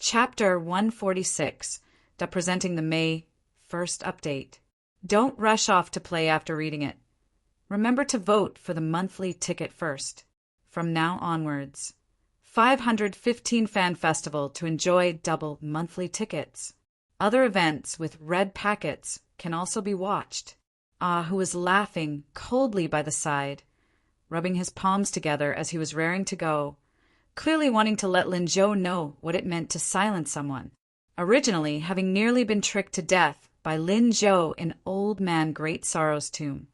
Chapter 146, presenting the May 1st update. Don't rush off to play after reading it. Remember to vote for the monthly ticket first. From now onwards. 515 Fan Festival to enjoy double monthly tickets. Other events with red packets can also be watched. Who was laughing coldly by the side, rubbing his palms together as he was raring to go, clearly wanting to let Lin Zhou know what it meant to silence someone. Originally, having nearly been tricked to death by Lin Zhou in Old Man Great Sorrow's tomb,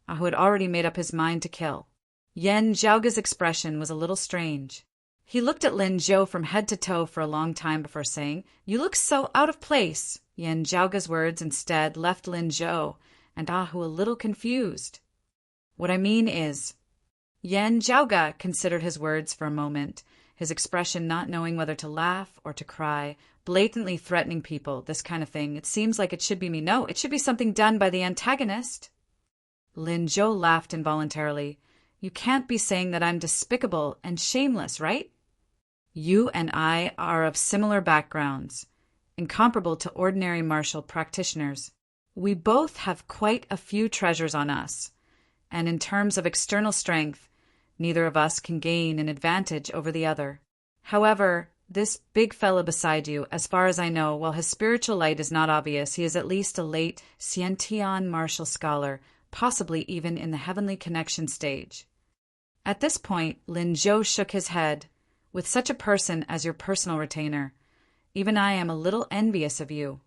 who had already made up his mind to kill. Yan Zhaoge's expression was a little strange. He looked at Lin Zhou from head to toe for a long time before saying, "You look so out of place." Yan Zhaoge's words instead left Lin Zhou and Ahu a little confused. "What I mean is..." Yan Zhaoge considered his words for a moment, his expression not knowing whether to laugh or to cry, blatantly threatening people, this kind of thing. It seems like it should be me. No, it should be something done by the antagonist. Lin Zhou laughed involuntarily. You can't be saying that I'm despicable and shameless, right? You and I are of similar backgrounds, incomparable to ordinary martial practitioners. We both have quite a few treasures on us, and in terms of external strength, neither of us can gain an advantage over the other. However, this big fella beside you, as far as I know, while his spiritual light is not obvious, he is at least a late Xiantian martial scholar, possibly even in the heavenly connection stage. At this point, Lin Zhou shook his head. With such a person as your personal retainer, even I am a little envious of you.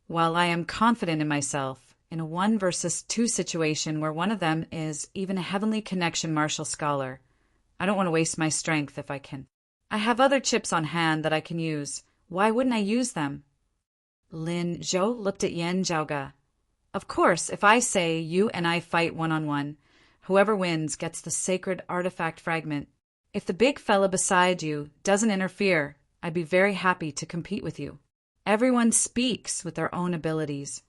While I am confident in myself, in a 1 versus 2 situation where one of them is even a heavenly connection martial scholar, I don't want to waste my strength if I can. I have other chips on hand that I can use. Why wouldn't I use them? Lin Zhou looked at Yan Zhaoge. Of course, if I say you and I fight one-on-one, whoever wins gets the sacred artifact fragment. If the big fella beside you doesn't interfere, I'd be very happy to compete with you. Everyone speaks with their own abilities.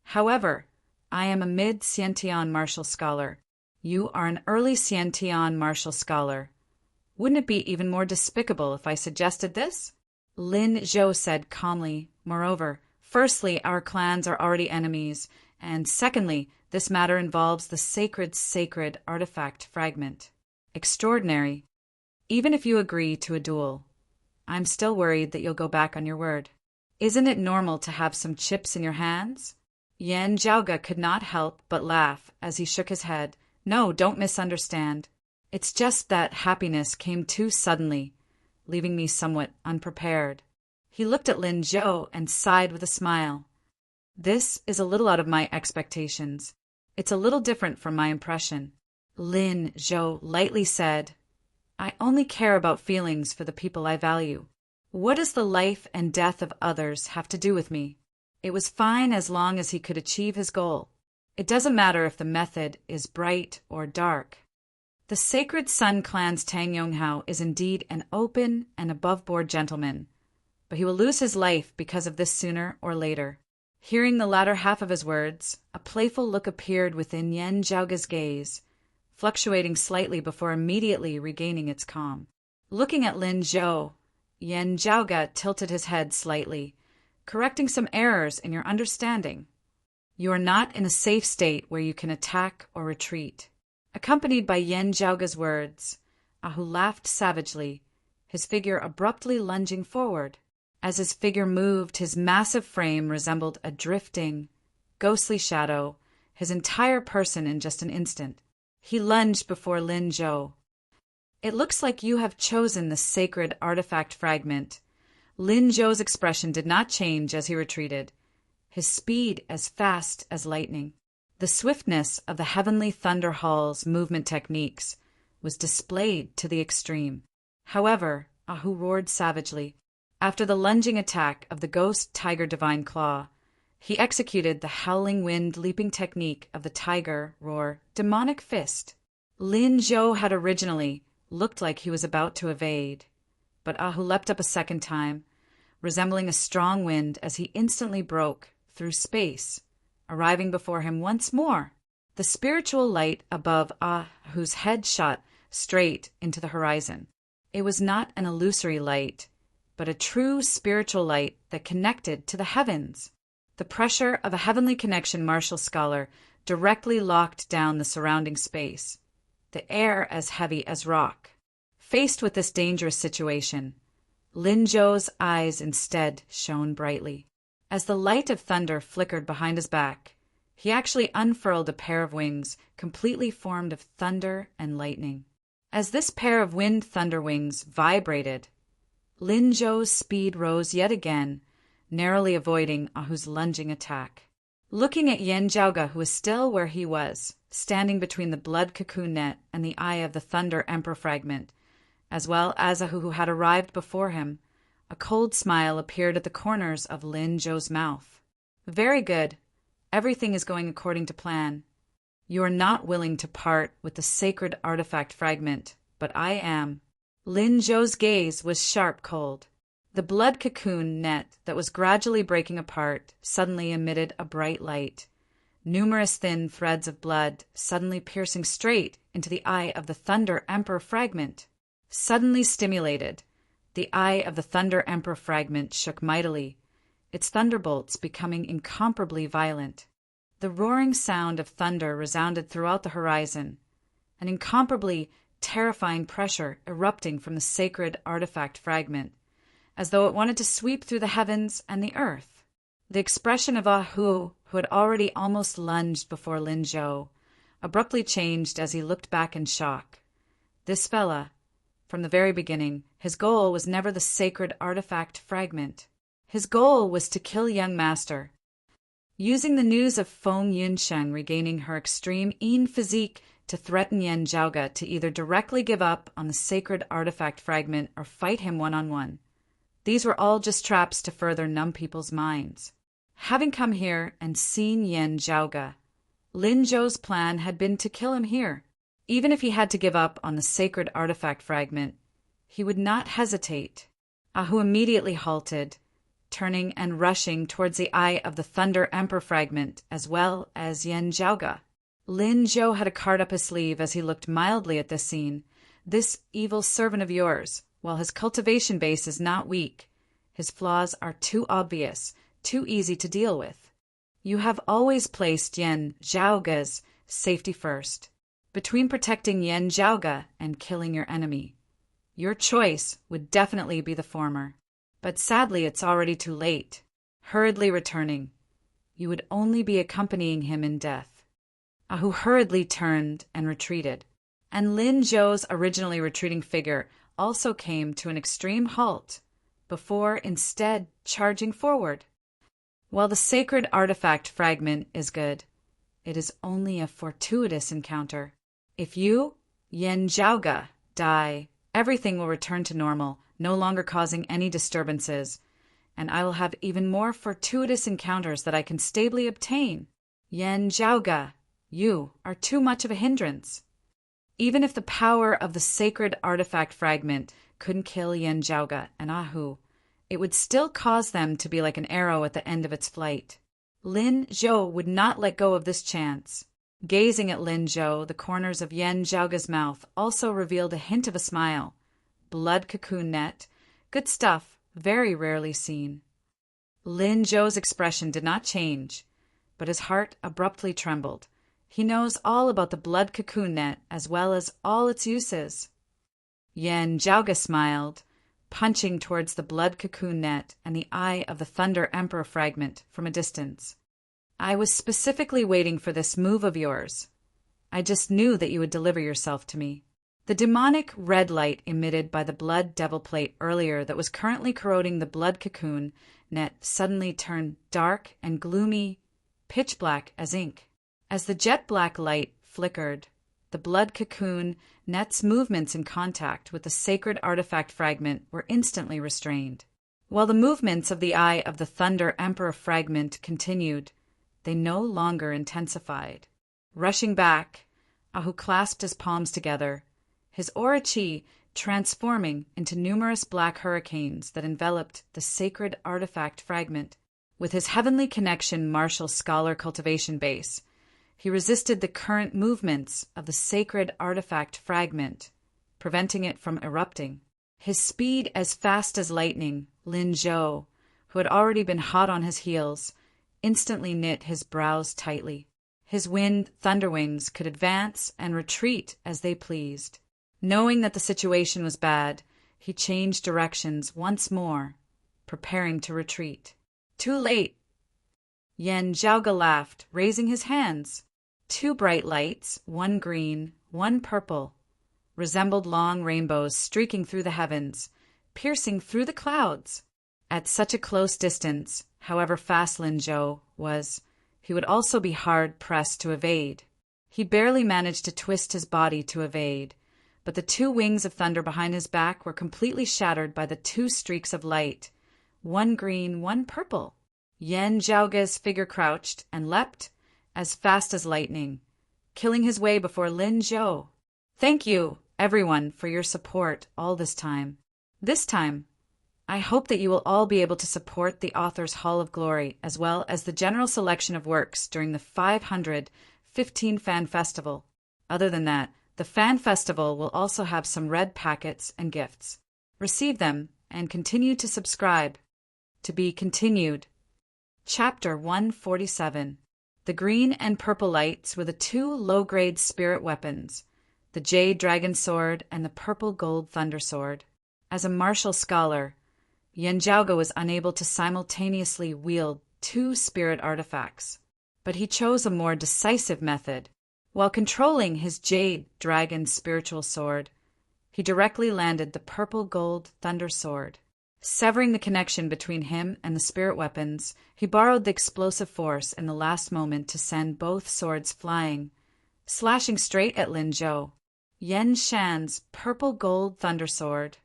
However, I am a mid-Xiantian martial scholar. You are an early Xiantian martial scholar. Wouldn't it be even more despicable if I suggested this? Lin Zhou said calmly. Moreover, firstly, our clans are already enemies, and secondly, this matter involves the sacred artifact fragment. Extraordinary. Even if you agree to a duel, I'm still worried that you'll go back on your word. Isn't it normal to have some chips in your hands? Yan Zhaoge could not help but laugh as he shook his head. No, don't misunderstand. It's just that happiness came too suddenly, leaving me somewhat unprepared. He looked at Lin Zhou and sighed with a smile. This is a little out of my expectations. It's a little different from my impression. Lin Zhou lightly said, I only care about feelings for the people I value. What does the life and death of others have to do with me? It was fine as long as he could achieve his goal. It doesn't matter if the method is bright or dark. The Sacred Sun Clan's Tang Yonghao is indeed an open and above-board gentleman, but he will lose his life because of this sooner or later. Hearing the latter half of his words, a playful look appeared within Yan Zhaoge's gaze, fluctuating slightly before immediately regaining its calm. Looking at Lin Zhou, Yan Zhaoge tilted his head slightly, correcting some errors in your understanding. You are not in a safe state where you can attack or retreat. Accompanied by Yan Zhaoge's words, Ahu laughed savagely, his figure abruptly lunging forward. As his figure moved, his massive frame resembled a drifting, ghostly shadow, his entire person in just an instant. He lunged before Lin Zhou. It looks like you have chosen the sacred artifact fragment. Lin Zhou's expression did not change as he retreated, his speed as fast as lightning. The swiftness of the heavenly thunder hall's movement techniques was displayed to the extreme. However, Ahu roared savagely. After the lunging attack of the ghost tiger divine claw, he executed the howling wind leaping technique of the tiger roar demonic fist. Lin Zhou had originally looked like he was about to evade, but Ahu leapt up a second time, resembling a strong wind as he instantly broke through space, arriving before him once more. The spiritual light above Ahu's head shot straight into the horizon. It was not an illusory light. but a true spiritual light that connected to the heavens. The pressure of a heavenly connection martial scholar directly locked down the surrounding space, the air as heavy as rock. Faced with this dangerous situation, Lin Zhou's eyes instead shone brightly. As the light of thunder flickered behind his back, he actually unfurled a pair of wings completely formed of thunder and lightning. As this pair of wind-thunder wings vibrated, Lin Zhou's speed rose yet again, narrowly avoiding Ahu's lunging attack. Looking at Yan Zhaoge, who was still where he was, standing between the blood cocoon net and the eye of the Thunder Emperor fragment, as well as Ahu who had arrived before him, a cold smile appeared at the corners of Lin Zhou's mouth. Very good. Everything is going according to plan. You are not willing to part with the sacred artifact fragment, but I am. Lin Zhou's gaze was sharp cold. The blood cocoon net that was gradually breaking apart suddenly emitted a bright light, numerous thin threads of blood suddenly piercing straight into the eye of the Thunder Emperor fragment. Suddenly stimulated, the eye of the Thunder Emperor fragment shook mightily, its thunderbolts becoming incomparably violent. The roaring sound of thunder resounded throughout the horizon, an incomparably terrifying pressure erupting from the sacred artifact fragment, as though it wanted to sweep through the heavens and the earth. The expression of Ahu, who had already almost lunged before Lin Zhou, abruptly changed as he looked back in shock. This fella, from the very beginning, his goal was never the sacred artifact fragment. His goal was to kill young master. Using the news of Feng Yunsheng regaining her extreme Yin physique to threaten Yan Zhaoge to either directly give up on the sacred artifact fragment or fight him one-on-one. These were all just traps to further numb people's minds. Having come here and seen Yan Zhaoge, Lin Zhou's plan had been to kill him here. Even if he had to give up on the sacred artifact fragment, he would not hesitate. Ahu immediately halted, turning and rushing towards the eye of the Thunder Emperor fragment as well as Yan Zhaoge. Lin Zhou had a card up his sleeve as he looked mildly at this scene. This evil servant of yours, while his cultivation base is not weak, his flaws are too obvious, too easy to deal with. You have always placed Yan Zhaoge's safety first. Between protecting Yan Zhaoge and killing your enemy, your choice would definitely be the former. But sadly, it's already too late. Hurriedly returning, you would only be accompanying him in death. Ahu hurriedly turned and retreated, and Lin Zhou's originally retreating figure also came to an extreme halt, before instead charging forward. While the sacred artifact fragment is good, it is only a fortuitous encounter. If you, Yan Zhaoge, die, everything will return to normal, no longer causing any disturbances, and I will have even more fortuitous encounters that I can stably obtain. Yan Zhaoge, you are too much of a hindrance. Even if the power of the sacred artifact fragment couldn't kill Yan Zhaoge and Ahu, it would still cause them to be like an arrow at the end of its flight. Lin Zhou would not let go of this chance. Gazing at Lin Zhou, the corners of Yan Zhaoge's mouth also revealed a hint of a smile. Blood cocoon net. Good stuff, very rarely seen. Lin Zhou's expression did not change, but his heart abruptly trembled. He knows all about the blood cocoon net as well as all its uses. Yan Zhaoge smiled, punching towards the blood cocoon net and the eye of the Thunder Emperor fragment from a distance. I was specifically waiting for this move of yours. I just knew that you would deliver yourself to me. The demonic red light emitted by the blood devil plate earlier that was currently corroding the blood cocoon net suddenly turned dark and gloomy, pitch black as ink. As the jet black light flickered, the blood cocoon net's movements in contact with the sacred artifact fragment were instantly restrained. While the movements of the eye of the Thunder Emperor fragment continued, they no longer intensified. Rushing back, Ahu clasped his palms together, his aura chi transforming into numerous black hurricanes that enveloped the sacred artifact fragment. With his heavenly connection martial scholar cultivation base, he resisted the current movements of the sacred artifact fragment, preventing it from erupting. His speed as fast as lightning, Lin Zhou, who had already been hot on his heels, instantly knit his brows tightly. His wind thunder wings could advance and retreat as they pleased. Knowing that the situation was bad, he changed directions once more, preparing to retreat. Too late! Yan Zhaoge laughed, raising his hands. Two bright lights, one green, one purple, resembled long rainbows streaking through the heavens, piercing through the clouds. At such a close distance, however fast Lin Zhou was, he would also be hard-pressed to evade. He barely managed to twist his body to evade, but the two wings of thunder behind his back were completely shattered by the two streaks of light, one green, one purple. Yan Zhaoge's figure crouched and leapt as fast as lightning, killing his way before Lin Zhou. Thank you, everyone, for your support all this time. This time, I hope that you will all be able to support the author's Hall of Glory as well as the general selection of works during the 515 Fan Festival. Other than that, the Fan Festival will also have some red packets and gifts. Receive them and continue to subscribe. To be continued. Chapter 147. The green and purple lights were the two low-grade spirit weapons, the Jade Dragon Sword and the Purple Gold Thunder Sword. As a martial scholar, Yan Zhaoge was unable to simultaneously wield two spirit artifacts, but he chose a more decisive method. While controlling his Jade Dragon spiritual sword, he directly landed the Purple Gold Thunder Sword. Severing the connection between him and the spirit weapons, he borrowed the explosive force in the last moment to send both swords flying, slashing straight at Lin Zhou. Yan Shan's Purple Gold Thunder Sword.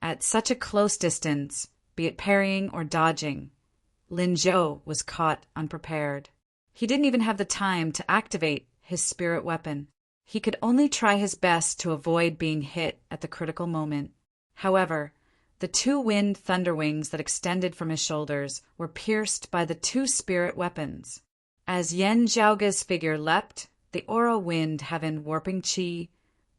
At such a close distance, be it parrying or dodging, Lin Zhou was caught unprepared. He didn't even have the time to activate his spirit weapon. He could only try his best to avoid being hit at the critical moment. However, the two wind thunder wings that extended from his shoulders were pierced by the two spirit weapons. As Yan Zhaoge's figure leapt, the aura wind heaven warping chi,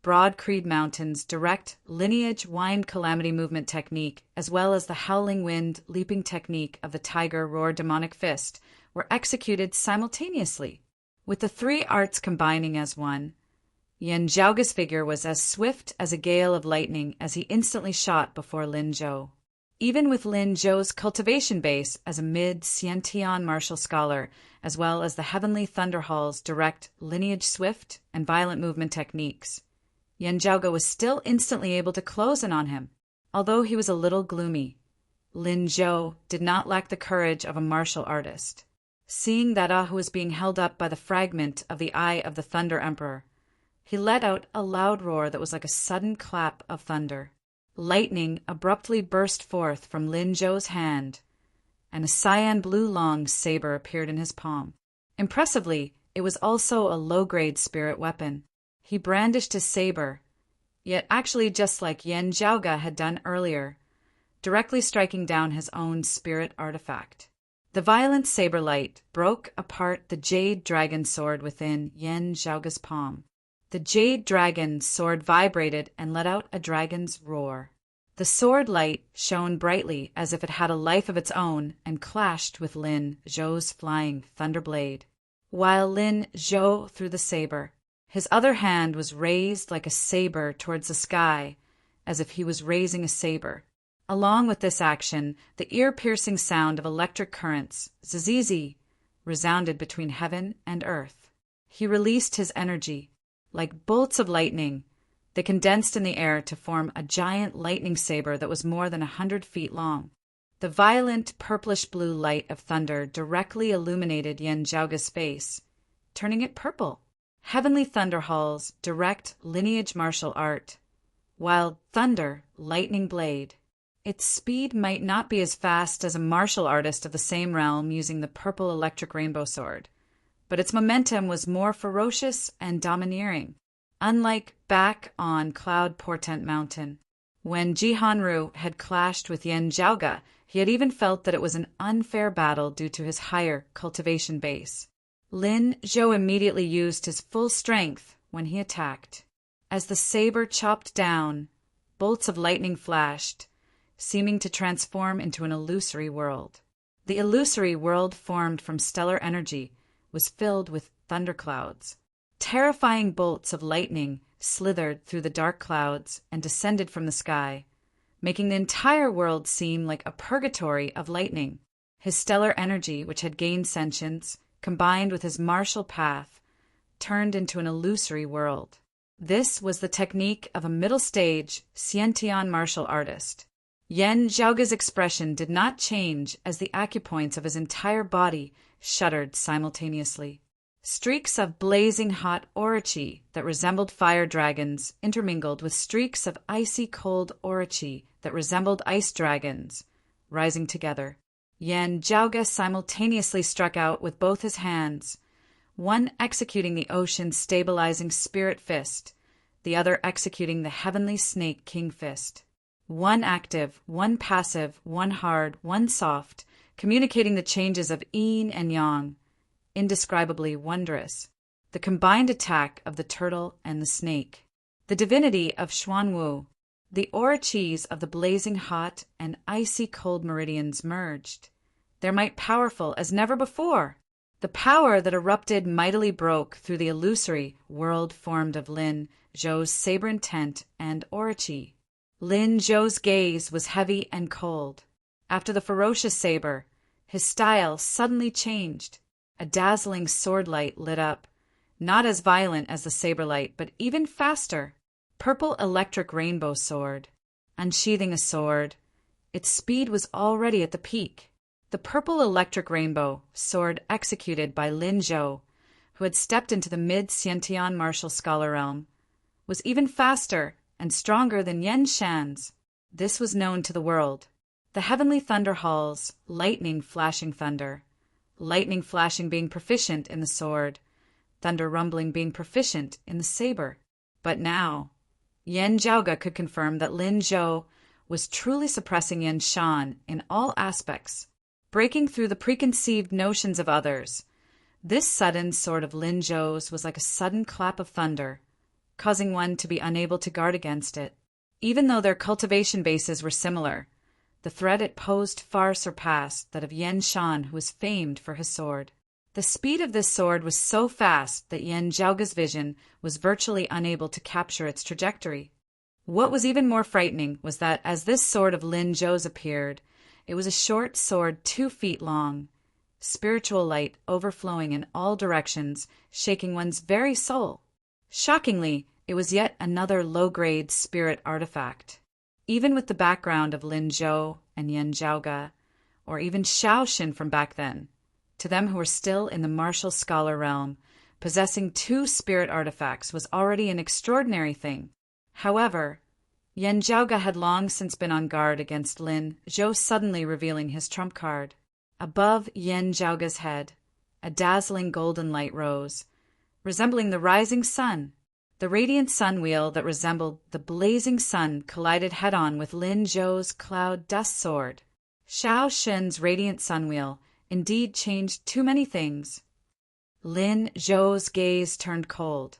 Broad Creed Mountain's direct lineage wind calamity movement technique, as well as the howling wind leaping technique of the tiger roar demonic fist, were executed simultaneously. With the three arts combining as one, Yan Zhaoge's figure was as swift as a gale of lightning as he instantly shot before Lin Zhou. Even with Lin Zhou's cultivation base as a mid-Xiantian martial scholar, as well as the Heavenly Thunder Hall's direct lineage swift and violent movement techniques, Yan Zhaoge was still instantly able to close in on him. Although he was a little gloomy, Lin Zhou did not lack the courage of a martial artist. Seeing that Ahu was being held up by the fragment of the Eye of the Thunder Emperor, he let out a loud roar that was like a sudden clap of thunder. Lightning abruptly burst forth from Lin Zhou's hand, and a cyan blue long saber appeared in his palm. Impressively, it was also a low-grade spirit weapon. He brandished his saber, yet actually just like Yan Zhaoge had done earlier, directly striking down his own spirit artifact. The violent saber light broke apart the Jade Dragon sword within Yan Zhaoge's palm. The Jade Dragon sword vibrated and let out a dragon's roar. The sword light shone brightly as if it had a life of its own and clashed with Lin Zhou's flying thunderblade. While Lin Zhou threw the saber, his other hand was raised like a saber towards the sky, as if he was raising a saber. Along with this action, the ear-piercing sound of electric currents, zizi, resounded between heaven and earth. He released his energy. Like bolts of lightning, they condensed in the air to form a giant lightning saber that was more than 100 feet long. The violent purplish-blue light of thunder directly illuminated Yan Zhaoge's face, turning it purple. Heavenly Thunder Hall's direct lineage martial art, while thunder, lightning blade. Its speed might not be as fast as a martial artist of the same realm using the purple electric rainbow sword, but its momentum was more ferocious and domineering, unlike back on Cloud Portent Mountain. When Jihanru had clashed with Yan Zhaoge, he had even felt that it was an unfair battle due to his higher cultivation base. Lin Zhou immediately used his full strength when he attacked. As the saber chopped down, bolts of lightning flashed, seeming to transform into an illusory world. The illusory world formed from stellar energy was filled with thunderclouds. Terrifying bolts of lightning slithered through the dark clouds and descended from the sky, making the entire world seem like a purgatory of lightning. His stellar energy, which had gained sentience, combined with his martial path, turned into an illusory world. This was the technique of a middle-stage Xiantian martial artist. Yan Zhaoge's expression did not change as the acupoints of his entire body shuddered simultaneously. Streaks of blazing hot orochi that resembled fire dragons intermingled with streaks of icy cold orochi that resembled ice dragons, rising together. Yan Zhaoge simultaneously struck out with both his hands, one executing the ocean's stabilizing spirit fist, the other executing the heavenly snake king fist. One active, one passive, one hard, one soft, communicating the changes of yin and yang, indescribably wondrous. The combined attack of the turtle and the snake. The divinity of Xuanwu. The orochis of the blazing hot and icy cold meridians merged, their might powerful as never before. The power that erupted mightily broke through the illusory world formed of Lin Zhou's saber intent and orochi. Lin Zhou's gaze was heavy and cold. After the ferocious saber, his style suddenly changed. A dazzling sword light lit up, not as violent as the saber light, but even faster. Purple electric rainbow sword. Unsheathing a sword, its speed was already at the peak. The purple electric rainbow sword executed by Lin Zhou, who had stepped into the mid-Xiantian martial scholar realm, was even faster and stronger than Yan Shan's. This was known to the world. The heavenly thunder halls, lightning flashing thunder. Lightning flashing being proficient in the sword, thunder rumbling being proficient in the saber. But now, Yan Zhaoge could confirm that Lin Zhou was truly suppressing Yan Shan in all aspects, breaking through the preconceived notions of others. This sudden sword of Lin Zhou's was like a sudden clap of thunder, causing one to be unable to guard against it. Even though their cultivation bases were similar, the threat it posed far surpassed that of Yan Shan, who was famed for his sword. The speed of this sword was so fast that Yan Zhaoge's vision was virtually unable to capture its trajectory. What was even more frightening was that as this sword of Lin Zhou's appeared, it was a short sword 2 feet long, spiritual light overflowing in all directions, shaking one's very soul. Shockingly, it was yet another low-grade spirit artifact. Even with the background of Lin Zhou and Yan Zhaoge, or even Shaoxin from back then, to them who were still in the martial scholar realm, possessing 2 spirit artifacts was already an extraordinary thing. However, Yan Zhaoge had long since been on guard against Lin Zhou suddenly revealing his trump card. Above Yan Zhaoge's head, a dazzling golden light rose, resembling the rising sun. The radiant sun wheel that resembled the blazing sun collided head-on with Lin Zhou's cloud dust sword. Shao Shen's radiant sun wheel indeed changed too many things. Lin Zhou's gaze turned cold,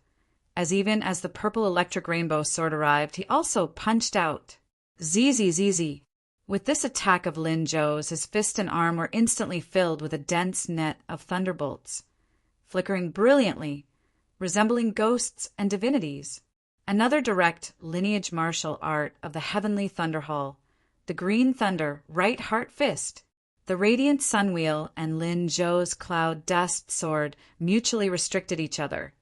as even as the purple electric rainbow sword arrived, he also punched out. Zizi. With this attack of Lin Zhou's, his fist and arm were instantly filled with a dense net of thunderbolts, flickering brilliantly, resembling ghosts and divinities. Another direct lineage martial art of the heavenly thunder hall, the green thunder right heart fist. The radiant sun wheel and Lin Zhou's cloud dust sword mutually restricted each other,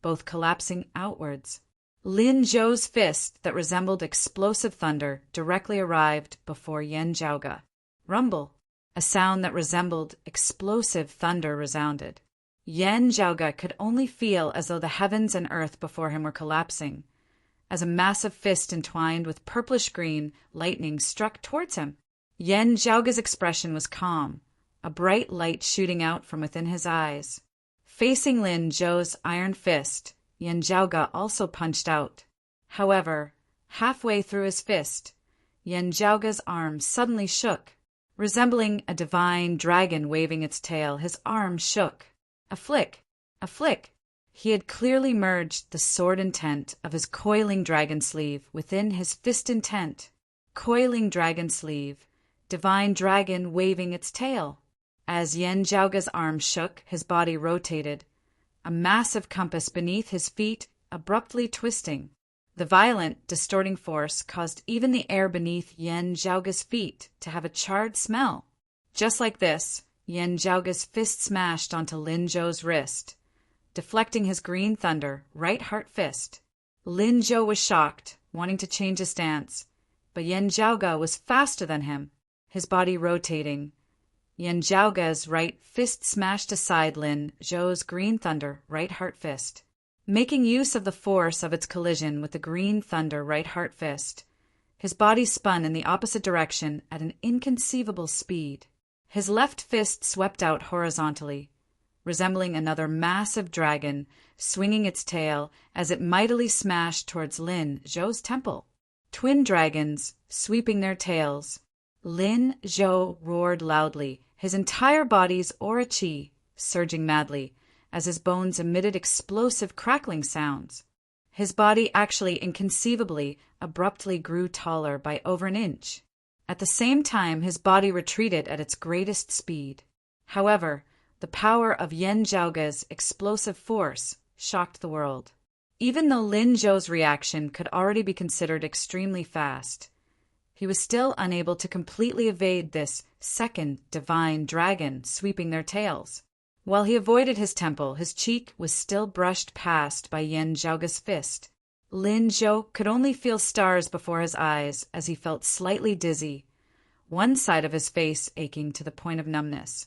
both collapsing outwards. Lin Zhou's fist that resembled explosive thunder directly arrived before Yan Zhaoge. Rumble, a sound that resembled explosive thunder resounded. Yan Zhaoge could only feel as though the heavens and earth before him were collapsing, as a massive fist entwined with purplish-green lightning struck towards him. Yan Zhaoge's expression was calm, a bright light shooting out from within his eyes. Facing Lin Zhou's iron fist, Yan Zhaoge also punched out. However, halfway through his fist, Yan Zhaoge's arm suddenly shook. Resembling a divine dragon waving its tail, his arm shook. A flick. He had clearly merged the sword intent of his coiling dragon sleeve within his fist intent. Coiling dragon sleeve, divine dragon waving its tail. As Yen Zhaoge's arm shook, his body rotated, a massive compass beneath his feet abruptly twisting. The violent, distorting force caused even the air beneath Yen Zhaoge's feet to have a charred smell. Just like this, Yen Zhaoge's fist smashed onto Lin Zhou's wrist, deflecting his green thunder right heart fist. Lin Zhou was shocked, wanting to change his stance, but Yen Zhaoge was faster than him, his body rotating. Yen Zhaoge's right fist smashed aside Lin Zhou's green thunder right heart fist. Making use of the force of its collision with the green thunder right heart fist, his body spun in the opposite direction at an inconceivable speed. His left fist swept out horizontally, resembling another massive dragon, swinging its tail as it mightily smashed towards Lin Zhou's temple. Twin dragons, sweeping their tails. Lin Zhou roared loudly, his entire body's aura qi surging madly, as his bones emitted explosive crackling sounds. His body actually inconceivably, abruptly grew taller by over an inch. At the same time, his body retreated at its greatest speed. However, the power of Yen Zhaoge's explosive force shocked the world. Even though Lin Zhou's reaction could already be considered extremely fast, he was still unable to completely evade this second divine dragon sweeping their tails. While he avoided his temple, his cheek was still brushed past by Yen Zhaoge's fist. Lin Zhou could only feel stars before his eyes as he felt slightly dizzy, one side of his face aching to the point of numbness,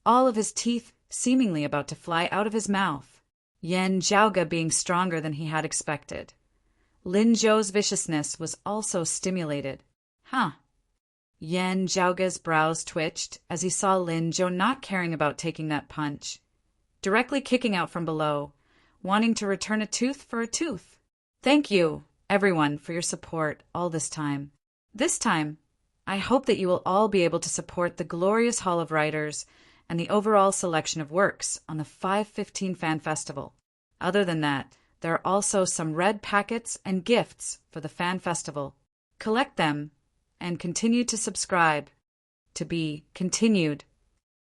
all of his teeth seemingly about to fly out of his mouth. Yen Zhaoge being stronger than he had expected. Lin Zhou's viciousness was also stimulated. Yen Zhaoge's brows twitched as he saw Lin Zhou not caring about taking that punch, directly kicking out from below, wanting to return a tooth for a tooth. Thank you, everyone, for your support all this time. This time, I hope that you will all be able to support the glorious Hall of Writers and the overall selection of works on the 515 Fan Festival. Other than that, there are also some red packets and gifts for the Fan Festival. Collect them and continue to subscribe. To be continued.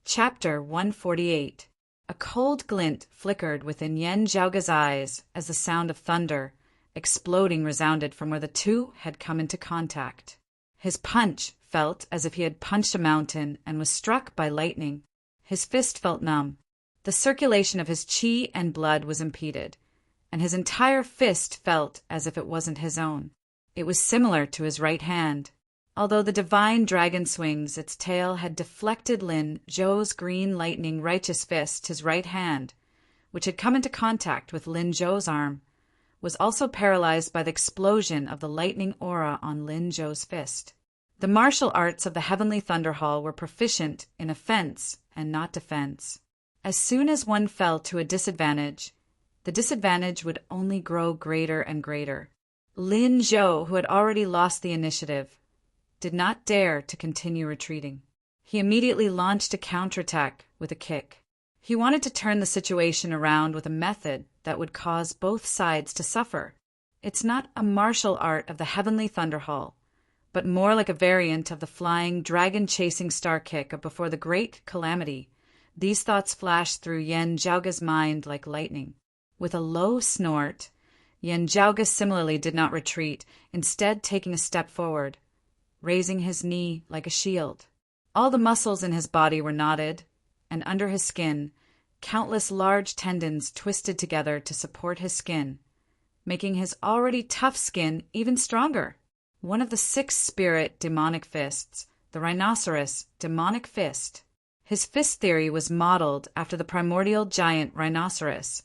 Chapter 148. A cold glint flickered within Yen Zhaoge's eyes as the sound of thunder, exploding, resounded from where the two had come into contact. His punch felt as if he had punched a mountain and was struck by lightning. His fist felt numb. The circulation of his qi and blood was impeded, and his entire fist felt as if it wasn't his own. It was similar to his right hand. Although the divine dragon swings its tail had deflected Lin Zhou's green lightning righteous fist, his right hand, which had come into contact with Lin Zhou's arm, was also paralyzed by the explosion of the lightning aura on Lin Zhou's fist. The martial arts of the Heavenly Thunder Hall were proficient in offense and not defense. As soon as one fell to a disadvantage, the disadvantage would only grow greater and greater. Lin Zhou, who had already lost the initiative, did not dare to continue retreating. He immediately launched a counterattack with a kick. He wanted to turn the situation around with a method that would cause both sides to suffer. It's not a martial art of the Heavenly Thunder Hall, but more like a variant of the flying, dragon-chasing star kick of before the Great Calamity. These thoughts flashed through Yen Zhaoge's mind like lightning. With a low snort, Yen Zhaoge similarly did not retreat, instead taking a step forward, raising his knee like a shield. All the muscles in his body were knotted, and under his skin, countless large tendons twisted together to support his skin, making his already tough skin even stronger. One of the 6 spirit demonic fists, the rhinoceros demonic fist. His fist theory was modeled after the primordial giant rhinoceros,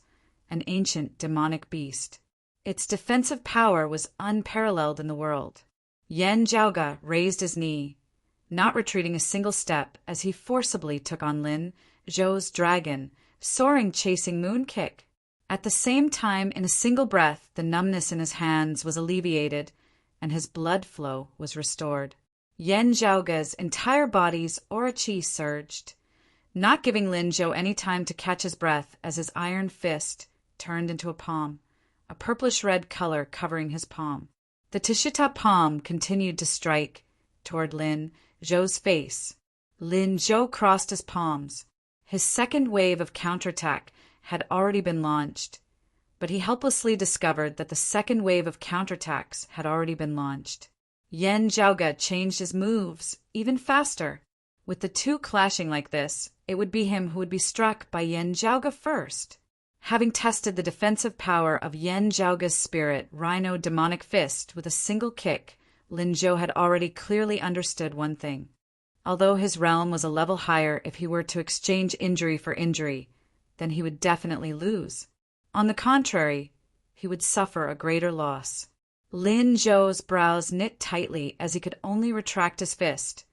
an ancient demonic beast. Its defensive power was unparalleled in the world. Yen Zhaoge raised his knee, not retreating a single step as he forcibly took on Lin Zhou's dragon, soaring chasing moon kick. At the same time, in a single breath, the numbness in his hands was alleviated, and his blood flow was restored. Yen Zhaoge's entire body's aura qi surged, not giving Lin Zhou any time to catch his breath as his iron fist turned into a palm, a purplish-red color covering his palm. The Tishita palm continued to strike toward Lin Zhou's face. Lin Zhou crossed his palms. His second wave of counterattack had already been launched, but he helplessly discovered that the second wave of counterattacks had already been launched. Yan Zhaoge changed his moves even faster. With the two clashing like this, it would be him who would be struck by Yan Zhaoge first. Having tested the defensive power of Yan Zhaoge's spirit rhino demonic fist with a single kick, Lin Zhou had already clearly understood one thing. Although his realm was a level higher, if he were to exchange injury for injury, then he would definitely lose. On the contrary, he would suffer a greater loss. Lin Zhou's brows knit tightly as he could only retract his fist,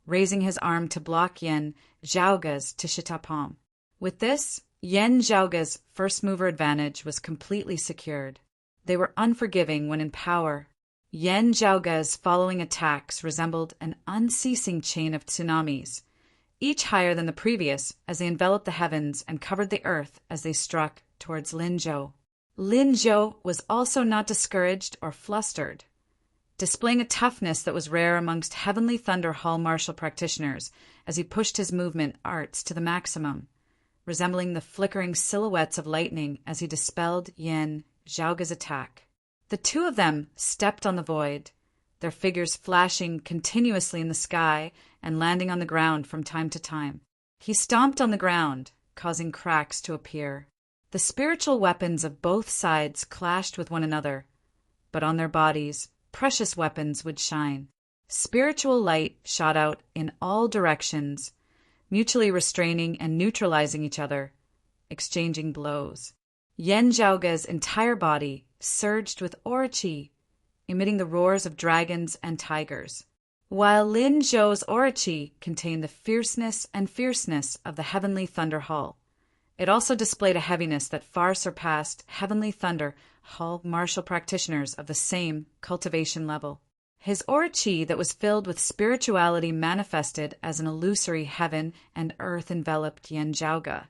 raising his arm to block Yan Zhaoge's Tishita palm. With this, Yan Zhaoge's first mover advantage was completely secured. They were unforgiving when in power. Yan Zhaoge's following attacks resembled an unceasing chain of tsunamis, each higher than the previous as they enveloped the heavens and covered the earth as they struck towards Lin Zhou. Lin Zhou was also not discouraged or flustered. Displaying a toughness that was rare amongst Heavenly Thunder Hall martial practitioners as he pushed his movement arts to the maximum, resembling the flickering silhouettes of lightning as he dispelled Yan Zhaoge's attack. The two of them stepped on the void, their figures flashing continuously in the sky and landing on the ground from time to time. He stomped on the ground, causing cracks to appear. The spiritual weapons of both sides clashed with one another, but on their bodies, precious weapons would shine. Spiritual light shot out in all directions, mutually restraining and neutralizing each other, exchanging blows. Yan Zhaoge's entire body surged with aura qi, emitting the roars of dragons and tigers, while Lin Zhou's aura qi contained the fierceness of the Heavenly Thunder Hall. It also displayed a heaviness that far surpassed Heavenly Thunder Hall martial practitioners of the same cultivation level. His aura qi that was filled with spirituality manifested as an illusory heaven and earth enveloped Yan Zhaoge,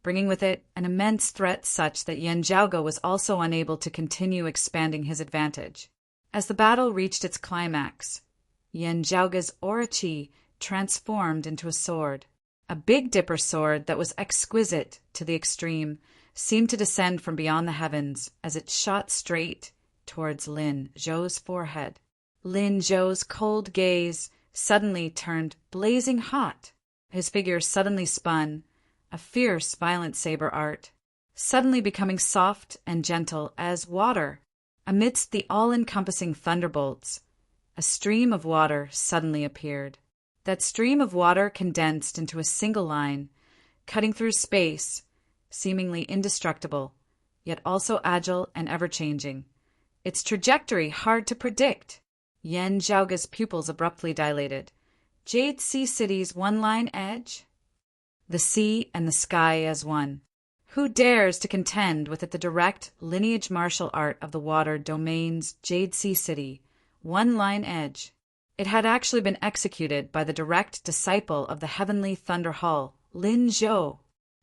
bringing with it an immense threat such that Yan Zhaoge was also unable to continue expanding his advantage. As the battle reached its climax, Yan Zhaoge's aura qi transformed into a sword. A Big Dipper sword that was exquisite to the extreme seemed to descend from beyond the heavens as it shot straight towards Lin Zhou's forehead. Lin Zhou's cold gaze suddenly turned blazing hot. His figure suddenly spun, a fierce, violent saber art, suddenly becoming soft and gentle as water. Amidst the all-encompassing thunderbolts, a stream of water suddenly appeared. That stream of water condensed into a single line, cutting through space, seemingly indestructible, yet also agile and ever-changing. Its trajectory hard to predict. Yan Zhaoge's pupils abruptly dilated. Jade Sea City's one-line edge? The sea and the sky as one. Who dares to contend with the direct lineage martial art of the water domain's Jade Sea City, one-line edge? It had actually been executed by the direct disciple of the Heavenly Thunder Hall, Lin Zhou.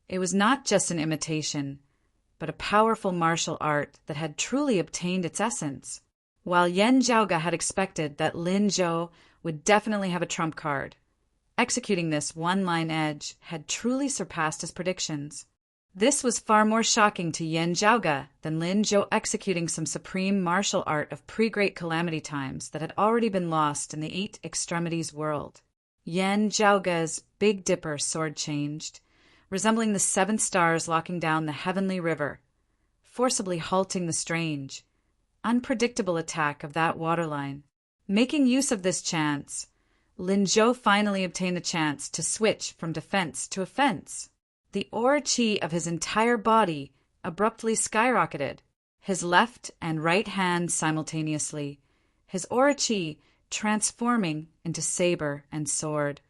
It was not just an imitation, but a powerful martial art that had truly obtained its essence. While Yan Zhaoge had expected that Lin Zhou would definitely have a trump card, executing this one-line edge had truly surpassed his predictions. This was far more shocking to Yan Zhaoge than Lin Zhou executing some supreme martial art of pre-Great Calamity times that had already been lost in the Eight Extremities world. Yan Zhaoge's Big Dipper sword changed, resembling the 7 stars locking down the heavenly river, forcibly halting the strange, unpredictable attack of that waterline. Making use of this chance, Lin Zhou finally obtained the chance to switch from defense to offense. The aura qi of his entire body abruptly skyrocketed, his left and right hand simultaneously, his aura qi transforming into saber and sword,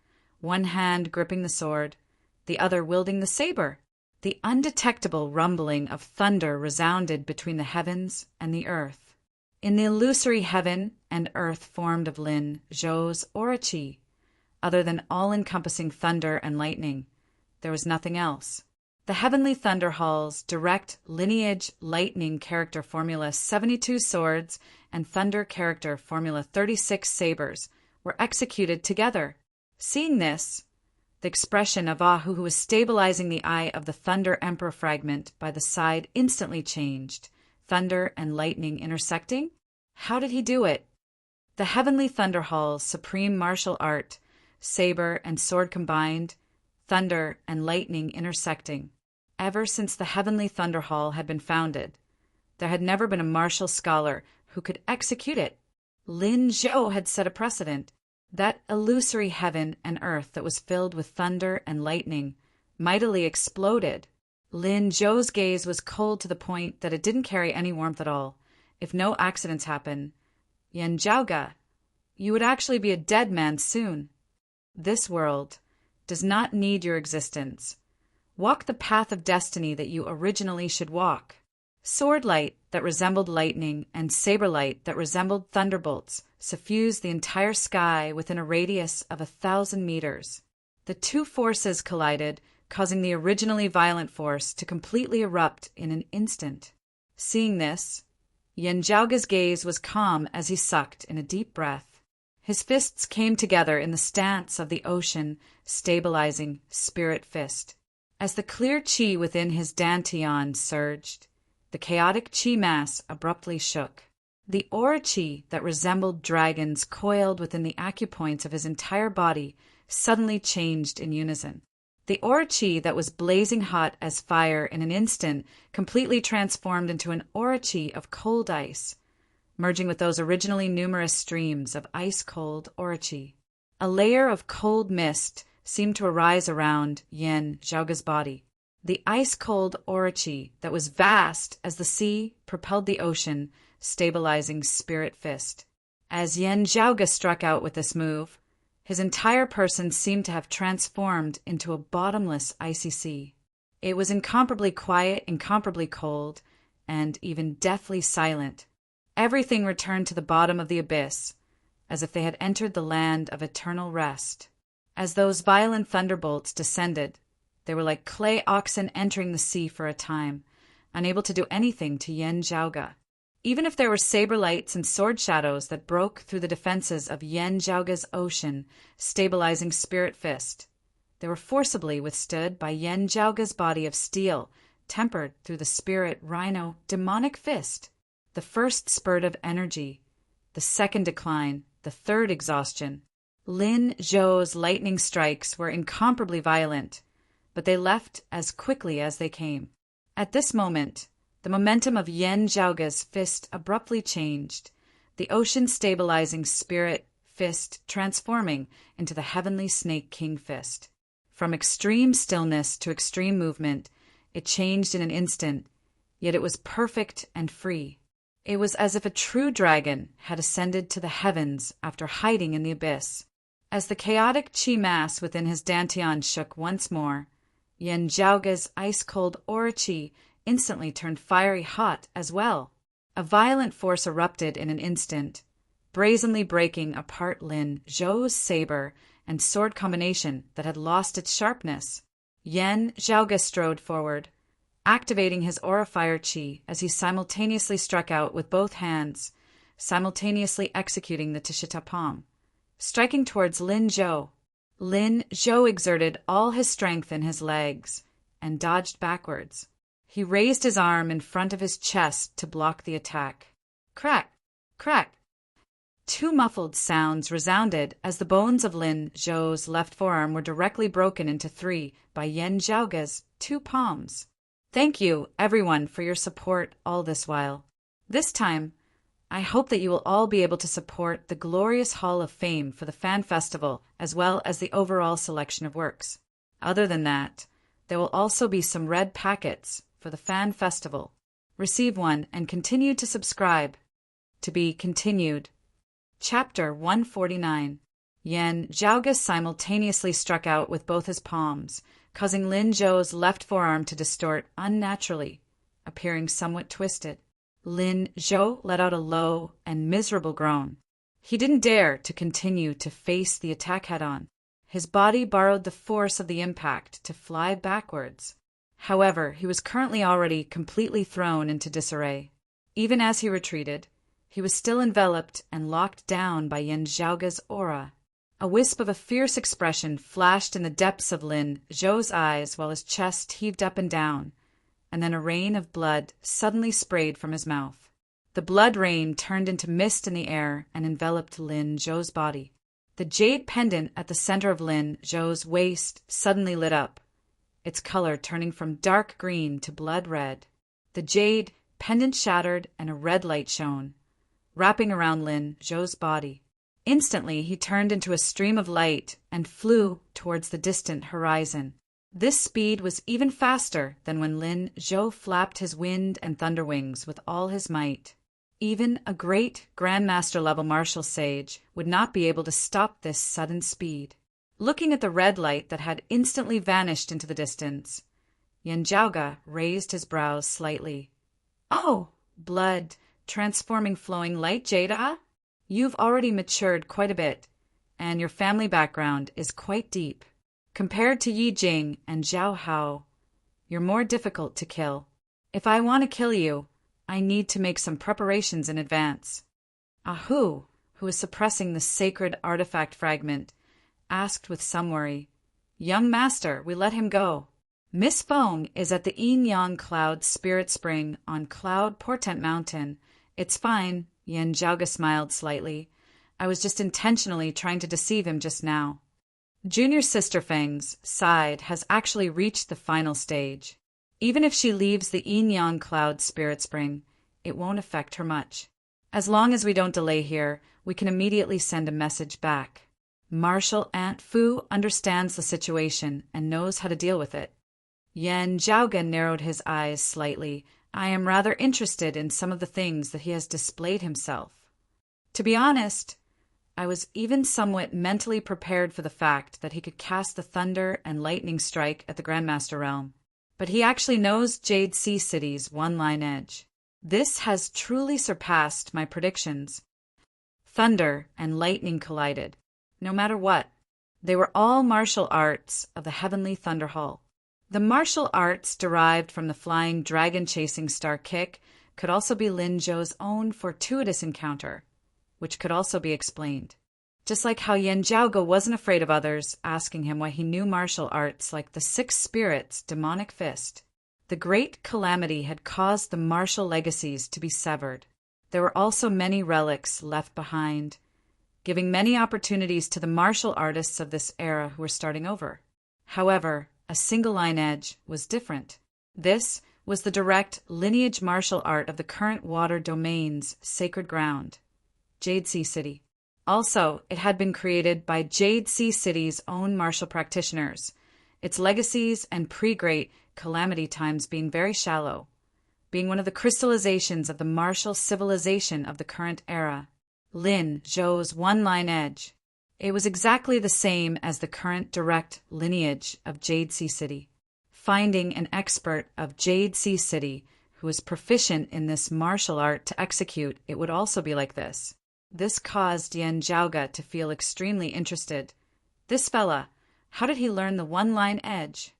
one hand gripping the sword, the other wielding the saber. The undetectable rumbling of thunder resounded between the heavens and the earth. In the illusory heaven and earth formed of Lin Zhou's aura qi, other than all-encompassing thunder and lightning, there was nothing else. The Heavenly Thunder Hall's direct lineage lightning character formula 72 swords and thunder character formula 36 sabers were executed together. Seeing this, the expression of Ahu, who was stabilizing the eye of the Thunder Emperor fragment by the side, instantly changed. Thunder and lightning intersecting? How did he do it? The Heavenly Thunder Hall's supreme martial art, saber and sword combined, thunder and lightning intersecting. Ever since the Heavenly Thunder Hall had been founded, there had never been a martial scholar who could execute it. Lin Zhou had set a precedent. That illusory heaven and earth that was filled with thunder and lightning mightily exploded. Lin Zhou's gaze was cold to the point that it didn't carry any warmth at all. If no accidents happen, Yan Zhaoga, you would actually be a dead man soon. This world does not need your existence. Walk the path of destiny that you originally should walk. Sword light that resembled lightning and saber light that resembled thunderbolts suffused the entire sky within a radius of 1,000 meters. The two forces collided, causing the originally violent force to completely erupt in an instant. Seeing this, Yan Zhaoga's gaze was calm as he sucked in a deep breath. His fists came together in the stance of the ocean, stabilizing spirit fist. As the clear chi within his dantian surged, the chaotic chi mass abruptly shook. The aura chi that resembled dragons coiled within the acupoints of his entire body suddenly changed in unison. The aura chi that was blazing hot as fire in an instant completely transformed into an aura chi of cold ice, merging with those originally numerous streams of ice-cold aura chi. A layer of cold mist seemed to arise around Yan Zhaoga's body. The ice-cold aura chi that was vast as the sea propelled the ocean, stabilizing spirit fist. As Yan Zhaoga struck out with this move, his entire person seemed to have transformed into a bottomless icy sea. It was incomparably quiet, incomparably cold, and even deathly silent. Everything returned to the bottom of the abyss, as if they had entered the land of eternal rest. As those violent thunderbolts descended, they were like clay oxen entering the sea for a time, unable to do anything to Yan Zhaoga. Even if there were saber lights and sword shadows that broke through the defenses of Yan Zhaoga's ocean, stabilizing spirit fist, they were forcibly withstood by Yan Zhaoga's body of steel, tempered through the spirit rhino demonic fist. The first spurt of energy, the second decline, the third exhaustion. Lin Zhou's lightning strikes were incomparably violent, but they left as quickly as they came. At this moment, the momentum of Yan Zhaoga's fist abruptly changed, the ocean-stabilizing spirit fist transforming into the heavenly Snake King fist. From extreme stillness to extreme movement, it changed in an instant, yet it was perfect and free. It was as if a true dragon had ascended to the heavens after hiding in the abyss. As the chaotic chi mass within his dantian shook once more, Yan Zhaoga's ice-cold aura chi instantly turned fiery hot as well. A violent force erupted in an instant, brazenly breaking apart Lin Zhou's saber and sword combination that had lost its sharpness. Yan Zhaoga strode forward, activating his aura fire chi as he simultaneously struck out with both hands, simultaneously executing the Tishita palm, striking towards Lin Zhou. Lin Zhou exerted all his strength in his legs and dodged backwards. He raised his arm in front of his chest to block the attack. Crack! Crack! Two muffled sounds resounded as the bones of Lin Zhou's left forearm were directly broken into three by Yan Zhaoga's two palms. Thank you, everyone, for your support all this while. This time, I hope that you will all be able to support the glorious Hall of Fame for the Fan Festival as well as the overall selection of works. Other than that, there will also be some red packets for the Fan Festival. Receive one and continue to subscribe. To be continued. Chapter 149. Yan Zhaoga simultaneously struck out with both his palms, causing Lin Zhou's left forearm to distort unnaturally, appearing somewhat twisted. Lin Zhou let out a low and miserable groan. He didn't dare to continue to face the attack head-on. His body borrowed the force of the impact to fly backwards. However, he was currently already completely thrown into disarray. Even as he retreated, he was still enveloped and locked down by Yin Zhaoge's aura. A wisp of a fierce expression flashed in the depths of Lin Zhou's eyes while his chest heaved up and down, and then a rain of blood suddenly sprayed from his mouth. The blood rain turned into mist in the air and enveloped Lin Zhou's body. The jade pendant at the center of Lin Zhou's waist suddenly lit up, its color turning from dark green to blood red. The jade pendant shattered and a red light shone, wrapping around Lin Zhou's body. Instantly, he turned into a stream of light and flew towards the distant horizon. This speed was even faster than when Lin Zhou flapped his wind and thunder wings with all his might. Even a great Grandmaster-level martial sage would not be able to stop this sudden speed. Looking at the red light that had instantly vanished into the distance, Yin Zhaoge raised his brows slightly. "Oh, blood, transforming flowing light jade, ah? You've already matured quite a bit, and your family background is quite deep. Compared to Yi Jing and Zhao Hao, you're more difficult to kill. If I want to kill you, I need to make some preparations in advance." Ahu, who was suppressing the sacred artifact fragment, asked with some worry, "Young master, we let him go. Miss Feng is at the Yin-Yang Cloud Spirit Spring on Cloud Portent Mountain. It's fine." Yin Zhaoge smiled slightly. "I was just intentionally trying to deceive him just now." Junior Sister Feng's side has actually reached the final stage. Even if she leaves the Yin-Yang Cloud Spirit Spring, it won't affect her much. As long as we don't delay here, we can immediately send a message back. Martial Aunt Fu understands the situation and knows how to deal with it. Yin Zhaoge narrowed his eyes slightly. "I am rather interested in some of the things that he has displayed himself. To be honest, I was even somewhat mentally prepared for the fact that he could cast the thunder and lightning strike at the Grandmaster realm. But he actually knows Jade Sea City's one-line edge. This has truly surpassed my predictions." Thunder and lightning collided. No matter what, they were all martial arts of the Heavenly Thunder Hall. The martial arts derived from the flying dragon-chasing star kick could also be Lin Zhou's own fortuitous encounter, which could also be explained. Just like how Yin Zhaoge wasn't afraid of others asking him why he knew martial arts like the Six Spirits' demonic fist. The great calamity had caused the martial legacies to be severed. There were also many relics left behind, giving many opportunities to the martial artists of this era who were starting over. However, a single-line edge was different. This was the direct lineage martial art of the current water domain's sacred ground, Jade Sea City. Also, it had been created by Jade Sea City's own martial practitioners, its legacies and pre-great calamity times being very shallow, being one of the crystallizations of the martial civilization of the current era. Lin Zhou's one-line edge. It was exactly the same as the current direct lineage of Jade Sea City. Finding an expert of Jade Sea City who was proficient in this martial art to execute it would also be like this. This caused Yin Zhaoge to feel extremely interested. This fella, how did he learn the one-line edge?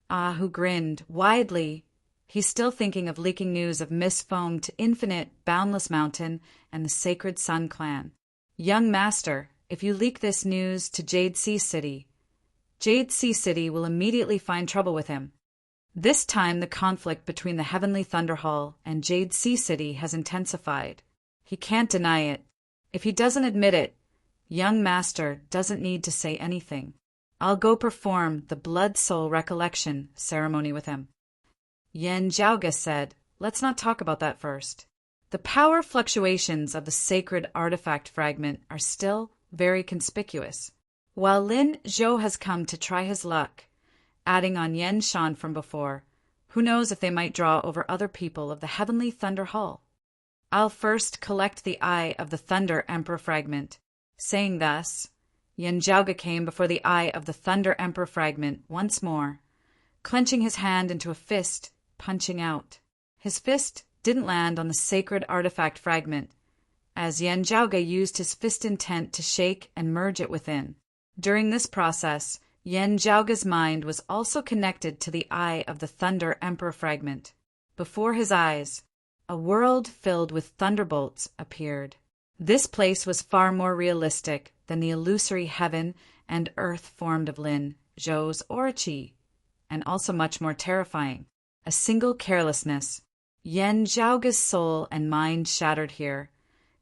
Ahu grinned widely. He's still thinking of leaking news of Miss Feng to Infinite Boundless Mountain and the Sacred Sun Clan. "Young master, if you leak this news to Jade Sea City will immediately find trouble with him. This time the conflict between the Heavenly Thunder Hall and Jade Sea City has intensified. He can't deny it. If he doesn't admit it, young master doesn't need to say anything. I'll go perform the Blood Soul Recollection ceremony with him." Yin Zhaoge said, "Let's not talk about that first. The power fluctuations of the sacred artifact fragment are still very conspicuous. While Lin Zhou has come to try his luck, adding on Yen Shan from before, who knows if they might draw over other people of the Heavenly Thunder Hall. I'll first collect the Eye of the Thunder Emperor fragment." Saying thus, Yin Zhaoge came before the Eye of the Thunder Emperor fragment once more, clenching his hand into a fist, punching out. His fist didn't land on the sacred artifact fragment, as Yin Zhaoge used his fist intent to shake and merge it within. During this process, Yen Zhaoga's mind was also connected to the Eye of the Thunder Emperor fragment. Before his eyes, a world filled with thunderbolts appeared. This place was far more realistic than the illusory heaven and earth formed of Lin, Zhou's, or Qi, and also much more terrifying. A single carelessness. Yen Zhaoga's soul and mind shattered here,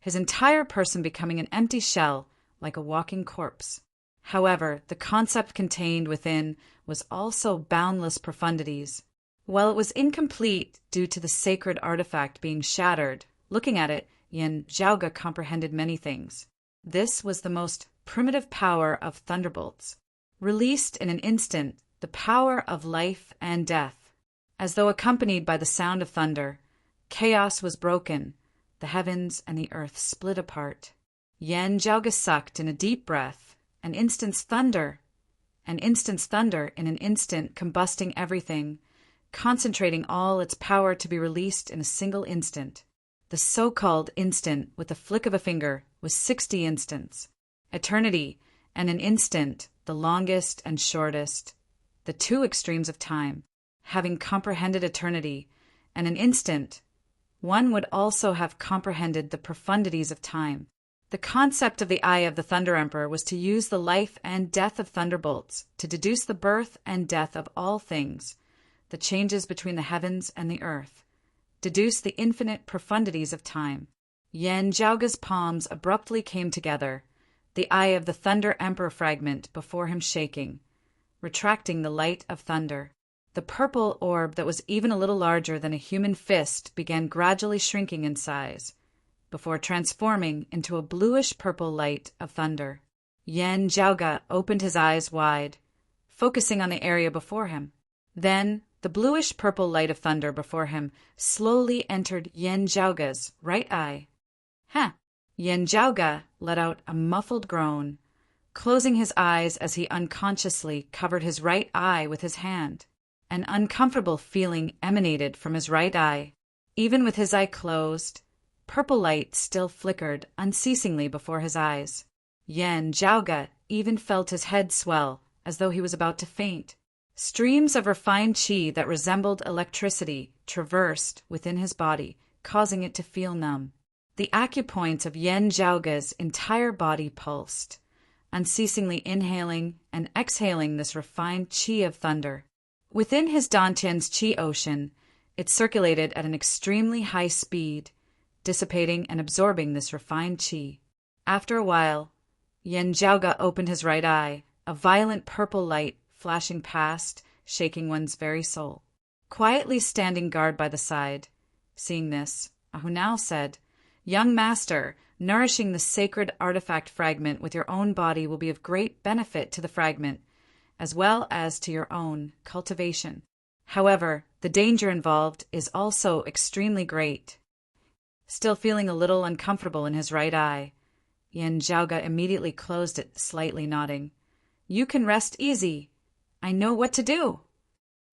his entire person becoming an empty shell, like a walking corpse. However, the concept contained within was also boundless profundities. While it was incomplete due to the sacred artifact being shattered, looking at it, Yen Zhaoga comprehended many things. This was the most primitive power of thunderbolts. Released in an instant, the power of life and death. As though accompanied by the sound of thunder, chaos was broken, the heavens and the earth split apart. Yen Zhaoga sucked in a deep breath. An instant's thunder in an instant combusting everything, concentrating all its power to be released in a single instant. The so-called instant, with a flick of a finger, was 60 instants. Eternity, and an instant, the longest and shortest, the two extremes of time. Having comprehended eternity and an instant, one would also have comprehended the profundities of time. The concept of the Eye of the Thunder Emperor was to use the life and death of thunderbolts to deduce the birth and death of all things, the changes between the heavens and the earth, deduce the infinite profundities of time. Yen Zhaoga's palms abruptly came together, the Eye of the Thunder Emperor fragment before him shaking, retracting the light of thunder. The purple orb that was even a little larger than a human fist began gradually shrinking in size, before transforming into a bluish-purple light of thunder. Yen Zhaoga opened his eyes wide, focusing on the area before him. Then, the bluish-purple light of thunder before him slowly entered Yen Zhaoga's right eye. Yen Zhaoga let out a muffled groan, closing his eyes as he unconsciously covered his right eye with his hand. An uncomfortable feeling emanated from his right eye. Even with his eye closed, purple light still flickered unceasingly before his eyes. Yen Zhaoga even felt his head swell, as though he was about to faint. Streams of refined qi that resembled electricity traversed within his body, causing it to feel numb. The acupoints of Yen Zhaoga's entire body pulsed, unceasingly inhaling and exhaling this refined qi of thunder. Within his Dantian's qi ocean, it circulated at an extremely high speed, dissipating and absorbing this refined qi. After a while, Yen Zhaoga opened his right eye, a violent purple light flashing past, shaking one's very soul. Quietly standing guard by the side, seeing this, Ahunao said, "Young master, nourishing the sacred artifact fragment with your own body will be of great benefit to the fragment, as well as to your own cultivation. However, the danger involved is also extremely great." Still feeling a little uncomfortable in his right eye, Yen Zhaoga immediately closed it, slightly nodding. "You can rest easy. I know what to do.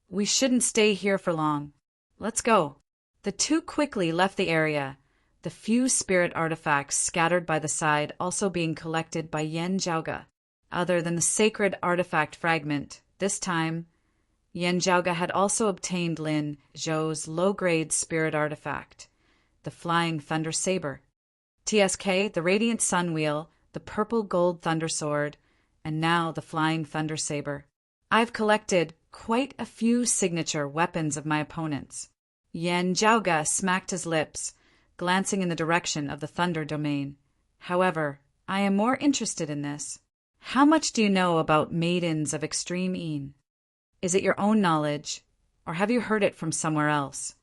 We shouldn't stay here for long. Let's go." The two quickly left the area, the few spirit artifacts scattered by the side also being collected by Yen Zhaoga. Other than the sacred artifact fragment, this time, Yen Zhaoga had also obtained Lin Zhou's low-grade spirit artifact, the Flying Thunder Saber. TSK, the Radiant Sun Wheel, the Purple Gold Thunder Sword, and now the Flying Thunder Saber. I've collected quite a few signature weapons of my opponents. Yen Zhaoga smacked his lips, glancing in the direction of the Thunder Domain. However, I am more interested in this. How much do you know about maidens of extreme Yin? Is it your own knowledge, or have you heard it from somewhere else?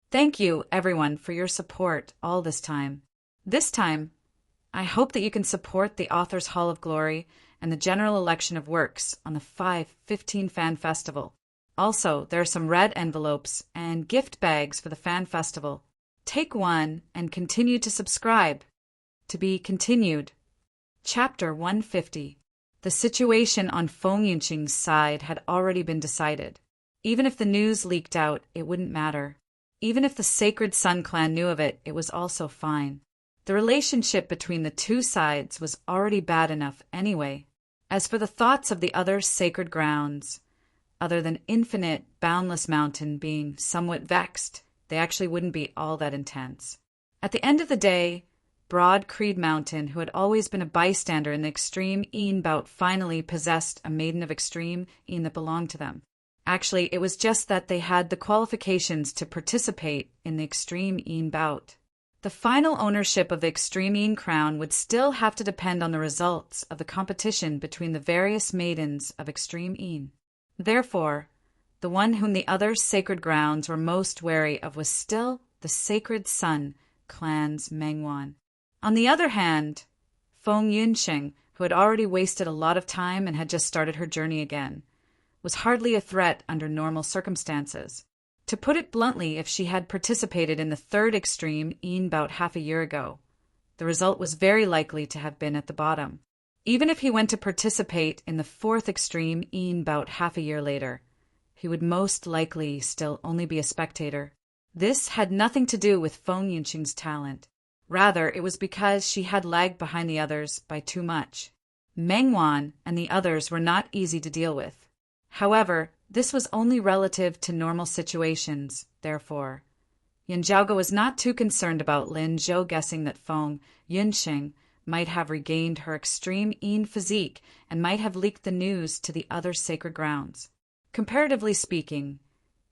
Thank you, everyone, for your support all this time. This time, I hope that you can support the Authors Hall of Glory and the general election of works on the 5/15 Fan Festival. Also, there are some red envelopes and gift bags for the Fan Festival. Take one and continue to subscribe. To be continued. Chapter 150. The situation on Feng Yunqing's side had already been decided. Even if the news leaked out, it wouldn't matter. Even if the Sacred Sun clan knew of it, it was also fine. The relationship between the two sides was already bad enough anyway. As for the thoughts of the other sacred grounds, other than infinite, boundless mountain being somewhat vexed, they actually wouldn't be all that intense. At the end of the day, Broad Creed Mountain, who had always been a bystander in the extreme Een bout, finally possessed a maiden of extreme Een that belonged to them. Actually, it was just that they had the qualifications to participate in the extreme Een bout. The final ownership of the extreme Een crown would still have to depend on the results of the competition between the various maidens of extreme Een. Therefore, the one whom the other sacred grounds were most wary of was still the Sacred Sun clan's Mengwan. On the other hand, Feng Yunsheng, who had already wasted a lot of time and had just started her journey again, was hardly a threat under normal circumstances. To put it bluntly, if she had participated in the third extreme Een bout half a year ago, the result was very likely to have been at the bottom. Even if he went to participate in the fourth extreme Een bout half a year later, he would most likely still only be a spectator. This had nothing to do with Feng Yunsheng's talent. Rather, it was because she had lagged behind the others by too much. Mengwan and the others were not easy to deal with. However, this was only relative to normal situations, therefore. Yan Zhaoge was not too concerned about Lin Zhou guessing that Feng Yunsheng might have regained her extreme Een physique and might have leaked the news to the other sacred grounds. Comparatively speaking,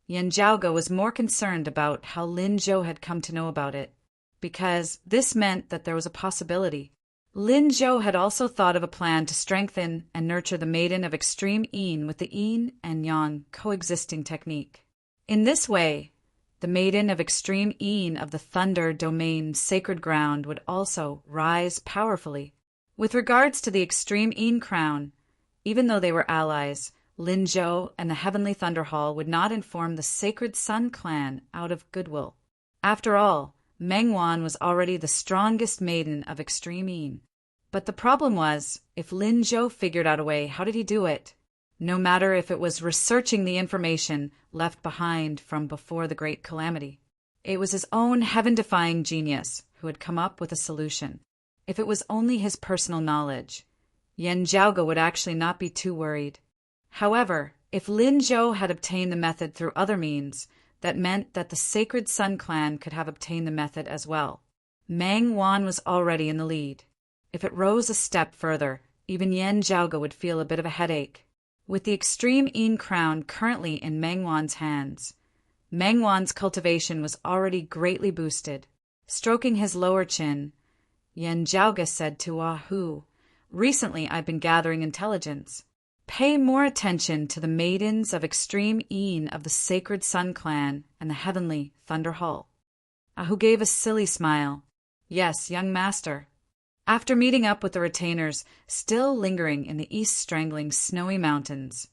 Yan Zhaoge was more concerned about how Lin Zhou had come to know about it, because this meant that there was a possibility. Lin Zhou had also thought of a plan to strengthen and nurture the maiden of extreme Een with the Yin and Yang coexisting technique. In this way, the maiden of extreme Een of the Thunder Domain sacred ground would also rise powerfully. With regards to the extreme Een crown, even though they were allies, Lin Zhou and the Heavenly Thunder Hall would not inform the Sacred Sun clan out of goodwill. After all, Mengwan was already the strongest maiden of extreme Een. But the problem was, if Lin Zhou figured out a way, how did he do it? No matter if it was researching the information left behind from before the Great Calamity. It was his own heaven-defying genius who had come up with a solution. If it was only his personal knowledge, Yan Zhaoge would actually not be too worried. However, if Lin Zhou had obtained the method through other means, that meant that the Sacred Sun clan could have obtained the method as well. Mengwan was already in the lead. If it rose a step further, even Yan Zhaoge would feel a bit of a headache. With the extreme Een crown currently in Mengwan's hands, Mengwan's cultivation was already greatly boosted. Stroking his lower chin, Yan Zhaoge said to Hu, "Recently I've been gathering intelligence. Pay more attention to the maidens of extreme Een of the Sacred Sun clan and the Heavenly Thunder Hall." Ahu gave a silly smile. "Yes, young master." After meeting up with the retainers still lingering in the east-strangling snowy mountains,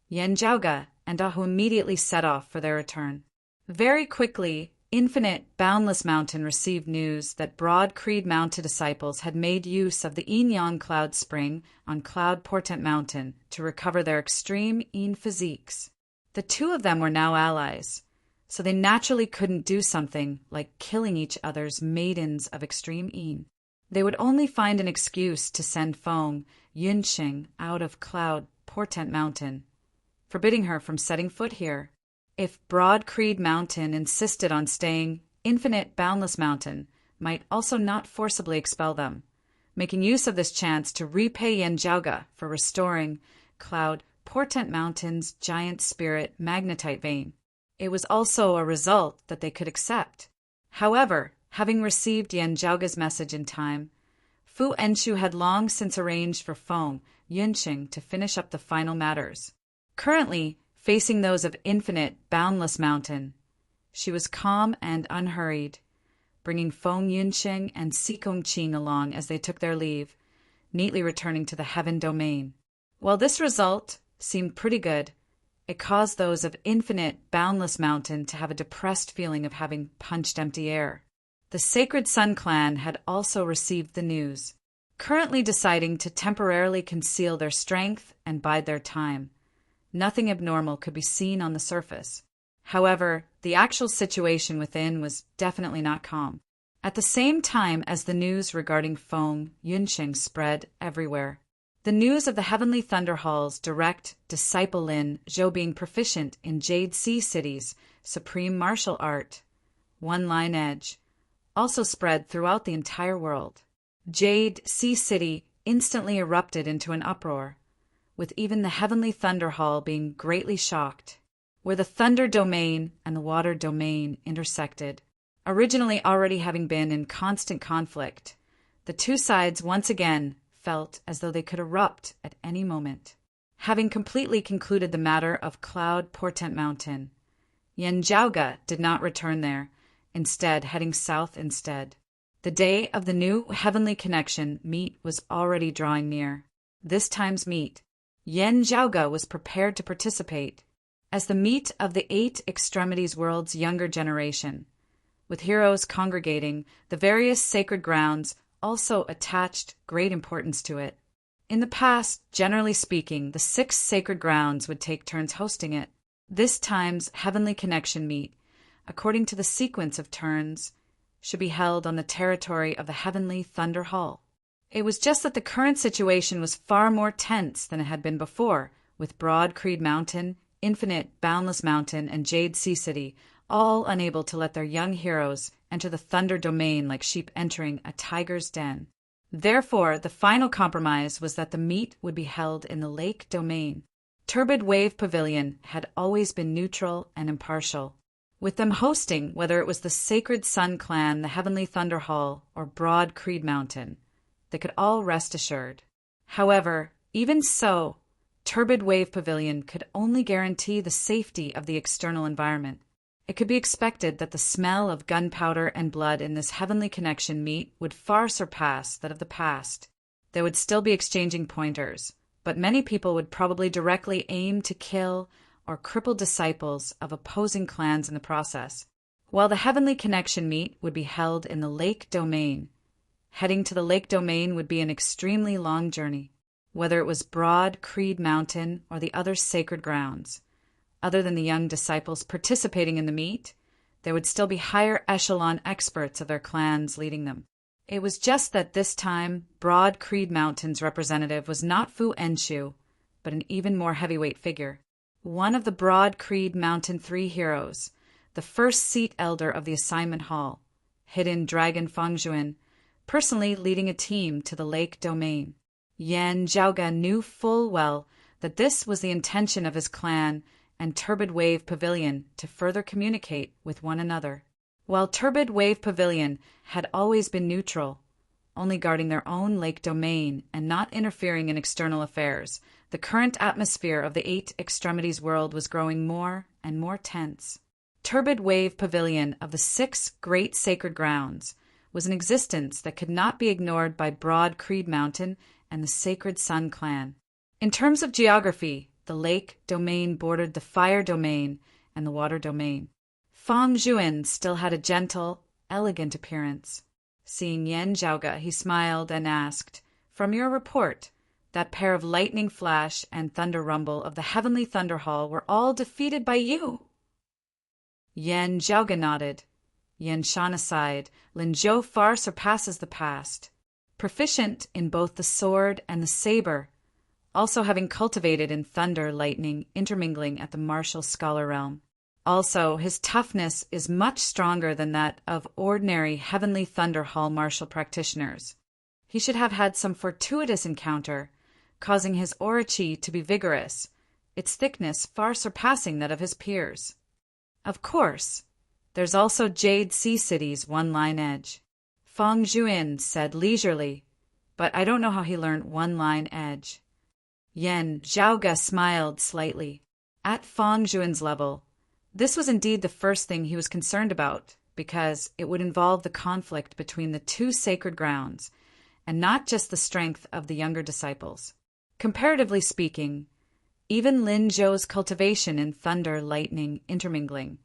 Yan Zhaoge and Ahu immediately set off for their return. Very quickly, Infinite Boundless Mountain received news that Broad Creed Mountain disciples had made use of the Yin Yang Cloud Spring on Cloud Portent Mountain to recover their extreme Een physiques. The two of them were now allies, so they naturally couldn't do something like killing each other's maidens of extreme Een. They would only find an excuse to send Feng Yunsheng out of Cloud Portent Mountain, forbidding her from setting foot here. If Broad Creed Mountain insisted on staying, Infinite Boundless Mountain might also not forcibly expel them, making use of this chance to repay Yan Zhaoge for restoring Cloud Portent Mountain's giant spirit magnetite vein. It was also a result that they could accept. However, having received Yan Zhaoge's message in time, Fu Enshu had long since arranged for Feng Yunsheng to finish up the final matters. Currently, facing those of Infinite Boundless Mountain, she was calm and unhurried, bringing Feng Yunsheng and Sikong Qing along as they took their leave, neatly returning to the Heaven Domain. While this result seemed pretty good, it caused those of Infinite Boundless Mountain to have a depressed feeling of having punched empty air. The Sacred Sun clan had also received the news, currently deciding to temporarily conceal their strength and bide their time. Nothing abnormal could be seen on the surface. However, the actual situation within was definitely not calm. At the same time as the news regarding Feng Yunsheng spread everywhere, The news of the Heavenly Thunder Hall's direct disciple Lin Zhou being proficient in Jade Sea City's supreme martial art, One Line Edge, also spread throughout the entire world. Jade Sea City instantly erupted into an uproar, with even the Heavenly Thunder Hall being greatly shocked. Where the Thunder Domain and the Water Domain intersected, originally already having been in constant conflict, the two sides once again felt as though they could erupt at any moment. Having completely concluded the matter of Cloud Portent Mountain, Yan Zhaoge did not return there, instead heading south instead. The day of the new Heavenly Connection meet was already drawing near. This time's meet, Yan Zhaoge was prepared to participate as the meet of the 8 Extremities world's younger generation, with heroes congregating. The various sacred grounds also attached great importance to it. In the past, generally speaking, the 6 sacred grounds would take turns hosting it. This time's Heavenly Connection meet, according to the sequence of turns, should be held on the territory of the Heavenly Thunder Hall. It was just that the current situation was far more tense than it had been before, with Broad Creed Mountain, Infinite Boundless Mountain, and Jade Sea City all unable to let their young heroes enter the Thunder Domain like sheep entering a tiger's den. Therefore, the final compromise was that the meet would be held in the Lake Domain. Turbid Wave Pavilion had always been neutral and impartial, with them hosting whether it was the Sacred Sun Clan, the Heavenly Thunder Hall, or Broad Creed Mountain. They could all rest assured. However, even so, Turbid Wave Pavilion could only guarantee the safety of the external environment. It could be expected that the smell of gunpowder and blood in this Heavenly Connection meet would far surpass that of the past. They would still be exchanging pointers, but many people would probably directly aim to kill or cripple disciples of opposing clans in the process. While the Heavenly Connection meet would be held in the Lake Domain, heading to the Lake Domain would be an extremely long journey. Whether it was Broad Creed Mountain or the other sacred grounds, other than the young disciples participating in the meet, there would still be higher echelon experts of their clans leading them. It was just that this time, Broad Creed Mountain's representative was not Fu Enshu, but an even more heavyweight figure. One of the Broad Creed Mountain 3 heroes, the first seat elder of the assignment hall, Hidden Dragon Fangjuan, personally leading a team to the Lake Domain. Yan Zhaoge knew full well that this was the intention of his clan and Turbid Wave Pavilion to further communicate with one another. While Turbid Wave Pavilion had always been neutral, only guarding their own Lake Domain and not interfering in external affairs, the current atmosphere of the 8 Extremities world was growing more and more tense. Turbid Wave Pavilion of the 6 great sacred grounds was an existence that could not be ignored by Broad Creed Mountain and the Sacred Sun Clan. In terms of geography, the Lake Domain bordered the Fire Domain and the Water Domain. Fang Zhuan still had a gentle, elegant appearance. Seeing Yan Zhaoge, he smiled and asked, "From your report, that pair of Lightning Flash and Thunder Rumble of the Heavenly Thunder Hall were all defeated by you?" Yan Zhaoge nodded. Yan Shan sighed. Lin Zhou far surpasses the past. Proficient in both the sword and the saber, also having cultivated in thunder, lightning, intermingling at the martial scholar realm. Also, his toughness is much stronger than that of ordinary Heavenly Thunder Hall martial practitioners. He should have had some fortuitous encounter, causing his aura chi to be vigorous, its thickness far surpassing that of his peers. Of course, there's also Jade Sea City's One Line Edge. Fang Zhuan said leisurely, "But I don't know how he learned One Line Edge." Yan Zhaoge smiled slightly. At Fang Zhuan's level, this was indeed the first thing he was concerned about, because it would involve the conflict between the 2 sacred grounds, and not just the strength of the younger disciples. Comparatively speaking, even Lin Zhou's cultivation in thunder, lightning, intermingling,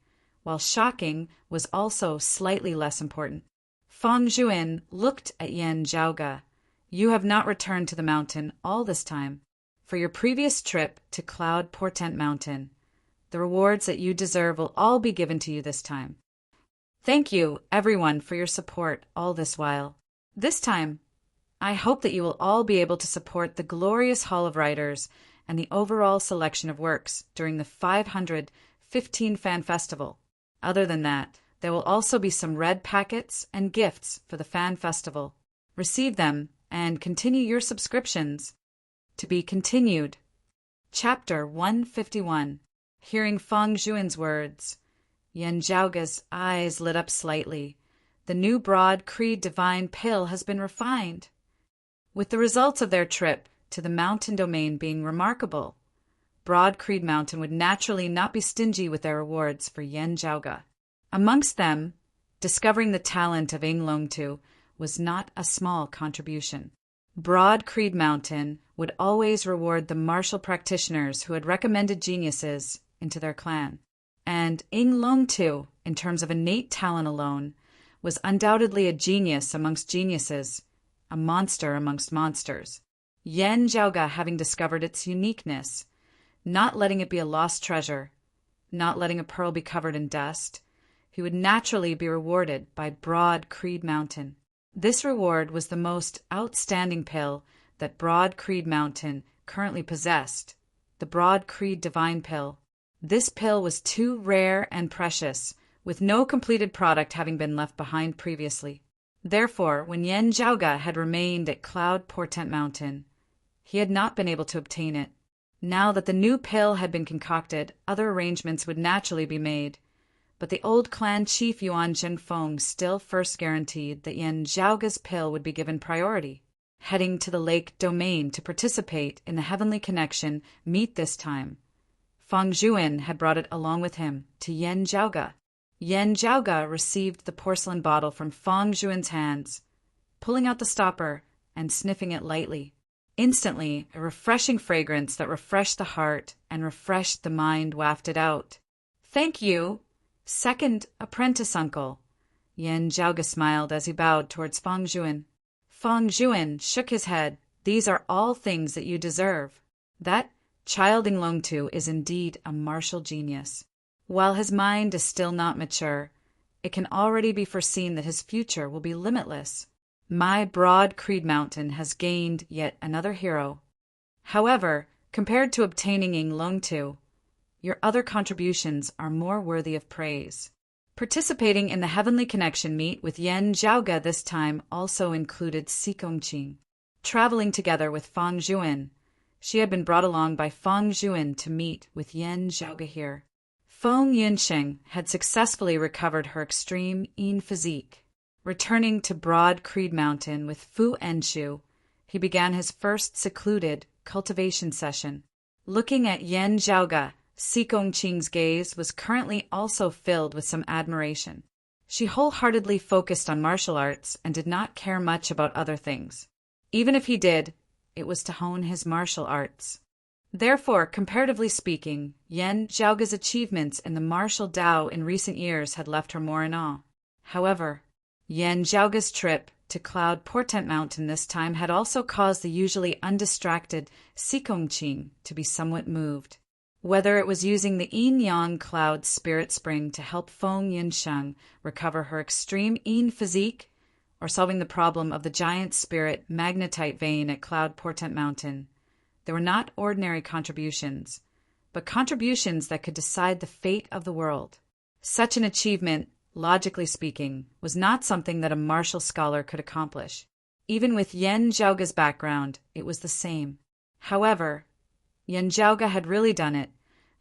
while shocking, was also slightly less important. Fang Zhuan looked at Yan Zhaoge. "You have not returned to the mountain all this time. For your previous trip to Cloud Portent Mountain, the rewards that you deserve will all be given to you this time. Thank you, everyone, for your support all this while. This time, I hope that you will all be able to support the glorious Hall of Writers and the overall selection of works during the 515 Fan Festival. Other than that, there will also be some red packets and gifts for the Fan Festival. Receive them and continue your subscriptions. To be continued. Chapter 151. Hearing Feng Zhuan's words, Yan Zhaoge's eyes lit up slightly. The new broad Creed divine pill has been refined. With the results of their trip to the mountain domain being remarkable, Broad Creed Mountain would naturally not be stingy with their rewards for Yan Zhaoge. Amongst them, discovering the talent of Ying Longtu was not a small contribution. Broad Creed Mountain would always reward the martial practitioners who had recommended geniuses into their clan. And Ying Longtu, in terms of innate talent alone, was undoubtedly a genius amongst geniuses, a monster amongst monsters. Yan Zhaoge having discovered its uniqueness, not letting it be a lost treasure, not letting a pearl be covered in dust, he would naturally be rewarded by Broad Creed Mountain. This reward was the most outstanding pill that Broad Creed Mountain currently possessed, the Broad Creed Divine Pill. This pill was too rare and precious, with no completed product having been left behind previously. Therefore, when Yan Zhaoge had remained at Cloud Portent Mountain, he had not been able to obtain it. Now that the new pill had been concocted, other arrangements would naturally be made. But the old clan chief Yuan Zhenfeng still first guaranteed that Yan Zhaoge's pill would be given priority. Heading to the lake domain to participate in the Heavenly Connection meet this time, Feng Zhuan had brought it along with him to Yan Zhaoge. Yan Zhaoge received the porcelain bottle from Feng Zhuan's hands, pulling out the stopper and sniffing it lightly. Instantly, a refreshing fragrance that refreshed the heart and refreshed the mind wafted out. "Thank you, second apprentice uncle." Yan Zhaoge smiled as he bowed towards Feng Zhuan. Feng Zhuan shook his head. "These are all things that you deserve. That child Ying Longtu is indeed a martial genius. While his mind is still not mature, it can already be foreseen that his future will be limitless. My Broad Creed Mountain has gained yet another hero. However, compared to obtaining Ying Longtu, your other contributions are more worthy of praise." Participating in the Heavenly Connection meet with Yan Zhaoge this time also included Xikongqing. Traveling together with Feng Zhuan, she had been brought along by Feng Zhuan to meet with Yan Zhaoge here. Feng Yunsheng had successfully recovered her extreme Yin physique. Returning to Broad Creed Mountain with Fu Enshu, he began his first secluded cultivation session. Looking at Yan Zhaoge, Xikongqing's gaze was currently also filled with some admiration. She wholeheartedly focused on martial arts and did not care much about other things. Even if he did, it was to hone his martial arts. Therefore, comparatively speaking, Yan Zhaoge's achievements in the martial Tao in recent years had left her more in awe. However, Yan Zhaoge's trip to Cloud Portent Mountain this time had also caused the usually undistracted Xikongqing to be somewhat moved. Whether it was using the Yin-Yang Cloud Spirit Spring to help Feng Yunsheng recover her extreme Yin physique, or solving the problem of the giant spirit magnetite vein at Cloud Portent Mountain, they were not ordinary contributions, but contributions that could decide the fate of the world. Such an achievement, logically speaking, was not something that a martial scholar could accomplish. Even with Yan Zhaoge's background, it was the same. However, Yan Zhaoge had really done it,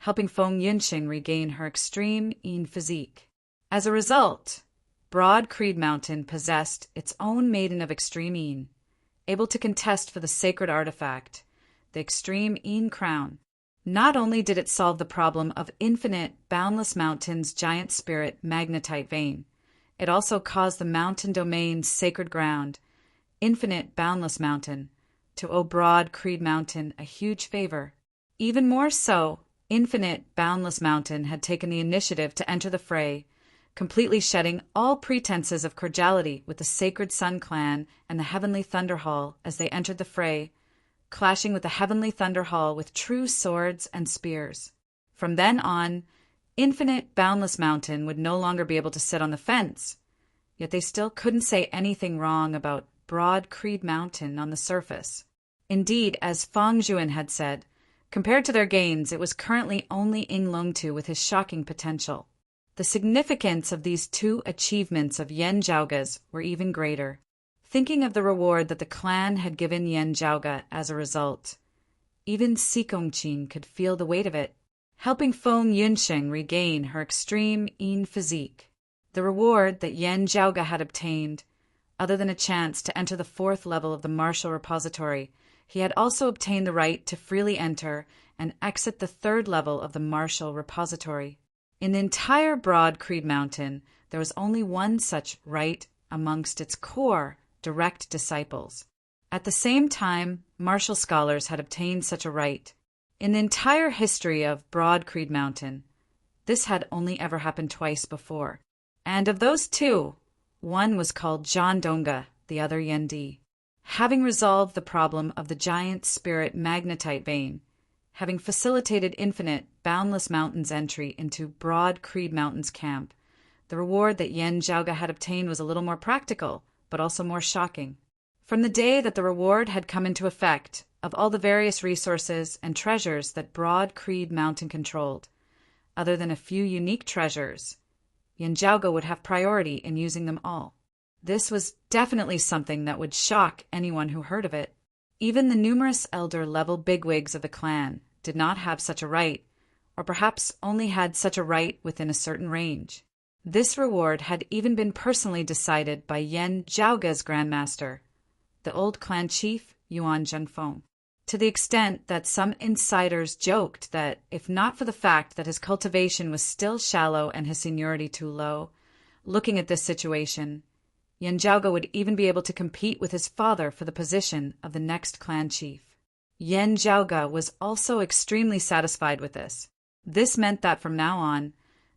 helping Feng Yunsheng regain her extreme Yin physique. As a result, Broad Creed Mountain possessed its own maiden of extreme Yin, able to contest for the sacred artifact, the extreme Yin crown. Not only did it solve the problem of infinite, boundless mountain's giant spirit magnetite vein, it also caused the mountain domain's sacred ground, infinite, boundless mountain, to owe Broad Creed Mountain a huge favor. Even more so, infinite, boundless mountain had taken the initiative to enter the fray, completely shedding all pretenses of cordiality with the Sacred Sun Clan and the Heavenly Thunder Hall as they entered the fray, clashing with the Heavenly Thunder Hall with true swords and spears. From then on, infinite, boundless mountain would no longer be able to sit on the fence, yet they still couldn't say anything wrong about Broad Creed Mountain on the surface. Indeed, as Fang Juan had said, compared to their gains, it was currently only Ing Longtu with his shocking potential. The significance of these two achievements of Yan Zhaoga's were even greater. Thinking of the reward that the clan had given Yan Zhaoga as a result, even Si Gongqin could feel the weight of it, helping Feng Yunsheng regain her extreme Yin physique. The reward that Yan Zhaoga had obtained, other than a chance to enter the 4th level of the martial repository, he had also obtained the right to freely enter and exit the 3rd level of the martial repository. In the entire Broad Creed Mountain, there was only one such right amongst its core direct disciples. At the same time, martial scholars had obtained such a right. In the entire history of Broad Creed Mountain, this had only ever happened twice before. And of those two, one was called Zhan Dongge, the other Yendi. Having resolved the problem of the giant spirit magnetite vein, having facilitated infinite, boundless mountains entry into Broad Creed Mountain's camp, the reward that Yan Zhaoga had obtained was a little more practical, but also more shocking. From the day that the reward had come into effect, of all the various resources and treasures that Broad Creed Mountain controlled, other than a few unique treasures, Yan Zhaoga would have priority in using them all. This was definitely something that would shock anyone who heard of it. Even the numerous elder-level bigwigs of the clan did not have such a right, or perhaps only had such a right within a certain range. This reward had even been personally decided by Yan Zhaoga's grandmaster, the old clan chief Yuan Zhenfeng, to the extent that some insiders joked that, if not for the fact that his cultivation was still shallow and his seniority too low, looking at this situation, Yan Zhaoga would even be able to compete with his father for the position of the next clan chief. Yan Zhaoga was also extremely satisfied with this. This meant that from now on,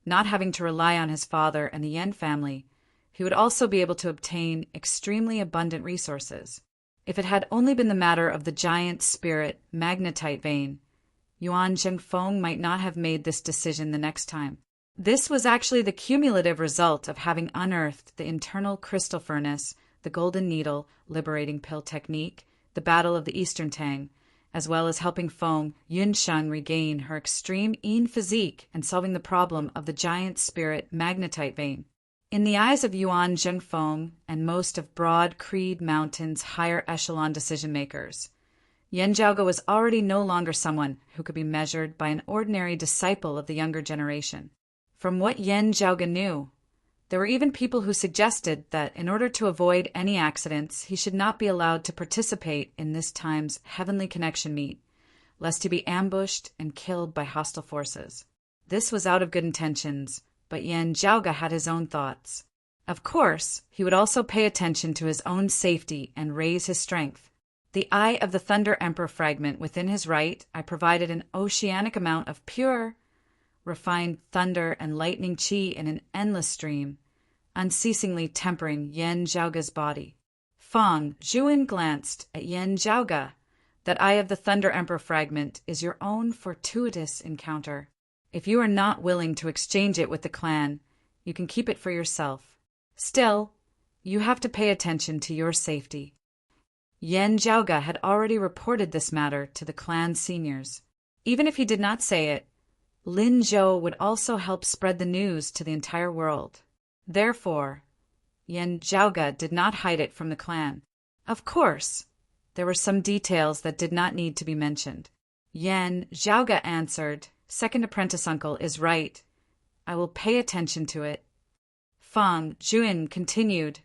not having to rely on his father and the Yan family, he would also be able to obtain extremely abundant resources. If it had only been the matter of the giant spirit magnetite vein, Yuan Zhenfeng might not have made this decision the next time. This was actually the cumulative result of having unearthed the internal crystal furnace, the golden needle liberating pill technique, the battle of the Eastern Tang, as well as helping Feng Yunsheng regain her extreme Yin physique and solving the problem of the giant spirit magnetite vein. In the eyes of Yuan Zhenfeng and most of Broad Creed Mountain's higher echelon decision-makers, Yan Zhaoga was already no longer someone who could be measured by an ordinary disciple of the younger generation. From what Yan Zhaoga knew, there were even people who suggested that in order to avoid any accidents, he should not be allowed to participate in this time's Heavenly Connection meet, lest he be ambushed and killed by hostile forces. This was out of good intentions, but Yan Zhaoga had his own thoughts. Of course, he would also pay attention to his own safety and raise his strength. The Eye of the Thunder Emperor fragment within his right, I provided an oceanic amount of pure, refined thunder and lightning qi in an endless stream, unceasingly tempering Yan Zhaoga's body. Fang Juan glanced at Yan Zhaoga. That Eye of the Thunder Emperor fragment is your own fortuitous encounter. If you are not willing to exchange it with the clan, you can keep it for yourself. Still, you have to pay attention to your safety. Yan Zhaoga had already reported this matter to the clan seniors. Even if he did not say it, Lin Zhou would also help spread the news to the entire world. Therefore, Yan Zhaoga did not hide it from the clan. Of course, there were some details that did not need to be mentioned. Yan Zhaoga answered, "Second apprentice uncle is right. I will pay attention to it." Fang Juan continued,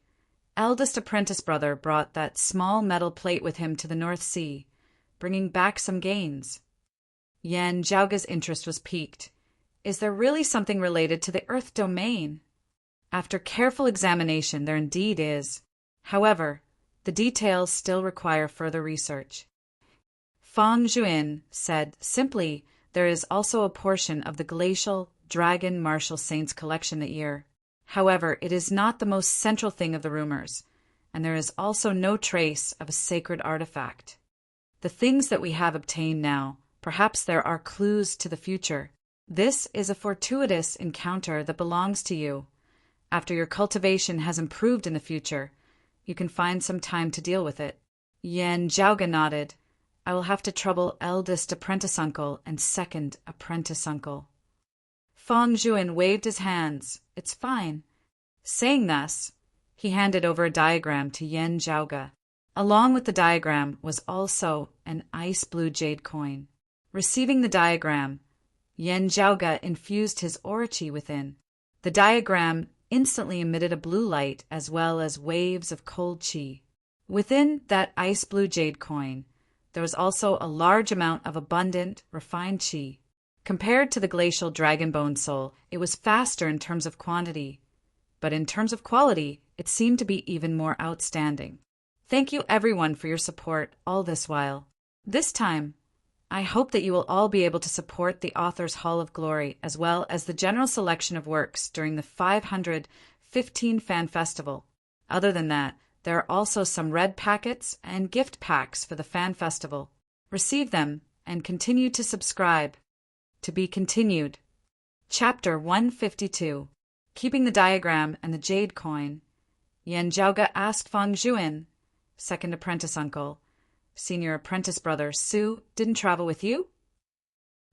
"Eldest apprentice brother brought that small metal plate with him to the North Sea, bringing back some gains." Yan Zhaoga's interest was piqued. Is there really something related to the Earth domain? After careful examination, there indeed is. However, the details still require further research. Fang Juan said simply, there is also a portion of the glacial Dragon Martial Saints collection that year. However, it is not the most central thing of the rumors, and there is also no trace of a sacred artifact. The things that we have obtained now, perhaps there are clues to the future. This is a fortuitous encounter that belongs to you. After your cultivation has improved in the future, You can find some time to deal with it. Yan Zhaoga nodded. I will have to trouble eldest apprentice uncle and second apprentice uncle. Feng Zhuan waved his hands. It's fine. Saying thus, he handed over a diagram to Yan Zhaoga. Along with the diagram was also an ice blue jade coin. Receiving the diagram, Yan Zhaoga infused his aura qi within. The diagram instantly emitted a blue light as well as waves of cold qi. Within that ice blue jade coin, there was also a large amount of abundant, refined qi. Compared to the glacial dragonbone soul, it was faster in terms of quantity, but in terms of quality, it seemed to be even more outstanding. Thank you everyone for your support all this while. This time, I hope that you will all be able to support the Author's Hall of Glory as well as the general selection of works during the 515 Fan Festival. Other than that, there are also some red packets and gift packs for the Fan Festival. Receive them and continue to subscribe. To be continued. Chapter 152. Keeping the diagram and the jade coin, Yan Zhaoga asked Feng Zhuan, second apprentice uncle, senior apprentice brother Su didn't travel with you?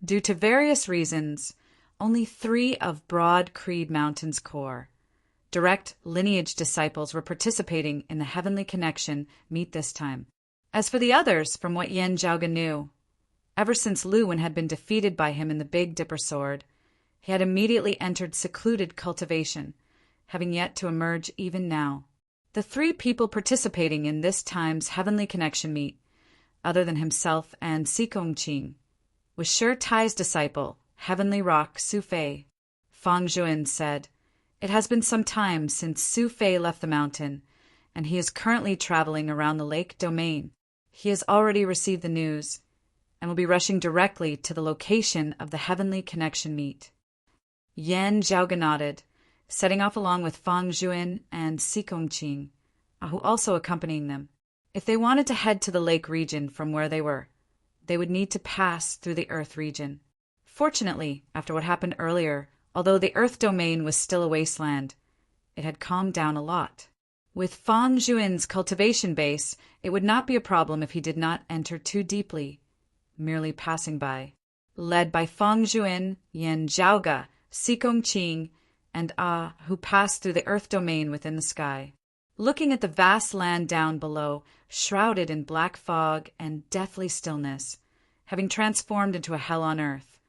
Due to various reasons, only 3 of Broad Creed Mountain's core, direct lineage disciples were participating in the Heavenly Connection meet this time. As for the others, from what Yan Zhaoga knew, ever since Lu Wen had been defeated by him in the Big Dipper Sword, he had immediately entered secluded cultivation, having yet to emerge even now. The 3 people participating in this time's Heavenly Connection meet, other than himself and Sikong Qing, was Shi Tai's disciple, Heavenly Rock Su Fei. Feng Zhuan said, "It has been some time since Su Fei left the mountain, and he is currently traveling around the lake domain. He has already received the news, and will be rushing directly to the location of the Heavenly Connection meet." Yan Zhaoga nodded, setting off along with Feng Zhuan and Sikong Qing, who also accompanying them. If they wanted to head to the lake region from where they were, they would need to pass through the Earth region. Fortunately, after what happened earlier, although the Earth domain was still a wasteland, it had calmed down a lot. With Feng Zhuan's cultivation base, it would not be a problem if he did not enter too deeply, merely passing by. Led by Feng Zhuan, Yan Zhaoga, Sikong Qing, and who passed through the Earth domain within the sky. Looking at the vast land down below, shrouded in black fog and deathly stillness, having transformed into a hell on earth,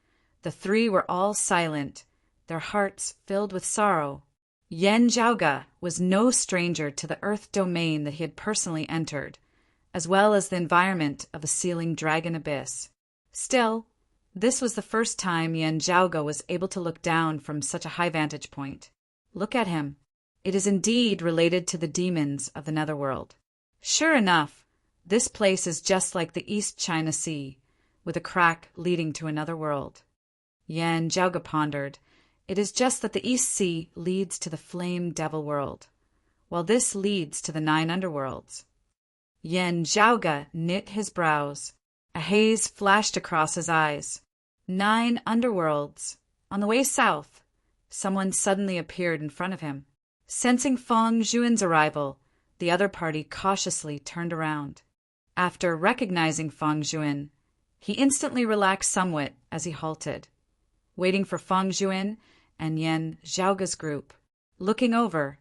the 3 were all silent, their hearts filled with sorrow. Yan Zhaoga was no stranger to the Earth domain that he had personally entered, as well as the environment of a sealing dragon abyss. Still, this was the first time Yan Zhaoga was able to look down from such a high vantage point. Look at him. It is indeed related to the demons of the netherworld. Sure enough, this place is just like the East China Sea, with a crack leading to another world. Yan Zhaoga pondered. It is just that the East Sea leads to the Flame Devil world, while this leads to the 9 underworlds. Yan Zhaoga knit his brows. A haze flashed across his eyes. 9 underworlds. On the way south, someone suddenly appeared in front of him. Sensing Feng Zhuan's arrival, the other party cautiously turned around. After recognizing Feng Zhuan, he instantly relaxed somewhat as he halted, waiting for Feng Zhuan and Yan Zhaoga's group. Looking over,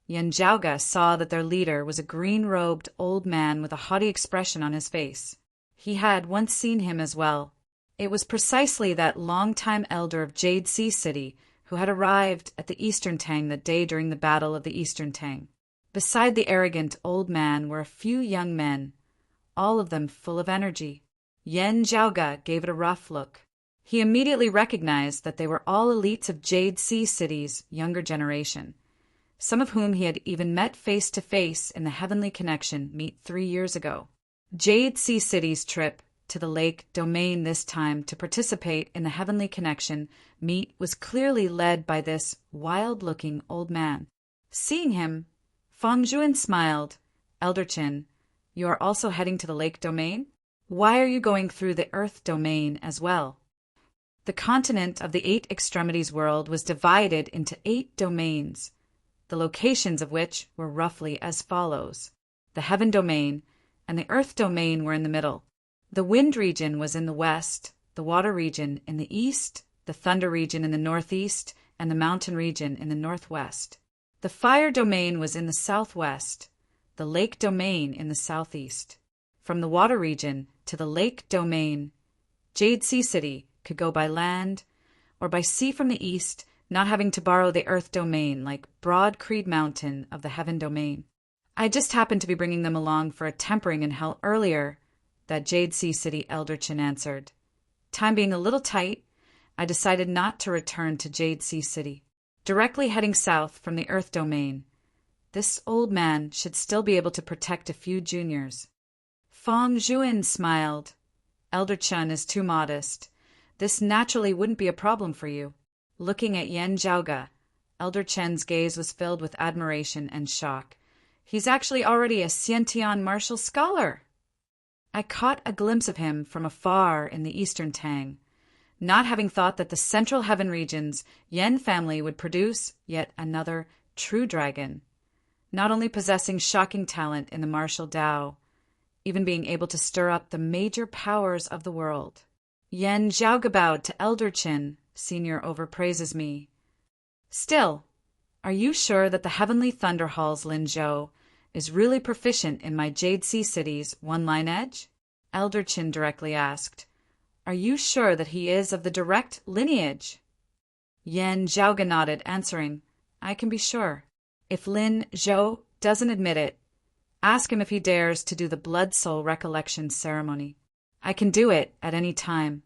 Yan Zhaoga saw that their leader was a green-robed old man with a haughty expression on his face. He had once seen him as well. It was precisely that long-time elder of Jade Sea City who had arrived at the Eastern Tang that day during the Battle of the Eastern Tang. Beside the arrogant old man were a few young men, all of them full of energy. Yan Zhaoga gave it a rough look. He immediately recognized that they were all elites of Jade Sea City's younger generation, some of whom he had even met face-to-face in the Heavenly Connection meet 3 years ago. Jade Sea City's trip to the lake domain this time to participate in the Heavenly Connection meet was clearly led by this wild-looking old man. Seeing him, Feng Zhuan smiled. Elder Qin, you are also heading to the lake domain? Why are you going through the Earth domain as well? The continent of the 8 extremities world was divided into 8 domains, the locations of which were roughly as follows. The heaven domain and the earth domain were in the middle. The wind region was in the west, the water region in the east, the thunder region in the northeast, and the mountain region in the northwest. The fire domain was in the southwest, the lake domain in the southeast. From the water region to the lake domain, Jade Sea City could go by land or by sea from the east, not having to borrow the earth domain like Broad Creed Mountain of the heaven domain. I just happened to be bringing them along for a tempering in hell earlier, that Jade Sea City Elderchin answered. Time being a little tight, I decided not to return to Jade Sea City. Directly heading south from the earth domain, this old man should still be able to protect a few juniors. Fong Juin smiled. Elder Chun is too modest. This naturally wouldn't be a problem for you. Looking at Yen Zhaoga, Elder Chen's gaze was filled with admiration and shock. He's actually already a Xiantian martial scholar. I caught a glimpse of him from afar in the eastern Tang, not having thought that the central heaven region's Yen family would produce yet another true dragon, not only possessing shocking talent in the martial Dao, even being able to stir up the major powers of the world. Yen Zhaoga bowed to Elder Chin. Senior overpraises me. Still, are you sure that the Heavenly Thunder Hall's Lin Zhou is really proficient in my Jade Sea City's one-line edge? Elder Chin directly asked. Are you sure that he is of the direct lineage? Yen Zhaoga nodded, answering, I can be sure. If Lin Zhou doesn't admit it, ask him if he dares to do the Blood Soul Recollection ceremony. I can do it at any time.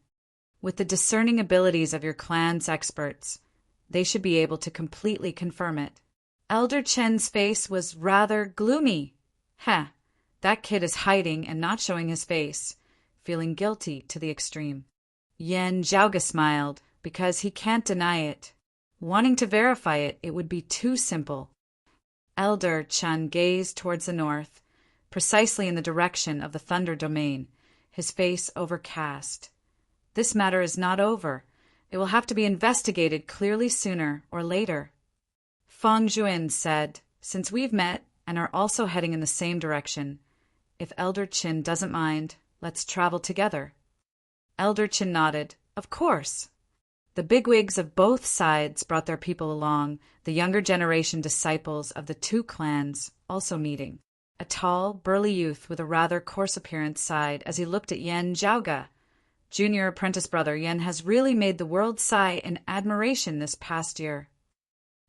With the discerning abilities of your clan's experts, they should be able to completely confirm it. Elder Chen's face was rather gloomy. That kid is hiding and not showing his face, feeling guilty to the extreme. Yen Zhaoga smiled, because he can't deny it. Wanting to verify it, it would be too simple. Elder Chen gazed towards the north, precisely in the direction of the thunder domain, his face overcast. This matter is not over. It will have to be investigated clearly sooner or later. Fong Juin said, since we've met and are also heading in the same direction, if Elder Chin doesn't mind, let's travel together. Elder Chin nodded. Of course. The bigwigs of both sides brought their people along, the younger generation disciples of the two clans also meeting. A tall, burly youth with a rather coarse appearance sighed as he looked at Yen Zhaoga. Junior apprentice brother Yen has really made the world sigh in admiration this past year.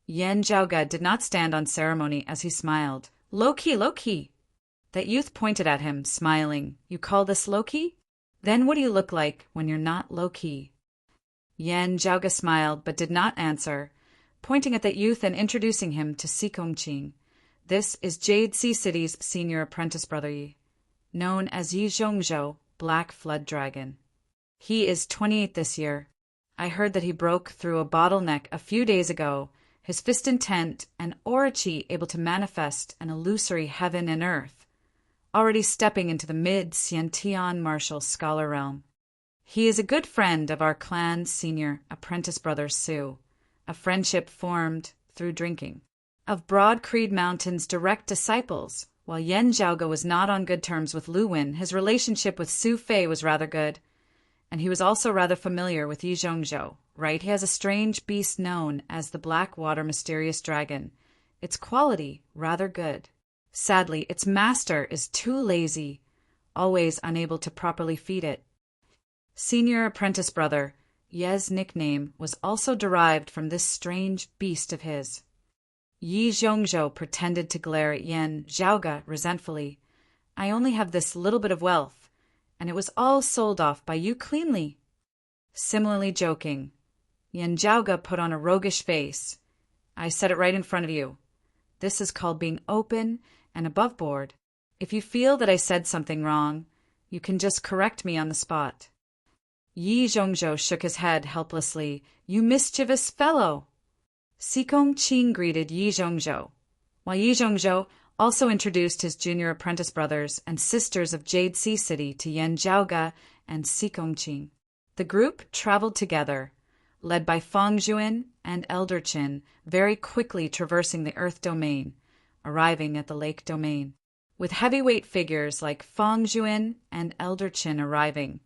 Yen Zhaoga did not stand on ceremony as he smiled. Low-key, low-key. That youth pointed at him, smiling. You call this low-key? Then what do you look like when you're not low-key? Yen Zhaoga smiled but did not answer, pointing at that youth and introducing him to Sikongqing. This is Jade Sea City's senior apprentice brother Yi, known as Yi Zhongzhou, Black Flood Dragon. He is 28 this year. I heard that he broke through a bottleneck a few days ago, his fist intent and Orochi able to manifest an illusory heaven and earth, already stepping into the mid-Xiantian martial scholar realm. He is a good friend of our clan's senior apprentice brother Su, a friendship formed through drinking. Of Broad Creed Mountain's direct disciples, while Yen Zhaoga was not on good terms with Lu Wen, his relationship with Su Fei was rather good. And he was also rather familiar with Yi Zhongzhou, right? He has a strange beast known as the Blackwater Mysterious Dragon. Its quality, rather good. Sadly, its master is too lazy, always unable to properly feed it. Senior apprentice brother, Ye's nickname was also derived from this strange beast of his. Yi Zhongzhou pretended to glare at Yen Zhaoga resentfully. I only have this little bit of wealth, and it was all sold off by you cleanly. Similarly joking, Yen Zhaoga put on a roguish face. I said it right in front of you. This is called being open and above board. If you feel that I said something wrong, you can just correct me on the spot. Yi Zhongzhou shook his head helplessly. You mischievous fellow! Sikongqing greeted Yi Zhongzhou, while Yi Zhongzhou also introduced his junior apprentice brothers and sisters of Jade Sea City to Yen Zhaoga and Sikongqing. The group traveled together, led by Feng Juan and Elder Qin, very quickly traversing the Earth domain, arriving at the Lake domain. With heavyweight figures like Feng Juan and Elder Qin arriving,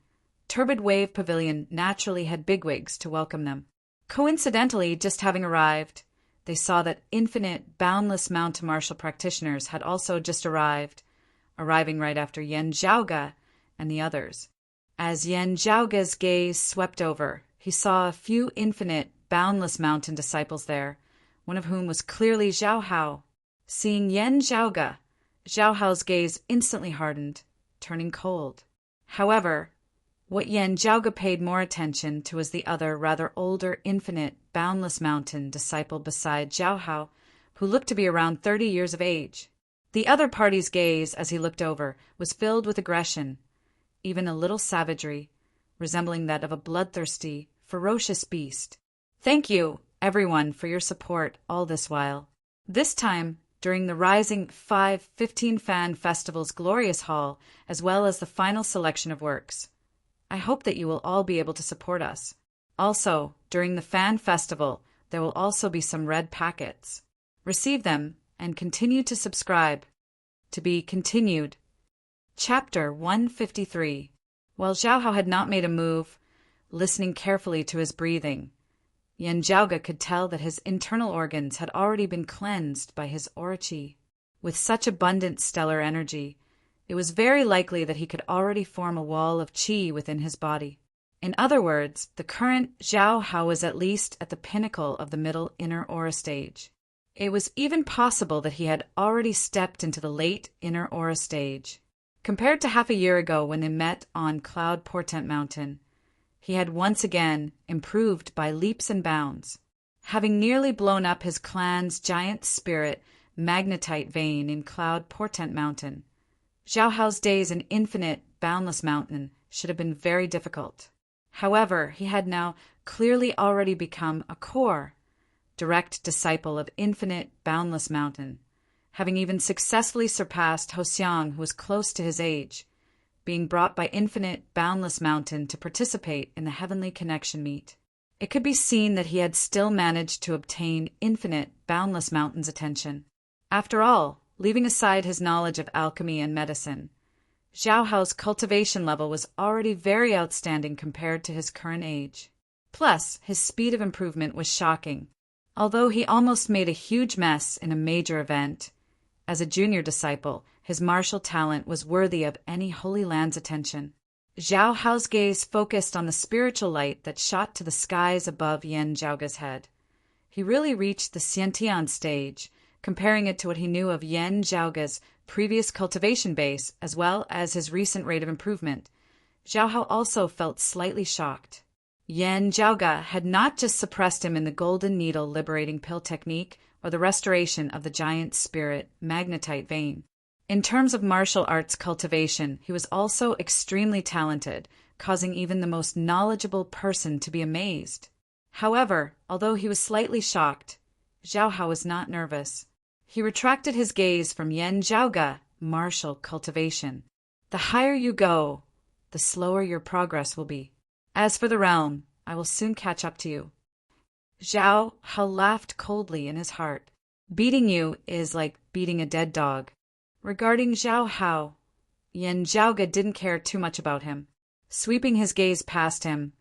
Turbid Wave Pavilion naturally had bigwigs to welcome them. Coincidentally, just having arrived, they saw that infinite, boundless mountain martial practitioners had also just arriving right after Yan Zhaoge and the others. As Yan Zhaoge's gaze swept over, he saw a few infinite, boundless mountain disciples there, one of whom was clearly Zhao Hao. Seeing Yan Zhaoge, Zhao Hao's gaze instantly hardened, turning cold. However, what Yan Zhaoge paid more attention to was the other, rather older, infinite, boundless mountain disciple beside Zhao Hao, who looked to be around 30 years of age. The other party's gaze, as he looked over, was filled with aggression, even a little savagery, resembling that of a bloodthirsty, ferocious beast. Thank you, everyone, for your support all this while. This time, during the Rising 15 Fan Festival's glorious hall, as well as the final selection of works. I hope that you will all be able to support us. Also, during the Fan Festival, there will also be some red packets. Receive them and continue to subscribe. To be continued. Chapter 153. While Zhao Hao had not made a move, listening carefully to his breathing, Yan Zhaoge could tell that his internal organs had already been cleansed by his aura qi. With such abundant stellar energy, it was very likely that he could already form a wall of qi within his body. In other words, the current Zhao Hao was at least at the pinnacle of the middle inner aura stage. It was even possible that he had already stepped into the late inner aura stage. Compared to half a year ago when they met on Cloud Portent Mountain, he had once again improved by leaps and bounds. Having nearly blown up his clan's giant spirit magnetite vein in Cloud Portent Mountain, Zhao Hao's days in Infinite Boundless Mountain should have been very difficult. However, he had now clearly already become a core, direct disciple of Infinite Boundless Mountain, having even successfully surpassed Hosiang, who was close to his age, being brought by Infinite Boundless Mountain to participate in the Heavenly Connection meet. It could be seen that he had still managed to obtain Infinite Boundless Mountain's attention. After all, leaving aside his knowledge of alchemy and medicine, Zhao Hao's cultivation level was already very outstanding compared to his current age. Plus, his speed of improvement was shocking. Although he almost made a huge mess in a major event, as a junior disciple, his martial talent was worthy of any Holy Land's attention. Zhao Hao's gaze focused on the spiritual light that shot to the skies above Yan Zhaoge's head. He really reached the Xiantian stage, comparing it to what he knew of Yan Zhaoge's previous cultivation base as well as his recent rate of improvement. Zhao Hao also felt slightly shocked. Yan Zhaoge had not just suppressed him in the Golden Needle liberating pill technique or the restoration of the giant spirit magnetite vein. In terms of martial arts cultivation, he was also extremely talented, causing even the most knowledgeable person to be amazed. However, although he was slightly shocked, Zhao Hao was not nervous. He retracted his gaze from Yan Zhaoge, martial cultivation. The higher you go, the slower your progress will be. As for the realm, I will soon catch up to you. Zhao Hao laughed coldly in his heart. Beating you is like beating a dead dog. Regarding Zhao Hao, Yan Zhaoge didn't care too much about him. Sweeping his gaze past him,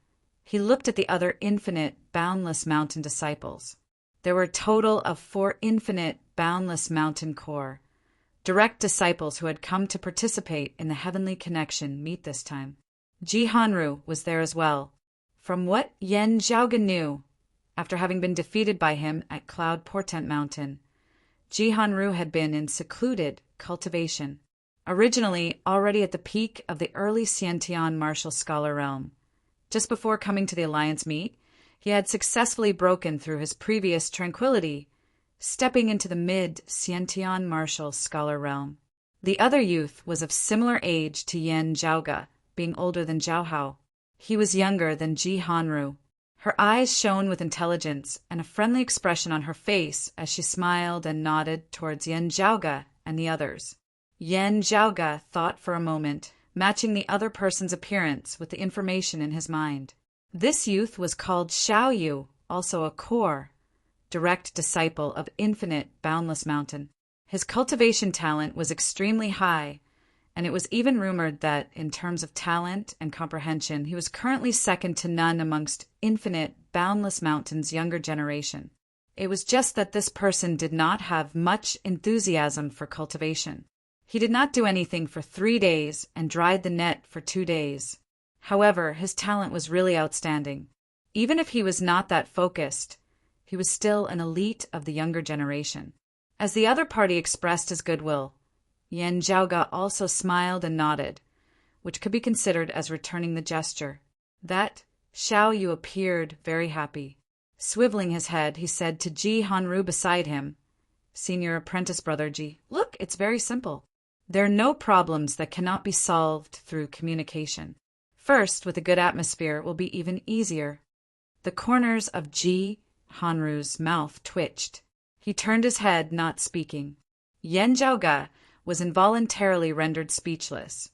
he looked at the other infinite, boundless mountain disciples. There were a total of 4 infinite, boundless mountain core, direct disciples who had come to participate in the Heavenly Connection meet this time. Ji Hanru was there as well. From what Yan Zhaoge knew, after having been defeated by him at Cloud Portent Mountain, Ji Hanru had been in secluded cultivation, originally already at the peak of the early Xiantian martial scholar realm. Just before coming to the Alliance meet, he had successfully broken through his previous tranquility, stepping into the mid-Xiantian martial scholar realm. The other youth was of similar age to Yan Zhaoge, being older than Zhao Hao. He was younger than Ji Hanru. Her eyes shone with intelligence and a friendly expression on her face as she smiled and nodded towards Yan Zhaoge and the others. Yan Zhaoge thought for a moment, matching the other person's appearance with the information in his mind. This youth was called Xiao Yu, also a core, direct disciple of Infinite Boundless Mountain. His cultivation talent was extremely high, and it was even rumored that, in terms of talent and comprehension, he was currently second to none amongst Infinite Boundless Mountain's younger generation. It was just that this person did not have much enthusiasm for cultivation. He did not do anything for 3 days and dried the net for 2 days. However, his talent was really outstanding. Even if he was not that focused, he was still an elite of the younger generation. As the other party expressed his goodwill, Yan Zhaoga also smiled and nodded, which could be considered as returning the gesture. That Xiao Yu appeared very happy. Swiveling his head, he said to Ji Hanru beside him, "Senior apprentice brother Ji, look, it's very simple. There are no problems that cannot be solved through communication. First, with a good atmosphere, it will be even easier." The corners of Ji Hanru's mouth twitched. He turned his head, not speaking. Yan Zhaoga was involuntarily rendered speechless,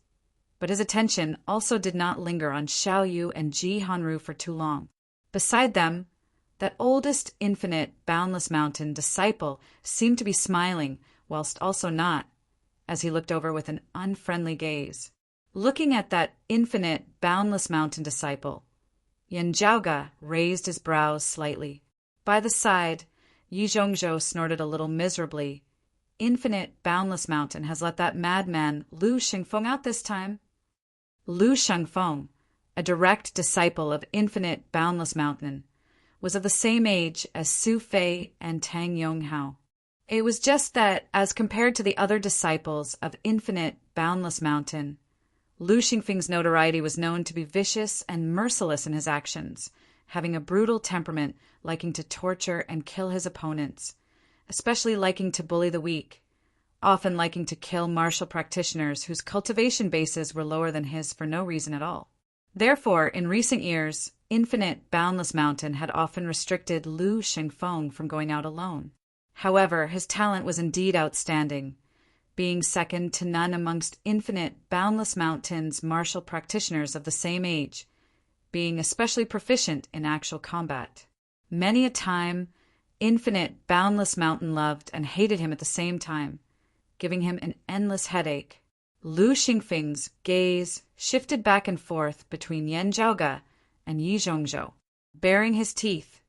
but his attention also did not linger on Xiao Yu and Ji Hanru for too long. Beside them, that oldest Infinite Boundless Mountain disciple seemed to be smiling, whilst also not, as he looked over with an unfriendly gaze. Looking at that Infinite Boundless Mountain disciple, Yan Zhaoga raised his brows slightly. By the side, Yi Zhongzhou snorted a little miserably. Infinite Boundless Mountain has let that madman Lu Shengfeng out this time. Lu Shengfeng, a direct disciple of Infinite Boundless Mountain, was of the same age as Su Fei and Tang Yonghao. It was just that, as compared to the other disciples of Infinite Boundless Mountain, Lu Shengfeng's notoriety was known to be vicious and merciless in his actions, having a brutal temperament, liking to torture and kill his opponents, especially liking to bully the weak, often liking to kill martial practitioners whose cultivation bases were lower than his for no reason at all. Therefore, in recent years, Infinite Boundless Mountain had often restricted Lu Shengfeng from going out alone. However, his talent was indeed outstanding, being second to none amongst Infinite Boundless Mountain's martial practitioners of the same age, being especially proficient in actual combat. Many a time, Infinite Boundless Mountain loved and hated him at the same time, giving him an endless headache. Lu Xingfeng's gaze shifted back and forth between Yan Zhaoga and Yi Zhongzhou. Baring his teeth,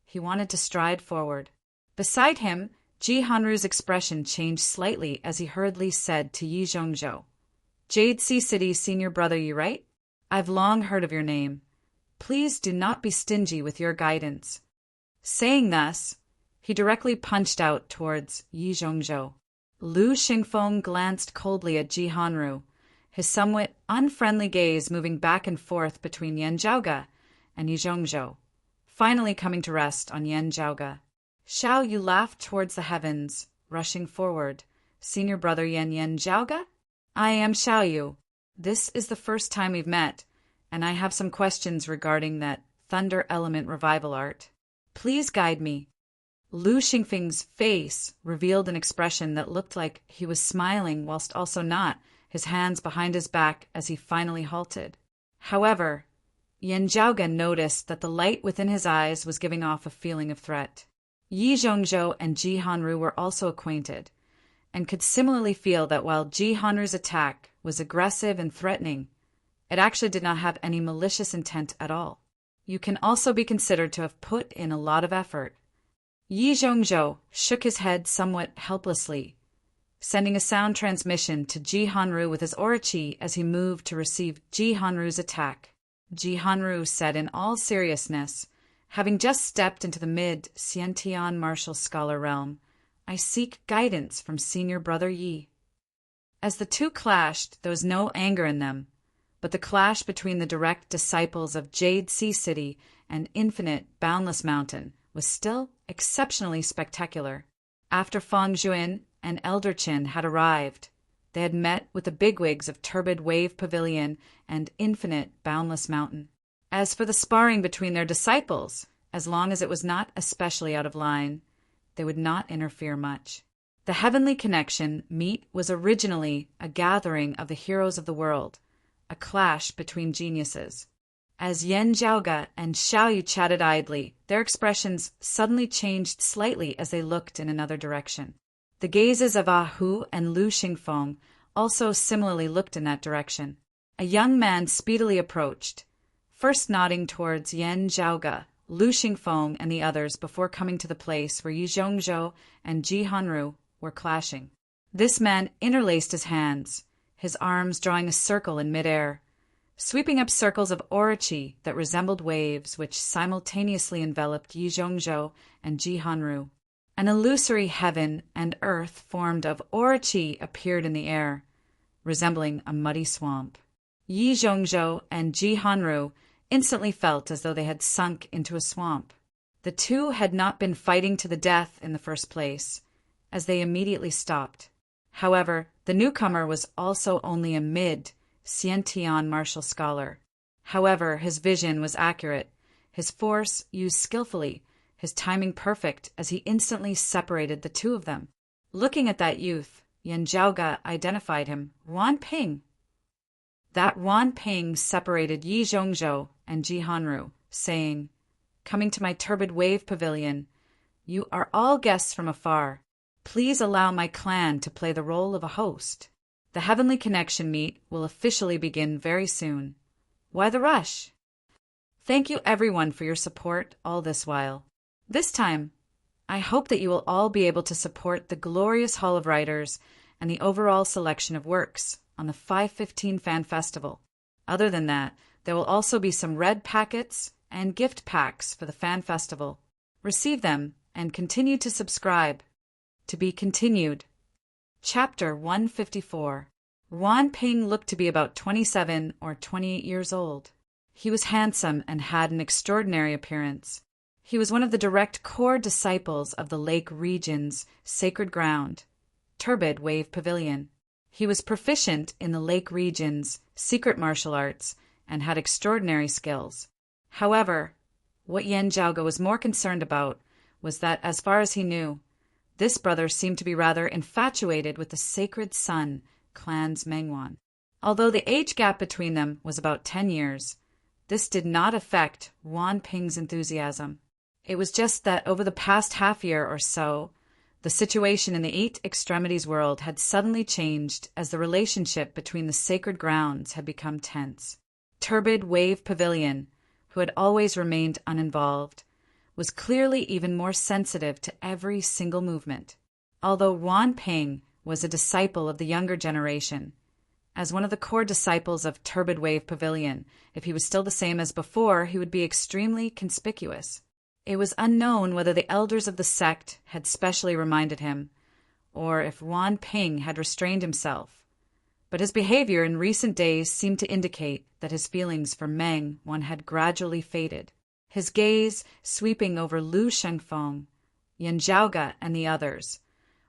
he wanted to stride forward. Beside him, Ji Hanru's expression changed slightly as he hurriedly said to Yi Zhongzhou, "Jade Sea City's senior brother, you right? I've long heard of your name. Please do not be stingy with your guidance." Saying thus, he directly punched out towards Yi Zhongzhou. Lu Xingfeng glanced coldly at Ji Hanru, his somewhat unfriendly gaze moving back and forth between Yan Zhaoga and Yi Zhongzhou, finally coming to rest on Yan Zhaoga. Xiao Yu laughed towards the heavens, rushing forward. "Senior brother Yan Zhaoga? I am Xiao Yu. This is the first time we've met, and I have some questions regarding that Thunder Element revival art. Please guide me." Lu Xingfeng's face revealed an expression that looked like he was smiling whilst also not, his hands behind his back as he finally halted. However, Yan Zhaoga noticed that the light within his eyes was giving off a feeling of threat. Yi Zhongzhou and Ji Hanru were also acquainted, and could similarly feel that while Ji Hanru's attack was aggressive and threatening, it actually did not have any malicious intent at all. You can also be considered to have put in a lot of effort. Yi Zhongzhou shook his head somewhat helplessly, sending a sound transmission to Ji Hanru with his aura chi as he moved to receive Ji Hanru's attack. Ji Hanru said in all seriousness, having just stepped into the mid-Xiantian martial scholar realm, "I seek guidance from senior brother Yi." As the two clashed, there was no anger in them, but the clash between the direct disciples of Jade Sea City and Infinite Boundless Mountain was still exceptionally spectacular. After Fang Juan and Elder Qin had arrived, they had met with the bigwigs of Turbid Wave Pavilion and Infinite Boundless Mountain. As for the sparring between their disciples, as long as it was not especially out of line, they would not interfere much. The Heavenly Connection meet was originally a gathering of the heroes of the world, a clash between geniuses. As Yan Zhaoge and Xiao Yu chatted idly, their expressions suddenly changed slightly as they looked in another direction. The gazes of Ah Hu and Lu Xingfeng also similarly looked in that direction. A young man speedily approached, first nodding towards Yan Zhaoge, Lu Xingfeng, and the others before coming to the place where Yi Zhongzhou and Ji Hanru were clashing. This man interlaced his hands, his arms drawing a circle in midair, sweeping up circles of orochi that resembled waves which simultaneously enveloped Yi Zhongzhou and Ji Hanru. An illusory heaven and earth formed of orochi appeared in the air, resembling a muddy swamp. Yi Zhongzhou and Ji Hanru instantly felt as though they had sunk into a swamp. The two had not been fighting to the death in the first place, as they immediately stopped. However, the newcomer was also only a mid-Xiantian martial scholar. However, his vision was accurate, his force used skillfully, his timing perfect as he instantly separated the two of them. Looking at that youth, Yan Zhaoge identified him, Wan Ping. That Wan Ping separated Yi Zhongzhou and Ji Hanru, saying, "Coming to my turbid wave pavilion, you are all guests from afar. Please allow my clan to play the role of a host. The Heavenly Connection meet will officially begin very soon. Why the rush? Thank you everyone for your support all this while. This time, I hope that you will all be able to support the glorious Hall of Writers and the overall selection of works on the 515 Fan Festival. Other than that, there will also be some red packets and gift packs for the Fan Festival. Receive them and continue to subscribe. To be continued." Chapter 154. Wan Ping looked to be about 27 or 28 years old. He was handsome and had an extraordinary appearance. He was one of the direct core disciples of the Lake Region's sacred ground, Turbid Wave Pavilion. He was proficient in the Lake Region's secret martial arts and had extraordinary skills. However, what Yan Zhaoge was more concerned about was that, as far as he knew, this brother seemed to be rather infatuated with the sacred sun, Clan's Mengwan. Although the age gap between them was about 10 years, this did not affect Wan Ping's enthusiasm. It was just that over the past half year or so, the situation in the Eight Extremities world had suddenly changed as the relationship between the sacred grounds had become tense. Turbid Wave Pavilion, who had always remained uninvolved, was clearly even more sensitive to every single movement. Although Wan Ping was a disciple of the younger generation, as one of the core disciples of Turbid Wave Pavilion, if he was still the same as before, he would be extremely conspicuous. It was unknown whether the elders of the sect had specially reminded him, or if Wan Ping had restrained himself, but his behavior in recent days seemed to indicate that his feelings for Meng Wan had gradually faded. His gaze sweeping over Lu Shengfeng, Yan Zhaoge, and the others.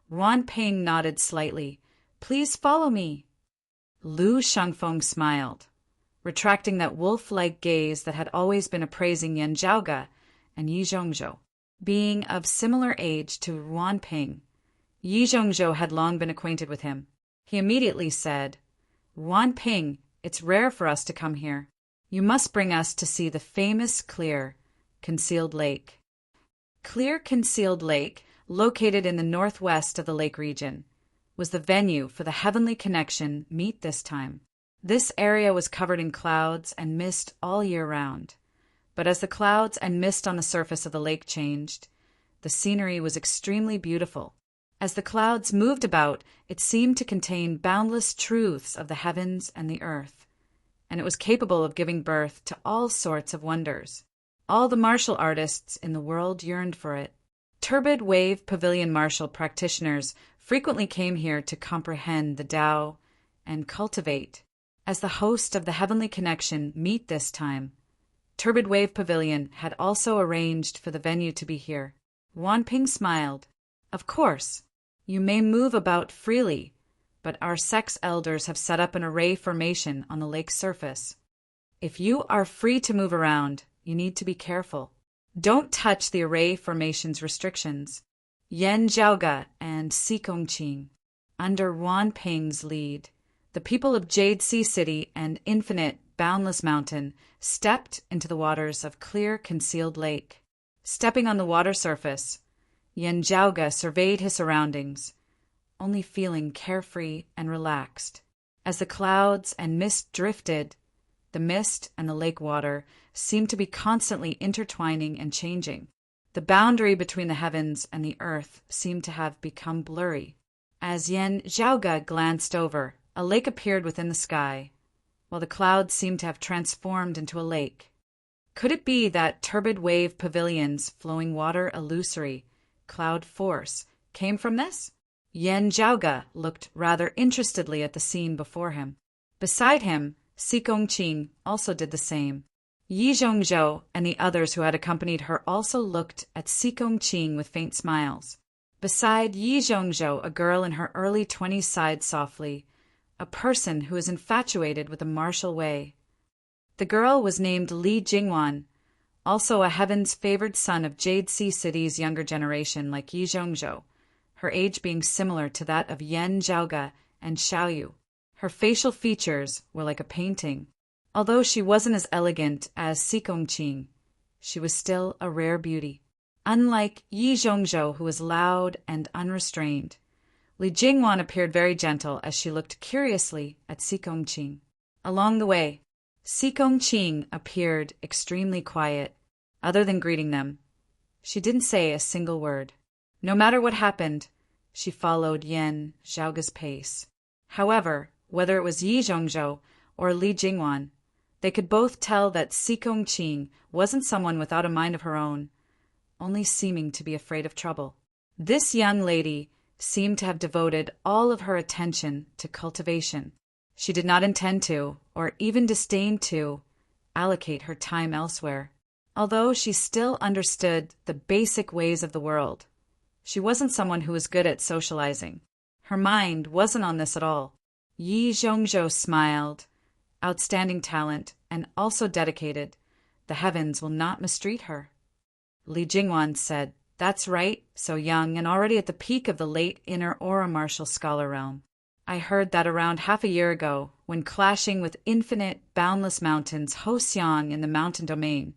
Wan Ping nodded slightly. "Please follow me." Lu Shengfeng smiled, retracting that wolf-like gaze that had always been appraising Yan Zhaoge and Yi Zhongzhou. Being of similar age to Wan Ping, Yi Zhongzhou had long been acquainted with him. He immediately said, "Wan Ping, it's rare for us to come here. You must bring us to see the famous Clear Concealed Lake." Clear Concealed Lake, located in the northwest of the lake region, was the venue for the Heavenly Connection meet this time. This area was covered in clouds and mist all year round, but as the clouds and mist on the surface of the lake changed, the scenery was extremely beautiful. As the clouds moved about, it seemed to contain boundless truths of the heavens and the earth, and it was capable of giving birth to all sorts of wonders. All the martial artists in the world yearned for it. Turbid Wave Pavilion martial practitioners frequently came here to comprehend the Tao and cultivate. As the host of the Heavenly Connection meet this time, Turbid Wave Pavilion had also arranged for the venue to be here. Wan Ping smiled. "Of course, you may move about freely, but our sect's elders have set up an array formation on the lake's surface. If you are free to move around, you need to be careful. Don't touch the array formation's restrictions." Yan Zhaoge and Si Gongqing. Under Wan Ping's lead, the people of Jade Sea City and Infinite boundless mountain, stepped into the waters of clear, concealed lake. Stepping on the water surface, Yen Zhaoge surveyed his surroundings, only feeling carefree and relaxed. As the clouds and mist drifted, the mist and the lake water seemed to be constantly intertwining and changing. The boundary between the heavens and the earth seemed to have become blurry. As Yen Zhaoge glanced over, a lake appeared within the sky, while the clouds seemed to have transformed into a lake. Could it be that turbid wave pavilions, flowing water illusory, cloud force, came from this? Yen Zhaoge looked rather interestedly at the scene before him. Beside him, Si Gongqing also did the same. Yi Zhongzhou and the others who had accompanied her also looked at Si Gongqing with faint smiles. Beside Yi Zhongzhou, a girl in her early 20s sighed softly, a person who is infatuated with a martial way. The girl was named Li Jingwan, also a heavens-favored son of Jade Sea City's younger generation like Yi Zhongzhou, her age being similar to that of Yen Zhaoge and Xiaoyu. Her facial features were like a painting. Although she wasn't as elegant as Si Gongqing, she was still a rare beauty. Unlike Yi Zhongzhou, who was loud and unrestrained, Li Jingwan appeared very gentle as she looked curiously at Si Gongqing. Along the way, Si Gongqing appeared extremely quiet. Other than greeting them, she didn't say a single word. No matter what happened, she followed Yen Zhaoge's pace. However, whether it was Yi Zhongzhou or Li Jingwan, they could both tell that Si Gongqing wasn't someone without a mind of her own, only seeming to be afraid of trouble. This young lady seemed to have devoted all of her attention to cultivation. She did not intend to, or even disdain to, allocate her time elsewhere. Although she still understood the basic ways of the world, she wasn't someone who was good at socializing. Her mind wasn't on this at all. Yi Zhongzhou smiled. Outstanding talent, and also dedicated. The heavens will not mistreat her. Li Jingwan said, "That's right, so young and already at the peak of the late inner aura martial scholar realm. I heard that around half a year ago, when clashing with infinite, boundless mountains Hoxiang in the mountain domain,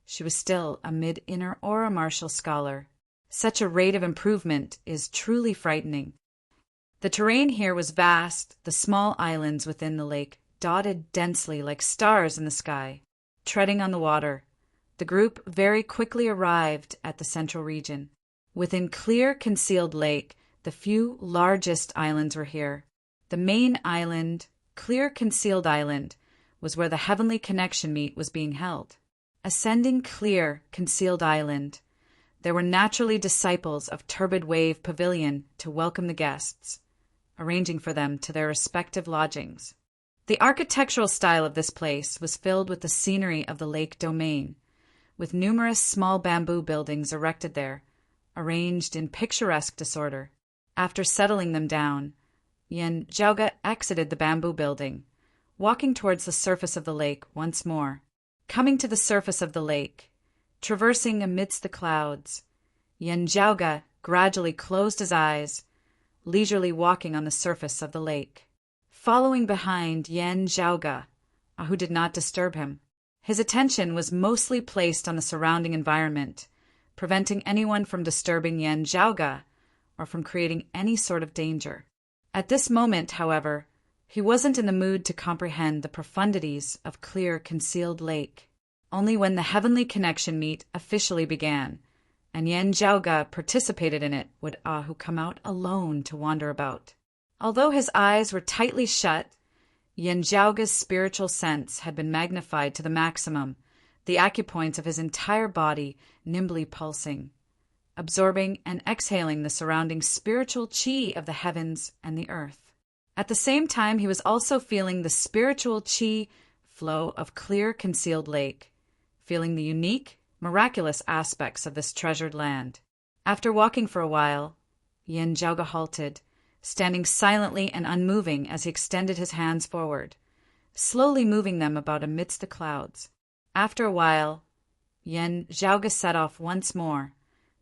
she was still a mid-inner aura martial scholar. Such a rate of improvement is truly frightening." The terrain here was vast, the small islands within the lake dotted densely like stars in the sky. Treading on the water, the group very quickly arrived at the central region. Within clear, concealed lake, the few largest islands were here. The main island, clear, concealed island, was where the heavenly connection meet was being held. Ascending clear, concealed island, there were naturally disciples of Turbid Wave Pavilion to welcome the guests, arranging for them to their respective lodgings. The architectural style of this place was filled with the scenery of the lake domain, with numerous small bamboo buildings erected there, arranged in picturesque disorder. After settling them down, Yen Zhaoge exited the bamboo building, walking towards the surface of the lake once more. Coming to the surface of the lake, traversing amidst the clouds, Yen Zhaoge gradually closed his eyes, leisurely walking on the surface of the lake. Following behind Yen Zhaoge, who did not disturb him, his attention was mostly placed on the surrounding environment, preventing anyone from disturbing Yen Zhaoge or from creating any sort of danger. At this moment, however, he wasn't in the mood to comprehend the profundities of clear, concealed lake. Only when the heavenly connection meet officially began, and Yen Zhaoge participated in it, would Ahu come out alone to wander about. Although his eyes were tightly shut, Yen Zhaoge's spiritual sense had been magnified to the maximum, the acupoints of his entire body nimbly pulsing, absorbing and exhaling the surrounding spiritual qi of the heavens and the earth. At the same time, he was also feeling the spiritual qi flow of clear, concealed lake, feeling the unique, miraculous aspects of this treasured land. After walking for a while, Yen Zhaoge halted, standing silently and unmoving as he extended his hands forward, slowly moving them about amidst the clouds. After a while, Yen Zhaoge set off once more,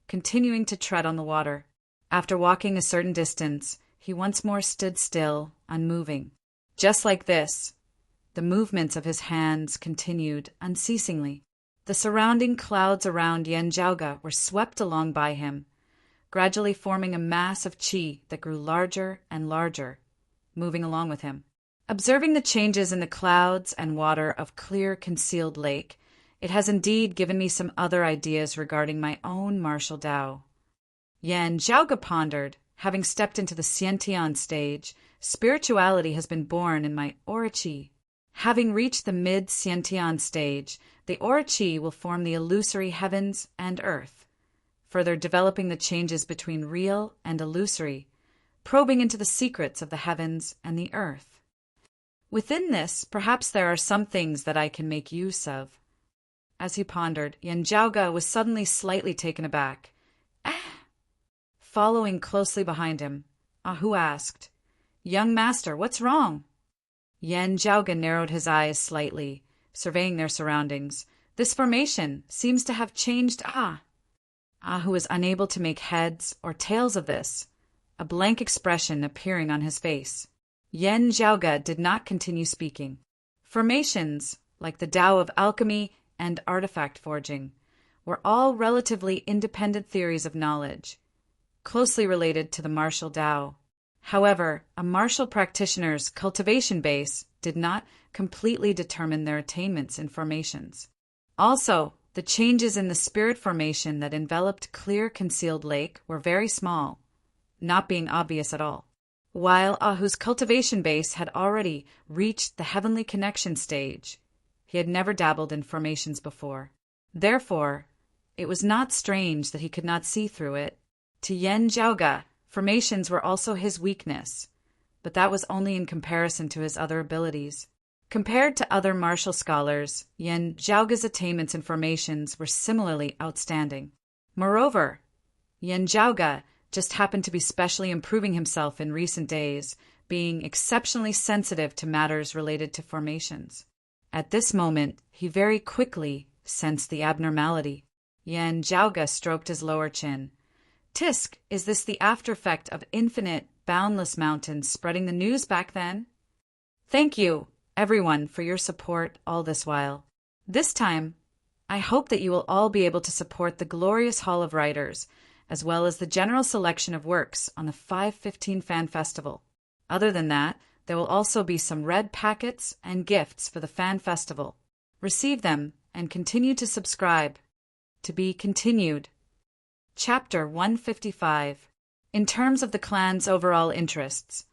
continuing to tread on the water. After walking a certain distance, he once more stood still, unmoving. Just like this, The movements of his hands continued unceasingly. The surrounding clouds around Yen Jiaoge were swept along by him, gradually forming a mass of qi that grew larger and larger, moving along with him. Observing the changes in the clouds and water of clear concealed lake, it has indeed given me some other ideas regarding my own martial Tao. Yen Jiaoge pondered, having stepped into the Xiantian stage, spirituality has been born in my aura qi. Having reached the mid-Xiantian stage, the aura qi will form the illusory heavens and earth, further developing the changes between real and illusory, probing into the secrets of the heavens and the earth. Within this, perhaps there are some things that I can make use of. As he pondered, Yen Jiaoge was suddenly slightly taken aback. Following closely behind him, Ahu asked, "Young master, what's wrong?" Yen Jiaoge narrowed his eyes slightly, surveying their surroundings. This formation seems to have changed. Ahu was unable to make heads or tails of this, a blank expression appearing on his face. Yen Jiaoge did not continue speaking. Formations, like the Tao of alchemy and artifact forging, were all relatively independent theories of knowledge, closely related to the martial Tao. However, a martial practitioner's cultivation base did not completely determine their attainments in formations. Also, the changes in the spirit formation that enveloped clear concealed lake were very small, not being obvious at all. While Ahu's cultivation base had already reached the heavenly connection stage, he had never dabbled in formations before. Therefore, it was not strange that he could not see through it. To Yen Jiaoge, formations were also his weakness, but that was only in comparison to his other abilities. Compared to other martial scholars, Yen Jiaoge's attainments in formations were similarly outstanding. Moreover, Yen Jiaoge just happened to be specially improving himself in recent days, being exceptionally sensitive to matters related to formations. At this moment, he very quickly sensed the abnormality. Yen Jiaoge stroked his lower chin. "Tisk, is this the after effect of infinite, boundless mountains spreading the news back then? Thank you, everyone, for your support all this while. This time, I hope that you will all be able to support the glorious Hall of Writers, as well as the general selection of works on the 515 Fan Festival. Other than that, there will also be some red packets and gifts for the Fan Festival. Receive them and continue to subscribe. To be continued." Chapter 155. In terms of the clan's overall interests,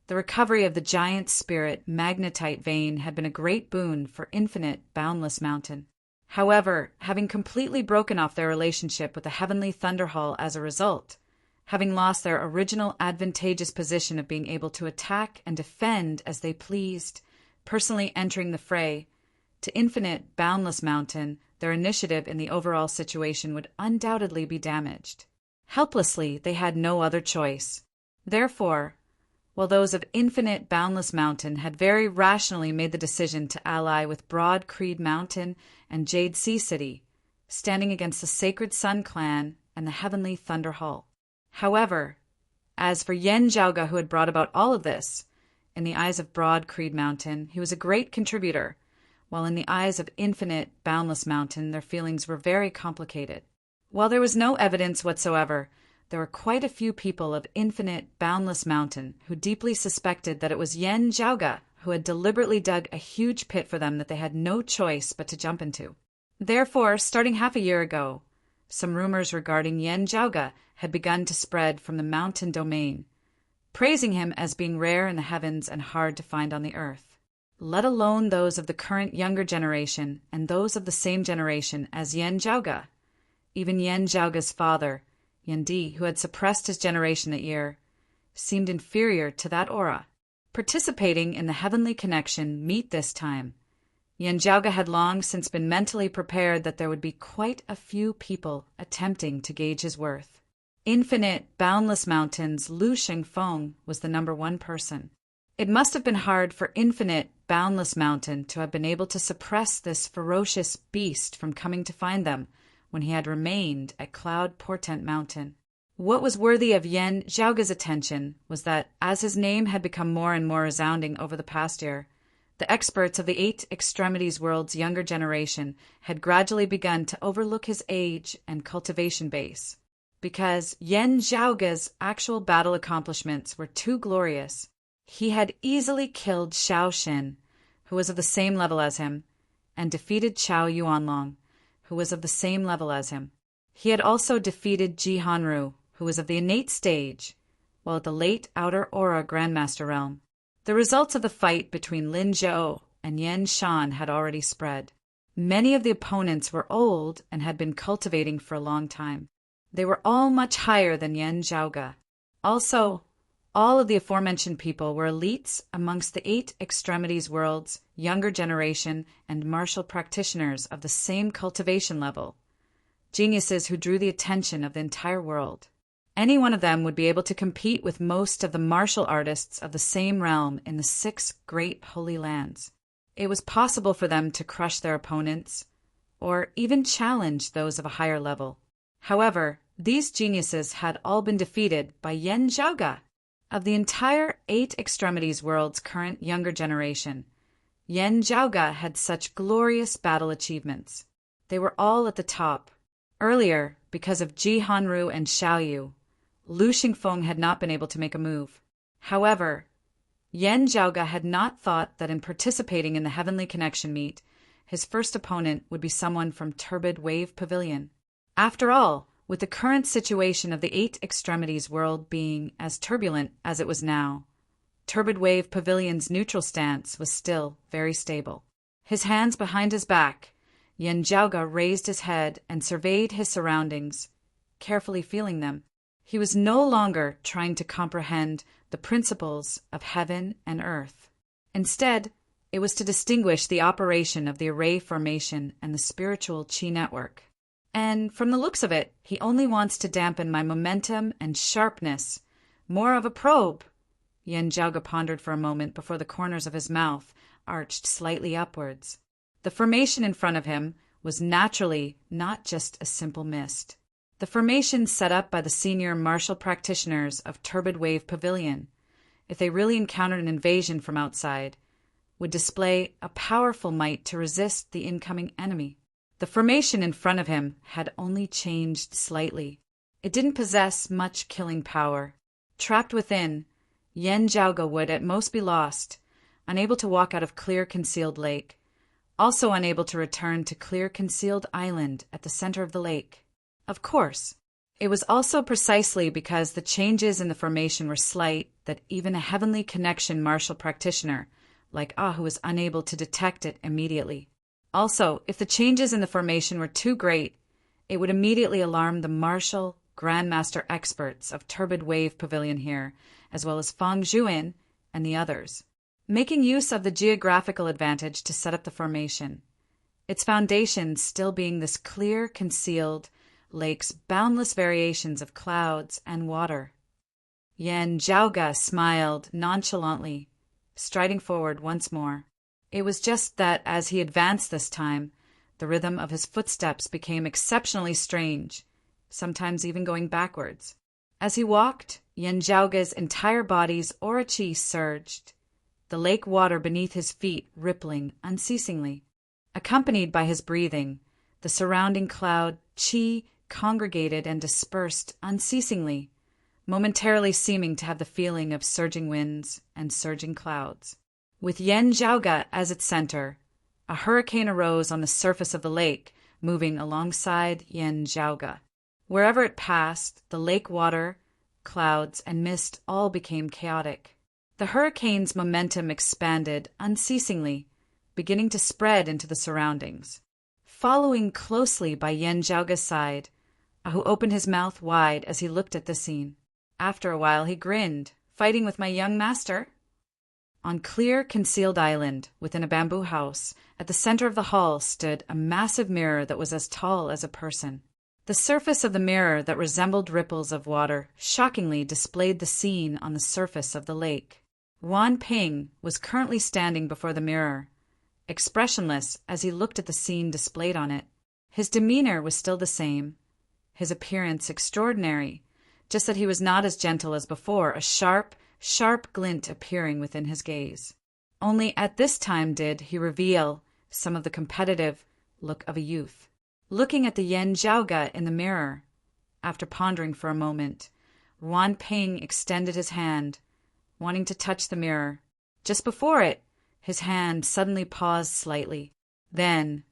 the recovery of the giant spirit magnetite vein had been a great boon for Infinite Boundless Mountain. However, having completely broken off their relationship with the Heavenly Thunder Hall as a result, having lost their original advantageous position of being able to attack and defend as they pleased, personally entering the fray, to Infinite Boundless Mountain, their initiative in the overall situation would undoubtedly be damaged. Helplessly, they had no other choice. Therefore, while those of Infinite Boundless Mountain had very rationally made the decision to ally with Broad Creed Mountain and Jade Sea City, standing against the Sacred Sun Clan and the Heavenly Thunder Hall. However, as for Yen Jiaoge, who had brought about all of this, in the eyes of Broad Creed Mountain, he was a great contributor, while in the eyes of Infinite Boundless Mountain, their feelings were very complicated. While there was no evidence whatsoever, there were quite a few people of Infinite Boundless Mountain who deeply suspected that it was Yen Jiaoge who had deliberately dug a huge pit for them that they had no choice but to jump into. Therefore, starting half a year ago, some rumors regarding Yen Jiaoge had begun to spread from the mountain domain, praising him as being rare in the heavens and hard to find on the earth, let alone those of the current younger generation and those of the same generation as Yen Jiaoge. Even Yen Jiaoge's father, Yen Di, who had suppressed his generation that year, seemed inferior to that aura. Participating in the heavenly connection meet this time, Yen Jiaoge had long since been mentally prepared that there would be quite a few people attempting to gauge his worth. Infinite Boundless Mountain's Lu Shengfeng was the number one person. It must have been hard for Infinite Boundless Mountain to have been able to suppress this ferocious beast from coming to find them when he had remained at Cloud Portent Mountain. What was worthy of Yen Jiaoge's attention was that, as his name had become more and more resounding over the past year, The experts of the Eight Extremities world's younger generation had gradually begun to overlook his age and cultivation base. Because Yan Zhaoge's actual battle accomplishments were too glorious, he had easily killed Xiao Xin, who was of the same level as him, and defeated Chao Yuanlong, who was of the same level as him. He had also defeated Ji Hanru, who was of the innate stage, while at the late Outer Aura Grandmaster realm. The results of the fight between Lin Zhou and Yan Shan had already spread. Many of the opponents were old and had been cultivating for a long time. They were all much higher than Yan Zhaoge. Also, all of the aforementioned people were elites amongst the Eight Extremities world's younger generation and martial practitioners of the same cultivation level, geniuses who drew the attention of the entire world. Any one of them would be able to compete with most of the martial artists of the same realm in the 6 great holy lands. It was possible for them to crush their opponents, or even challenge those of a higher level. However, these geniuses had all been defeated by Yan Zhaoge. Of the entire Eight Extremities world's current younger generation, Yan Zhaoge had such glorious battle achievements. They were all at the top. Earlier, because of Ji Hanru and Xiao Yu, Lu Xingfeng had not been able to make a move. However, Yan Zhaoge had not thought that in participating in the Heavenly Connection meet, his first opponent would be someone from Turbid Wave Pavilion. After all, with the current situation of the Eight Extremities world being as turbulent as it was now, Turbid Wave Pavilion's neutral stance was still very stable. His hands behind his back, Yan Zhaoge raised his head and surveyed his surroundings, carefully feeling them. He was no longer trying to comprehend the principles of heaven and earth. Instead, it was to distinguish the operation of the array formation and the spiritual qi network. And from the looks of it, he only wants to dampen my momentum and sharpness. More of a probe. Yan Zhaoge pondered for a moment before the corners of his mouth arched slightly upwards. The formation in front of him was naturally not just a simple mist. The formation set up by the senior martial practitioners of Turbid Wave Pavilion, if they really encountered an invasion from outside, would display a powerful might to resist the incoming enemy. The formation in front of him had only changed slightly. It didn't possess much killing power. Trapped within, Yan Zhaoge would at most be lost, unable to walk out of Clear Concealed Lake, also unable to return to Clear Concealed Island at the center of the lake. Of course, it was also precisely because the changes in the formation were slight that even a Heavenly Connection martial practitioner like Ahu was unable to detect it immediately. Also, if the changes in the formation were too great, it would immediately alarm the martial grandmaster experts of Turbid Wave Pavilion here, as well as Fang Zhuin and the others, making use of the geographical advantage to set up the formation, its foundation still being this clear, concealed lake's boundless variations of clouds and water. Yan Zhaoge smiled nonchalantly, striding forward once more. It was just that as he advanced this time, the rhythm of his footsteps became exceptionally strange, sometimes even going backwards. As he walked, Yan Zhaoge's entire body's aura qi surged, the lake water beneath his feet rippling unceasingly. Accompanied by his breathing, the surrounding cloud qi congregated and dispersed unceasingly, momentarily seeming to have the feeling of surging winds and surging clouds. With Yan Zhaoge as its center, a hurricane arose on the surface of the lake, moving alongside Yan Zhaoge. Wherever it passed, the lake water, clouds, and mist all became chaotic. The hurricane's momentum expanded unceasingly, beginning to spread into the surroundings. Following closely by Yan Zhaoge's side, Ahu opened his mouth wide as he looked at the scene. After a while he grinned, "Fighting with my young master?" On Clear Concealed Island, within a bamboo house, at the center of the hall stood a massive mirror that was as tall as a person. The surface of the mirror that resembled ripples of water shockingly displayed the scene on the surface of the lake. Wan Ping was currently standing before the mirror, expressionless as he looked at the scene displayed on it. His demeanor was still the same, his appearance extraordinary, just that he was not as gentle as before, a sharp glint appearing within his gaze. Only at this time did he reveal some of the competitive look of a youth. Looking at the Yan Zhaoge in the mirror, after pondering for a moment, Wan Ping extended his hand, wanting to touch the mirror. Just before it, his hand suddenly paused slightly. Then,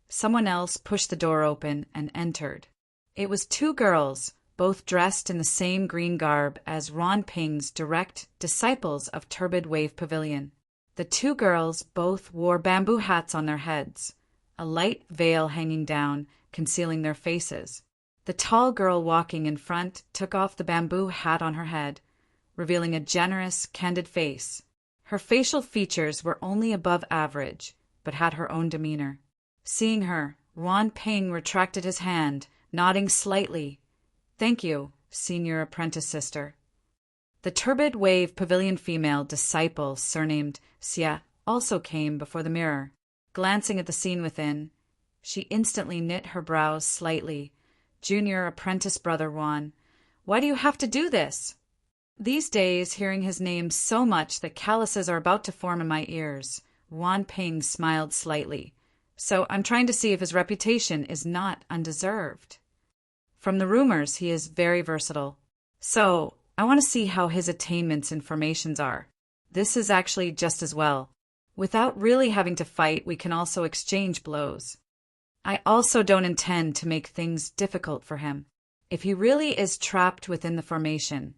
someone else pushed the door open and entered. It was two girls, both dressed in the same green garb as Wan Ping's direct disciples of Turbid Wave Pavilion. The two girls both wore bamboo hats on their heads, a light veil hanging down, concealing their faces. The tall girl walking in front took off the bamboo hat on her head, revealing a generous, candid face. Her facial features were only above average, but had her own demeanor. Seeing her, Wan Ping retracted his hand, nodding slightly. "Thank you, senior apprentice sister." The Turbid Wave Pavilion female disciple, surnamed Xia, also came before the mirror. Glancing at the scene within, she instantly knit her brows slightly. "Junior apprentice brother Wan, why do you have to do this?" These days, hearing his name so much that calluses are about to form in my ears, Wan Ping smiled slightly. "So I'm trying to see if his reputation is not undeserved. From the rumors, he is very versatile. So I want to see how his attainments and formations are. This is actually just as well. Without really having to fight, we can also exchange blows. I also don't intend to make things difficult for him. If he really is trapped within the formation,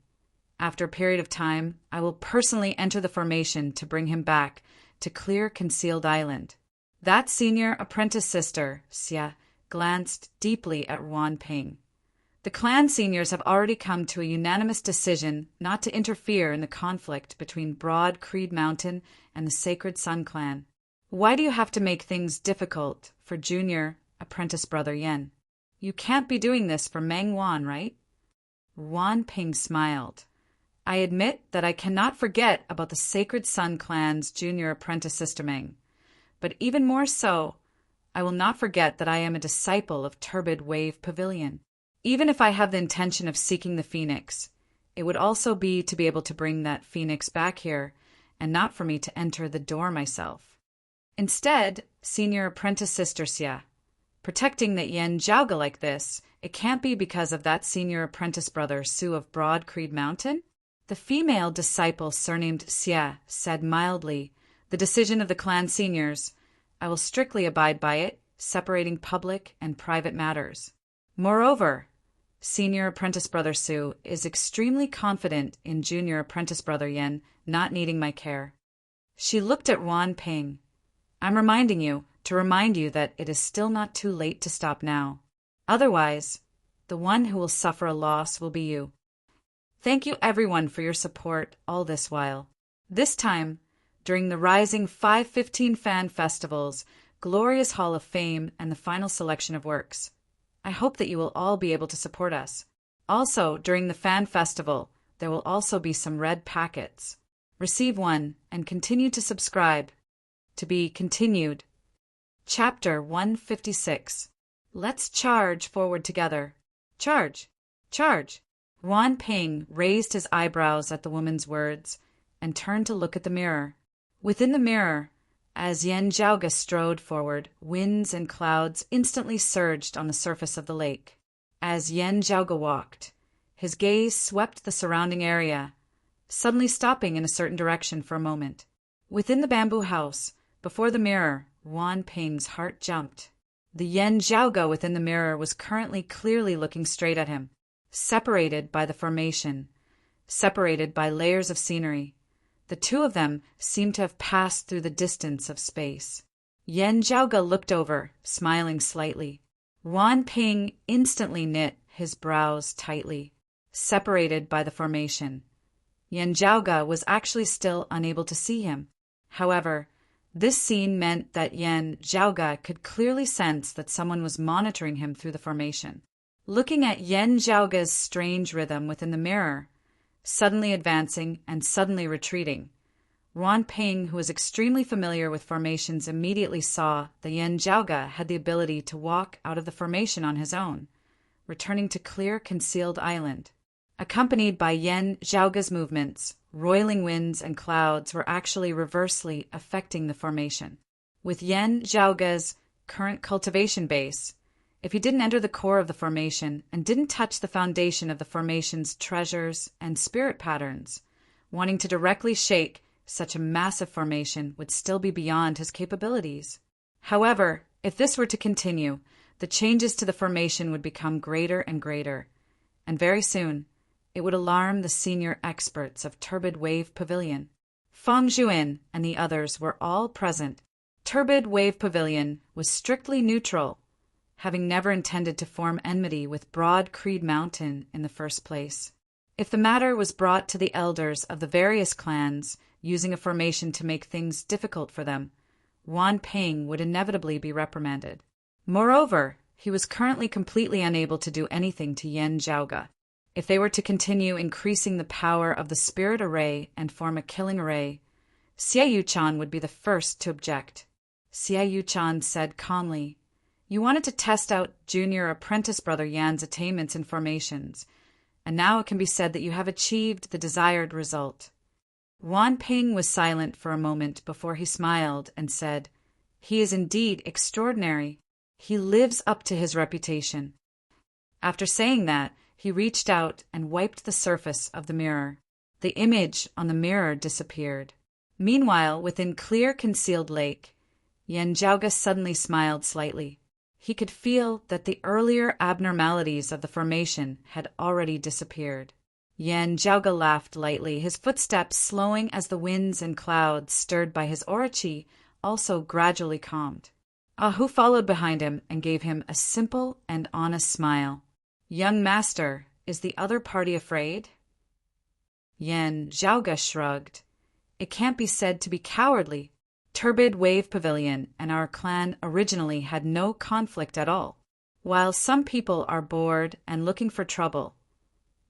after a period of time, I will personally enter the formation to bring him back to clear Concealed Island." That senior apprentice sister, Xia, glanced deeply at Wan Ping. The clan seniors have already come to a unanimous decision not to interfere in the conflict between Broad Creed Mountain and the Sacred Sun clan. Why do you have to make things difficult for junior apprentice brother Yen? You can't be doing this for Meng Wan, right? Wan Ping smiled. "I admit that I cannot forget about the Sacred Sun clan's junior apprentice sister Meng. But even more so, I will not forget that I am a disciple of Turbid Wave Pavilion. Even if I have the intention of seeking the phoenix, it would also be to be able to bring that phoenix back here, and not for me to enter the door myself. Instead, senior apprentice sister Xia, protecting that Yan Zhaoge like this, it can't be because of that senior apprentice brother Su of Broad Creed Mountain?" The female disciple surnamed Xia said mildly, "The decision of the clan seniors. I will strictly abide by it, separating public and private matters. Moreover, senior apprentice brother Su is extremely confident in junior apprentice brother Yen not needing my care." She looked at Wan Ping. "I'm reminding you to remind you that it is still not too late to stop now. Otherwise, the one who will suffer a loss will be you. Thank you everyone for your support all this while. This time, during the Rising 515 Fan Festival's Glorious Hall of Fame and the final selection of works. I hope that you will all be able to support us. Also, during the Fan Festival, there will also be some red packets. Receive one and continue to subscribe. To be continued. Chapter 156. Let's charge forward together. Charge! Charge! Wan Ping raised his eyebrows at the woman's words and turned to look at the mirror. Within the mirror, as Yan Zhaoge strode forward, winds and clouds instantly surged on the surface of the lake. As Yan Zhaoge walked, his gaze swept the surrounding area, suddenly stopping in a certain direction for a moment. Within the bamboo house, before the mirror, Wan Ping's heart jumped. The Yan Zhaoge within the mirror was currently clearly looking straight at him, separated by the formation, separated by layers of scenery. The two of them seemed to have passed through the distance of space. Yan Zhaoge looked over, smiling slightly. Wan Ping instantly knit his brows tightly, separated by the formation. Yan Zhaoge was actually still unable to see him. However, this scene meant that Yan Zhaoge could clearly sense that someone was monitoring him through the formation. Looking at Yan Zhaoge's strange rhythm within the mirror, suddenly advancing and suddenly retreating, Wan Ping, who was extremely familiar with formations, immediately saw that Yan Zhaoge had the ability to walk out of the formation on his own, returning to clear Concealed Island. Accompanied by Yan Zhaoge's movements, roiling winds and clouds were actually reversely affecting the formation. With Yan Zhaoge's current cultivation base, if he didn't enter the core of the formation and didn't touch the foundation of the formation's treasures and spirit patterns, wanting to directly shake such a massive formation would still be beyond his capabilities. However, if this were to continue, the changes to the formation would become greater and greater, and very soon, it would alarm the senior experts of Turbid Wave Pavilion. Feng Zhuan and the others were all present. Turbid Wave Pavilion was strictly neutral, having never intended to form enmity with Broad Creed Mountain in the first place. If the matter was brought to the elders of the various clans using a formation to make things difficult for them, Wan Ping would inevitably be reprimanded. Moreover, he was currently completely unable to do anything to Yan Zhaoge. If they were to continue increasing the power of the spirit array and form a killing array, Xie Yuchan would be the first to object. Xie Yuchan said calmly, "You wanted to test out junior apprentice brother Yan's attainments in formations, and now it can be said that you have achieved the desired result." Wan Ping was silent for a moment before he smiled and said, "He is indeed extraordinary. He lives up to his reputation." After saying that, he reached out and wiped the surface of the mirror. The image on the mirror disappeared. Meanwhile, within clear concealed lake, Yan Zhaoge suddenly smiled slightly. He could feel that the earlier abnormalities of the formation had already disappeared. Yan Zhaoge laughed lightly, his footsteps slowing as the winds and clouds stirred by his aura qi also gradually calmed. Ahu followed behind him and gave him a simple and honest smile. "Young master, is the other party afraid?" Yan Zhaoge shrugged. "It can't be said to be cowardly. Turbid Wave Pavilion and our clan originally had no conflict at all. While some people are bored and looking for trouble,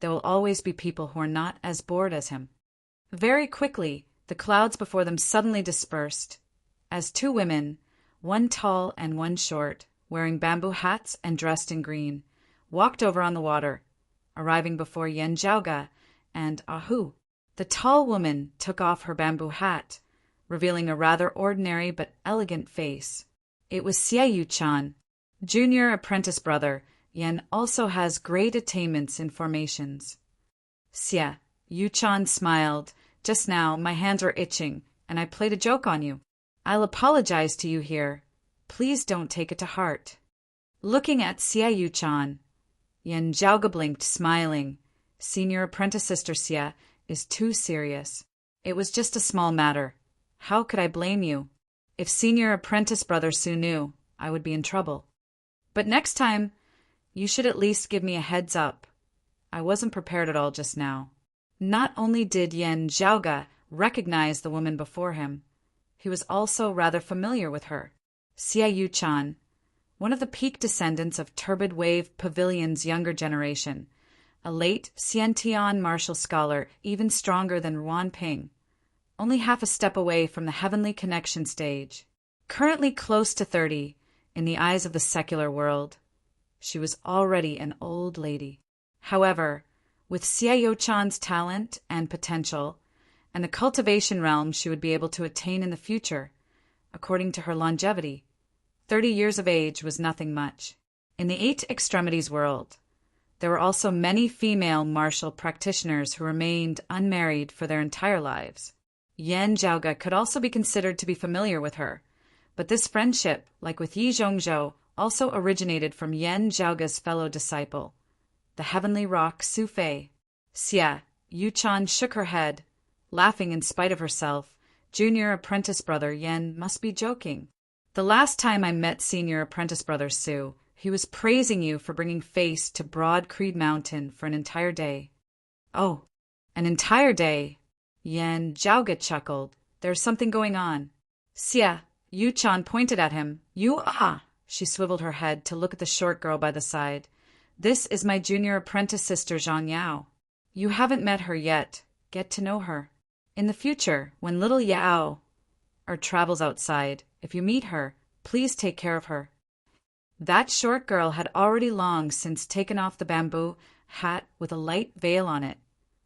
there will always be people who are not as bored as him." Very quickly, the clouds before them suddenly dispersed, as two women, one tall and one short, wearing bamboo hats and dressed in green, walked over on the water, arriving before Yan Zhaoge and Ahu. The tall woman took off her bamboo hat, revealing a rather ordinary but elegant face. It was Xie Yuchan, junior apprentice brother. Yan also has great attainments in formations. Xie Yuchan smiled. "Just now, my hands were itching, and I played a joke on you. I'll apologize to you here. Please don't take it to heart." Looking at Xie Yuchan, Yan Zhaoge blinked, smiling. Senior apprentice sister Xie is too serious. It was just a small matter. How could I blame you? If senior apprentice brother Su knew, I would be in trouble. But next time, you should at least give me a heads up. I wasn't prepared at all just now. Not only did Yan Zhaoge recognize the woman before him, he was also rather familiar with her. Xie Yuchan, one of the peak descendants of Turbid Wave Pavilion's younger generation, a late Xiantian martial scholar even stronger than Wan Ping, only half a step away from the heavenly connection stage. Currently close to 30, in the eyes of the secular world, she was already an old lady. However, with Xie Yuchan's talent and potential, and the cultivation realm she would be able to attain in the future, according to her longevity, 30 years of age was nothing much. In the Eight Extremities world, there were also many female martial practitioners who remained unmarried for their entire lives. Yan Zhaoge could also be considered to be familiar with her, but this friendship, like with Yi Zhongzhou, also originated from Yan Zhaoge's fellow disciple, the heavenly rock Su Fei. Xie Yuchan shook her head, laughing in spite of herself. Junior apprentice brother Yan must be joking. The last time I met senior apprentice brother Su, he was praising you for bringing face to Broad Creed Mountain for an entire day. Oh, an entire day? Yan Zhaoge chuckled. There's something going on. Xie Yuchan pointed at him. You ah! She swiveled her head to look at the short girl by the side. This is my junior apprentice sister Zhang Yao. You haven't met her yet. Get to know her. In the future, when little Yao travels outside, if you meet her, please take care of her. That short girl had already long since taken off the bamboo hat with a light veil on it,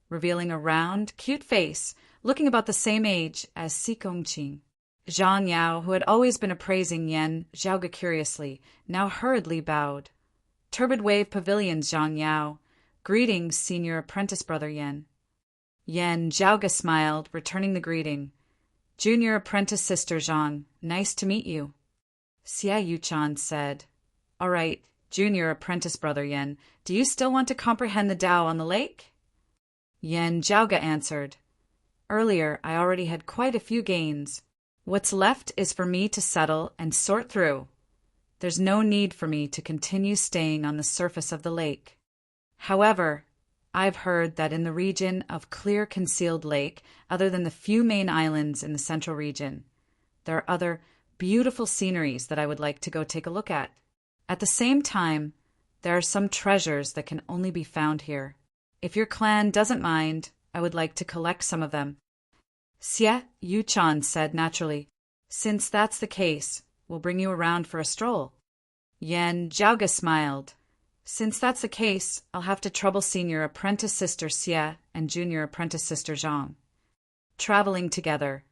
revealing a round, cute face, looking about the same age as Si Gongqing. Zhang Yao, who had always been appraising Yan Zhaoga curiously, now hurriedly bowed. Turbid Wave Pavilion, Zhang Yao. Greetings, Senior Apprentice Brother Yan. Yan Zhaoga smiled, returning the greeting. Junior Apprentice Sister Zhang, nice to meet you. Xia Yuchan said, All right, Junior Apprentice Brother Yan, do you still want to comprehend the Tao on the lake? Yan Zhaoga answered, Earlier, I already had quite a few gains. What's left is for me to settle and sort through. There's no need for me to continue staying on the surface of the lake. However, I've heard that in the region of Clear Concealed Lake, other than the few main islands in the central region, there are other beautiful sceneries that I would like to go take a look at. At the same time, there are some treasures that can only be found here. If your clan doesn't mind, I would like to collect some of them. Xia Yuchan said naturally, Since that's the case, we'll bring you around for a stroll. Yan Zhaoga smiled. Since that's the case, I'll have to trouble Senior Apprentice Sister Xia and Junior Apprentice Sister Zhang. Traveling together,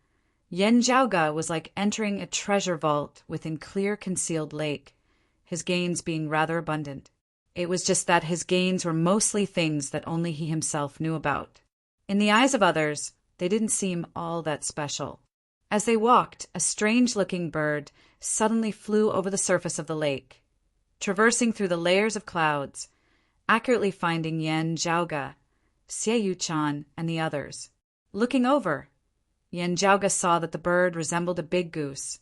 Yan Zhaoga was like entering a treasure vault within Clear Concealed Lake, his gains being rather abundant. It was just that his gains were mostly things that only he himself knew about. In the eyes of others, they didn't seem all that special. As they walked, a strange-looking bird suddenly flew over the surface of the lake, traversing through the layers of clouds, accurately finding Yan Zhaoga, Xie Yuchan, and the others. Looking over, Yan Zhaoga saw that the bird resembled a big goose,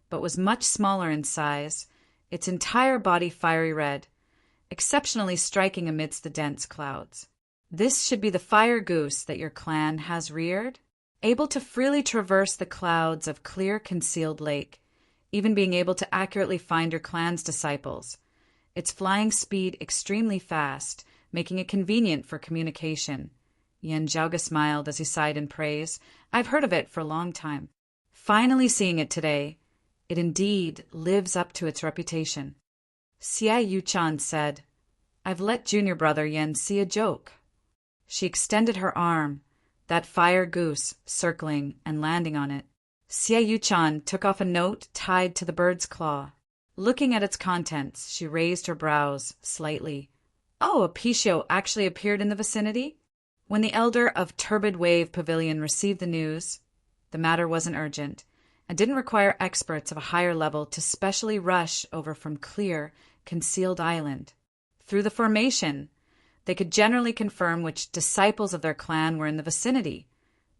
but was much smaller in size, its entire body fiery red, exceptionally striking amidst the dense clouds. This should be the fire goose that your clan has reared, able to freely traverse the clouds of Clear Concealed Lake, even being able to accurately find your clan's disciples. Its flying speed extremely fast, making it convenient for communication. Yan Zhaoga smiled as he sighed in praise. I've heard of it for a long time. Finally seeing it today, it indeed lives up to its reputation. Xia Yuchan said, I've let Junior Brother Yan see a joke. She extended her arm, that fire goose circling and landing on it. Xia Yuchan took off a note tied to the bird's claw. Looking at its contents, she raised her brows slightly. Oh, a Pichio actually appeared in the vicinity? When the elder of Turbid Wave Pavilion received the news, the matter wasn't urgent, and didn't require experts of a higher level to specially rush over from Clear Concealed Island. Through the formation, they could generally confirm which disciples of their clan were in the vicinity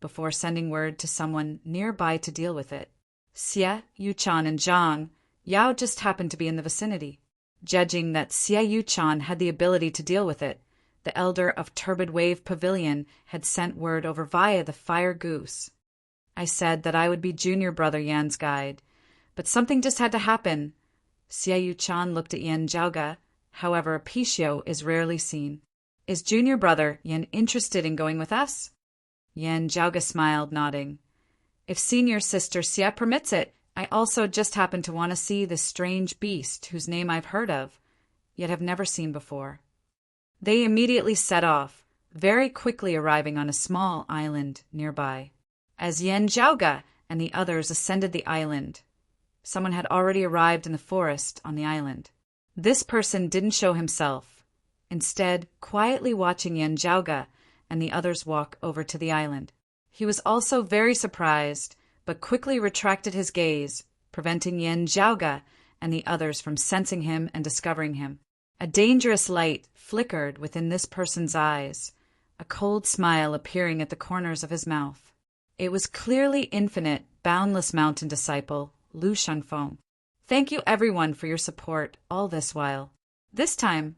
before sending word to someone nearby to deal with it. Xia Yuchan and Zhang Yao just happened to be in the vicinity. Judging that Xia Yuchan had the ability to deal with it, the elder of Turbid Wave Pavilion had sent word over via the fire goose. I said that I would be Junior Brother Yan's guide, but something just had to happen. Xia Yuchan looked at Yan Zhaoga. However, a Pichio is rarely seen. Is Junior Brother Yan interested in going with us? Yan Zhaoga smiled, nodding. If Senior Sister Xia permits it, I also just happen to want to see this strange beast whose name I've heard of, yet have never seen before. They immediately set off, very quickly arriving on a small island nearby. As Yan Zhaoga and the others ascended the island, someone had already arrived in the forest on the island. This person didn't show himself, instead quietly watching Yan Zhaoga and the others walk over to the island. He was also very surprised, but quickly retracted his gaze, preventing Yan Zhaoga and the others from sensing him and discovering him. A dangerous light flickered within this person's eyes, a cold smile appearing at the corners of his mouth. It was clearly infinite, boundless mountain disciple, Lu Shanfeng. Thank you everyone for your support all this while. This time,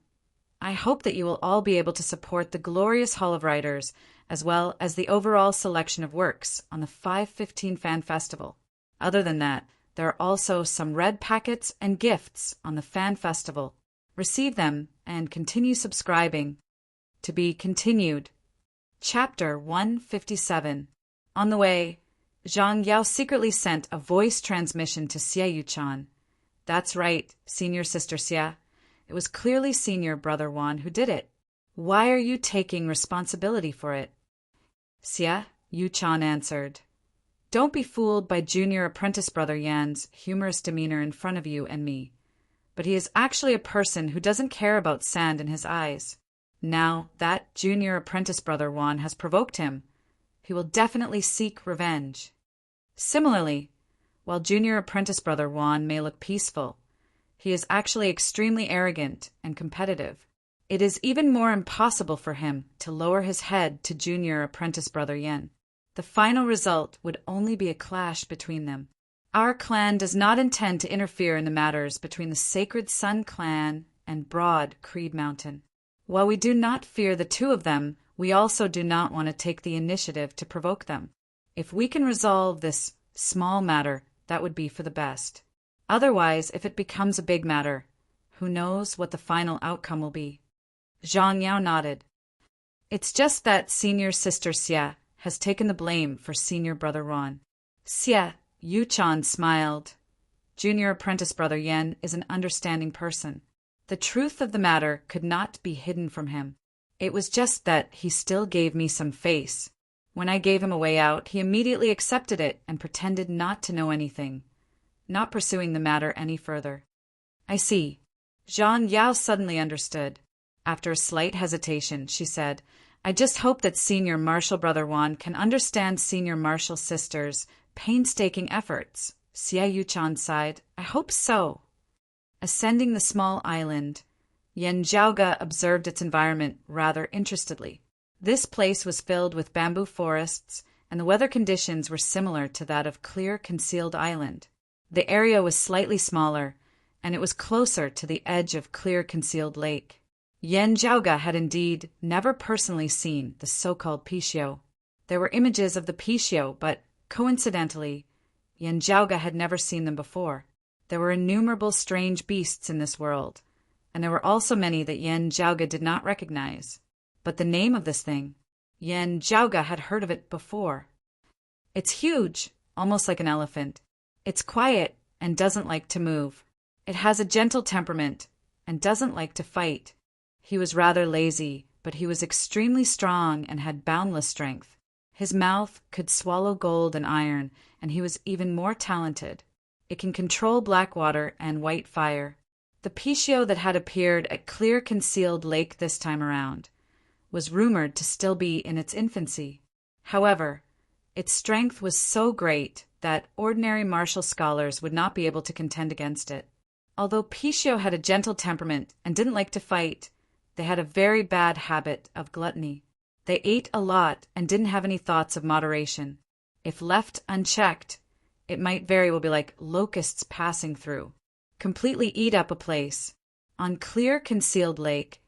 I hope that you will all be able to support the glorious Hall of Writers, as well as the overall selection of works on the 515 Fan Festival. Other than that, there are also some red packets and gifts on the Fan Festival. Receive them and continue subscribing. To be continued. Chapter 157. On the way, Zhang Yao secretly sent a voice transmission to Xie Yuchan. That's right, Senior Sister Xia. It was clearly Senior Brother Wan who did it. Why are you taking responsibility for it? Xie Yuchan answered. Don't be fooled by junior apprentice brother Yan's humorous demeanor in front of you and me. But he is actually a person who doesn't care about sand in his eyes. Now that junior apprentice brother Wan has provoked him, he will definitely seek revenge. Similarly, while junior apprentice brother Wan may look peaceful, he is actually extremely arrogant and competitive. It is even more impossible for him to lower his head to junior apprentice brother Yen. The final result would only be a clash between them. Our clan does not intend to interfere in the matters between the Sacred Sun clan and Broad Creed Mountain. While we do not fear the two of them, we also do not want to take the initiative to provoke them. If we can resolve this small matter, that would be for the best. Otherwise, if it becomes a big matter, who knows what the final outcome will be? Zhang Yao nodded. It's just that senior sister Xie has taken the blame for senior brother Ron. Xie Yuchan smiled. Junior apprentice brother Yen is an understanding person. The truth of the matter could not be hidden from him. It was just that he still gave me some face. When I gave him a way out, he immediately accepted it and pretended not to know anything, not pursuing the matter any further. I see. Zhang Yao suddenly understood. After a slight hesitation, she said, I just hope that senior martial brother Wan can understand senior martial sister's painstaking efforts. Xie Yuchan sighed. I hope so. Ascending the small island, Yen Zhaoga observed its environment rather interestedly. This place was filled with bamboo forests, and the weather conditions were similar to that of Clear Concealed Island. The area was slightly smaller, and it was closer to the edge of Clear Concealed Lake. Yen Zhaoga had indeed never personally seen the so-called Pishio. There were images of the Pishio, but coincidentally, Yen Zhaoga had never seen them before. There were innumerable strange beasts in this world, and there were also many that Yen Zhaoga did not recognize. But the name of this thing, Yen Zhaoga had heard of it before. It's huge, almost like an elephant. It's quiet and doesn't like to move. It has a gentle temperament and doesn't like to fight. He was rather lazy, but he was extremely strong and had boundless strength. His mouth could swallow gold and iron, and he was even more talented. It can control black water and white fire. The Pishio that had appeared at Clear Concealed Lake this time around was rumored to still be in its infancy. However, its strength was so great that ordinary martial scholars would not be able to contend against it. Although Pishio had a gentle temperament and didn't like to fight, they had a very bad habit of gluttony. They ate a lot and didn't have any thoughts of moderation. If left unchecked, it might very well be like locusts passing through, completely eat up a place. On Clear Concealed Lake,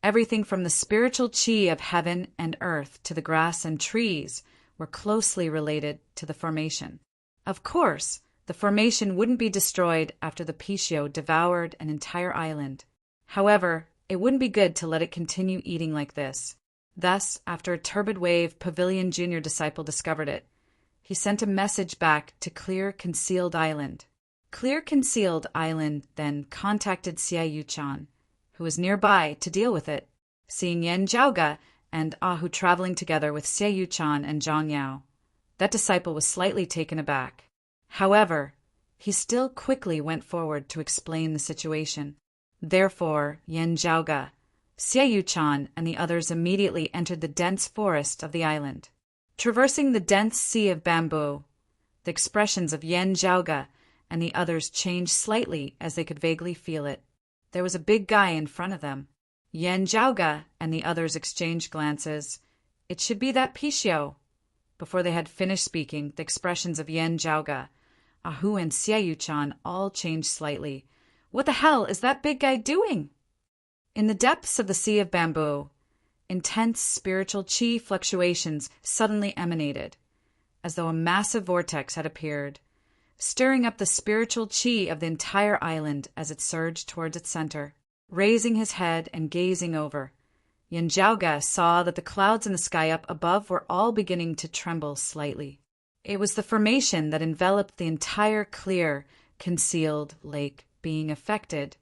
everything from the spiritual chi of heaven and earth to the grass and trees were closely related to the formation. Of course, the formation wouldn't be destroyed after the Pishio devoured an entire island. However, it wouldn't be good to let it continue eating like this. Thus, after a turbid wave Pavilion Junior disciple discovered it, he sent a message back to Clear Concealed Island. Clear Concealed Island then contacted Xie Yuchan, who was nearby, to deal with it. Seeing Yen Zhaoga and Ahu traveling together with Xie Yuchan and Zhang Yao, that disciple was slightly taken aback. However, he still quickly went forward to explain the situation. Therefore, Yen Zhaoga, Xie Yuchan, and the others immediately entered the dense forest of the island. Traversing the dense sea of bamboo, the expressions of Yen Zhaoga and the others changed slightly as they could vaguely feel it. There was a big guy in front of them. Yen Zhaoga and the others exchanged glances. It should be that Pishio. Before they had finished speaking, the expressions of Yen Zhaoga, Ahu, and Xie Yuchan all changed slightly. What the hell is that big guy doing? In the depths of the sea of bamboo, intense spiritual chi fluctuations suddenly emanated, as though a massive vortex had appeared, stirring up the spiritual chi of the entire island as it surged towards its center. Raising his head and gazing over, Yen Zhaoga saw that the clouds in the sky up above were all beginning to tremble slightly. It was the formation that enveloped the entire Clear Concealed Lake being affected,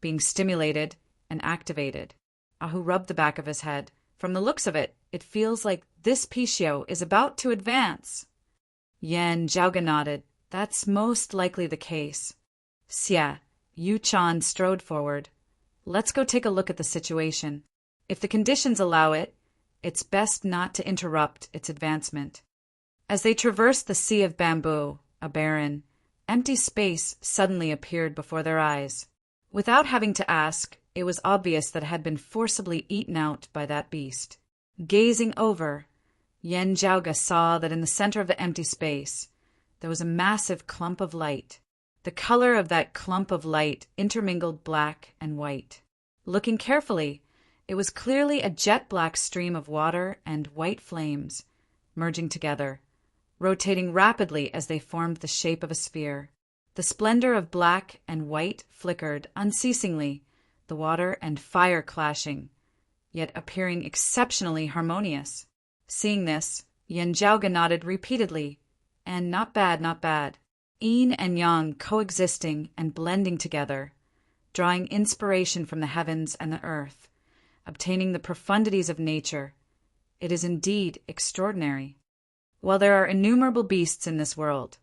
being stimulated, and activated. Ahu rubbed the back of his head. From the looks of it, it feels like this Pichio is about to advance. Yen Zhaoga nodded. That's most likely the case. Xia, Yu-chan strode forward. Let's go take a look at the situation. If the conditions allow it, it's best not to interrupt its advancement. As they traversed the sea of bamboo, a barren, empty space suddenly appeared before their eyes. Without having to ask, it was obvious that it had been forcibly eaten out by that beast. Gazing over, Yen Zhaoga saw that in the center of the empty space, there was a massive clump of light. The color of that clump of light intermingled black and white. Looking carefully, it was clearly a jet-black stream of water and white flames, merging together, rotating rapidly as they formed the shape of a sphere. The splendor of black and white flickered unceasingly, the water and fire clashing, yet appearing exceptionally harmonious. Seeing this, Yen Zhaoga nodded repeatedly, and not bad, not bad. Yin and yang coexisting and blending together, drawing inspiration from the heavens and the earth, obtaining the profundities of nature. It is indeed extraordinary. While there are innumerable beasts in this world,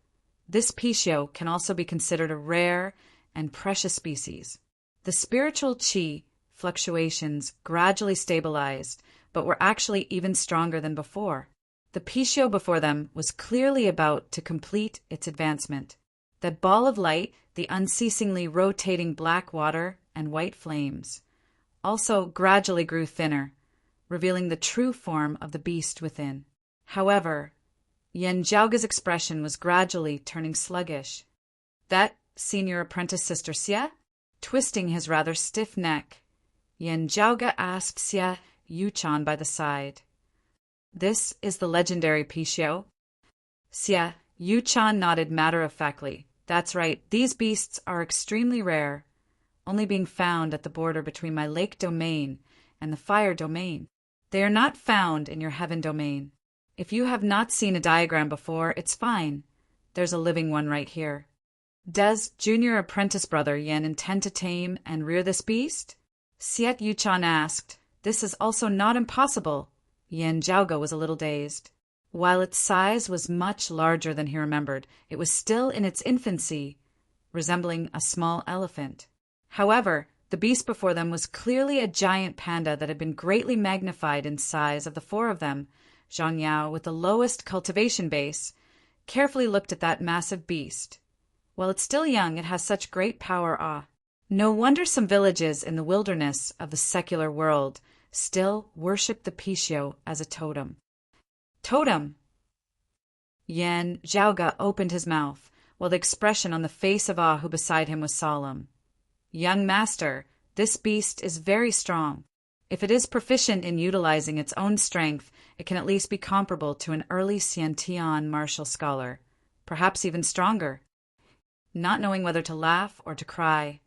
this Pichio can also be considered a rare and precious species. The spiritual qi fluctuations gradually stabilized, but were actually even stronger than before. The Pichio before them was clearly about to complete its advancement. That ball of light, the unceasingly rotating black water and white flames, also gradually grew thinner, revealing the true form of the beast within. However, Yen Zhaoga's expression was gradually turning sluggish. That senior apprentice sister Xia? Twisting his rather stiff neck, Yen Zhaoga asked Xia Yu-chan by the side. This is the legendary Pichio? Xia Yu-chan nodded matter-of-factly. That's right, these beasts are extremely rare, only being found at the border between my lake domain and the fire domain. They are not found in your heaven domain. If you have not seen a diagram before, it's fine. There's a living one right here. Does junior apprentice brother Yen intend to tame and rear this beast? Xia Yu-chan asked. This is also not impossible. Yen Zhaoga was a little dazed. While its size was much larger than he remembered, it was still in its infancy, resembling a small elephant. However, the beast before them was clearly a giant panda that had been greatly magnified in size. Of the four of them, Zhang Yao, with the lowest cultivation base, carefully looked at that massive beast. While it's still young, it has such great power. No wonder some villages in the wilderness of the secular world still worship the Pichio as a totem. Totem! Yen Zhaoga opened his mouth, while the expression on the face of Ahu beside him was solemn. Young master, this beast is very strong. If it is proficient in utilizing its own strength, it can at least be comparable to an early Xiantian martial scholar, perhaps even stronger. Not knowing whether to laugh or to cry,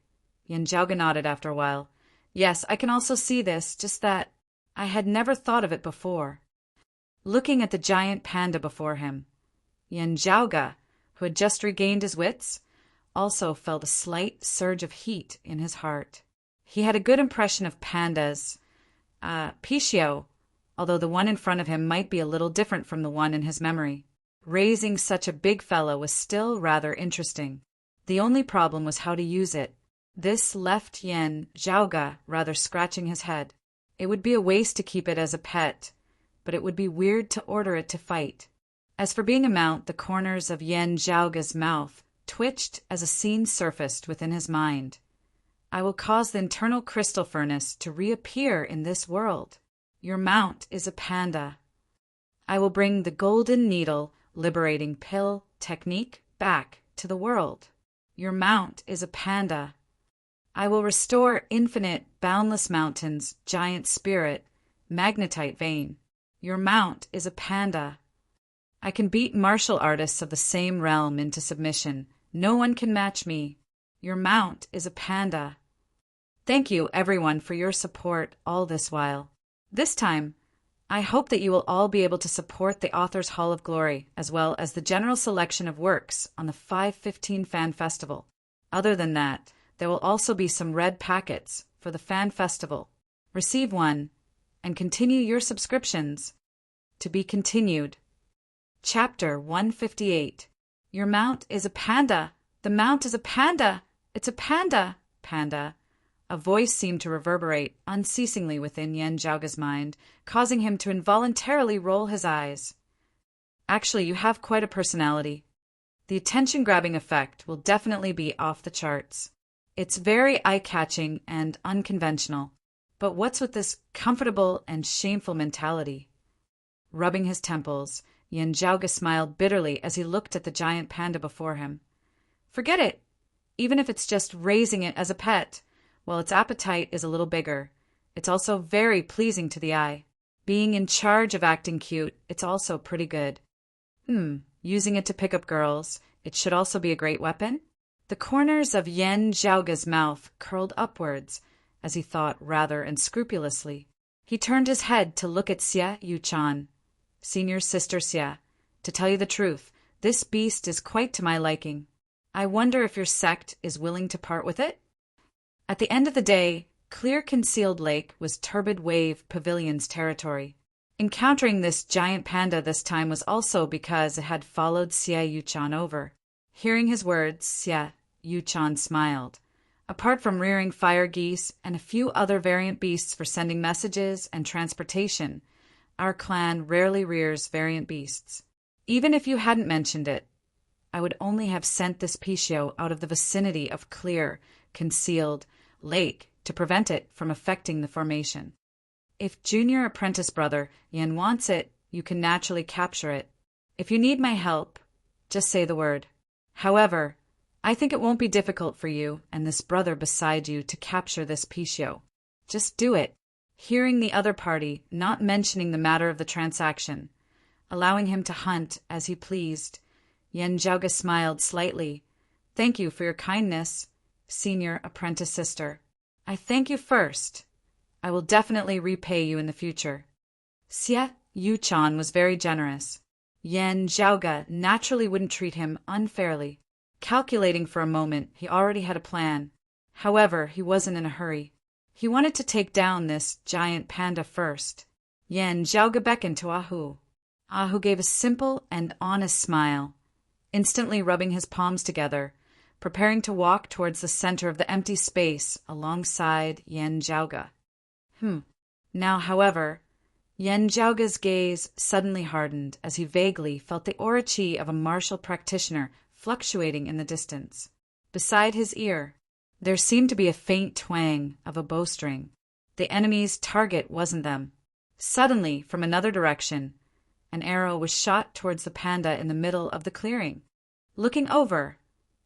Yen Zhaoga nodded after a while. Yes, I can also see this, just that I had never thought of it before. Looking at the giant panda before him, Yen Zhaoga, who had just regained his wits, also felt a slight surge of heat in his heart. He had a good impression of pandas, Pichio, although the one in front of him might be a little different from the one in his memory. Raising such a big fellow was still rather interesting. The only problem was how to use it. This left Yen Zhaoga rather scratching his head. It would be a waste to keep it as a pet, but it would be weird to order it to fight. As for being a mount, the corners of Yen Zhaoga's mouth twitched as a scene surfaced within his mind. I will cause the internal crystal furnace to reappear in this world. Your mount is a panda. I will bring the golden needle liberating pill technique back to the world. Your mount is a panda. I will restore infinite, boundless mountains, giant spirit, magnetite vein. Your mount is a panda. I can beat martial artists of the same realm into submission. No one can match me. Your mount is a panda. Thank you, everyone, for your support all this while. This time, I hope that you will all be able to support the Authors Hall of Glory, as well as the general selection of works on the 515 Fan Festival. Other than that, there will also be some red packets for the Fan Festival. receive one, and continue your subscriptions. To be continued. Chapter 158. Your mount is a panda. The mount is a panda. It's a panda. Panda. A voice seemed to reverberate unceasingly within Yan Zhaoge's mind, causing him to involuntarily roll his eyes. Actually, you have quite a personality. The attention-grabbing effect will definitely be off the charts. It's very eye-catching and unconventional. But what's with this comfortable and shameful mentality? Rubbing his temples, Yan Zhaoge smiled bitterly as he looked at the giant panda before him. Forget it. Even if it's just raising it as a pet, while its appetite is a little bigger, it's also very pleasing to the eye. Being in charge of acting cute, it's also pretty good. Using it to pick up girls, it should also be a great weapon? The corners of Yan Zhaoge's mouth curled upwards, as he thought rather unscrupulously. He turned his head to look at Xie Yuchan. Senior Sister Xie, to tell you the truth, this beast is quite to my liking. I wonder if your sect is willing to part with it? At the end of the day, Clear Concealed Lake was Turbid Wave Pavilion's territory. Encountering this giant panda this time was also because it had followed Xie Yuchan over. Hearing his words, Xie Yuchan smiled. Apart from rearing fire geese and a few other variant beasts for sending messages and transportation, our clan rarely rears variant beasts. Even if you hadn't mentioned it, I would only have sent this Pichio out of the vicinity of Clear Concealed Lake to prevent it from affecting the formation. If junior apprentice brother Yan wants it, you can naturally capture it. If you need my help, just say the word. However, I think it won't be difficult for you and this brother beside you to capture this Pichio. Just do it. Hearing the other party not mentioning the matter of the transaction, allowing him to hunt as he pleased, Yan Zhaoge smiled slightly. Thank you for your kindness, senior apprentice sister. I thank you first. I will definitely repay you in the future. Xie Yuchan was very generous. Yan Zhaoge naturally wouldn't treat him unfairly. Calculating for a moment, he already had a plan. However, he wasn't in a hurry. He wanted to take down this giant panda first. Yan Zhaoge beckoned to Ahu. Ahu gave a simple and honest smile, instantly rubbing his palms together, preparing to walk towards the center of the empty space alongside Yan Zhaoge. Now, however, Yan Zhaoge's gaze suddenly hardened as he vaguely felt the aura chi of a martial practitioner fluctuating in the distance. Beside his ear, there seemed to be a faint twang of a bowstring. The enemy's target wasn't them. Suddenly, from another direction, an arrow was shot towards the panda in the middle of the clearing. Looking over,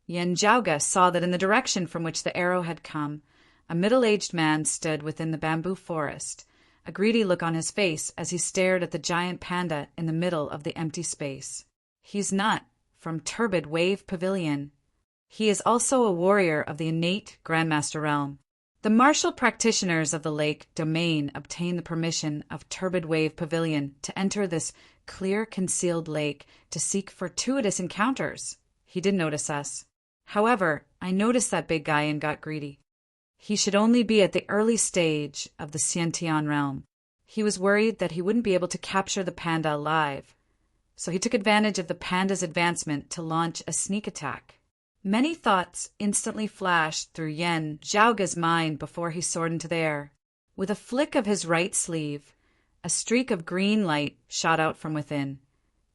Yan Zhaoge saw that in the direction from which the arrow had come, a middle-aged man stood within the bamboo forest, a greedy look on his face as he stared at the giant panda in the middle of the empty space. He's not from Turbid Wave Pavilion. He is also a warrior of the innate Grandmaster realm. The martial practitioners of the lake domain obtain the permission of Turbid Wave Pavilion to enter this Clear Concealed Lake to seek fortuitous encounters. He did notice us. However, I noticed that big guy and got greedy. He should only be at the early stage of the Xiantian realm. He was worried that he wouldn't be able to capture the panda alive, so he took advantage of the panda's advancement to launch a sneak attack. Many thoughts instantly flashed through Yan Zhaoge's mind before he soared into the air. With a flick of his right sleeve, a streak of green light shot out from within,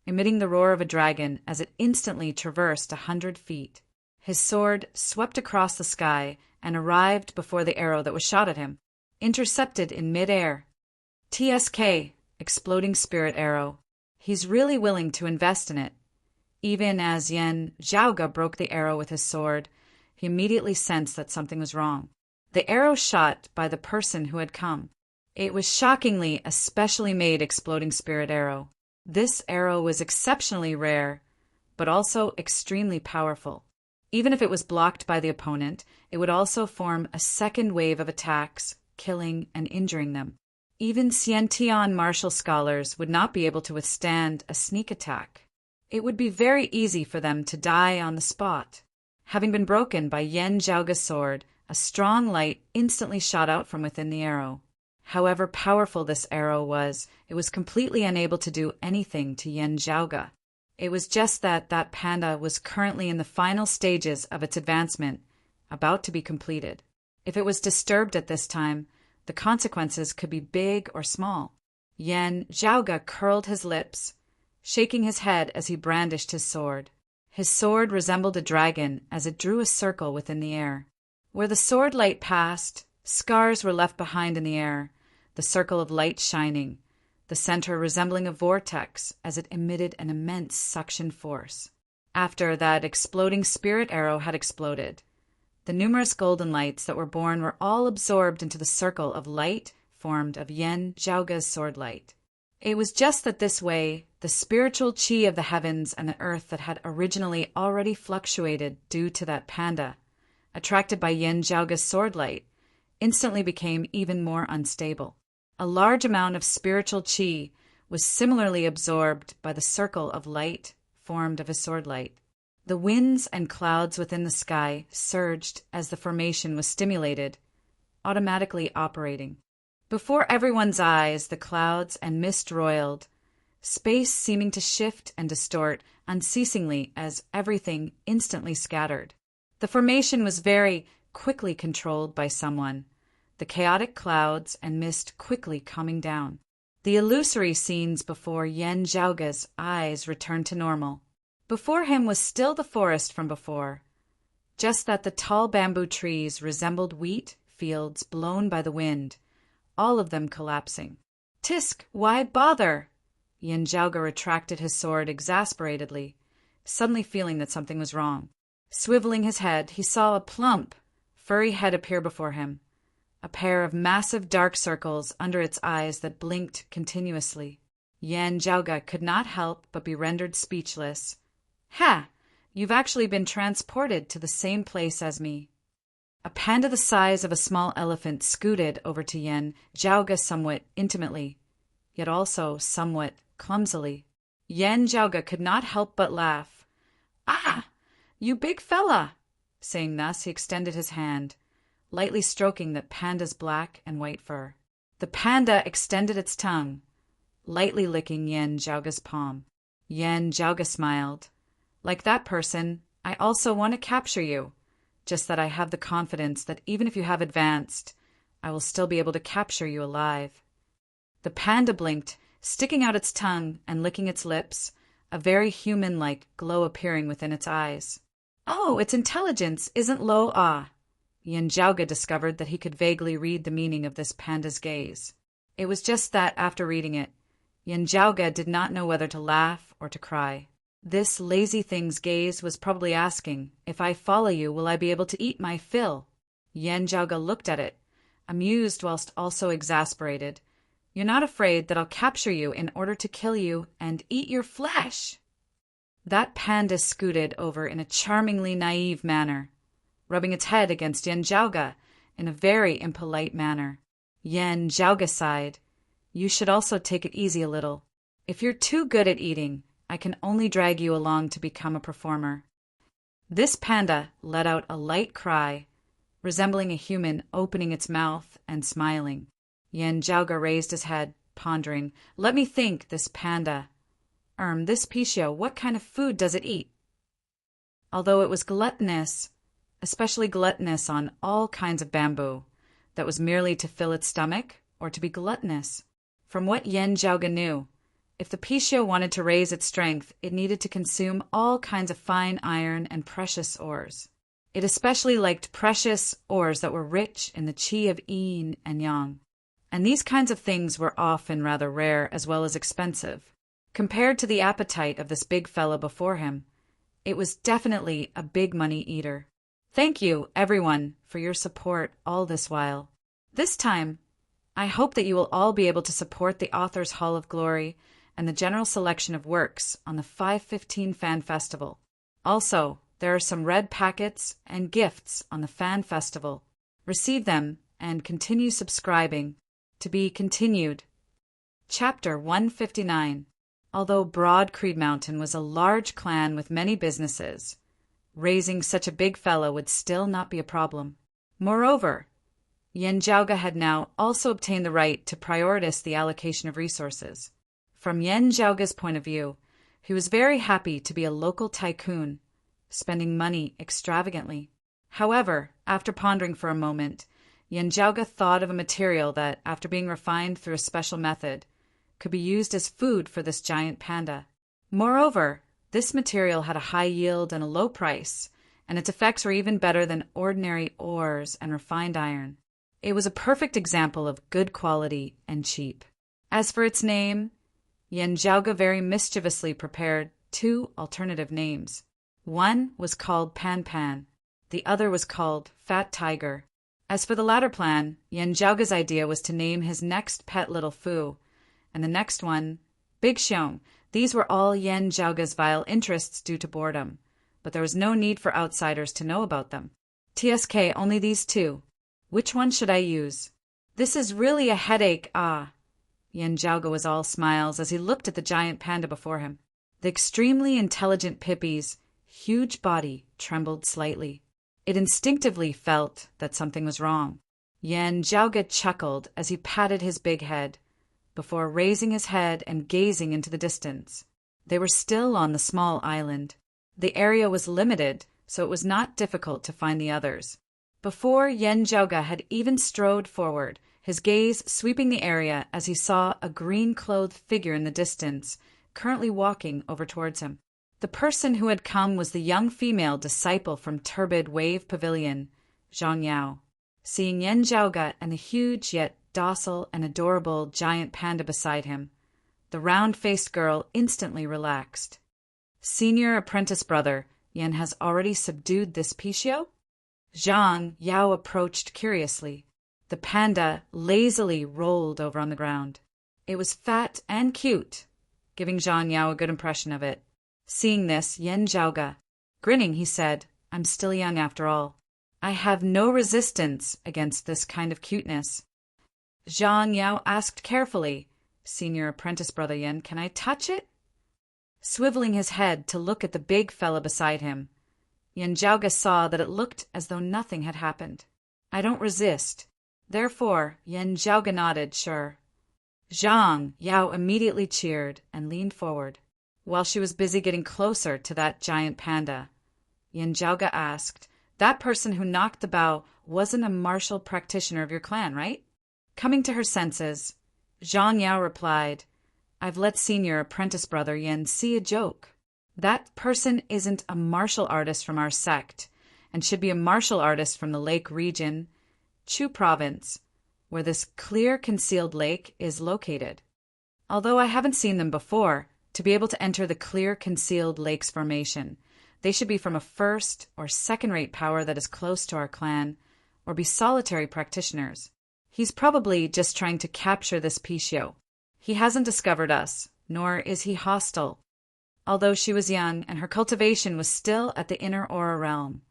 emitting the roar of a dragon as it instantly traversed 100 feet. His sword swept across the sky and arrived before the arrow that was shot at him, intercepted in mid-air. TSK, Exploding Spirit Arrow. He's really willing to invest in it. Even as Yan Zhaoge broke the arrow with his sword, he immediately sensed that something was wrong. The arrow shot by the person who had come. It was shockingly a specially made Exploding Spirit Arrow. This arrow was exceptionally rare, but also extremely powerful. Even if it was blocked by the opponent, it would also form a second wave of attacks, killing and injuring them. Even Xiantian martial scholars would not be able to withstand a sneak attack. It would be very easy for them to die on the spot. Having been broken by Yan Zhaoge's sword, a strong light instantly shot out from within the arrow. However powerful this arrow was, it was completely unable to do anything to Yen Zhaoge. It was just that panda was currently in the final stages of its advancement, about to be completed. If it was disturbed at this time, the consequences could be big or small. Yen Zhaoge curled his lips, shaking his head as he brandished his sword. His sword resembled a dragon as it drew a circle within the air. Where the sword light passed, scars were left behind in the air, the circle of light shining, the center resembling a vortex as it emitted an immense suction force. After that exploding spirit arrow had exploded, the numerous golden lights that were born were all absorbed into the circle of light formed of Yen Zhaoge's sword light. It was just that this way, the spiritual chi of the heavens and the earth that had originally already fluctuated due to that panda, attracted by Yen Zhaoge's sword light, instantly became even more unstable. A large amount of spiritual chi was similarly absorbed by the circle of light formed of his sword light. The winds and clouds within the sky surged as the formation was stimulated, automatically operating. Before everyone's eyes, the clouds and mist roiled, space seeming to shift and distort unceasingly as everything instantly scattered. The formation was very quickly controlled by someone, the chaotic clouds and mist quickly calming down. The illusory scenes before Yen Zhaoge's eyes returned to normal. Before him was still the forest from before, just that the tall bamboo trees resembled wheat fields blown by the wind, all of them collapsing. Tisk, why bother? Yen Zhaoge retracted his sword exasperatedly, suddenly feeling that something was wrong. Swiveling his head, he saw a plump, furry head appear before him, a pair of massive dark circles under its eyes that blinked continuously. Yen Zhaoge could not help but be rendered speechless. Ha! You've actually been transported to the same place as me. A panda the size of a small elephant scooted over to Yen Zhaoge somewhat intimately, yet also somewhat clumsily. Yen Zhaoge could not help but laugh. Ah! You big fella! Saying thus, he extended his hand, lightly stroking the panda's black and white fur. The panda extended its tongue, lightly licking Yen Zhaoge's palm. Yen Zhaoge smiled. Like that person, I also want to capture you, just that I have the confidence that even if you have advanced, I will still be able to capture you alive. The panda blinked, sticking out its tongue and licking its lips, a very human-like glow appearing within its eyes. Oh, its intelligence isn't low. Yen Zhaoge discovered that he could vaguely read the meaning of this panda's gaze. It was just that, after reading it, Yen Zhaoge did not know whether to laugh or to cry. This lazy thing's gaze was probably asking, if I follow you, will I be able to eat my fill? Yen Zhaoge looked at it, amused whilst also exasperated. You're not afraid that I'll capture you in order to kill you and eat your flesh? That panda scooted over in a charmingly naive manner, rubbing its head against Yen Zhaoge in a very impolite manner. Yen Zhaoge sighed. You should also take it easy a little. If you're too good at eating, I can only drag you along to become a performer. This panda let out a light cry, resembling a human opening its mouth and smiling. Yen Zhaoge raised his head, pondering. Let me think, this panda. This Pichio, what kind of food does it eat? Although it was gluttonous, especially gluttonous on all kinds of bamboo, that was merely to fill its stomach or to be gluttonous. From what Yen Zhaoge knew, if the Pichio wanted to raise its strength, it needed to consume all kinds of fine iron and precious ores. It especially liked precious ores that were rich in the chi of yin and yang. And these kinds of things were often rather rare as well as expensive. Compared to the appetite of this big fellow before him, it was definitely a big money eater. Thank you, everyone, for your support all this while. This time, I hope that you will all be able to support the Author's Hall of Glory and the general selection of works on the 515 Fan Festival. Also, there are some red packets and gifts on the Fan Festival. Receive them and continue subscribing. To be continued. Chapter 159. Although Broad Creed Mountain was a large clan with many businesses, raising such a big fellow would still not be a problem. Moreover, Yen Jiaoge had now also obtained the right to prioritize the allocation of resources. From Yen Jiaoge's point of view, he was very happy to be a local tycoon, spending money extravagantly. However, after pondering for a moment, Yen Jiaoge thought of a material that, after being refined through a special method, could be used as food for this giant panda. Moreover, this material had a high yield and a low price, and its effects were even better than ordinary ores and refined iron. It was a perfect example of good quality and cheap. As for its name, Yen Jiaoge very mischievously prepared two alternative names. One was called Pan Pan, the other was called Fat Tiger. As for the latter plan, Yen Jiaoge's idea was to name his next pet little Fu, and the next one, Big Xiong. These were all Yen Jiaoge's vile interests due to boredom, but there was no need for outsiders to know about them. TSK, only these two. Which one should I use? This is really a headache, ah. Yen Jiaoge was all smiles as he looked at the giant panda before him. The extremely intelligent Pippi's huge body trembled slightly. It instinctively felt that something was wrong. Yen Jiaoge chuckled as he patted his big head, before raising his head and gazing into the distance. They were still on the small island. The area was limited, so it was not difficult to find the others. Before Yen Jiaoge had even strode forward, his gaze sweeping the area as he saw a green-clothed figure in the distance, currently walking over towards him. The person who had come was the young female disciple from Turbid Wave Pavilion, Zhang Yao. Seeing Yen Jiaoge and the huge yet docile and adorable giant panda beside him, the round-faced girl instantly relaxed. Senior apprentice brother, Yen has already subdued this Pichio? Zhang Yao approached curiously. The panda lazily rolled over on the ground. It was fat and cute, giving Zhang Yao a good impression of it. Seeing this, Yen Jiaoge, grinning, he said, I'm still young after all. I have no resistance against this kind of cuteness. Zhang Yao asked carefully, Senior apprentice brother Yen, can I touch it? Swiveling his head to look at the big fella beside him, Yen Jiaoge saw that it looked as though nothing had happened. I don't resist. Therefore, Yen Jiaoge nodded, sure. Zhang Yao immediately cheered and leaned forward. While she was busy getting closer to that giant panda, Yen Jiaoge asked, that person who knocked the bow wasn't a martial practitioner of your clan, right? Coming to her senses, Zhang Yao replied, I've let senior apprentice brother Yen see a joke. That person isn't a martial artist from our sect, and should be a martial artist from the lake region, Chu province, where this clear concealed lake is located. Although I haven't seen them before, to be able to enter the clear concealed lake's formation, they should be from a first or second-rate power that is close to our clan, or be solitary practitioners. He's probably just trying to capture this Pichio. He hasn't discovered us, nor is he hostile. Although she was young and her cultivation was still at the inner aura realm,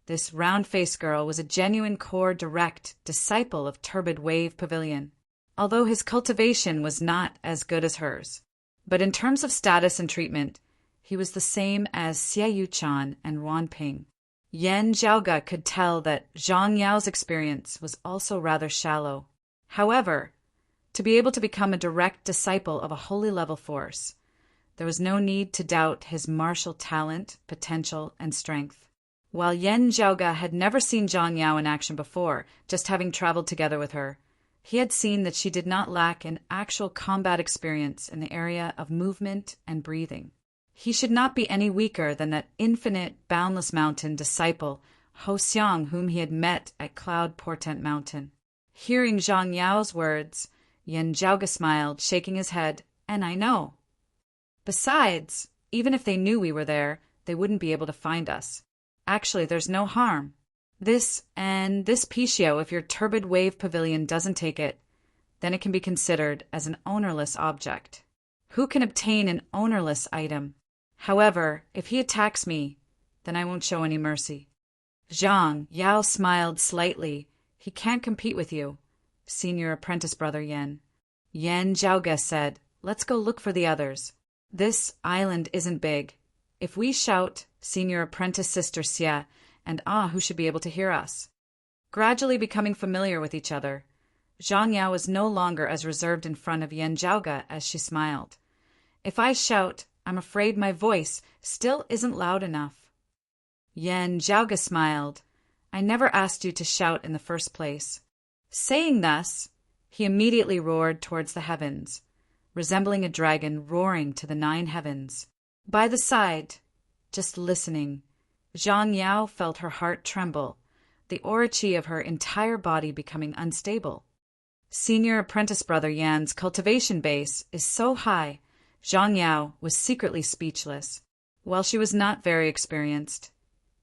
this round-faced girl was a genuine core direct disciple of Turbid Wave Pavilion, although his cultivation was not as good as hers. But in terms of status and treatment, he was the same as Xie Yuchan and Wan Ping. Yen Jiaoge could tell that Zhang Yao's experience was also rather shallow. However, to be able to become a direct disciple of a holy level force, there was no need to doubt his martial talent, potential, and strength. While Yen Jiaoge had never seen Zhang Yao in action before, just having traveled together with her, he had seen that she did not lack in actual combat experience in the area of movement and breathing. He should not be any weaker than that infinite, boundless mountain disciple, Ho Xiang, whom he had met at Cloud Portent Mountain. Hearing Zhang Yao's words, Yen Jiaoge smiled, shaking his head, and I know. Besides, even if they knew we were there, they wouldn't be able to find us. Actually, there's no harm. This Pichio, if your Turbid Wave Pavilion doesn't take it, then it can be considered as an ownerless object. Who can obtain an ownerless item? However, if he attacks me, then I won't show any mercy. Zhang Yao smiled slightly. He can't compete with you, Senior Apprentice Brother Yen. Yen Jiaoge said, let's go look for the others. This island isn't big. If we shout, Senior Apprentice Sister Xie, and who should be able to hear us? Gradually becoming familiar with each other, Zhang Yao was no longer as reserved in front of Yan Zhaoge as she smiled. If I shout, I'm afraid my voice still isn't loud enough. Yan Zhaoge smiled. I never asked you to shout in the first place. Saying thus, he immediately roared towards the heavens, resembling a dragon roaring to the 9 heavens. By the side, just listening, Zhang Yao felt her heart tremble, the aura chi of her entire body becoming unstable. Senior apprentice brother Yan's cultivation base is so high, Zhang Yao was secretly speechless. While she was not very experienced,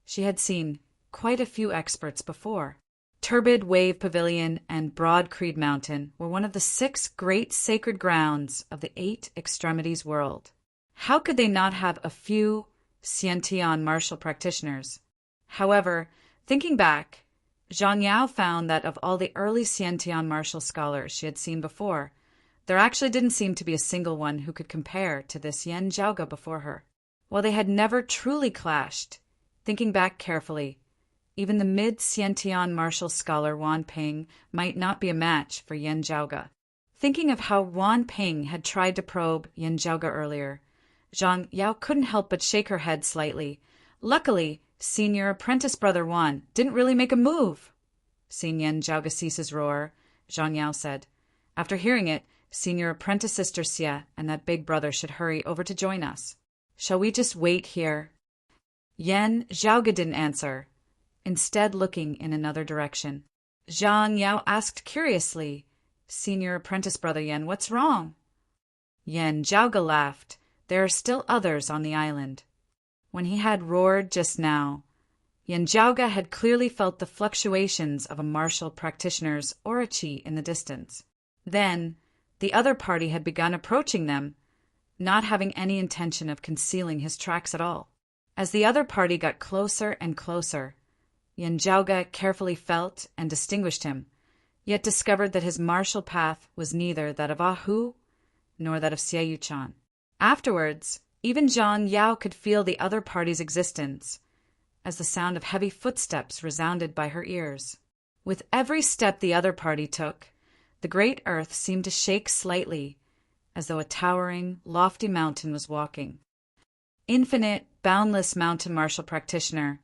she had seen quite a few experts before. Turbid Wave Pavilion and Broad Creed Mountain were one of the 6 great sacred grounds of the 8 extremities world. How could they not have a few Xiantian martial practitioners? However, thinking back, Zhang Yao found that of all the early Xiantian martial scholars she had seen before, there actually didn't seem to be a single one who could compare to this Yan Zhaoge before her. While they had never truly clashed, thinking back carefully, even the mid-Xiantian martial scholar Wan Ping might not be a match for Yan Zhaoge. Thinking of how Wan Ping had tried to probe Yan Zhaoge earlier, Zhang Yao couldn't help but shake her head slightly. Luckily, senior apprentice brother Wan didn't really make a move. Seeing Yan Zhaoge cease his roar, Zhang Yao said, after hearing it, senior apprentice sister Xie and that big brother should hurry over to join us. Shall we just wait here? Yan Zhaoge didn't answer, instead looking in another direction. Zhang Yao asked curiously, senior apprentice brother Yan, what's wrong? Yan Zhaoge laughed. There are still others on the island. When he had roared just now, Yan Zhaoge had clearly felt the fluctuations of a martial practitioner's aura chi in the distance. Then, the other party had begun approaching them, not having any intention of concealing his tracks at all. As the other party got closer and closer, Yan Zhaoge carefully felt and distinguished him, yet discovered that his martial path was neither that of Ah Hu nor that of Xie Yuchan. Afterwards, even Zhang Yao could feel the other party's existence, as the sound of heavy footsteps resounded by her ears. With every step the other party took, the great earth seemed to shake slightly, as though a towering, lofty mountain was walking. Infinite, boundless mountain martial practitioner,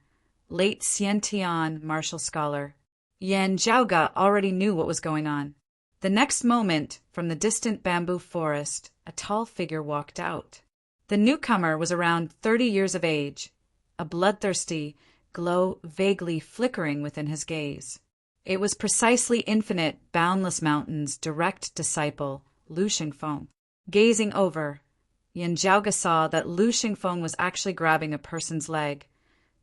late Xiantian martial scholar, Yan Zhaoge already knew what was going on. The next moment, from the distant bamboo forest, a tall figure walked out. The newcomer was around 30 years of age, a bloodthirsty glow vaguely flickering within his gaze. It was precisely infinite, boundless mountain's direct disciple, Lu Xingfeng. Gazing over, Yan Zhaoge saw that Lu Xingfeng was actually grabbing a person's leg,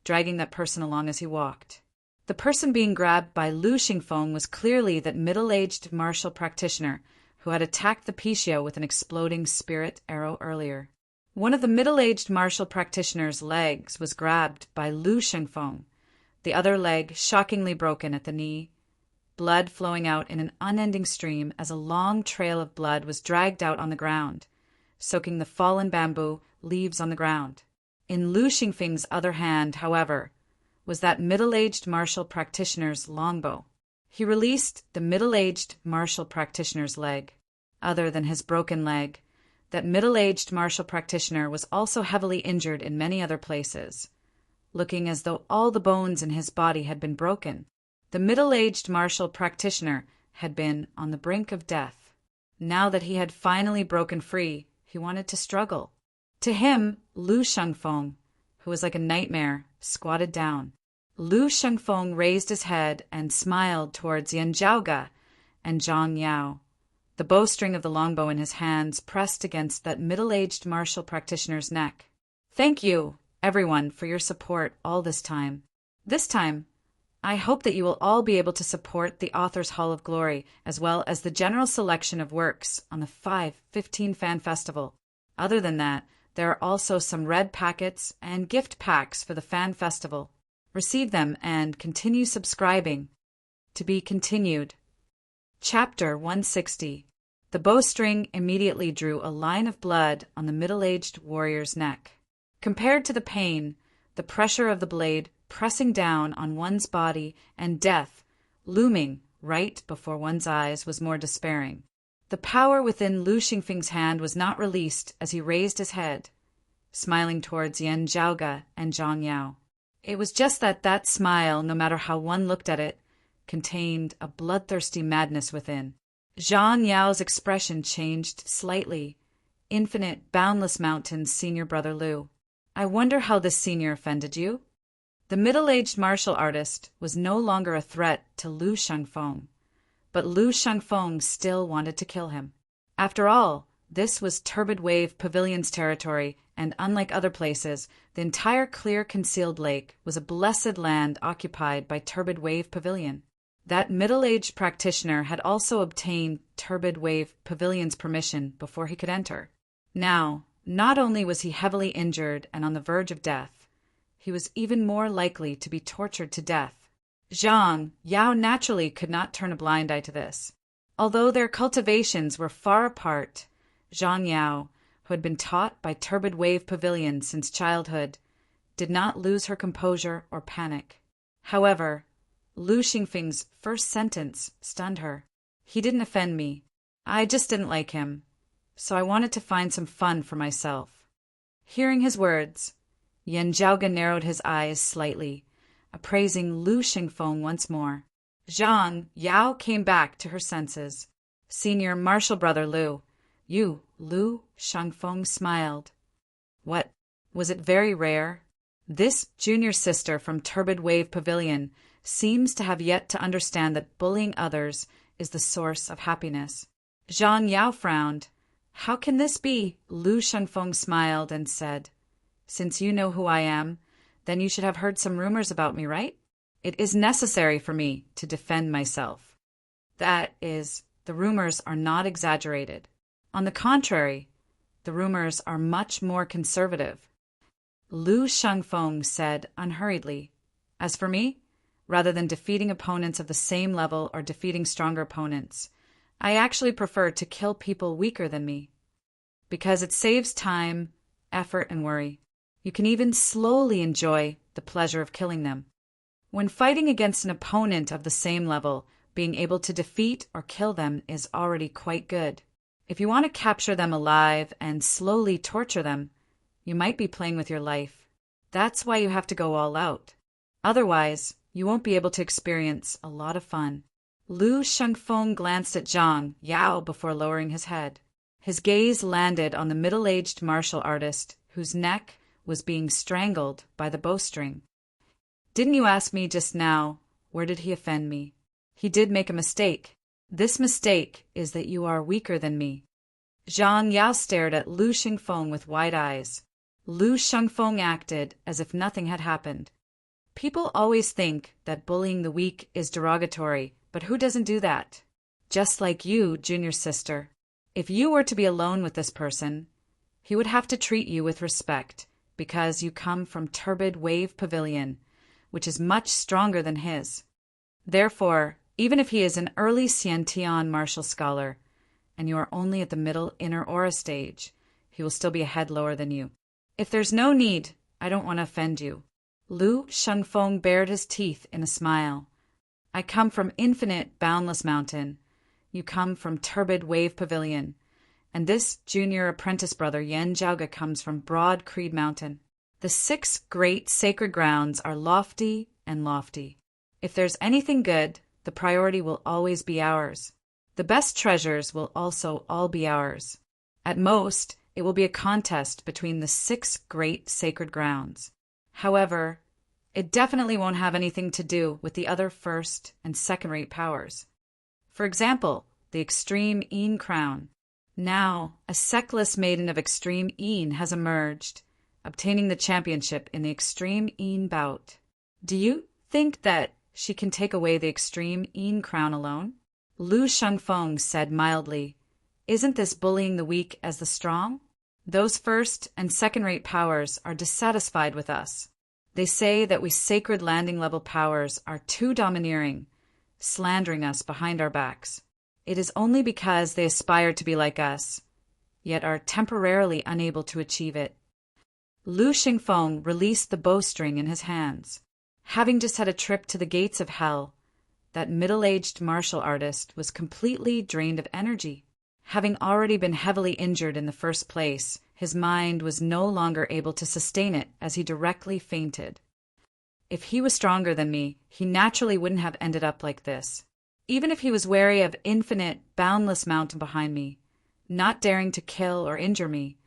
dragging that person along as he walked. The person being grabbed by Lu Xingfeng was clearly that middle-aged martial practitioner who had attacked the Pishio with an exploding spirit arrow earlier. One of the middle-aged martial practitioner's legs was grabbed by Lu Xingfeng, the other leg shockingly broken at the knee, blood flowing out in an unending stream as a long trail of blood was dragged out on the ground, soaking the fallen bamboo leaves on the ground. In Lu Xingfeng's other hand, however, was that middle-aged martial practitioner's longbow. He released the middle-aged martial practitioner's leg. Other than his broken leg, that middle-aged martial practitioner was also heavily injured in many other places, looking as though all the bones in his body had been broken. The middle-aged martial practitioner had been on the brink of death. Now that he had finally broken free, he wanted to struggle. To him, Lu Xingfeng, who was like a nightmare, squatted down. Lu Xingfeng raised his head and smiled towards Yan Zhaoge and Zhang Yao, the bowstring of the longbow in his hands pressed against that middle-aged martial practitioner's neck. Thank you, everyone, for your support all this time. This time, I hope that you will all be able to support the Author's Hall of Glory as well as the general selection of works on the 5/15 Fan Festival. Other than that, there are also some red packets and gift packs for the Fan Festival. Receive them and continue subscribing. To be continued. Chapter 160. The bowstring immediately drew a line of blood on the middle-aged warrior's neck. Compared to the pain, the pressure of the blade pressing down on one's body and death looming right before one's eyes was more despairing. The power within Lu Xingfeng's hand was not released as he raised his head, smiling towards Yan Zhaoge and Zhang Yao. It was just that smile, no matter how one looked at it, contained a bloodthirsty madness within. Zhang Yao's expression changed slightly. Infinite, boundless mountains, senior brother Lu. I wonder how this senior offended you? The middle-aged martial artist was no longer a threat to Lu Shangfeng, but Lu Shangfeng still wanted to kill him. After all, this was Turbid Wave Pavilion's territory, and unlike other places, the entire clear concealed lake was a blessed land occupied by Turbid Wave Pavilion. That middle-aged practitioner had also obtained Turbid Wave Pavilion's permission before he could enter. Now, not only was he heavily injured and on the verge of death, he was even more likely to be tortured to death. Zhang Yao naturally could not turn a blind eye to this. Although their cultivations were far apart, Zhang Yao, who had been taught by Turbid Wave Pavilion since childhood, did not lose her composure or panic. However, Lu Xingfeng's first sentence stunned her. He didn't offend me. I just didn't like him, so I wanted to find some fun for myself. Hearing his words, Yan Zhaoge narrowed his eyes slightly, appraising Lu Xingfeng once more. Zhang Yao came back to her senses. Senior martial brother Lu. You, Lu Shangfeng smiled. What, was it very rare? This junior sister from Turbid Wave Pavilion seems to have yet to understand that bullying others is the source of happiness. Zhang Yao frowned. How can this be? Lu Shangfeng smiled and said, Since you know who I am, then you should have heard some rumors about me, right? It is necessary for me to defend myself. That is, the rumors are not exaggerated. On the contrary, the rumors are much more conservative. Lu Shangfeng said unhurriedly, As for me, rather than defeating opponents of the same level or defeating stronger opponents, I actually prefer to kill people weaker than me, because it saves time, effort, and worry. You can even slowly enjoy the pleasure of killing them. When fighting against an opponent of the same level, being able to defeat or kill them is already quite good. If you want to capture them alive and slowly torture them, you might be playing with your life. That's why you have to go all out. Otherwise, you won't be able to experience a lot of fun. Lu Shangfeng glanced at Zhang Yao before lowering his head. His gaze landed on the middle-aged martial artist, whose neck was being strangled by the bowstring. Didn't you ask me just now, where did he offend me? He did make a mistake. This mistake is that you are weaker than me. Zhang Yao stared at Lu Shangfeng with wide eyes. Lu Shangfeng acted as if nothing had happened. People always think that bullying the weak is derogatory, but who doesn't do that? Just like you, junior sister. If you were to be alone with this person, he would have to treat you with respect, because you come from Turbid Wave Pavilion, which is much stronger than his. Therefore, even if he is an early Xiantian martial scholar, and you are only at the middle inner aura stage, he will still be a head lower than you. If there's no need, I don't want to offend you. Lu Shangfeng bared his teeth in a smile. I come from Infinite Boundless Mountain. You come from Turbid Wave Pavilion. And this junior apprentice brother Yan Zhaoge comes from Broad Creed Mountain. The 6 great sacred grounds are lofty and lofty. If there's anything good, the priority will always be ours. The best treasures will also all be ours. At most, it will be a contest between the 6 great sacred grounds. However, it definitely won't have anything to do with the other first and second-rate powers. For example, the Extreme Yin Crown. Now, a sectless maiden of Extreme Yin has emerged, obtaining the championship in the Extreme Yin bout. Do you think that she can take away the Extreme Yin Crown alone? Lu Shangfeng said mildly, Isn't this bullying the weak as the strong? Those first and second-rate powers are dissatisfied with us. They say that we sacred landing-level powers are too domineering, slandering us behind our backs. It is only because they aspire to be like us, yet are temporarily unable to achieve it. Lu Xingfeng released the bowstring in his hands. Having just had a trip to the gates of hell, that middle-aged martial artist was completely drained of energy. Having already been heavily injured in the first place, his mind was no longer able to sustain it as he directly fainted. If he was stronger than me, he naturally wouldn't have ended up like this. Even if he was wary of infinite, boundless mountain behind me, not daring to kill or injure me,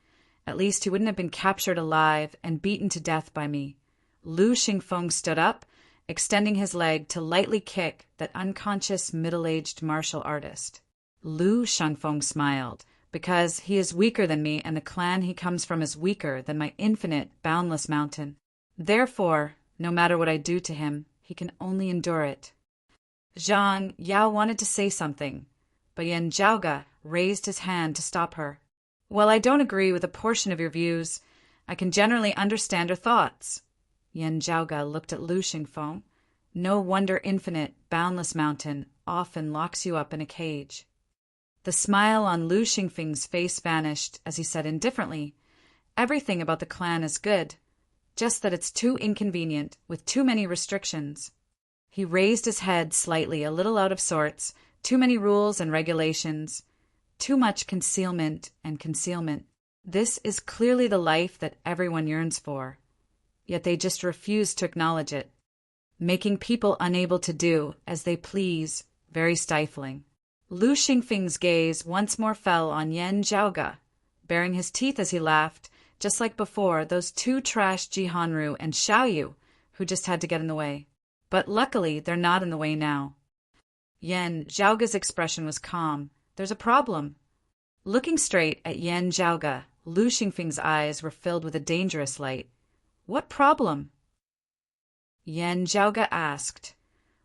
at least he wouldn't have been captured alive and beaten to death by me. Lu Xingfeng stood up, extending his leg to lightly kick that unconscious middle-aged martial artist. Lu Xingfeng smiled, because he is weaker than me and the clan he comes from is weaker than my infinite, boundless mountain. Therefore, no matter what I do to him, he can only endure it. Zhang Yao wanted to say something, but Yan Zhaoge raised his hand to stop her. While I don't agree with a portion of your views, I can generally understand your thoughts. Yan Zhaoge looked at Lu Xingfeng. No wonder infinite, boundless mountain often locks you up in a cage. The smile on Lu Xingfeng's face vanished as he said indifferently, "Everything about the clan is good, just that it's too inconvenient, with too many restrictions." He raised his head slightly, a little out of sorts, too many rules and regulations, too much concealment and concealment. This is clearly the life that everyone yearns for, yet they just refuse to acknowledge it, making people unable to do as they please, very stifling. Lu Xingfeng's gaze once more fell on Yan Zhaoge, baring his teeth as he laughed, just like before, those two trash Jihanru and Xiaoyu who just had to get in the way. But luckily, they're not in the way now. Yan Zhaoge's expression was calm. There's a problem. Looking straight at Yan Zhaoge, Lu Xingfeng's eyes were filled with a dangerous light. What problem? Yan Zhaoge asked.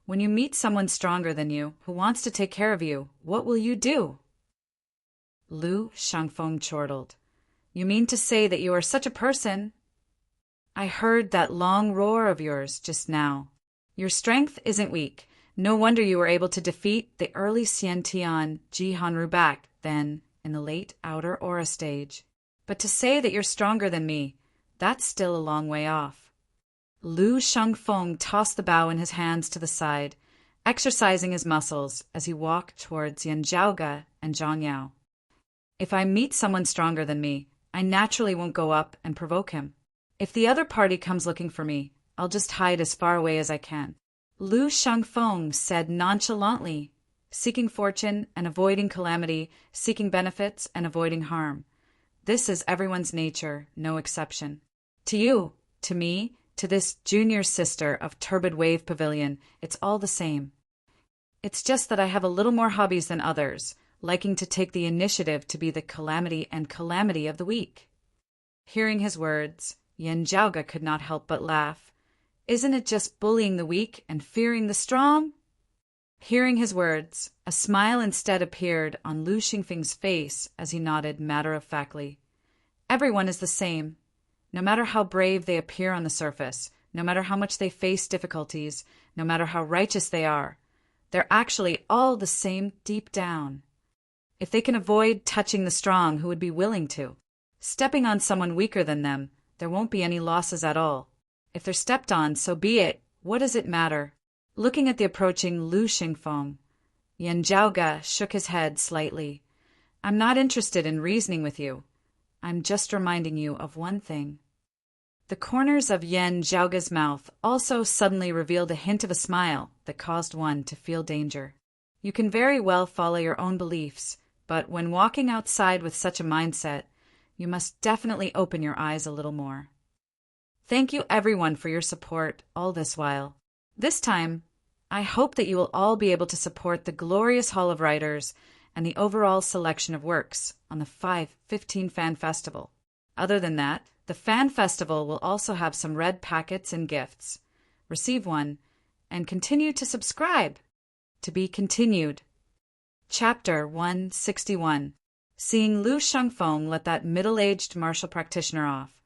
When you meet someone stronger than you, who wants to take care of you, what will you do? Lu Xingfeng chortled. You mean to say that you are such a person? I heard that long roar of yours just now. Your strength isn't weak. No wonder you were able to defeat the early Xiantian Jihanru back then in the late outer aura stage. But to say that you're stronger than me, that's still a long way off. Lu Xingfeng tossed the bow in his hands to the side, exercising his muscles as he walked towards Yan Zhaoge and Zhang Yao. If I meet someone stronger than me, I naturally won't go up and provoke him. If the other party comes looking for me, I'll just hide as far away as I can. Lu Xingfeng said nonchalantly, seeking fortune and avoiding calamity, seeking benefits and avoiding harm. This is everyone's nature, no exception. To you, to me, to this junior sister of Turbid Wave Pavilion, it's all the same. It's just that I have a little more hobbies than others, liking to take the initiative to be the calamity and calamity of the week. Hearing his words, Yan Zhaoge could not help but laugh. Isn't it just bullying the weak and fearing the strong? Hearing his words, a smile instead appeared on Lu Xingfeng's face as he nodded matter-of-factly. Everyone is the same. No matter how brave they appear on the surface, no matter how much they face difficulties, no matter how righteous they are, they're actually all the same deep down. If they can avoid touching the strong who would be willing to, stepping on someone weaker than them, there won't be any losses at all. If they're stepped on, so be it. What does it matter? Looking at the approaching Lu Xingfeng, Yan Zhaoge shook his head slightly. I'm not interested in reasoning with you. I'm just reminding you of one thing. The corners of Yan Zhaoge's mouth also suddenly revealed a hint of a smile that caused one to feel danger. You can very well follow your own beliefs, but when walking outside with such a mindset, you must definitely open your eyes a little more. Thank you everyone for your support all this while. This time, I hope that you will all be able to support the glorious Hall of Writers and the overall selection of works on the 5/15 Fan Festival. Other than that, the Fan Festival will also have some red packets and gifts. Receive one, and continue to subscribe. To be continued. Chapter 161. Seeing Lu Xingfeng let that middle-aged martial practitioner off,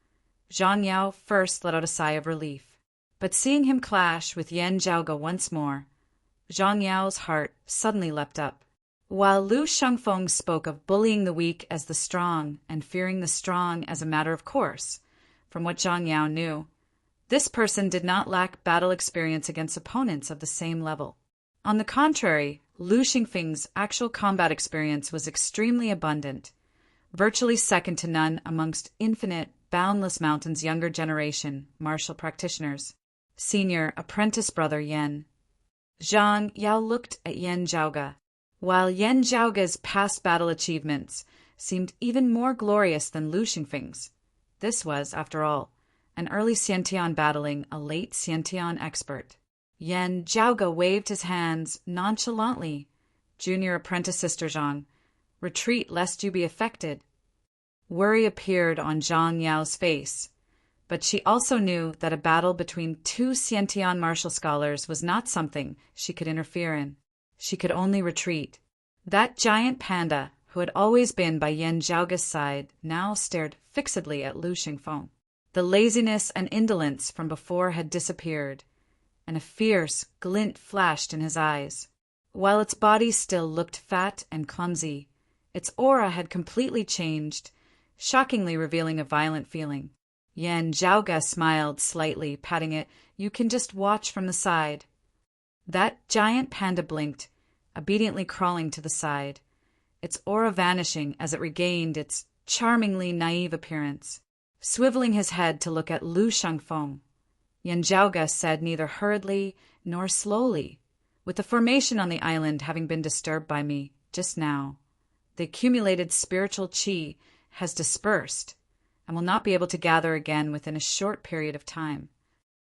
Zhang Yao first let out a sigh of relief. But seeing him clash with Yan Zhaoge once more, Zhang Yao's heart suddenly leapt up. While Lu Xingfeng spoke of bullying the weak as the strong and fearing the strong as a matter of course, from what Zhang Yao knew, this person did not lack battle experience against opponents of the same level. On the contrary, Lu Xingfeng's actual combat experience was extremely abundant, virtually second to none amongst infinite, boundless mountain's younger generation martial practitioners. Senior apprentice brother Yan. Zhang Yao looked at Yan Zhaoge. While Yan Zhaoge's past battle achievements seemed even more glorious than Lu Xingfeng's, this was, after all, an early Xiantian battling a late Xiantian expert. Yan Zhaoge waved his hands nonchalantly. Junior apprentice Sister Zhang, retreat lest you be affected. Worry appeared on Zhang Yao's face, but she also knew that a battle between two Xiantian martial scholars was not something she could interfere in. She could only retreat. That giant panda, who had always been by Yan Zhaoge's side, now stared fixedly at Lu Xingfeng. The laziness and indolence from before had disappeared, and a fierce glint flashed in his eyes. While its body still looked fat and clumsy, its aura had completely changed, shockingly revealing a violent feeling. Yan Zhaoge smiled slightly, patting it. You can just watch from the side. That giant panda blinked, obediently crawling to the side, its aura vanishing as it regained its charmingly naive appearance. Swiveling his head to look at Lu Xingfeng, Yan Zhaoge said neither hurriedly nor slowly, with the formation on the island having been disturbed by me just now, the accumulated spiritual qi has dispersed and will not be able to gather again within a short period of time.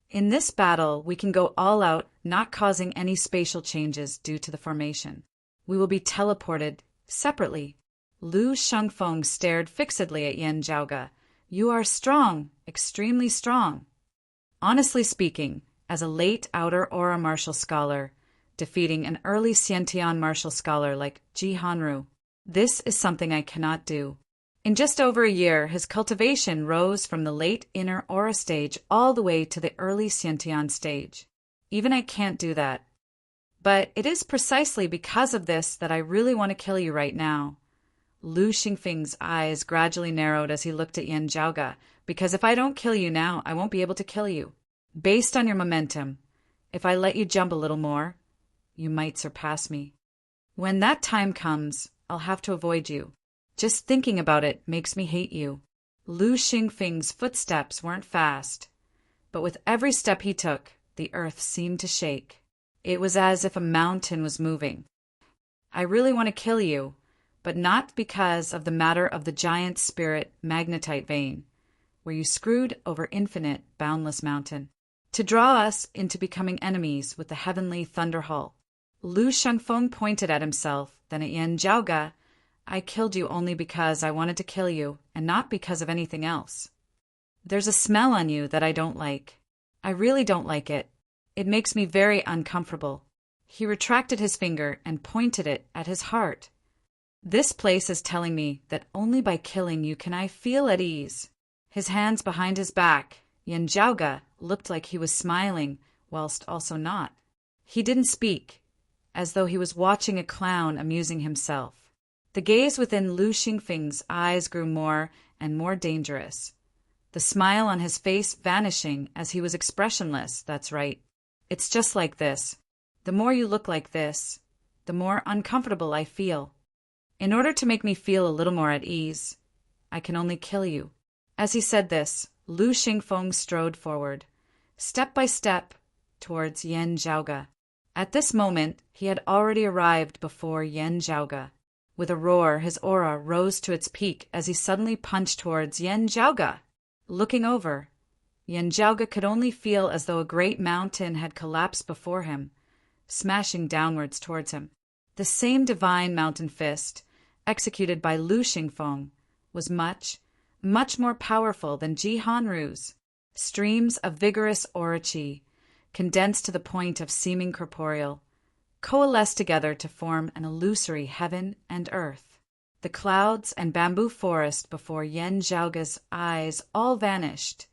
In this battle, we can go all out, not causing any spatial changes due to the formation. We will be teleported separately. Lu Xingfeng stared fixedly at Yan Zhaoge. You are strong, extremely strong. Honestly speaking, as a late outer aura martial scholar, defeating an early Xiantian martial scholar like Ji Hanru, this is something I cannot do. In just over a year, his cultivation rose from the late inner aura stage all the way to the early Xiantian stage. Even I can't do that. But it is precisely because of this that I really want to kill you right now. Lu Xingfeng's eyes gradually narrowed as he looked at Yan Zhaoge, because if I don't kill you now, I won't be able to kill you. Based on your momentum, if I let you jump a little more, you might surpass me. When that time comes, I'll have to avoid you. Just thinking about it makes me hate you. Lu Xingfeng's footsteps weren't fast, but with every step he took, the earth seemed to shake. It was as if a mountain was moving. I really want to kill you, but not because of the matter of the giant spirit magnetite vein, where you screwed over infinite, boundless mountain, to draw us into becoming enemies with the heavenly thunder hull. Lu Xingfeng pointed at himself, then at Yan Zhaoge. I killed you only because I wanted to kill you, and not because of anything else. There's a smell on you that I don't like. I really don't like it. It makes me very uncomfortable. He retracted his finger and pointed it at his heart. This place is telling me that only by killing you can I feel at ease. His hands behind his back, Yan Zhaoge looked like he was smiling, whilst also not. He didn't speak, as though he was watching a clown amusing himself. The gaze within Lu Xingfeng's eyes grew more and more dangerous, the smile on his face vanishing as he was expressionless. That's right. It's just like this. The more you look like this, the more uncomfortable I feel. In order to make me feel a little more at ease, I can only kill you. As he said this, Lu Xingfeng strode forward, step by step, towards Yan Zhaoge. At this moment, he had already arrived before Yan Zhaoge. With a roar, his aura rose to its peak as he suddenly punched towards Yan Zhaoge. Looking over, Yan Zhaoge could only feel as though a great mountain had collapsed before him, smashing downwards towards him. The same divine mountain fist, executed by Lu Xingfeng, was much, much more powerful than Ji Hanru's. Streams of vigorous aura qi, condensed to the point of seeming corporeal, coalesced together to form an illusory heaven and earth. The clouds and bamboo forest before Yan Zhaoge's eyes all vanished,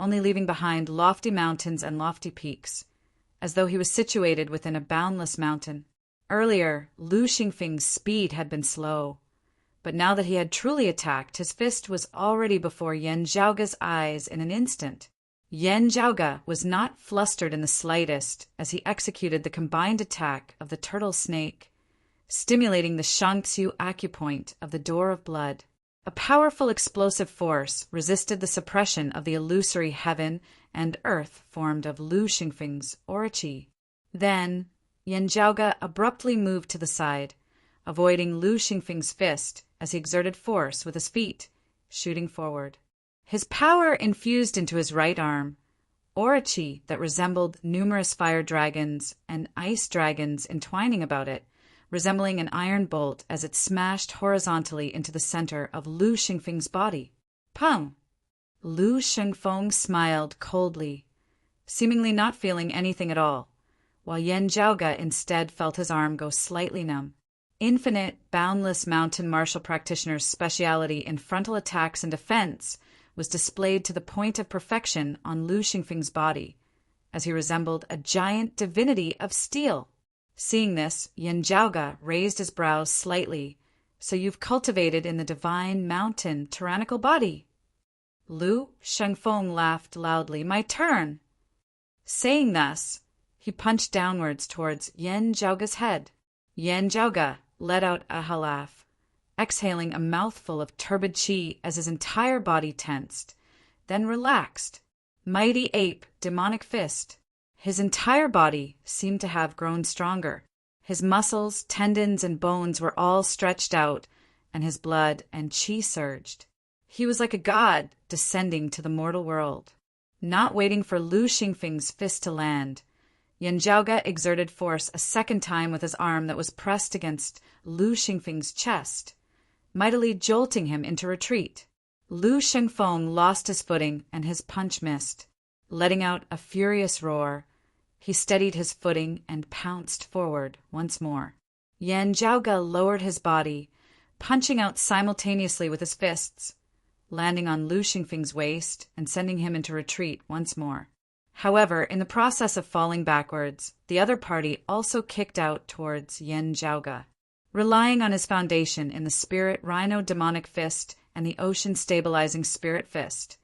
only leaving behind lofty mountains and lofty peaks, as though he was situated within a boundless mountain. Earlier, Lu Xingfeng's speed had been slow, but now that he had truly attacked, his fist was already before Yan Zhaoge's eyes in an instant. Yan Zhaoge was not flustered in the slightest as he executed the combined attack of the turtle snake, stimulating the Shangxiu acupoint of the door of blood. A powerful explosive force resisted the suppression of the illusory heaven and earth formed of Lu Xingfeng's aura qi. Then, Yan Zhaoge abruptly moved to the side, avoiding Lu Xingfeng's fist as he exerted force with his feet, shooting forward. His power infused into his right arm, aura qi that resembled numerous fire dragons and ice dragons entwining about it, resembling an iron bolt as it smashed horizontally into the center of Lu Xingfeng's body. Pum! Lu Xingfeng smiled coldly, seemingly not feeling anything at all, while Yan Zhaoge instead felt his arm go slightly numb. Infinite, boundless mountain martial practitioner's speciality in frontal attacks and defense was displayed to the point of perfection on Lu Xingfeng's body, as he resembled a giant divinity of steel. Seeing this, Yan Zhaoge raised his brows slightly. So you've cultivated in the divine mountain tyrannical body? Lu Xingfeng laughed loudly. My turn. Saying thus, he punched downwards towards Yan Zhaoge's head. Yan Zhaoge let out a laugh, exhaling a mouthful of turbid qi as his entire body tensed, then relaxed. Mighty ape, demonic fist. His entire body seemed to have grown stronger. His muscles, tendons, and bones were all stretched out, and his blood and qi surged. He was like a god descending to the mortal world. Not waiting for Lu Xingfeng's fist to land, Yan Zhaoge exerted force a second time with his arm that was pressed against Lu Xingfeng's chest, mightily jolting him into retreat. Lu Xingfeng lost his footing and his punch missed. Letting out a furious roar, he steadied his footing and pounced forward once more. Yan Zhaoge lowered his body, punching out simultaneously with his fists, landing on Lu Xingfeng's waist and sending him into retreat once more. However, in the process of falling backwards, the other party also kicked out towards Yan Zhaoge. Relying on his foundation in the spirit rhino demonic fist and the ocean stabilizing spirit fist,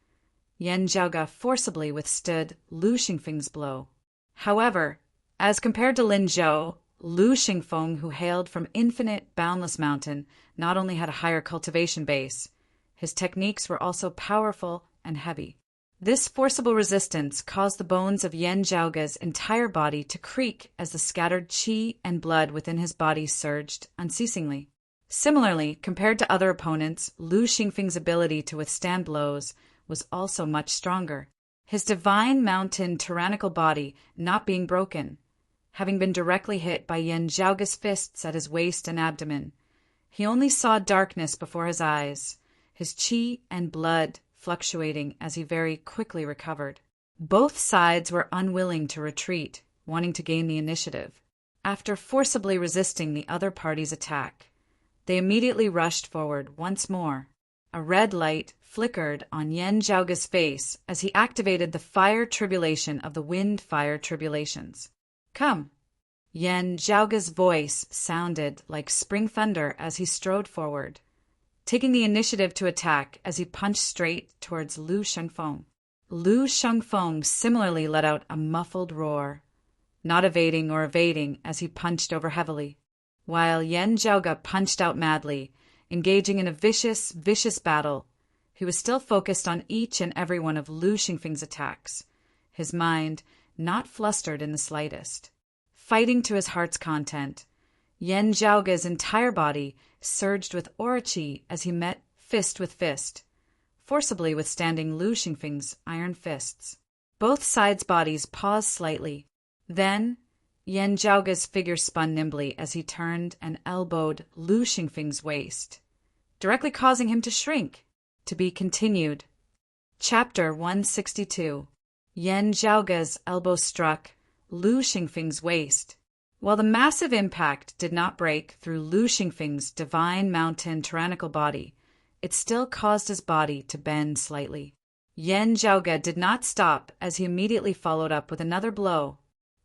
Yan Zhaoge forcibly withstood Lu Xingfeng's blow. However, as compared to Lin Zhou, Lu Xingfeng, who hailed from infinite, boundless mountain, not only had a higher cultivation base, his techniques were also powerful and heavy. This forcible resistance caused the bones of Yan Zhaoge's entire body to creak as the scattered qi and blood within his body surged unceasingly. Similarly, compared to other opponents, Lu Xingfeng's ability to withstand blows was also much stronger. His divine mountain tyrannical body not being broken, having been directly hit by Yan Zhaoge's fists at his waist and abdomen. He only saw darkness before his eyes, his qi and blood fluctuating as he very quickly recovered. Both sides were unwilling to retreat, wanting to gain the initiative. After forcibly resisting the other party's attack, they immediately rushed forward once more. A red light flickered on Yan Zhaoge's face as he activated the fire tribulation of the wind-fire tribulations. Come! Yan Zhaoge's voice sounded like spring thunder as he strode forward, taking the initiative to attack as he punched straight towards Lu Xingfeng. Lu Xingfeng similarly let out a muffled roar, not evading or evading as he punched over heavily, while Yan Zhaoge punched out madly, engaging in a vicious battle. He was still focused on each and every one of Lu Xingfeng's attacks, his mind not flustered in the slightest. Fighting to his heart's content, Yan Zhaoge's entire body surged with aura qi as he met fist with fist, forcibly withstanding Lu Xingfeng's iron fists. Both sides' bodies paused slightly. Then, Yan Zhaoge's figure spun nimbly as he turned and elbowed Lu Xingfeng's waist, directly causing him to shrink. To be continued. Chapter 162. Yan Zhaoge's elbow struck Lu Xingfeng's waist. While the massive impact did not break through Lu Xingfeng's divine mountain tyrannical body, it still caused his body to bend slightly. Yan Zhaoge did not stop as he immediately followed up with another blow.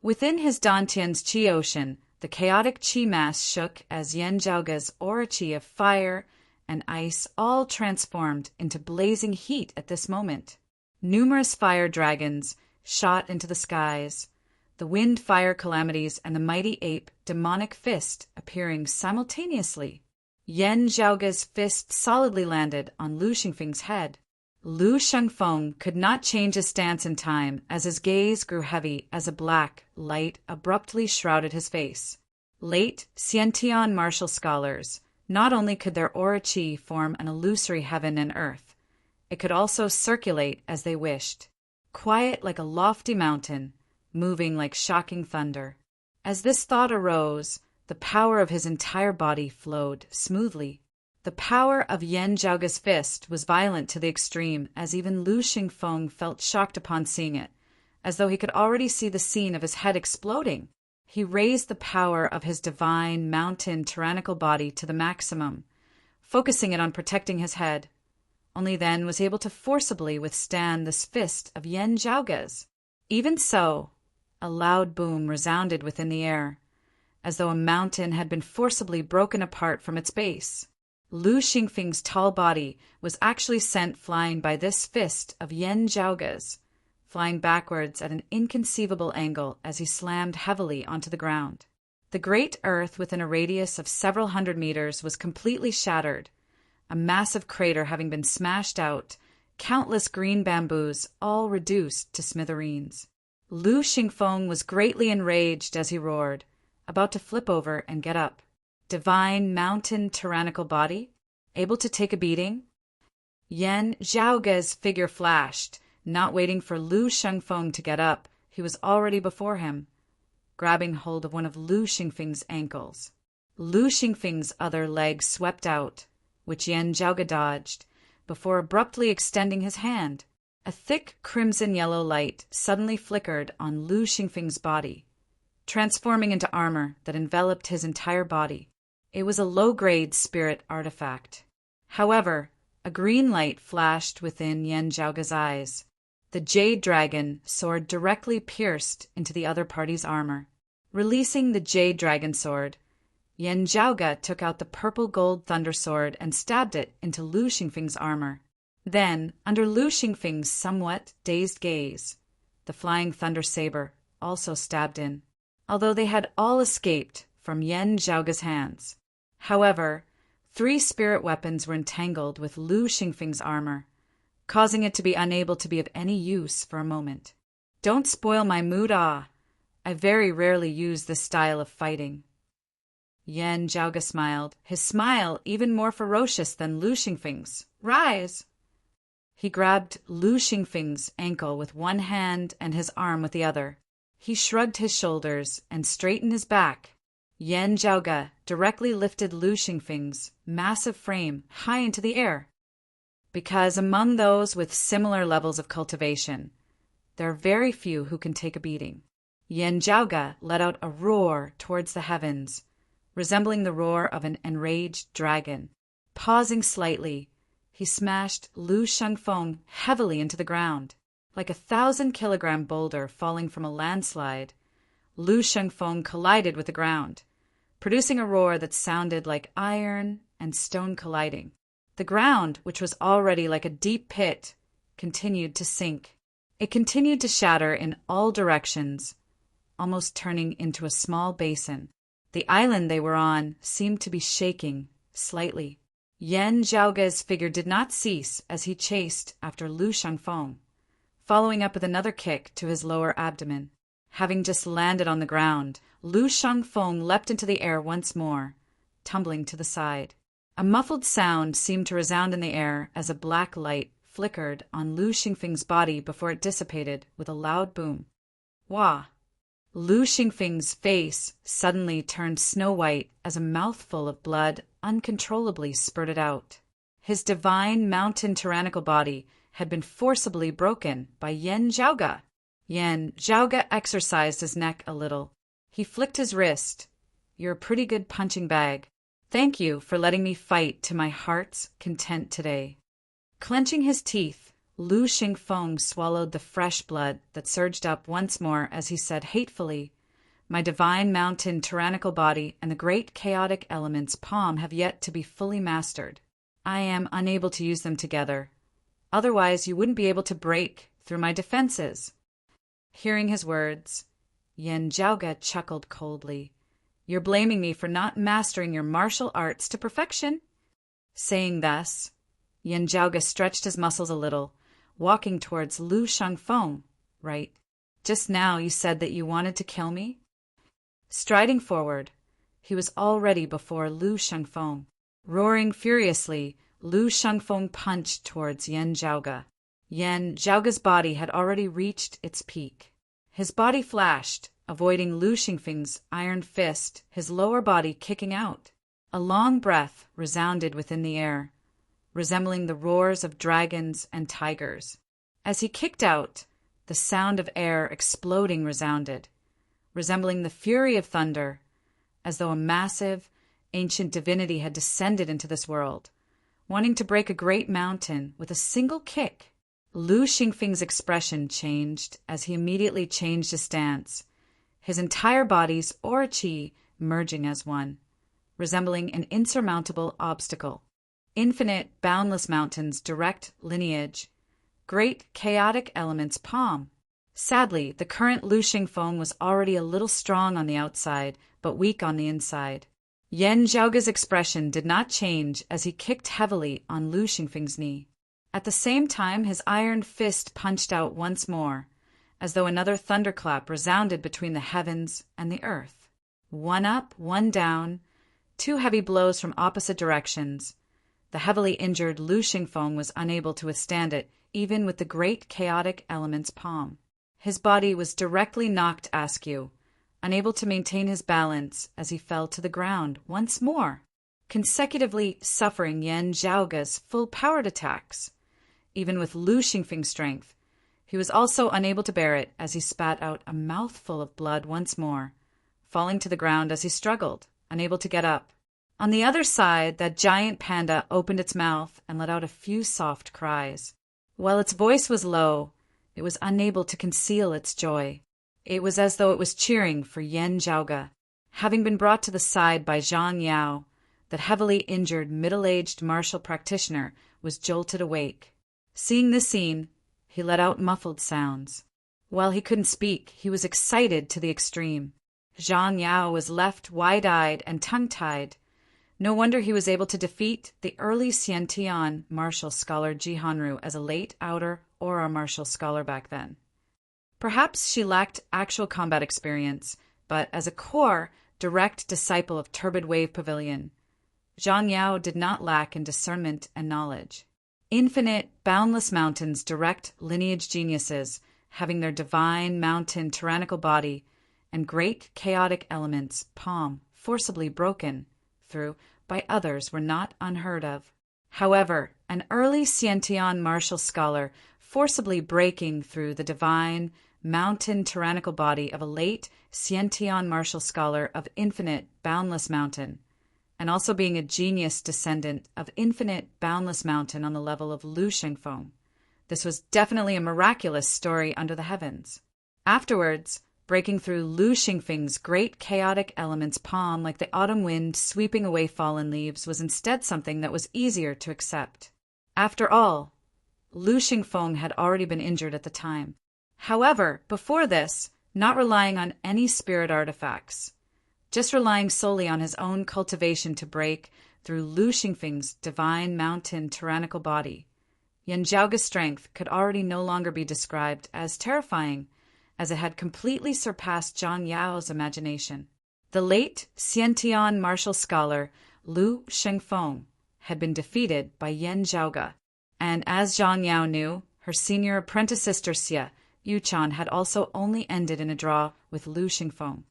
Within his Dantian's qi ocean, the chaotic qi mass shook as Yan Zhaoge's aura qi of fire and ice all transformed into blazing heat at this moment. Numerous fire dragons shot into the skies, the wind-fire calamities and the mighty ape demonic fist appearing simultaneously. Yan Zhaoge's fist solidly landed on Lu Xingfeng's head. Lu Shengfeng could not change his stance in time as his gaze grew heavy as a black light abruptly shrouded his face. Late Xiantian martial scholars, not only could their aura qi form an illusory heaven and earth, it could also circulate as they wished, quiet like a lofty mountain, moving like shocking thunder. As this thought arose, the power of his entire body flowed smoothly. The power of Yan Zhaoge's fist was violent to the extreme, as even Lu Xingfeng felt shocked upon seeing it, as though he could already see the scene of his head exploding. He raised the power of his divine, mountain, tyrannical body to the maximum, focusing it on protecting his head. Only then was he able to forcibly withstand this fist of Yan Zhaoge's. Even so, a loud boom resounded within the air, as though a mountain had been forcibly broken apart from its base. Lu Xingfeng's tall body was actually sent flying by this fist of Yan Zhaoge's, flying backwards at an inconceivable angle as he slammed heavily onto the ground. The great earth within a radius of several hundred meters was completely shattered, a massive crater having been smashed out, countless green bamboos all reduced to smithereens. Lu Xingfeng was greatly enraged as he roared, about to flip over and get up. Divine mountain tyrannical body, able to take a beating? Yan Zhaoge's figure flashed, not waiting for Lu Shengfeng to get up. He was already before him, grabbing hold of one of Lu Xingfeng's ankles. Lu Xingfeng's other leg swept out, which Yan Zhaoge dodged, before abruptly extending his hand. A thick crimson-yellow light suddenly flickered on Lu Xingfeng's body, transforming into armor that enveloped his entire body. It was a low-grade spirit artifact. However, a green light flashed within Yan Zhaoge's eyes. The jade dragon sword directly pierced into the other party's armor. Releasing the jade dragon sword, Yan Zhaoge took out the purple-gold thunder sword and stabbed it into Lu Xingfeng's armor. Then, under Lu Xingfeng's somewhat dazed gaze, the flying thunder saber also stabbed in, although they had all escaped from Yan Zhaoge's hands. However, 3 spirit weapons were entangled with Lu Xingfeng's armor, causing it to be unable to be of any use for a moment. Don't spoil my mood, I very rarely use this style of fighting. Yan Zhaoge smiled, his smile even more ferocious than Lu Xingfeng's. Rise! He grabbed Lu Xingfeng's ankle with one hand and his arm with the other. He shrugged his shoulders and straightened his back. Yan Zhaoge directly lifted Lu Xingfeng's massive frame high into the air. Because among those with similar levels of cultivation, there are very few who can take a beating. Yan Zhaoge let out a roar towards the heavens, resembling the roar of an enraged dragon. Pausing slightly, he smashed Lu Shengfeng heavily into the ground. Like a 1,000-kilogram boulder falling from a landslide, Lu Shengfeng collided with the ground, producing a roar that sounded like iron and stone colliding. The ground, which was already like a deep pit, continued to sink. It continued to shatter in all directions, almost turning into a small basin. The island they were on seemed to be shaking slightly. Yan Zhaoge's figure did not cease as he chased after Lu Shengfeng, following up with another kick to his lower abdomen. Having just landed on the ground, Lu Shengfeng leapt into the air once more, tumbling to the side. A muffled sound seemed to resound in the air as a black light flickered on Lu Xingfeng's body before it dissipated with a loud boom. Wah! Lu Xingfeng's face suddenly turned snow-white as a mouthful of blood uncontrollably spurted out. His divine mountain tyrannical body had been forcibly broken by Yan Zhaoge. Yan Zhaoge exercised his neck a little. He flicked his wrist. You're a pretty good punching bag. Thank you for letting me fight to my heart's content today. Clenching his teeth, Lu Xingfeng swallowed the fresh blood that surged up once more as he said hatefully, My divine mountain tyrannical body and the great chaotic elements palm have yet to be fully mastered. I am unable to use them together. Otherwise, you wouldn't be able to break through my defenses. Hearing his words, Yen Jiaoge chuckled coldly. You're blaming me for not mastering your martial arts to perfection. Saying thus, Yen Jiaoge stretched his muscles a little, walking towards Lu Shengfeng. Right. Just now you said that you wanted to kill me? Striding forward, he was already before Lu Shengfeng. Roaring furiously, Lu Shengfeng punched towards Yen Jiaoge. Yen Jiaoge's body had already reached its peak. His body flashed, avoiding Lu Shengfeng's iron fist, his lower body kicking out. A long breath resounded within the air, resembling the roars of dragons and tigers. As he kicked out, the sound of air exploding resounded, resembling the fury of thunder, as though a massive, ancient divinity had descended into this world, wanting to break a great mountain with a single kick. Lu Shengfeng's expression changed as he immediately changed his stance, his entire body's aura qi merging as one, resembling an insurmountable obstacle. Infinite, boundless mountains, direct lineage, great chaotic elements, palm. Sadly, the current Lu Shengfeng was already a little strong on the outside, but weak on the inside. Yen Jiaoge's expression did not change as he kicked heavily on Lu Shengfeng's knee. At the same time, his iron fist punched out once more, as though another thunderclap resounded between the heavens and the earth. One up, one down, two heavy blows from opposite directions. The heavily injured Lu Shengfeng was unable to withstand it, even with the great chaotic element's palm. His body was directly knocked askew, unable to maintain his balance as he fell to the ground once more, consecutively suffering Yen Jiaoge's full-powered attacks. Even with Lu Shengfeng's strength, he was also unable to bear it as he spat out a mouthful of blood once more, falling to the ground as he struggled, unable to get up. On the other side, that giant panda opened its mouth and let out a few soft cries. While its voice was low, it was unable to conceal its joy. It was as though it was cheering for Yen Jiaoge. Having been brought to the side by Zhang Yao, that heavily injured middle-aged martial practitioner was jolted awake. Seeing this scene, he let out muffled sounds. While he couldn't speak, he was excited to the extreme. Zhang Yao was left wide-eyed and tongue-tied. No wonder he was able to defeat the early Xiantian martial scholar Jihanru as a late outer aura martial scholar back then. Perhaps she lacked actual combat experience, but as a core, direct disciple of Turbid Wave Pavilion, Zhang Yao did not lack in discernment and knowledge. Infinite, boundless mountains, direct lineage geniuses, having their divine mountain tyrannical body and great chaotic elements, palm, forcibly broken through by others were not unheard of. However, an early Xiantian martial scholar forcibly breaking through the divine mountain tyrannical body of a late Xiantian martial scholar of infinite, boundless mountain, and also being a genius descendant of infinite, boundless mountain on the level of Lu Shengfeng. This was definitely a miraculous story under the heavens. Afterwards, breaking through Lu Shengfeng's great chaotic elements palm like the autumn wind sweeping away fallen leaves was instead something that was easier to accept. After all, Lu Shengfeng had already been injured at the time. However, before this, not relying on any spirit artifacts, just relying solely on his own cultivation to break through Lu Shengfeng's divine mountain tyrannical body, Yen Jiaoge's strength could already no longer be described as terrifying, as it had completely surpassed Zhang Yao's imagination. The late Xiantian martial scholar Lu Shengfeng had been defeated by Yen Jiaoge, and as Zhang Yao knew, her senior apprentice sister Xie Yuchan had also only ended in a draw with Lu Shengfeng.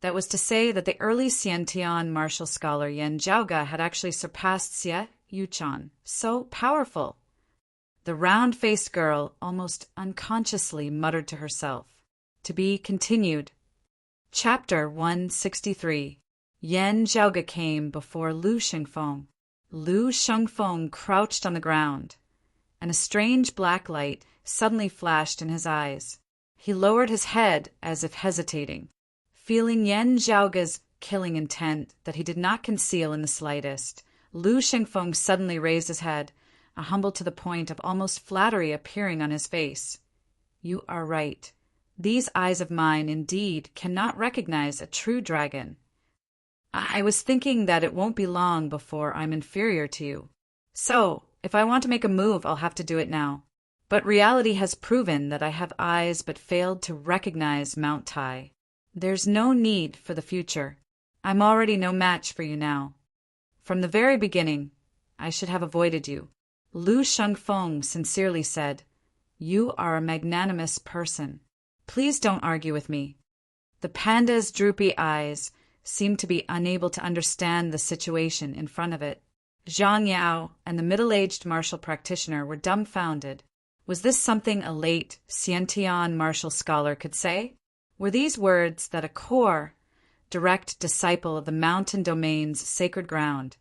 That was to say that the early Xiantian martial scholar Yen Jiaoge had actually surpassed Xie Yuchan. So powerful! The round-faced girl almost unconsciously muttered to herself. To be continued. Chapter 163. Yen Jiaoge came before Lu Shengfeng. Lu Shengfeng crouched on the ground, and a strange black light suddenly flashed in his eyes. He lowered his head as if hesitating, feeling Yen Jiaoge's killing intent that he did not conceal in the slightest. Lu Shengfeng suddenly raised his head, a humble to the point of almost flattery appearing on his face. You are right. These eyes of mine indeed cannot recognize a true dragon. I was thinking that it won't be long before I'm inferior to you. So, if I want to make a move, I'll have to do it now. But reality has proven that I have eyes but failed to recognize Mount Tai. There's no need for the future. I'm already no match for you now. From the very beginning, I should have avoided you. Lu Shengfeng sincerely said, You are a magnanimous person. Please don't argue with me. The panda's droopy eyes seemed to be unable to understand the situation in front of it. Zhang Yao and the middle-aged martial practitioner were dumbfounded. Was this something a late Xiantian martial scholar could say? Were these words that a core, direct disciple of the mountain domain's sacred ground,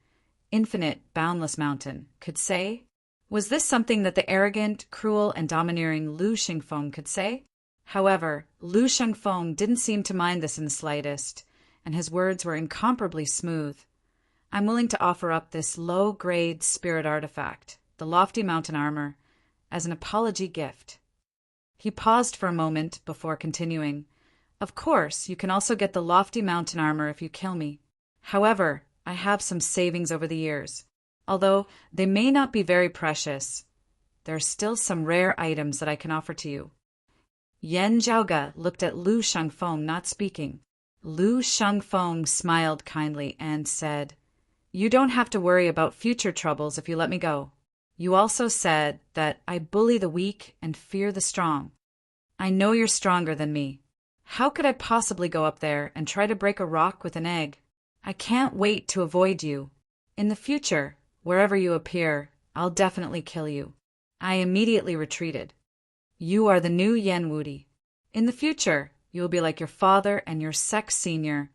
infinite, boundless mountain, could say? Was this something that the arrogant, cruel, and domineering Lu Shengfeng could say? However, Lu Shengfeng didn't seem to mind this in the slightest, and his words were incomparably smooth. I'm willing to offer up this low-grade spirit artifact, the lofty mountain armor, as an apology gift. He paused for a moment before continuing. Of course, you can also get the lofty mountain armor if you kill me. However, I have some savings over the years. Although they may not be very precious, there are still some rare items that I can offer to you. Yan Zhaoge looked at Lu Shengfeng, not speaking. Lu Shengfeng smiled kindly and said, You don't have to worry about future troubles if you let me go. You also said that I bully the weak and fear the strong. I know you're stronger than me. How could I possibly go up there and try to break a rock with an egg? I can't wait to avoid you. In the future, wherever you appear, I'll definitely kill you. I immediately retreated. You are the new Yan Wudi. In the future, you will be like your father and your sect senior,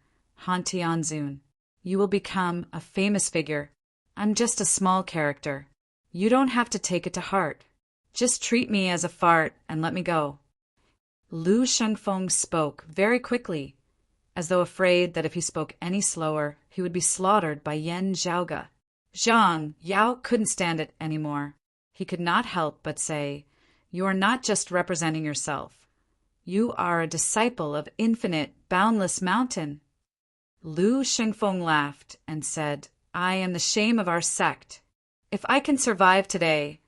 Han Tianzun. You will become a famous figure. I'm just a small character. You don't have to take it to heart. Just treat me as a fart and let me go. Lu Shengfeng spoke very quickly, as though afraid that if he spoke any slower, he would be slaughtered by Yan Zhaoge. Zhang Yao couldn't stand it anymore. He could not help but say, You are not just representing yourself. You are a disciple of infinite, boundless mountain. Lu Shengfeng laughed and said, I am the shame of our sect. If I can survive today,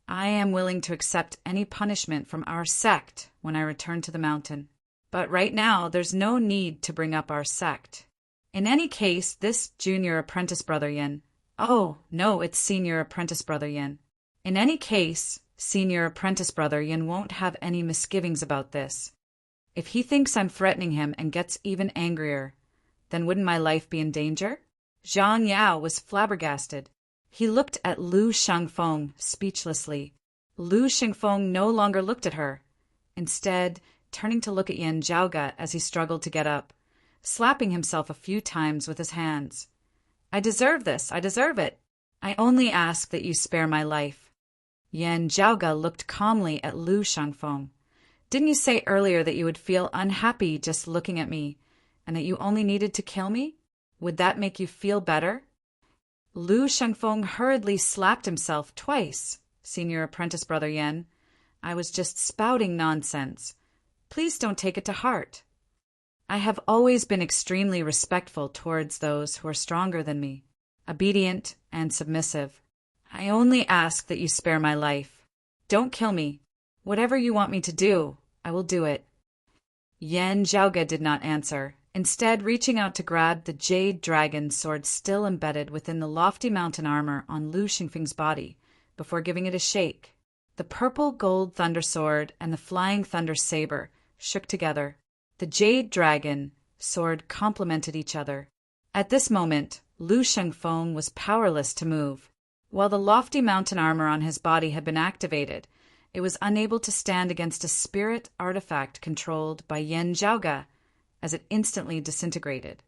I am willing to accept any punishment from our sect when I return to the mountain. But right now, there's no need to bring up our sect. In any case, this junior apprentice brother Yin. Oh, no, it's senior apprentice brother Yin. In any case, senior apprentice brother Yin won't have any misgivings about this. If he thinks I'm threatening him and gets even angrier, then wouldn't my life be in danger? Zhang Yao was flabbergasted. He looked at Lu Shengfeng speechlessly. Lu Shengfeng no longer looked at her, instead turning to look at Yan Zhaoge as he struggled to get up, slapping himself a few times with his hands. I deserve this. I deserve it. I only ask that you spare my life. Yan Zhaoge looked calmly at Lu Shengfeng. Didn't you say earlier that you would feel unhappy just looking at me, and that you only needed to kill me? Would that make you feel better? Lu Shengfeng hurriedly slapped himself twice. Senior apprentice brother Yan, I was just spouting nonsense. Please don't take it to heart. I have always been extremely respectful towards those who are stronger than me, obedient and submissive. I only ask that you spare my life. Don't kill me. Whatever you want me to do, I will do it. Yan Zhaoge did not answer, instead reaching out to grab the jade dragon sword still embedded within the lofty mountain armor on Lu Shengfeng's body, before giving it a shake. The purple gold thunder sword and the flying thunder saber shook together. The jade dragon sword complemented each other. At this moment, Lu Shengfeng was powerless to move. While the lofty mountain armor on his body had been activated, it was unable to stand against a spirit artifact controlled by Yan Zhaoge, as it instantly disintegrated.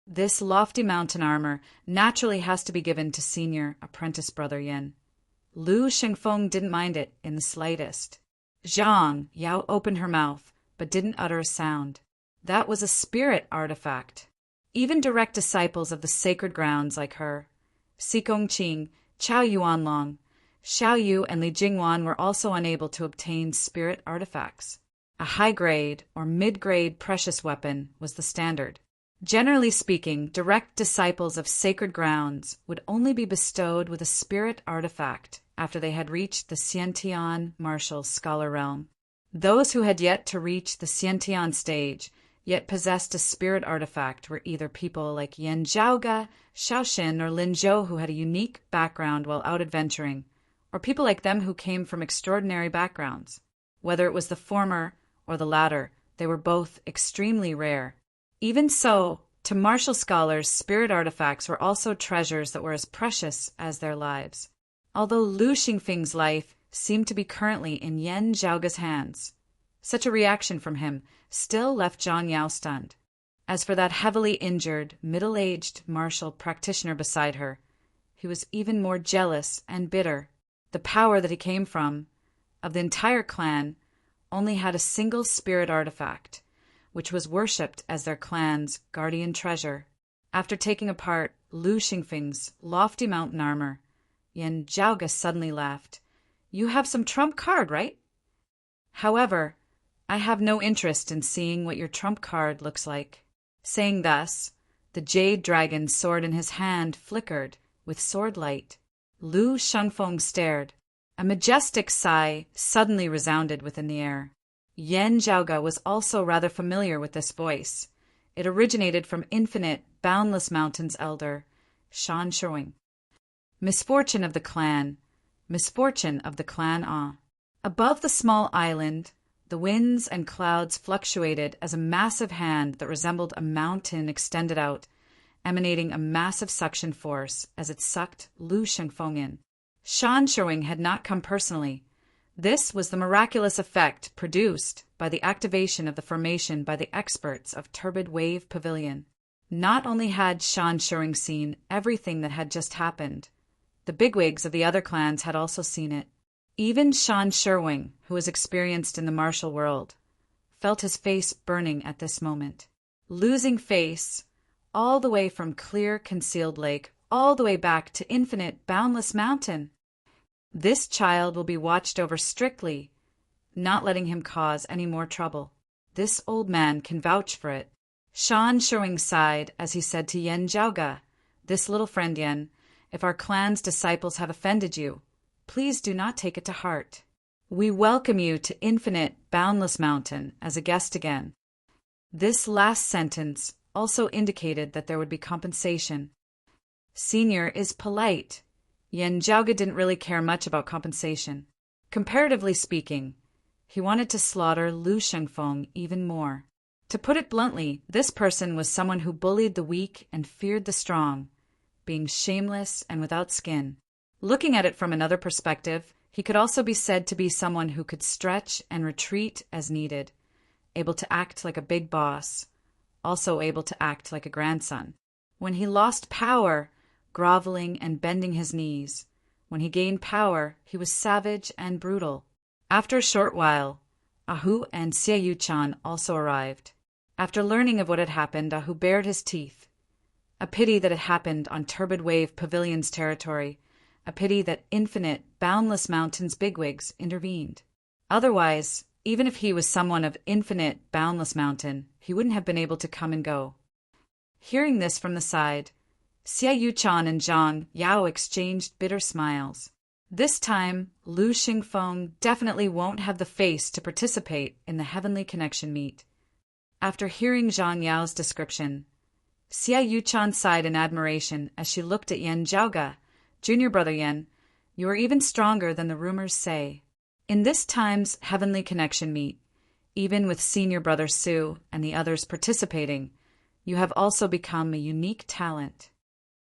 This lofty mountain armor naturally has to be given to senior apprentice brother Yin. Lu Shengfeng didn't mind it in the slightest. Zhang Yao opened her mouth, but didn't utter a sound. That was a spirit artifact. Even direct disciples of the sacred grounds like her, Xikong Qing, Chao Yuanlong, Xiao Yu and Li Jingwan were also unable to obtain spirit artifacts. A high-grade or mid-grade precious weapon was the standard. Generally speaking, direct disciples of sacred grounds would only be bestowed with a spirit artifact after they had reached the Xiantian martial scholar realm. Those who had yet to reach the Xiantian stage, yet possessed a spirit artifact, were either people like Yan Zhaoge, Xiaoxin, or Lin Zhou who had a unique background while out adventuring, or people like them who came from extraordinary backgrounds. Whether it was the former or the latter, they were both extremely rare. Even so, to martial scholars, spirit artifacts were also treasures that were as precious as their lives. Although Lu Xingfeng's life seemed to be currently in Yan Zhaoge's hands, such a reaction from him still left Zhang Yao stunned. As for that heavily injured, middle-aged martial practitioner beside her, he was even more jealous and bitter. The power that he came from, of the entire clan, only had a single spirit artifact, which was worshipped as their clan's guardian treasure. After taking apart Lu Xingfeng's lofty mountain armor, Yan Zhaoge suddenly laughed. "You have some trump card, right? However, I have no interest in seeing what your trump card looks like." Saying thus, the jade dragon's sword in his hand flickered with sword light. Lu Shengfeng stared. A majestic sigh suddenly resounded within the air. Yan Zhaoge was also rather familiar with this voice. It originated from infinite, boundless mountains elder, Shan Shuing. Misfortune of the clan. Misfortune of the clan Ah. Above the small island, the winds and clouds fluctuated as a massive hand that resembled a mountain extended out, emanating a massive suction force as it sucked Lu Shengfeng in. Shan Shuing had not come personally. This was the miraculous effect produced by the activation of the formation by the experts of Turbid Wave Pavilion. Not only had Shan Shuing seen everything that had just happened, the bigwigs of the other clans had also seen it. Even Shan Shuing, who was experienced in the martial world, felt his face burning at this moment. Losing face, all the way from clear concealed lake, all the way back to infinite boundless mountain. This child will be watched over strictly, not letting him cause any more trouble. This old man can vouch for it. Shan Shuing sighed as he said to Yan Zhaoge, "This little friend Yan, if our clan's disciples have offended you, please do not take it to heart. We welcome you to infinite, boundless mountain as a guest again." This last sentence also indicated that there would be compensation. Senior is polite. Yan Zhaoge didn't really care much about compensation. Comparatively speaking, he wanted to slaughter Lu Shengfeng even more. To put it bluntly, this person was someone who bullied the weak and feared the strong, being shameless and without skin. Looking at it from another perspective, he could also be said to be someone who could stretch and retreat as needed, able to act like a big boss, also able to act like a grandson. When he lost power, groveling and bending his knees. When he gained power, he was savage and brutal. After a short while, Ahu and Xie Yuchan also arrived. After learning of what had happened, Ahu bared his teeth. A pity that it happened on Turbid Wave Pavilion's territory, a pity that infinite, boundless mountains bigwigs intervened. Otherwise, even if he was someone of infinite, boundless mountain, he wouldn't have been able to come and go. Hearing this from the side, Xie Yuchan and Zhang Yao exchanged bitter smiles. This time, Lu Xingfeng definitely won't have the face to participate in the Heavenly Connection meet. After hearing Zhang Yao's description, Xie Yuchan sighed in admiration as she looked at Yan Zhaoge. "Junior brother Yan, you are even stronger than the rumors say." In this time's Heavenly Connection meet, even with senior brother Su and the others participating, you have also become a unique talent.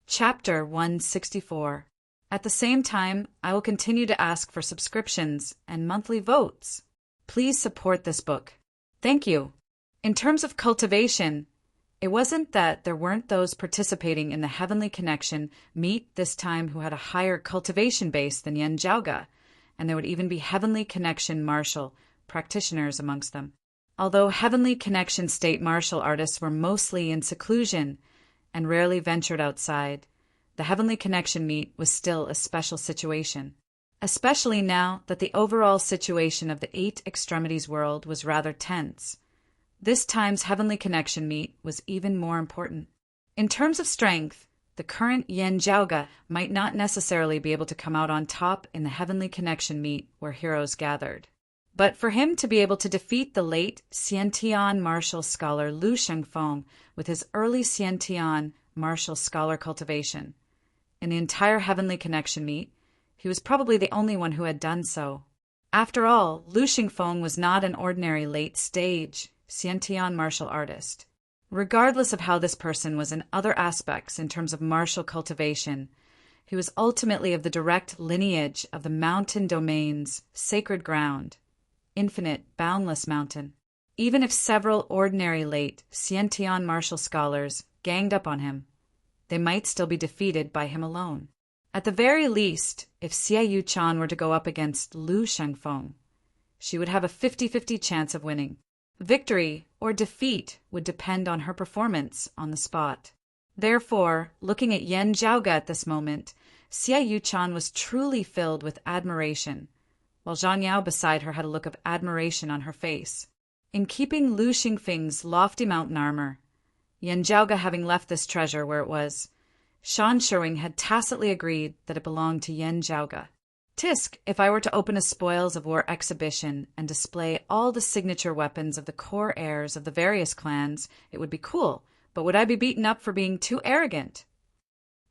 Chapter 164. At the same time, I will continue to ask for subscriptions and monthly votes. Please support this book. Thank you. In terms of cultivation, it wasn't that there weren't those participating in the Heavenly Connection meet this time who had a higher cultivation base than Yan Zhaoge, and there would even be Heavenly Connection martial practitioners amongst them. Although Heavenly Connection state martial artists were mostly in seclusion and rarely ventured outside, the Heavenly Connection meet was still a special situation. especially now that the overall situation of the Eight Extremities world was rather tense. This time's heavenly connection meet was even more important. In terms of strength, the current Yen Jiaoge might not necessarily be able to come out on top in the heavenly connection meet where heroes gathered. But for him to be able to defeat the late Xiantian martial scholar Lu Shengfeng with his early Xiantian martial scholar cultivation, in the entire heavenly connection meet, he was probably the only one who had done so. After all, Lu Shengfeng was not an ordinary late-stage Xiantian martial artist. Regardless of how this person was in other aspects in terms of martial cultivation, he was ultimately of the direct lineage of the mountain domain's sacred ground, infinite, boundless mountain. Even if several ordinary late Xiantian martial scholars ganged up on him, they might still be defeated by him alone. At the very least, if Xie Yuchan were to go up against Lu Shengfeng, she would have a 50-50 chance of winning. Victory or defeat would depend on her performance on the spot. Therefore, looking at Yen Jiaoge at this moment, Xie Yuchan was truly filled with admiration, while Zhang Yao beside her had a look of admiration on her face. In keeping Lu Xingfeng's lofty mountain armor, Yen Jiaoge having left this treasure where it was, Shan Sherwing had tacitly agreed that it belonged to Yen Jiaoge. Tisk, if I were to open a spoils of war exhibition and display all the signature weapons of the core heirs of the various clans, it would be cool, but would I be beaten up for being too arrogant?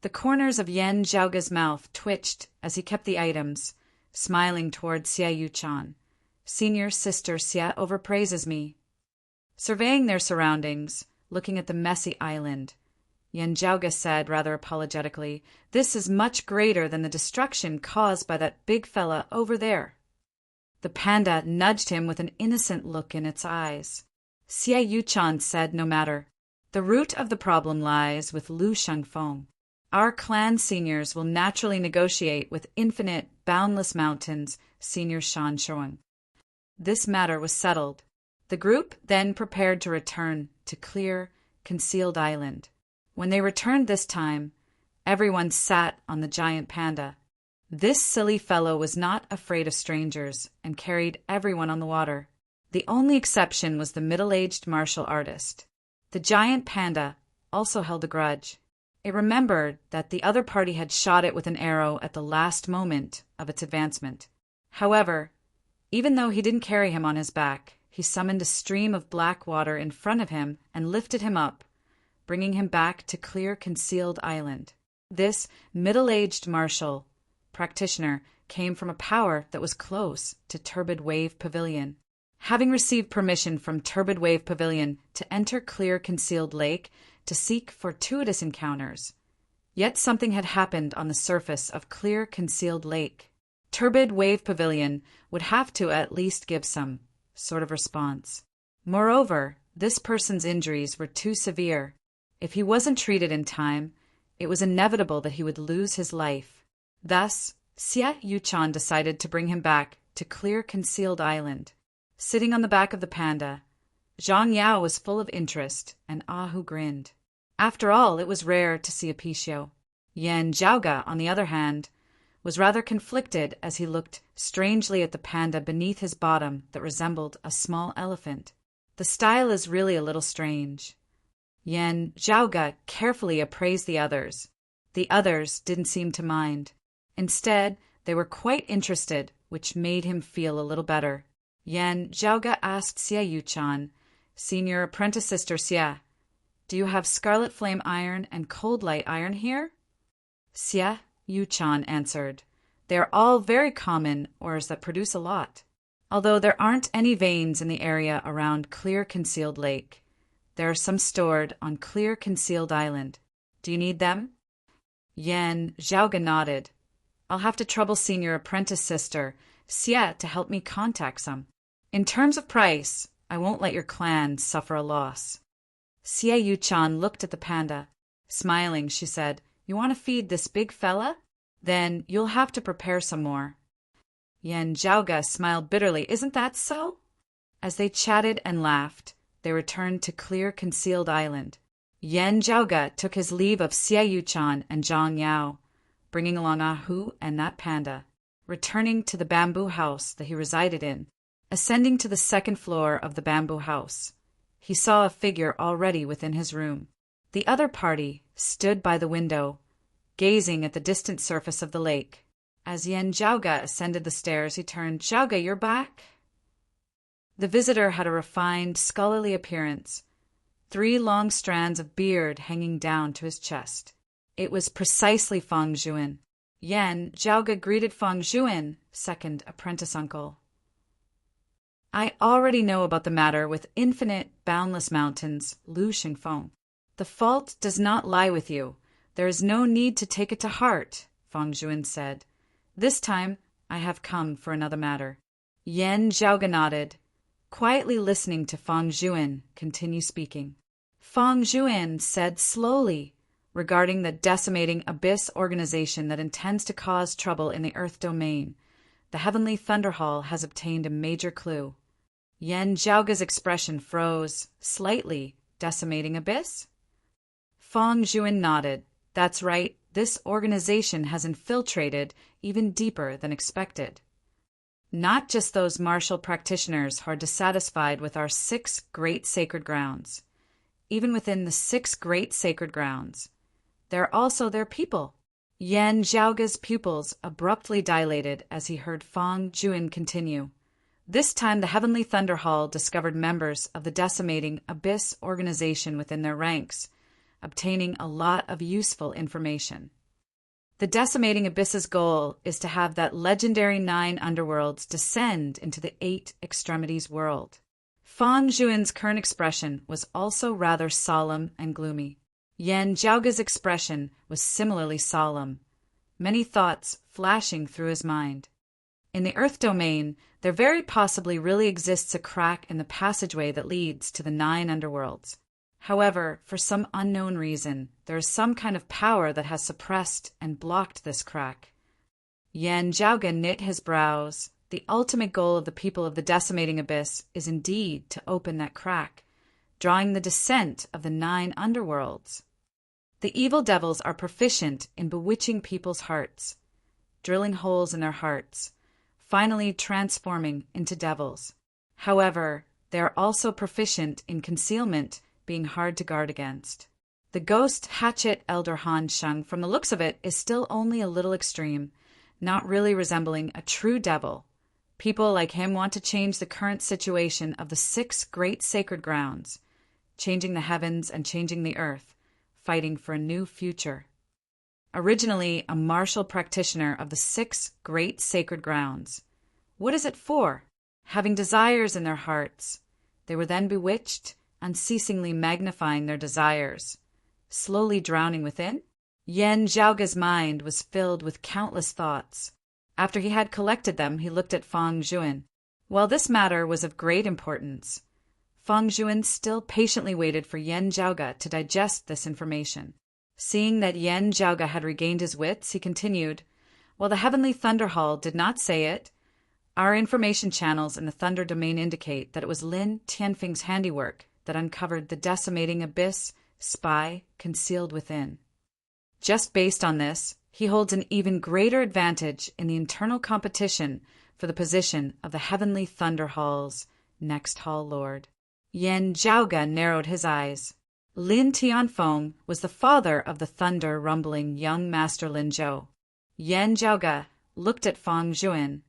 The corners of Yen Jiaoge's mouth twitched as he kept the items, smiling toward Xie Yuchan. Senior sister Xie overpraises me. Surveying their surroundings, looking at the messy island, Yen Jiaoge said rather apologetically, "This is much greater than the destruction caused by that big fella over there." The panda nudged him with an innocent look in its eyes. Xie Yuchan said no matter. The root of the problem lies with Lu Shengfeng. Our clan seniors will naturally negotiate with infinite, boundless mountains, Senior Shan Shuang. This matter was settled. The group then prepared to return to clear, concealed island. When they returned this time, everyone sat on the giant panda. This silly fellow was not afraid of strangers and carried everyone on the water. The only exception was the middle-aged martial artist. The giant panda also held a grudge. It remembered that the other party had shot it with an arrow at the last moment of its advancement. However, even though he didn't carry him on his back, he summoned a stream of black water in front of him and lifted him up, bringing him back to clear concealed island. This middle-aged martial practitioner came from a power that was close to Turbid Wave Pavilion. Having received permission from Turbid Wave Pavilion to enter clear concealed lake to seek fortuitous encounters, yet something had happened on the surface of clear concealed lake. Turbid Wave Pavilion would have to at least give some sort of response. Moreover, this person's injuries were too severe. If he wasn't treated in time, it was inevitable that he would lose his life. Thus, Xie Yuchan decided to bring him back to clear concealed island. Sitting on the back of the panda, Zhang Yao was full of interest, and Ahu grinned. After all, it was rare to see a Pishio. Yen Jiaoge, on the other hand, was rather conflicted as he looked strangely at the panda beneath his bottom that resembled a small elephant. The style is really a little strange. Yen Jiaoge carefully appraised the others. The others didn't seem to mind. Instead, they were quite interested, which made him feel a little better. Yen Jiaoge asked Xie Yuchan, "Senior apprentice sister Xie, do you have scarlet flame iron and cold light iron here?" Xie Yuchan answered, "They are all very common ores that produce a lot. Although there aren't any veins in the area around clear concealed lake, there are some stored on clear concealed island. Do you need them?" Yen Jiaoge nodded. "I'll have to trouble senior apprentice sister Xie to help me contact some. In terms of price, I won't let your clan suffer a loss." Xie Yuchan looked at the panda. Smiling, she said, "You want to feed this big fella? Then you'll have to prepare some more." Yen Jiaoge smiled bitterly. "Isn't that so?" As they chatted and laughed, they returned to clear concealed island. Yen Jiaoge took his leave of Xie Yuchan and Zhang Yao, bringing along Ahu and that panda. returning to the bamboo house that he resided in. Ascending to the second floor of the bamboo house, he saw a figure already within his room. The other party stood by the window, gazing at the distant surface of the lake. As Yen Zhaoge ascended the stairs, he turned. "Zhaoge, you're back?" The visitor had a refined, scholarly appearance, 3 long strands of beard hanging down to his chest. It was precisely Feng Zhuan. Yen Zhaoge greeted Feng Zhuan, second apprentice uncle. "I already know about the matter with infinite, boundless mountains, Lu Xingfeng. The fault does not lie with you. There is no need to take it to heart," Feng Zhuan said. "This time, I have come for another matter." Yen Zhaoge nodded, quietly listening to Feng Zhuan continue speaking. Feng Zhuan said slowly, regarding the decimating abyss organization that intends to cause trouble in the Earth domain, the Heavenly Thunder Hall has obtained a major clue. Yen Zhaoge's expression froze slightly. Decimating abyss? Feng Zhuan nodded. "That's right. This organization has infiltrated even deeper than expected. Not just those martial practitioners who are dissatisfied with our 6 great sacred grounds. Even within the 6 great sacred grounds, there are also their people." Yen Zhaoge's pupils abruptly dilated as he heard Feng Zhuan continue. This time the Heavenly Thunder Hall discovered members of the decimating Abyss organization within their ranks, obtaining a lot of useful information. The decimating Abyss's goal is to have that legendary 9 underworlds descend into the 8 extremities world. Feng Zhuan's current expression was also rather solemn and gloomy. Yen Zhaoge's expression was similarly solemn, many thoughts flashing through his mind. In the Earth domain, there very possibly really exists a crack in the passageway that leads to the 9 underworlds. However, for some unknown reason, there is some kind of power that has suppressed and blocked this crack. Yen Zhaoge knit his brows. The ultimate goal of the people of the decimating abyss is indeed to open that crack, drawing the descent of the 9 underworlds. The evil devils are proficient in bewitching people's hearts, drilling holes in their hearts, finally transforming into devils. However, they are also proficient in concealment, being hard to guard against. The ghost hatchet Elder Han Sheng, from the looks of it, is still only a little extreme, not really resembling a true devil. People like him want to change the current situation of the 6 great sacred grounds, changing the heavens and changing the earth, fighting for a new future. Originally a martial practitioner of the 6 great sacred grounds. What is it for? Having desires in their hearts. They were then bewitched, unceasingly magnifying their desires, slowly drowning within? Yen Zhaoge's mind was filled with countless thoughts. After he had collected them, he looked at Feng Zhuan. While this matter was of great importance, Feng Zhuan still patiently waited for Yen Zhaoge to digest this information. Seeing that Yen Zhaoge had regained his wits, he continued, "While the Heavenly Thunder Hall did not say it, our information channels in the Thunder Domain indicate that it was Lin Tianfeng's handiwork that uncovered the decimating abyss spy concealed within. Just based on this, he holds an even greater advantage in the internal competition for the position of the Heavenly Thunder Hall's next Hall Lord." Yen Zhaoge narrowed his eyes. Lin Tianfeng was the father of the thunder-rumbling young Master Lin Zhou. Yen Zhaoge looked at Feng Zhuan.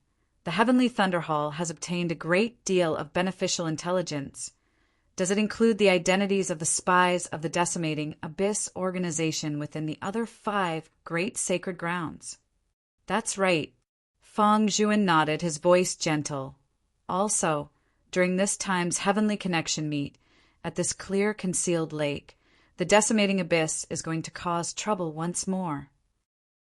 The Heavenly Thunder Hall has obtained a great deal of beneficial intelligence. Does it include the identities of the spies of the decimating Abyss organization within the other 5 great sacred grounds? That's right. Feng Zhuan nodded, his voice gentle. Also, during this time's heavenly connection meet, at this clear concealed lake, the decimating abyss is going to cause trouble once more.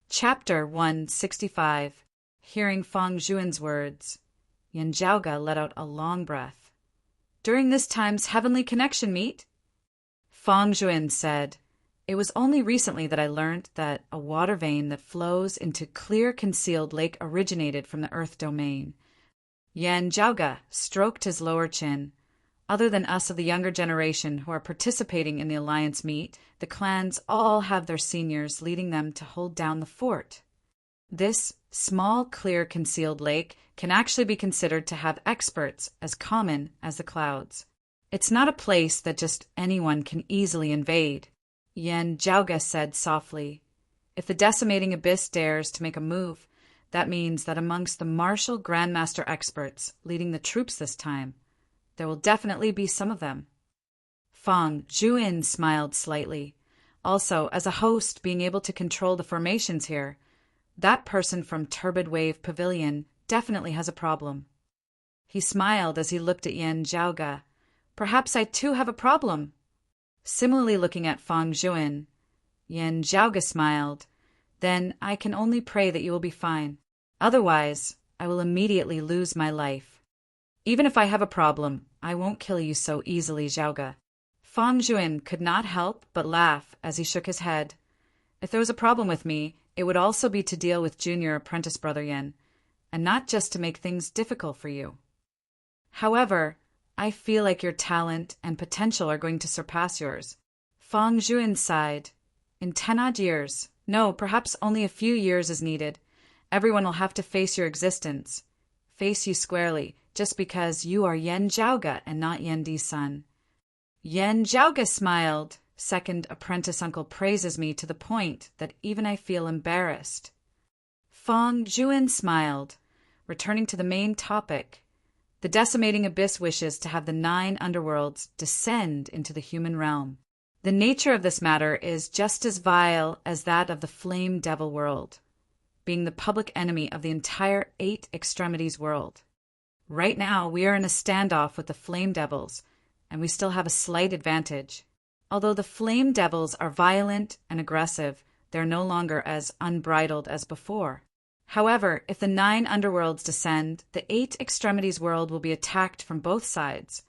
Chapter 165. Hearing Feng Zhuan's words, Yen Zhaoge let out a long breath. "During this time's heavenly connection meet?" Feng Zhuan said, "It was only recently that I learned that a water vein that flows into clear concealed lake originated from the Earth domain." Yen Zhaoge stroked his lower chin. "Other than us of the younger generation who are participating in the alliance meet, the clans all have their seniors leading them to hold down the fort. This small, clear, concealed lake can actually be considered to have experts as common as the clouds. It's not a place that just anyone can easily invade, Yen Jiaoge said softly. If the decimating abyss dares to make a move, that means that amongst the martial grandmaster experts leading the troops this time, there will definitely be some of them. Fang Zhuyin smiled slightly. Also, as a host being able to control the formations here, that person from Turbid Wave Pavilion definitely has a problem. He smiled as he looked at Yen Jiaoge. Perhaps I too have a problem. Similarly looking at Fang Zhuyin, Yen Jiaoge smiled. Then I can only pray that you will be fine. Otherwise, I will immediately lose my life. Even if I have a problem, I won't kill you so easily, Jiaoge. Fang Zhuyin could not help but laugh as he shook his head. If there was a problem with me, it would also be to deal with junior apprentice brother Yen, and not just to make things difficult for you. However, I feel like your talent and potential are going to surpass yours. Fang Zhuyin sighed. In 10-odd years, no, perhaps only a few years is needed. Everyone will have to face your existence. Face you squarely, just because you are Yen Jiaoge and not Yen Di's son. Yen Jiaoge smiled. Second apprentice uncle praises me to the point that even I feel embarrassed. Fang Zhuyin smiled. Returning to the main topic, the decimating abyss wishes to have the 9 underworlds descend into the human realm. The nature of this matter is just as vile as that of the flame devil world, being the public enemy of the entire 8 extremities world. Right now, we are in a standoff with the flame devils, and we still have a slight advantage. Although the flame devils are violent and aggressive, they're no longer as unbridled as before. However, if the 9 underworlds descend, the 8 extremities world will be attacked from both sides,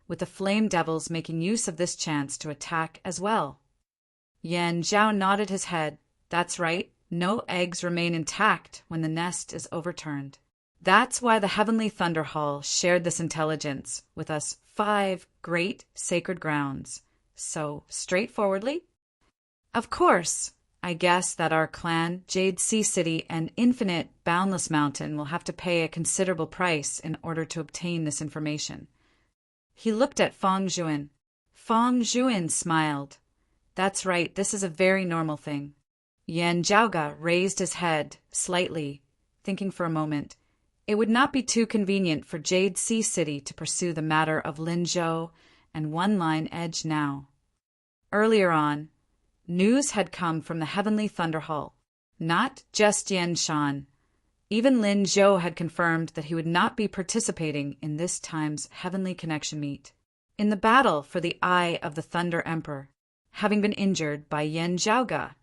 with the flame devils making use of this chance to attack as well. Yen Zhao nodded his head. That's right, no eggs remain intact when the nest is overturned. That's why the Heavenly Thunder Hall shared this intelligence with us 5 great sacred grounds. So, straightforwardly? Of course, I guess that our clan, Jade Sea City, and Infinite Boundless Mountain will have to pay a considerable price in order to obtain this information. He looked at Fang Zhuyin. Fang Zhuyin smiled. That's right, this is a very normal thing. Yen Jiaoge raised his head slightly, thinking for a moment. It would not be too convenient for Jade Sea City to pursue the matter of Linzhou and One Line Edge now. Earlier on, news had come from the Heavenly Thunder Hall. Not just Yen Shan. Even Lin Zhou had confirmed that he would not be participating in this time's Heavenly Connection meet. In the battle for the Eye of the Thunder Emperor, having been injured by Yen Jiaoge,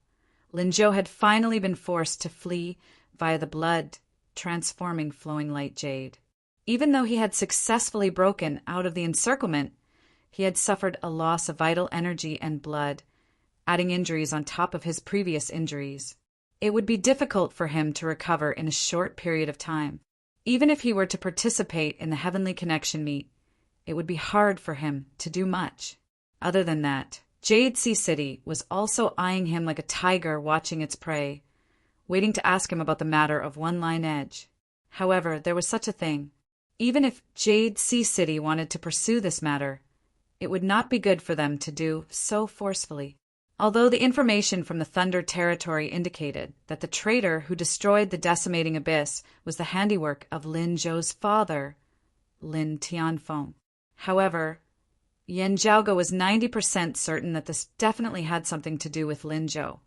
Lin Zhou had finally been forced to flee via the blood transforming flowing light jade. Even though he had successfully broken out of the encirclement, he had suffered a loss of vital energy and blood, adding injuries on top of his previous injuries. It would be difficult for him to recover in a short period of time. Even if he were to participate in the Heavenly Connection meet, it would be hard for him to do much. Other than that, Jade Sea City was also eyeing him like a tiger watching its prey, waiting to ask him about the matter of One Line Edge. However, there was such a thing. Even if Jade Sea City wanted to pursue this matter, it would not be good for them to do so forcefully. Although the information from the Thunder Territory indicated that the traitor who destroyed the decimating abyss was the handiwork of Lin Zhou's father, Lin Tianfeng. However, Yen Jiaoge was 90% certain that this definitely had something to do with Lin Zhou.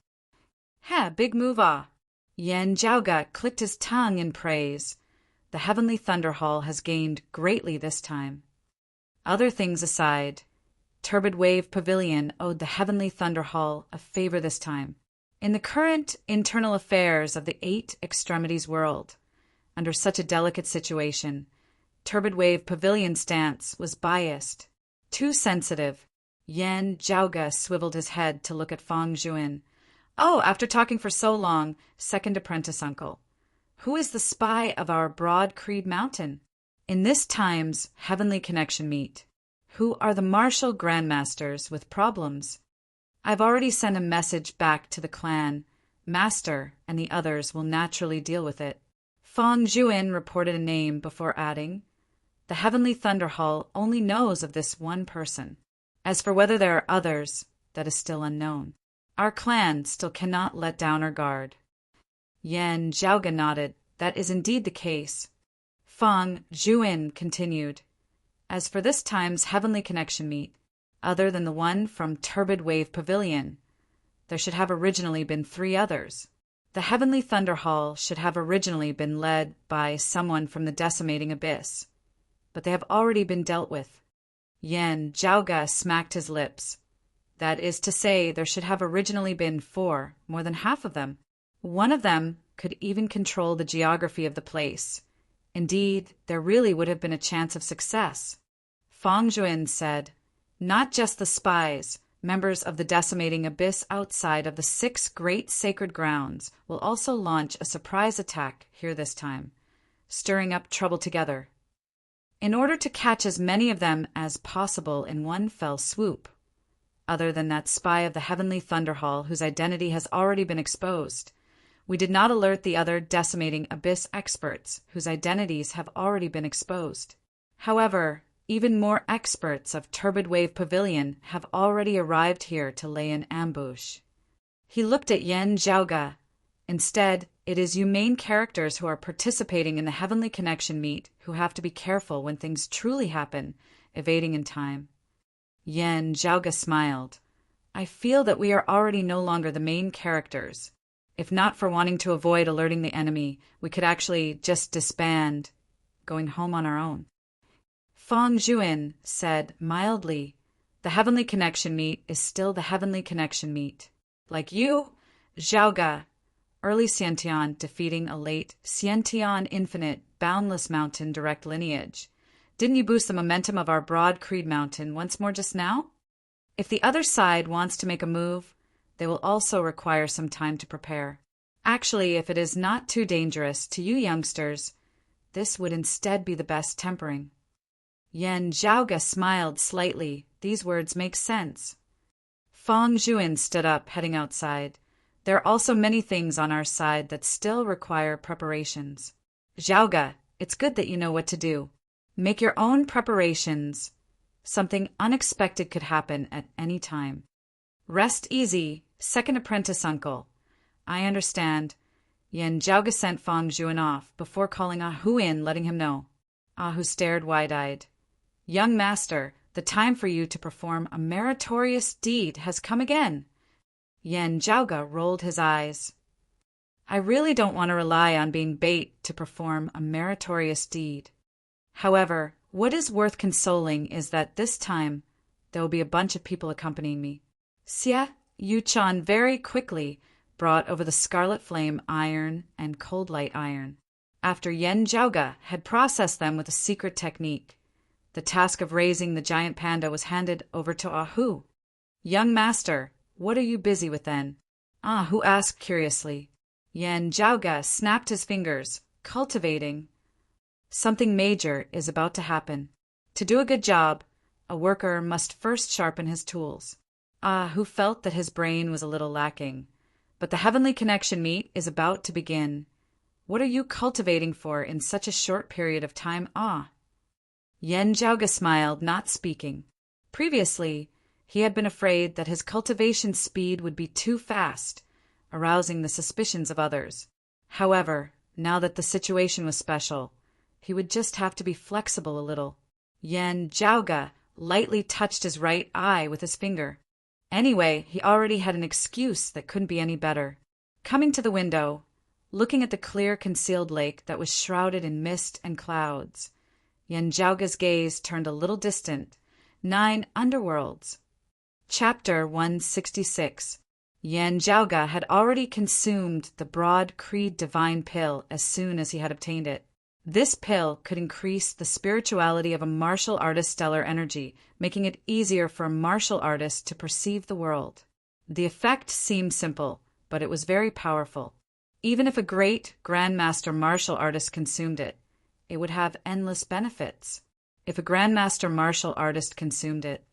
Big move ah! Yen Jiaoge clicked his tongue in praise. The Heavenly Thunder Hall has gained greatly this time. Other things aside, Turbid Wave Pavilion owed the Heavenly Thunder Hall a favor this time. In the current internal affairs of the 8 extremities world, under such a delicate situation, Turbid Wave Pavilion's stance was biased, too sensitive. Yen Jiaoge swiveled his head to look at Fang Zhuyin. Oh, after talking for so long, second apprentice uncle. Who is the spy of our Broad Creed Mountain? In this time's Heavenly Connection meet, who are the martial grandmasters with problems? I've already sent a message back to the clan. Master and the others will naturally deal with it. Fong Juin reported a name before adding, "The Heavenly Thunder Hall only knows of this one person. As for whether there are others, that is still unknown. Our clan still cannot let down our guard." Yan Zhaoga nodded. "That is indeed the case." Fong Juin continued, "As for this time's Heavenly Connection meet, other than the one from Turbid Wave Pavilion, there should have originally been 3 others. The Heavenly Thunder Hall should have originally been led by someone from the Decimating Abyss, but they have already been dealt with." Yan Zhaoga smacked his lips. "That is to say, there should have originally been 4, more than half of them. One of them could even control the geography of the place. Indeed, there really would have been a chance of success." Fong Juin said, "Not just the spies, members of the Decimating Abyss outside of the 6 great sacred grounds will also launch a surprise attack here this time, stirring up trouble together, in order to catch as many of them as possible in one fell swoop. Other than that spy of the Heavenly Thunder Hall whose identity has already been exposed, we did not alert the other Decimating Abyss experts whose identities have already been exposed. However, even more experts of Turbid Wave Pavilion have already arrived here to lay an ambush." He looked at Yan Zhaoga. "Instead, it is you main characters who are participating in the Heavenly Connection meet who have to be careful when things truly happen, evading in time." Yan Zhaoga smiled. "I feel that we are already no longer the main characters. If not for wanting to avoid alerting the enemy, we could actually just disband, going home on our own." Fong Juin said mildly, "The Heavenly Connection meet is still the Heavenly Connection meet. Like you, Zhaoga, early Xiantian defeating a late Xiantian infinite, boundless mountain direct lineage. Didn't you boost the momentum of our broad Creed mountain once more just now? If the other side wants to make a move, they will also require some time to prepare. Actually, if it is not too dangerous to you youngsters, this would instead be the best tempering." Yan Zhaoga smiled slightly. These words make sense. Fong Juin stood up, heading outside. "There are also many things on our side that still require preparations. Zhaoga, it's good that you know what to do. Make your own preparations. Something unexpected could happen at any time. Rest easy, second apprentice uncle. I understand." Yan Zhaoga sent Fong Juin off before calling Ah Hu in, letting him know. Ah Hu stared wide-eyed. "Young master, the time for you to perform a meritorious deed has come again." Yan Zhaoga rolled his eyes. "I really don't want to rely on being bait to perform a meritorious deed. However, what is worth consoling is that this time there will be a bunch of people accompanying me." Xie Yuchan very quickly brought over the Scarlet Flame iron and Cold Light iron, after Yan Zhaoga had processed them with a secret technique. The task of raising the giant panda was handed over to Ah Hu. "Young master, what are you busy with then?" Ah Hu asked curiously. Yan Zhaoga snapped his fingers, cultivating. "Something major is about to happen. To do a good job, a worker must first sharpen his tools." Ah Hu felt that his brain was a little lacking. "But the Heavenly Connection meet is about to begin. What are you cultivating for in such a short period of time, Ah?" Yan Zhaoga smiled, not speaking. Previously, he had been afraid that his cultivation speed would be too fast, arousing the suspicions of others. However, now that the situation was special, he would just have to be flexible a little. Yan Zhaoga lightly touched his right eye with his finger. Anyway, he already had an excuse that couldn't be any better. Coming to the window, looking at the clear concealed lake that was shrouded in mist and clouds, Yan Zhaoga's gaze turned a little distant. 9 Underworlds. Chapter 166. Yan Zhaoga had already consumed the broad Creed Divine Pill as soon as he had obtained it. This pill could increase the spirituality of a martial artist's stellar energy, making it easier for a martial artist to perceive the world. The effect seemed simple, but it was very powerful. Even if a great Grandmaster martial artist consumed it, it would have endless benefits. If a Grandmaster martial artist consumed it,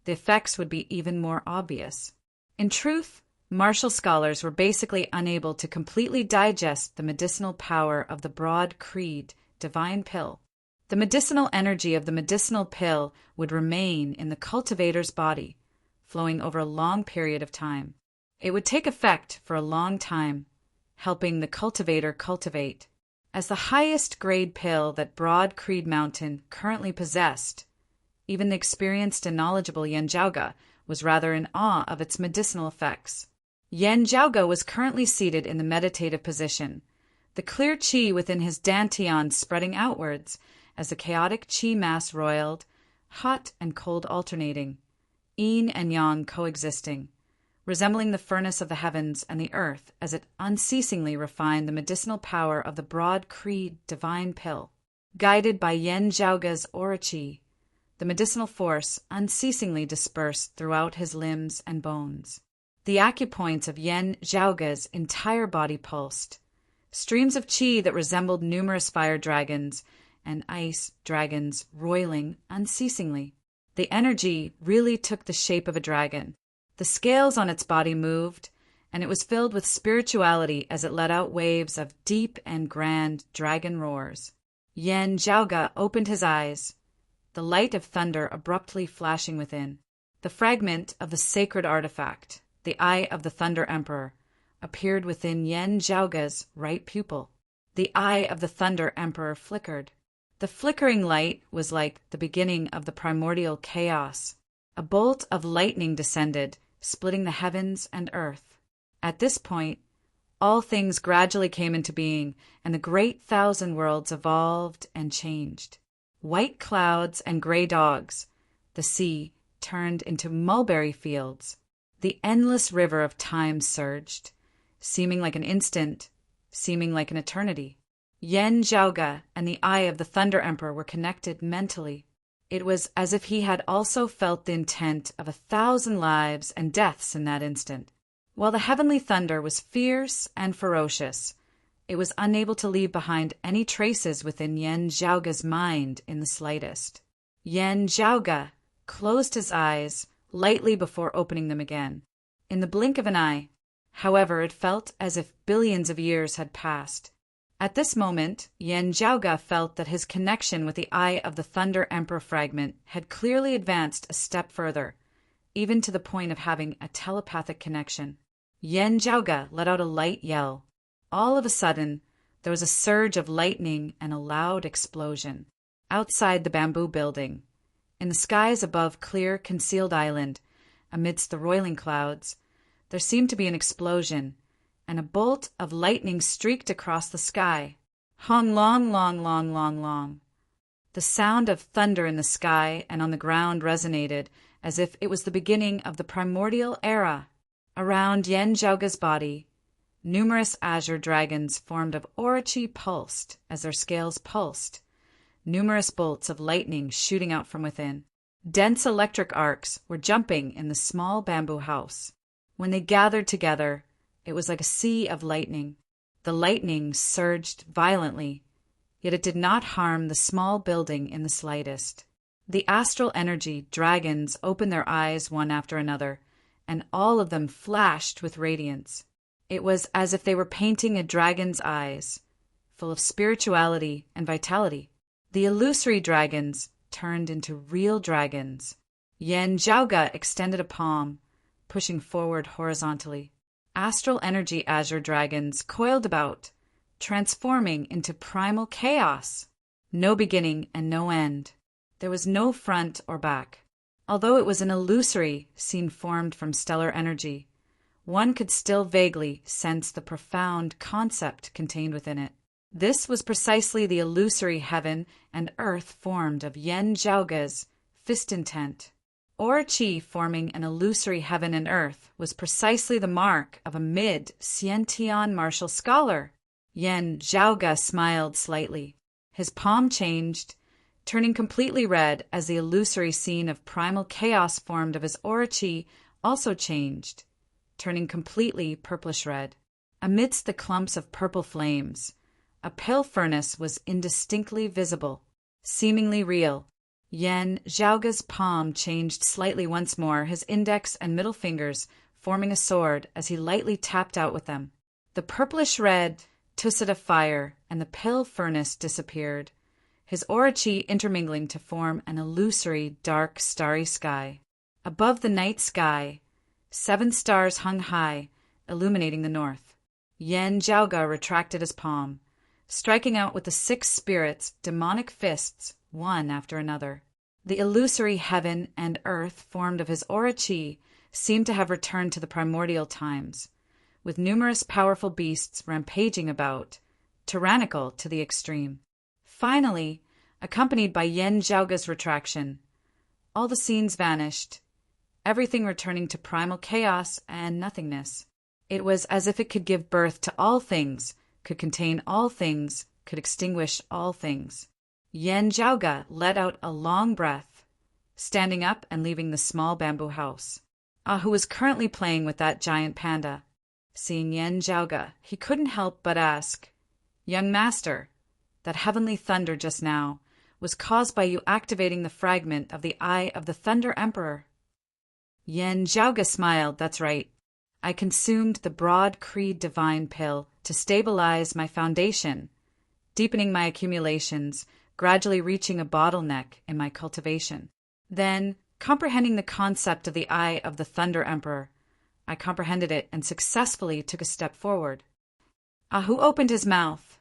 the effects would be even more obvious. In truth, Martial scholars were basically unable to completely digest the medicinal power of the broad creed divine pill. The medicinal energy of the medicinal pill would remain in the cultivator's body, flowing over a long period of time. It would take effect for a long time, helping the cultivator cultivate. As the highest grade pill that Broad Creed Mountain currently possessed, even the experienced and knowledgeable Yanjiaoge was rather in awe of its medicinal effects. Yanjiaoge was currently seated in the meditative position, the clear qi within his dantian spreading outwards as the chaotic qi mass roiled, hot and cold alternating, yin and yang coexisting, resembling the furnace of the heavens and the earth as it unceasingly refined the medicinal power of the broad creed divine pill. Guided by Yanjiaoge's aura qi, the medicinal force unceasingly dispersed throughout his limbs and bones. The acupoints of Yanjiaoge's entire body pulsed, streams of qi that resembled numerous fire dragons and ice dragons roiling unceasingly. The energy really took the shape of a dragon. The scales on its body moved, and it was filled with spirituality as it let out waves of deep and grand dragon roars. Yanjiaoge opened his eyes, the light of thunder abruptly flashing within. The fragment of the sacred artifact, the Eye of the Thunder Emperor, appeared within Yanjiaoge's right pupil. The Eye of the Thunder Emperor flickered. The flickering light was like the beginning of the primordial chaos. A bolt of lightning descended, splitting the heavens and earth. At this point, all things gradually came into being, and the great thousand worlds evolved and changed. White clouds and gray dogs, the sea turned into mulberry fields. The endless river of time surged, seeming like an instant, seeming like an eternity. Yanjiaoge and the Eye of the Thunder Emperor were connected mentally. It was as if he had also felt the intent of 1,000 lives and deaths in that instant. While the heavenly thunder was fierce and ferocious, it was unable to leave behind any traces within Yanjiaoge's mind in the slightest. Yanjiaoge closed his eyes lightly before opening them again. In the blink of an eye, however, it felt as if billions of years had passed. At this moment, Yanjiaoge felt that his connection with the Eye of the Thunder Emperor fragment had clearly advanced a step further, even to the point of having a telepathic connection. Yanjiaoge let out a light yell. All of a sudden, there was a surge of lightning and a loud explosion. Outside the bamboo building, in the skies above Clear Concealed Island, amidst the roiling clouds, there seemed to be an explosion, and a bolt of lightning streaked across the sky. Hong long, long, long, long, long. The sound of thunder in the sky and on the ground resonated as if it was the beginning of the primordial era. Around Yanjiaoge's body, numerous azure dragons formed of aura qi pulsed as their scales pulsed, numerous bolts of lightning shooting out from within. Dense electric arcs were jumping in the small bamboo house. When they gathered together, it was like a sea of lightning. The lightning surged violently, yet it did not harm the small building in the slightest. The astral energy dragons opened their eyes one after another, and all of them flashed with radiance. It was as if they were painting a dragon's eyes, full of spirituality and vitality. The illusory dragons turned into real dragons. Yanjiaoge extended a palm, pushing forward horizontally. Astral energy azure dragons coiled about, transforming into primal chaos. No beginning and no end. There was no front or back. Although it was an illusory scene formed from stellar energy, one could still vaguely sense the profound concept contained within it. This was precisely the illusory heaven and earth formed of Yanjiaoge's fist intent. Aura qi forming an illusory heaven and earth was precisely the mark of a mid-Xiantian martial scholar. Yanjiaoge smiled slightly. His palm changed, turning completely red as the illusory scene of primal chaos formed of his aura qi also changed, turning completely purplish red. Amidst the clumps of purple flames, a pale furnace was indistinctly visible, seemingly real. Yanjiaoge's palm changed slightly once more, his index and middle fingers forming a sword as he lightly tapped out with them. The purplish-red tusset of fire and the pale furnace disappeared, his aura-chi intermingling to form an illusory, dark, starry sky. Above the night sky, 7 stars hung high, illuminating the north. Yen Jiaoge retracted his palm, striking out with the 6 spirits' demonic fists, one after another. The illusory heaven and earth formed of his aura-chi seemed to have returned to the primordial times, with numerous powerful beasts rampaging about, tyrannical to the extreme. Finally, accompanied by Yen Jiaoge's retraction, all the scenes vanished, everything returning to primal chaos and nothingness. It was as if it could give birth to all things, could contain all things, could extinguish all things. Yen Jiaoge let out a long breath, standing up and leaving the small bamboo house. Who was currently playing with that giant panda. Seeing Yen Jiaoge, he couldn't help but ask, "Young master, that heavenly thunder just now was caused by you activating the fragment of the Eye of the Thunder Emperor." Yen Jiaoge smiled. "That's right. I consumed the broad creed divine pill to stabilize my foundation, deepening my accumulations, gradually reaching a bottleneck in my cultivation. Then, comprehending the concept of the Eye of the Thunder Emperor, I comprehended it and successfully took a step forward." Who opened his mouth?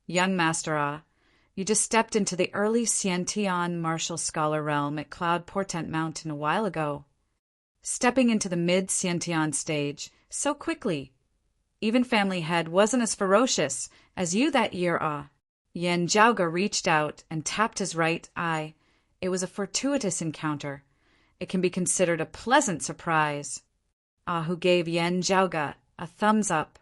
"Young Master you just stepped into the early Xiantian martial scholar realm at Cloud Portent Mountain a while ago. Stepping into the mid-Xiantian stage so quickly. Even Family Head wasn't as ferocious as you that year, Yen Jiaoge reached out and tapped his right eye. It was a fortuitous encounter. It can be considered a pleasant surprise. Who gave Yen Jiaoge a thumbs up.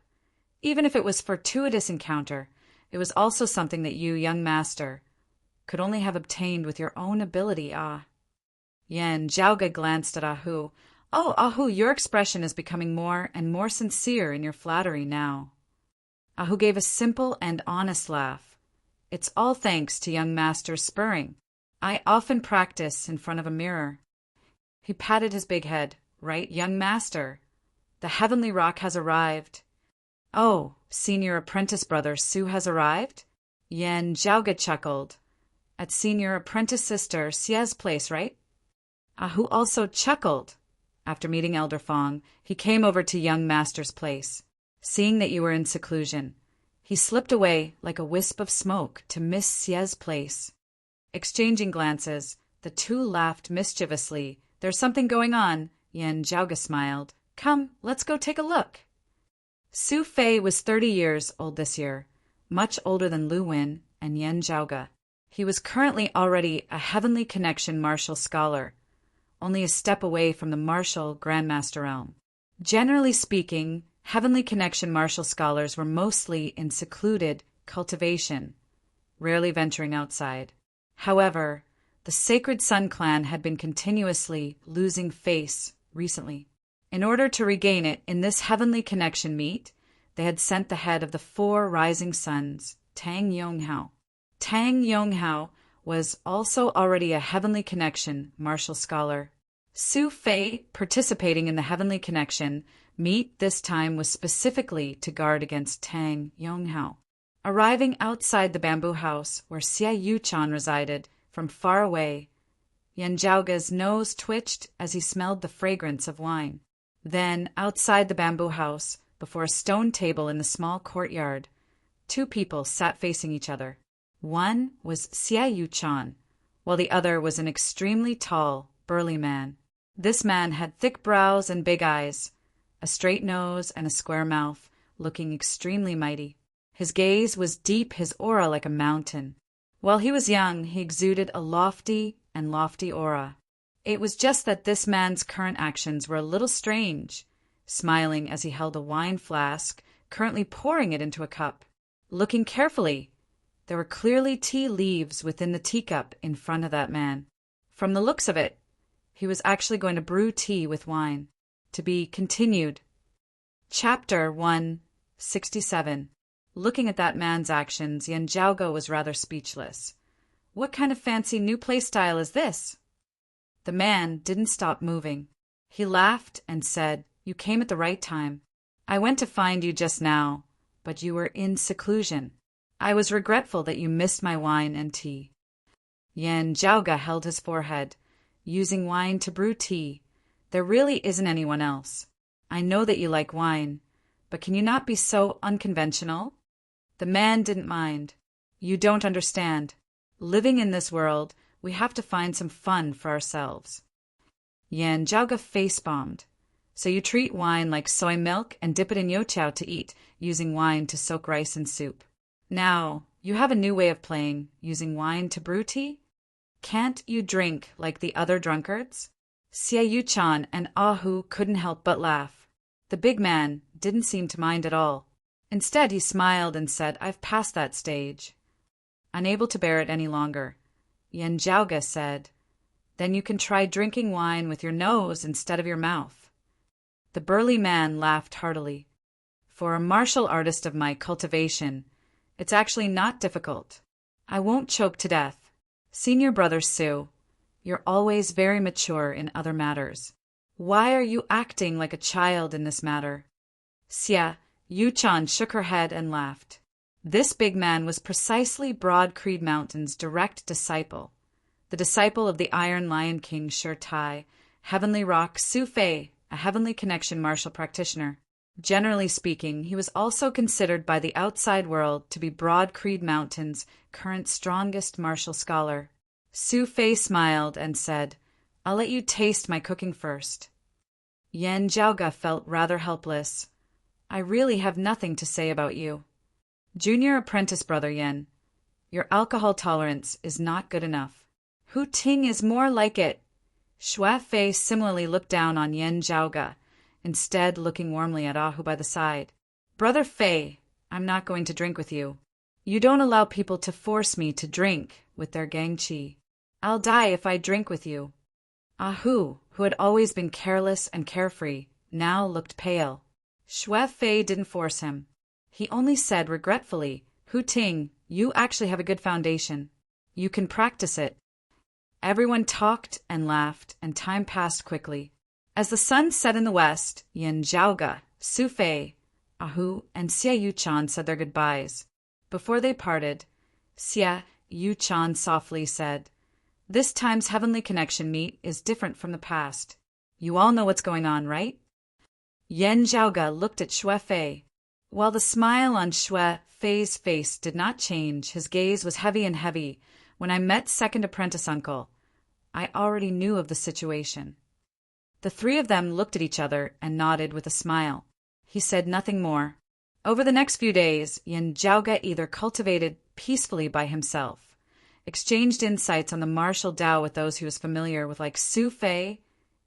Even if it was fortuitous encounter, it was also something that you, young master, could only have obtained with your own ability, Yen Jiaoge glanced at Ahu. "Oh, Ahu, your expression is becoming more and more sincere in your flattery now." Ahu gave a simple and honest laugh. "It's all thanks to young master's spurring. I often practice in front of a mirror." He patted his big head. "Right, young master. The heavenly rock has arrived." "Oh, senior apprentice brother Su has arrived?" Yen Jiaoge chuckled. "At senior apprentice sister Xie's place, right?" Ahu also chuckled. "After meeting Elder Fong, he came over to young master's place. Seeing that you were in seclusion, he slipped away like a wisp of smoke to Miss Xie's place." Exchanging glances, the two laughed mischievously. "There's something going on," Yen Jiaoge smiled. "Come, let's go take a look." Su Fei was 30 years old this year, much older than Lu Wen and Yen Jiaoge. He was currently already a Heavenly Connection martial scholar, only a step away from the martial Grandmaster realm. Generally speaking, Heavenly Connection martial scholars were mostly in secluded cultivation, rarely venturing outside. However, the Sacred Sun clan had been continuously losing face recently. In order to regain it in this Heavenly Connection meet, they had sent the head of the 4 rising suns, Tang Yonghao. Tang Yonghao was also already a Heavenly Connection martial scholar. Su Fei, participating in the Heavenly Connection meet this time, was specifically to guard against Tang Yonghao. Arriving outside the bamboo house where Xie Yuchan resided from far away, Yen Jiaoge's nose twitched as he smelled the fragrance of wine. Then, outside the bamboo house, before a stone table in the small courtyard, 2 people sat facing each other. One was Xie Yuchan, while the other was an extremely tall, burly man. This man had thick brows and big eyes, a straight nose and a square mouth, looking extremely mighty. His gaze was deep, his aura like a mountain. While he was young, he exuded a lofty aura. It was just that this man's current actions were a little strange, smiling as he held a wine flask, currently pouring it into a cup. Looking carefully, there were clearly tea leaves within the teacup in front of that man. From the looks of it, he was actually going to brew tea with wine. To be continued. Chapter 167. Looking at that man's actions, Yen Jiaoge was rather speechless. What kind of fancy new playstyle is this? The man didn't stop moving. He laughed and said, You came at the right time. I went to find you just now, but you were in seclusion. I was regretful that you missed my wine and tea. Yan Zhaoge held his forehead, using wine to brew tea. There really isn't anyone else. I know that you like wine, but can you not be so unconventional? The man didn't mind. You don't understand. Living in this world, we have to find some fun for ourselves. Yan Zhaoge face-bombed. So you treat wine like soy milk and dip it in youtiao to eat, using wine to soak rice in soup. Now, you have a new way of playing, using wine to brew tea? Can't you drink like the other drunkards? Xie Yuchan and Ahu couldn't help but laugh. The big man didn't seem to mind at all. Instead, he smiled and said, I've passed that stage. Unable to bear it any longer, Yan Zhaoge said, Then you can try drinking wine with your nose instead of your mouth. The burly man laughed heartily. For a martial artist of my cultivation, it's actually not difficult. I won't choke to death. Senior brother Su, you're always very mature in other matters. Why are you acting like a child in this matter? Xie Yuchan shook her head and laughed. This big man was precisely Broad Creed Mountain's direct disciple, the disciple of the Iron Lion King Shi Tai, Heavenly Rock Su Fei, a Heavenly Connection martial practitioner. Generally speaking, he was also considered by the outside world to be Broad Creed Mountain's current strongest martial scholar. Su Fei smiled and said, I'll let you taste my cooking first. Yan Zhaoge felt rather helpless. I really have nothing to say about you. Junior apprentice brother Yan, your alcohol tolerance is not good enough. Hu Ting is more like it. Xue Fei similarly looked down on Yan Zhaoge, instead looking warmly at Ahu by the side. Brother Fei, I'm not going to drink with you. You don't allow people to force me to drink with their gangqi. I'll die if I drink with you. Ahu, who had always been careless and carefree, now looked pale. Xue Fei didn't force him. He only said regretfully, Hu Ting, you actually have a good foundation. You can practice it. Everyone talked and laughed, and time passed quickly. As the sun set in the west, Yan Zhaoge, Su Fei, Ahu, and Xie Yuchan said their goodbyes. Before they parted, Xie Yuchan softly said, This time's Heavenly Connection meet is different from the past. You all know what's going on, right? Yan Zhaoge looked at Xue Fei. While the smile on Xue Fei's face did not change, his gaze was heavy and heavy. When I met second apprentice uncle, I already knew of the situation. The three of them looked at each other and nodded with a smile. He said nothing more. Over the next few days, Yan Zhaoge either cultivated peacefully by himself, exchanged insights on the martial Tao with those he was familiar with like Su Fei,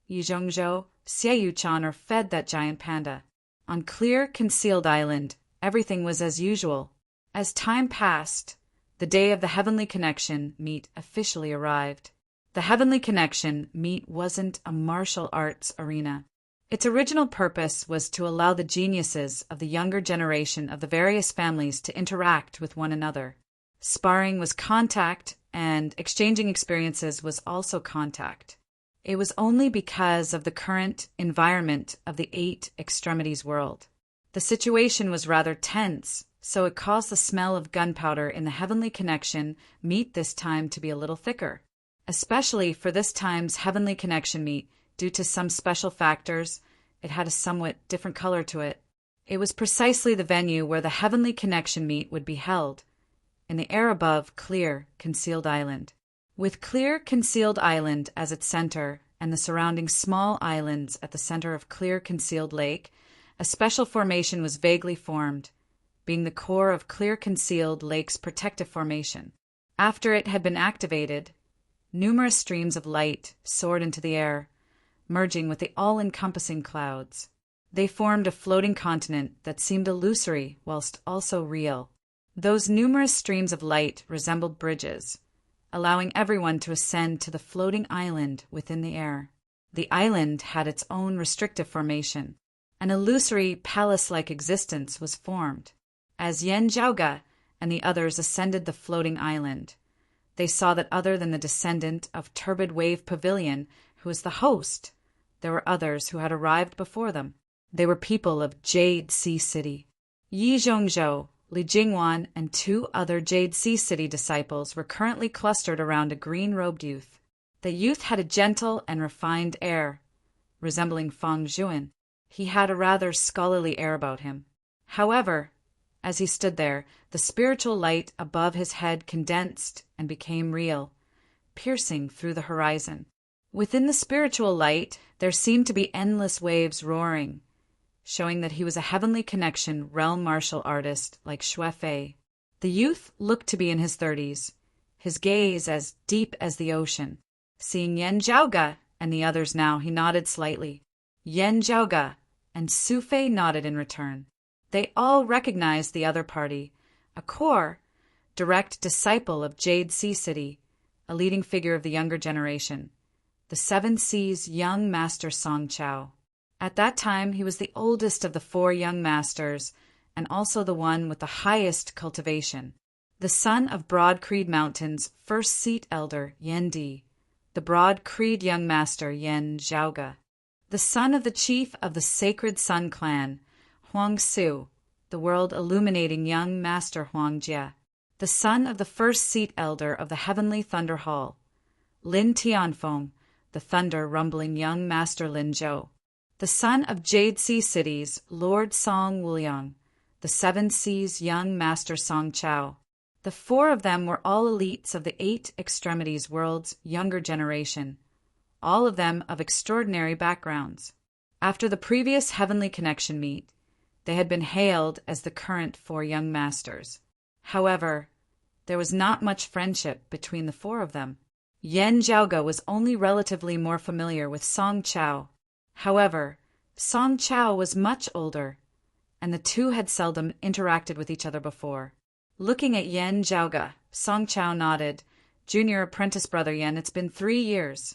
Yi Zhongzhou, Xie Yuchan, or fed that giant panda. On Clear Concealed Island, everything was as usual. As time passed, the day of the Heavenly Connection meet officially arrived. The Heavenly Connection meet wasn't a martial arts arena. Its original purpose was to allow the geniuses of the younger generation of the various families to interact with one another. Sparring was contact, and exchanging experiences was also contact. It was only because of the current environment of the Eight Extremities world. The situation was rather tense, so it caused the smell of gunpowder in the Heavenly Connection meet this time to be a little thicker. Especially for this time's Heavenly Connection meet, due to some special factors, it had a somewhat different color to it. It was precisely the venue where the Heavenly Connection meet would be held, in the air above Clear Concealed Island. With Clear Concealed Island as its center and the surrounding small islands at the center of Clear Concealed Lake, a special formation was vaguely formed, being the core of Clear Concealed Lake's protective formation. After it had been activated, numerous streams of light soared into the air, merging with the all-encompassing clouds. They formed a floating continent that seemed illusory whilst also real. Those numerous streams of light resembled bridges, allowing everyone to ascend to the floating island within the air. The island had its own restrictive formation. An illusory palace-like existence was formed. As Yan Zhaoge and the others ascended the floating island, they saw that other than the descendant of Turbid Wave Pavilion, who was the host, there were others who had arrived before them. They were people of Jade Sea City. Yi Zhongzhou, Li Jingwan, and 2 other Jade Sea City disciples were currently clustered around a green-robed youth. The youth had a gentle and refined air, resembling Feng Zhuan. He had a rather scholarly air about him. However, as he stood there, the spiritual light above his head condensed and became real, piercing through the horizon. Within the spiritual light, there seemed to be endless waves roaring, showing that he was a heavenly connection realm martial artist like Xue Fei. The youth looked to be in his 30s, his gaze as deep as the ocean. Seeing Yan Zhaoge and the others now, he nodded slightly. Yan Zhaoge and Su Fei nodded in return. They all recognized the other party, a core, direct disciple of Jade Sea City, a leading figure of the younger generation, the Seven Seas young master Song Chao. At that time, he was the oldest of the 4 young masters and also the one with the highest cultivation. The son of Broad Creed Mountain's first seat elder, Yan Di, the Broad Creed young master, Yan Zhaoge, the son of the chief of the Sacred Sun clan, Huang Su, the world-illuminating young master Huang Jie, the son of the first seat elder of the Heavenly Thunder Hall, Lin Tianfeng, the thunder-rumbling young master Lin Zhou, the son of Jade Sea City's Lord Song Wuliang, the Seven Seas young master Song Chao. The 4 of them were all elites of the 8 Extremities world's younger generation, all of them of extraordinary backgrounds. After the previous Heavenly Connection meet, they had been hailed as the current 4 young masters. However, there was not much friendship between the 4 of them. Yan Zhaoge was only relatively more familiar with Song Chao. However, Song Chao was much older, and the 2 had seldom interacted with each other before. Looking at Yan Zhaoge, Song Chao nodded. Junior apprentice brother Yan, it's been 3 years.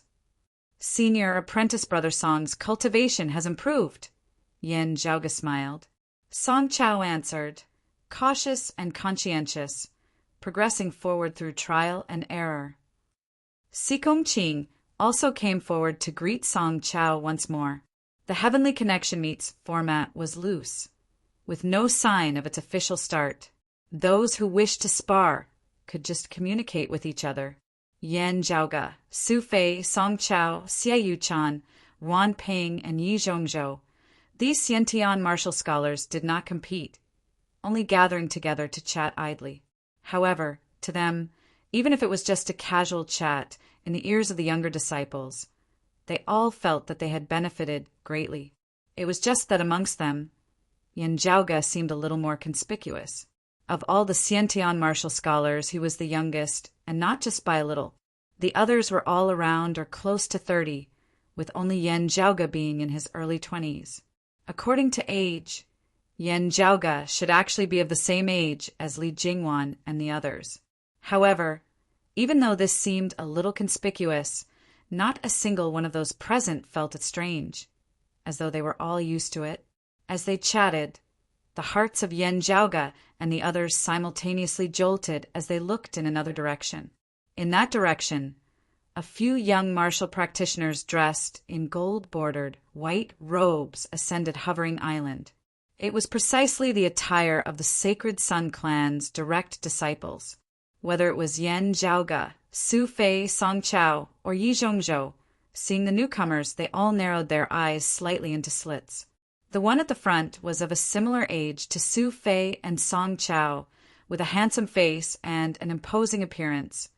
Senior apprentice brother Song's cultivation has improved. Yan Zhaoge smiled. Song Chao answered, cautious and conscientious, progressing forward through trial and error. Sikong Qing also came forward to greet Song Chao once more. The Heavenly Connection Meets format was loose, with no sign of its official start. Those who wished to spar could just communicate with each other. Yan Zhaoge, Su Fei, Song Chao, Xie Yuchan, Wan Ping, and Yi Zhongzhou. These Xiantian martial scholars did not compete, only gathering together to chat idly. However, to them, even if it was just a casual chat in the ears of the younger disciples, they all felt that they had benefited greatly. It was just that amongst them, Yan Zhaoge seemed a little more conspicuous. Of all the Xiantian martial scholars, he was the youngest, and not just by a little. The others were all around or close to 30, with only Yan Zhaoge being in his early 20s. According to age, Yan Zhaoge should actually be of the same age as Li Jingwan and the others. However, even though this seemed a little conspicuous, not a single one of those present felt it strange, as though they were all used to it. As they chatted, the hearts of Yan Zhaoge and the others simultaneously jolted as they looked in another direction. In that direction, a few young martial practitioners dressed in gold-bordered, white robes ascended Hovering Island. It was precisely the attire of the Sacred Sun clan's direct disciples. Whether it was Yan Zhaoge, Su Fei, Song Chao, or Yi Zhongzhou, seeing the newcomers, they all narrowed their eyes slightly into slits. The one at the front was of a similar age to Su Fei and Song Chao, with a handsome face and an imposing appearance,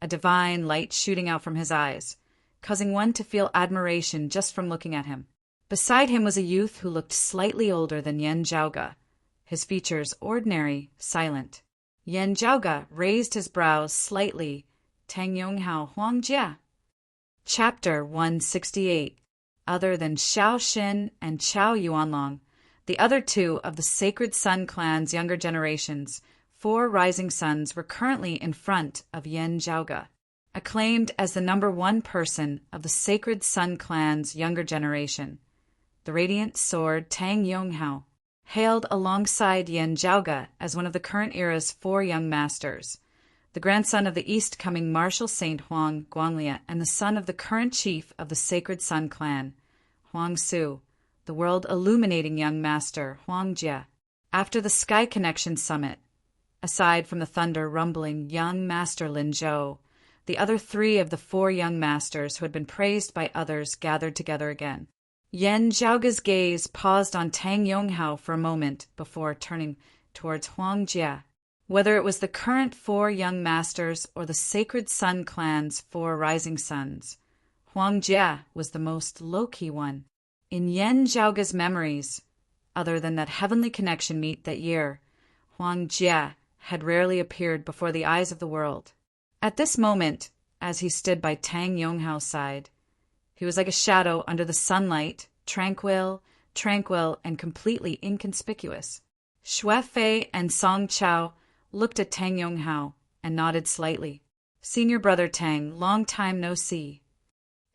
a divine light shooting out from his eyes, causing one to feel admiration just from looking at him. Beside him was a youth who looked slightly older than Yan Zhaoge, his features ordinary, silent. Yan Zhaoge raised his brows slightly. Tang Yonghao Huang Jie. Chapter 168. Other than Xiao Xin and Chao Yuanlong, the other 2 of the Sacred Sun clan's younger generations, 4 rising suns, were currently in front of Yan Zhaoge. Acclaimed as the number 1 person of the Sacred Sun clan's younger generation, the radiant sword Tang Yonghao hailed alongside Yan Zhaoge as one of the current era's 4 young masters, the grandson of the east-coming martial saint Huang Guanglia and the son of the current chief of the Sacred Sun clan, Huang Su, the world-illuminating young master Huang Jie. After the Sky Connection Summit, aside from the thunder-rumbling young master Lin Zhou, the other 3 of the 4 young masters who had been praised by others gathered together again. Yan Zhaoge's gaze paused on Tang Yonghao for a moment before turning towards Huang Jie. Whether it was the current 4 young masters or the Sacred Sun clan's 4 rising suns, Huang Jie was the most low-key one. In Yan Zhaoge's memories, other than that heavenly connection meet that year, Huang Jie had rarely appeared before the eyes of the world. At this moment, as he stood by Tang Yonghao's side, he was like a shadow under the sunlight, tranquil, and completely inconspicuous. Xue Fei and Song Chao looked at Tang Yonghao and nodded slightly. Senior brother Tang, long time no see.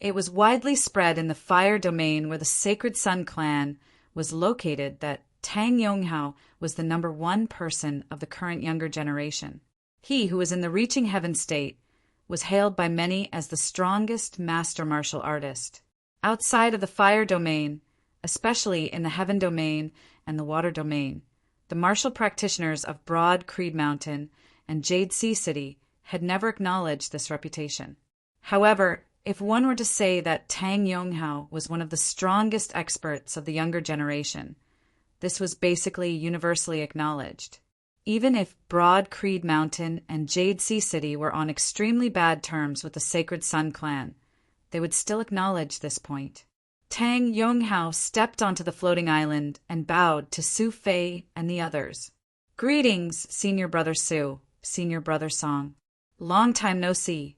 It was widely spread in the fire domain where the Sacred Sun clan was located that Tang Yonghao was the number 1 person of the current younger generation. He, who was in the reaching heaven state, was hailed by many as the strongest master martial artist. Outside of the fire domain, especially in the heaven domain and the water domain, the martial practitioners of Broad Creed Mountain and Jade Sea City had never acknowledged this reputation. However, if one were to say that Tang Yonghao was one of the strongest experts of the younger generation, this was basically universally acknowledged. Even if Broad Creed Mountain and Jade Sea City were on extremely bad terms with the Sacred Sun clan, they would still acknowledge this point. Tang Yonghao stepped onto the floating island and bowed to Su Fei and the others. Greetings, Senior Brother Su, Senior Brother Song. Long time no see.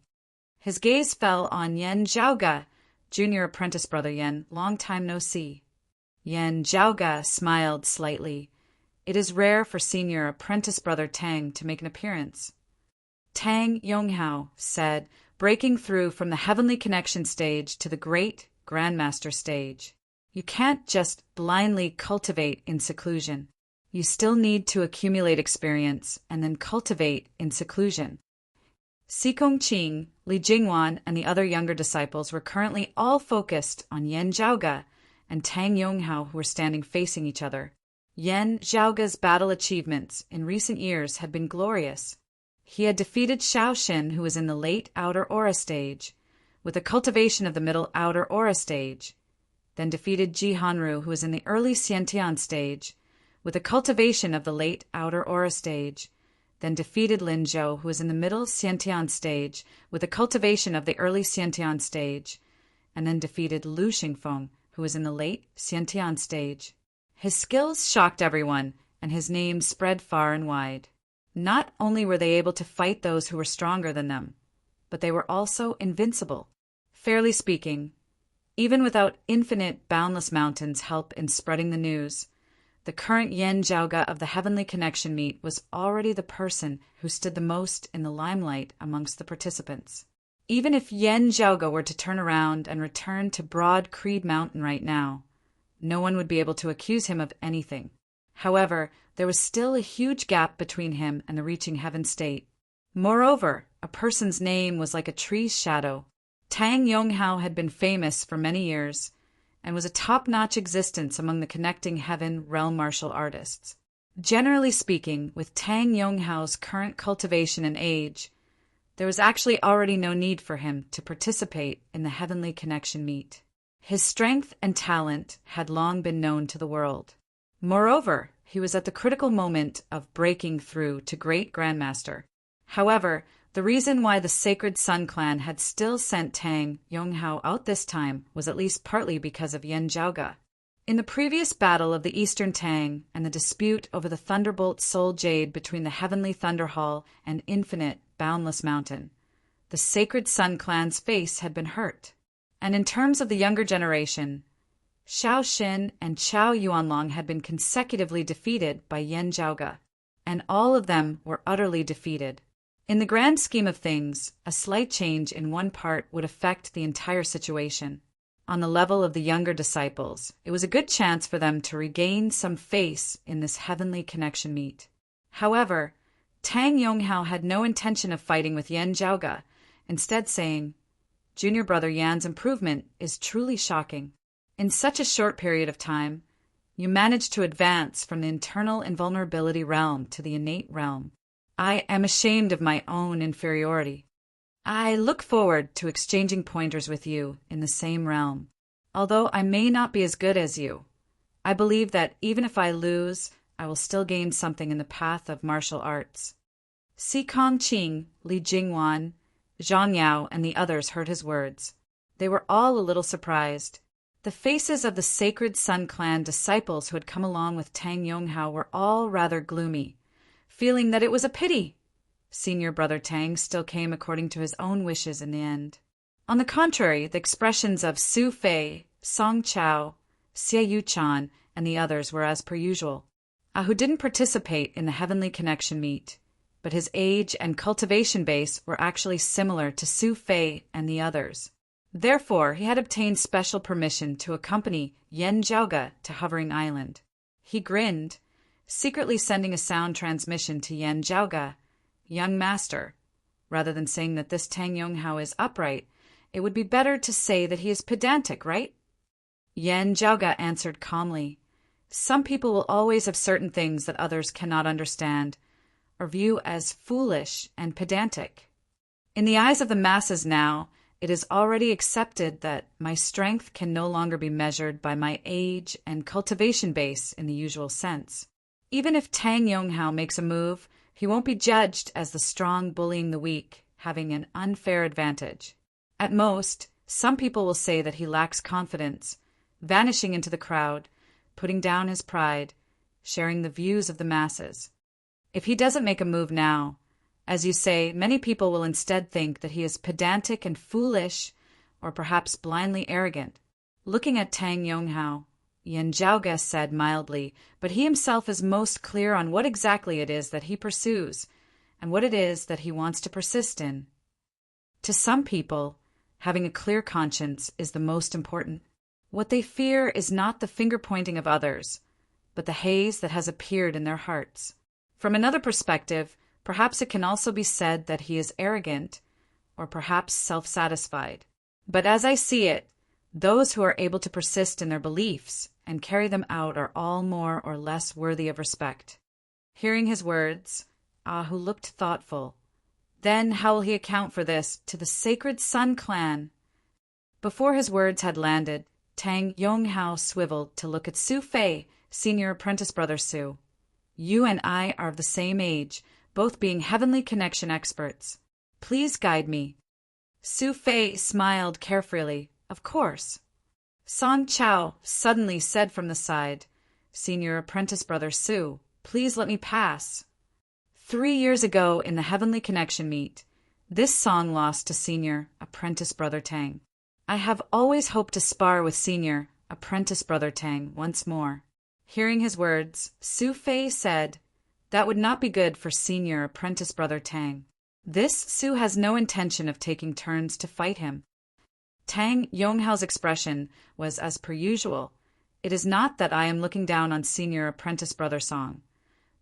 His gaze fell on Yan Zhaoge, Junior Apprentice Brother Yan, long time no see. Yan Zhaoge smiled slightly. It is rare for Senior Apprentice Brother Tang to make an appearance. Tang Yonghao said, breaking through from the heavenly connection stage to the great Grandmaster stage. You can't just blindly cultivate in seclusion. You still need to accumulate experience and then cultivate in seclusion. Si Kongqing, Li Jingwan, and the other younger disciples were currently all focused on Yan Zhaoge and Tang Yonghao, who were standing facing each other. Yan Zhaoge's battle achievements in recent years had been glorious. He had defeated Xiao Xin, who was in the late outer aura stage, with a cultivation of the middle outer aura stage, then defeated Ji Hanru, who was in the early Xiantian stage, with a cultivation of the late outer aura stage, then defeated Lin Zhou, who was in the middle Xiantian stage, with a cultivation of the early Xiantian stage, and then defeated Lu Xingfeng, who was in the late Xiantian stage. His skills shocked everyone, and his name spread far and wide. Not only were they able to fight those who were stronger than them, but they were also invincible. Fairly speaking, even without infinite, boundless mountains' help in spreading the news, the current Yan Zhaoge of the Heavenly Connection meet was already the person who stood the most in the limelight amongst the participants. Even if Yan Zhaoge were to turn around and return to Broad Creed Mountain right now, no one would be able to accuse him of anything. However, there was still a huge gap between him and the reaching heaven state. Moreover, a person's name was like a tree's shadow. Tang Yonghao had been famous for many years and was a top-notch existence among the connecting heaven realm martial artists. Generally speaking, with Tang Yonghao's current cultivation and age, there was actually already no need for him to participate in the Heavenly Connection meet. His strength and talent had long been known to the world. Moreover, he was at the critical moment of breaking through to Great Grandmaster. However, the reason why the Sacred Sun clan had still sent Tang Yonghao out this time was at least partly because of Yan Zhaoge. In the previous battle of the Eastern Tang and the dispute over the Thunderbolt Soul Jade between the Heavenly Thunder Hall and Infinite Boundless Mountain, the Sacred Sun clan's face had been hurt. And in terms of the younger generation, Xiao Xin and Chao Yuanlong had been consecutively defeated by Yan Zhaoge, and all of them were utterly defeated. In the grand scheme of things, a slight change in one part would affect the entire situation. On the level of the younger disciples, it was a good chance for them to regain some face in this heavenly connection meet. However, Tang Yonghao had no intention of fighting with Yan Zhaoge, instead saying, "Junior brother Yan's improvement is truly shocking." In such a short period of time, you managed to advance from the internal invulnerability realm to the innate realm. I am ashamed of my own inferiority. I look forward to exchanging pointers with you in the same realm. Although I may not be as good as you, I believe that even if I lose, I will still gain something in the path of martial arts. Si Kongqing, Li Jingwan, Zhang Yao, and the others heard his words. They were all a little surprised. The faces of the Sacred Sun Clan disciples who had come along with Tang Yonghao were all rather gloomy, feeling that it was a pity Senior Brother Tang still came according to his own wishes in the end. On the contrary, the expressions of Su Fei, Song Chao, Xie Yuchan, and the others were as per usual. Who didn't participate in the Heavenly Connection meet, but his age and cultivation base were actually similar to Su Fei and the others. Therefore, he had obtained special permission to accompany Yen Jiaoge to Hovering Island. He grinned, secretly sending a sound transmission to Yen Jiaoge, "Young master." Rather than saying that this Tang Yonghao is upright, it would be better to say that he is pedantic, right? Yen Jiaoge answered calmly. Some people will always have certain things that others cannot understand, or view as foolish and pedantic. In the eyes of the masses now, it is already accepted that my strength can no longer be measured by my age and cultivation base in the usual sense. Even if Tang Yonghao makes a move, he won't be judged as the strong bullying the weak, having an unfair advantage. At most, some people will say that he lacks confidence, vanishing into the crowd, putting down his pride, sharing the views of the masses. If he doesn't make a move now, as you say, many people will instead think that he is pedantic and foolish, or perhaps blindly arrogant. Looking at Tang Yonghao, Yen Jiaoge said mildly, but he himself is most clear on what exactly it is that he pursues, and what it is that he wants to persist in. To some people, having a clear conscience is the most important. What they fear is not the finger-pointing of others, but the haze that has appeared in their hearts. From another perspective, perhaps it can also be said that he is arrogant, or perhaps self-satisfied. But as I see it, those who are able to persist in their beliefs and carry them out are all more or less worthy of respect. Hearing his words, Ahu looked thoughtful. Then how will he account for this to the Sacred Sun Clan? Before his words had landed, Tang Yonghao swiveled to look at Su Fei, senior apprentice brother Su. You and I are of the same age, both being Heavenly Connection experts. Please guide me. Su Fei smiled carefree. Of course. Song Chao suddenly said from the side, Senior apprentice brother Su, please let me pass. 3 years ago in the Heavenly Connection meet, this song lost to Senior apprentice brother Tang. I have always hoped to spar with Senior apprentice brother Tang once more. Hearing his words, Su Fei said, that would not be good for Senior apprentice brother Tang. This Su has no intention of taking turns to fight him. Tang Yonghao's expression was as per usual. It is not that I am looking down on Senior apprentice brother Song,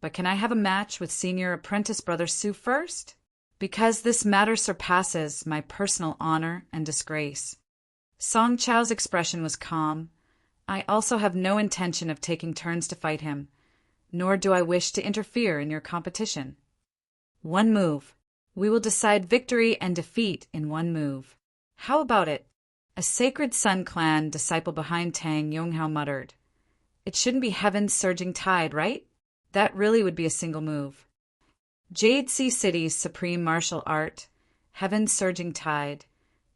but can I have a match with Senior apprentice brother Su first? Because this matter surpasses my personal honor and disgrace. Song Chao's expression was calm. I also have no intention of taking turns to fight him, nor do I wish to interfere in your competition. One move. We will decide victory and defeat in one move. How about it? A Sacred Sun Clan disciple behind Tang Yonghao muttered. It shouldn't be Heaven's surging tide, right? That really would be a single move. Jade Sea City's supreme martial art, Heaven's surging tide,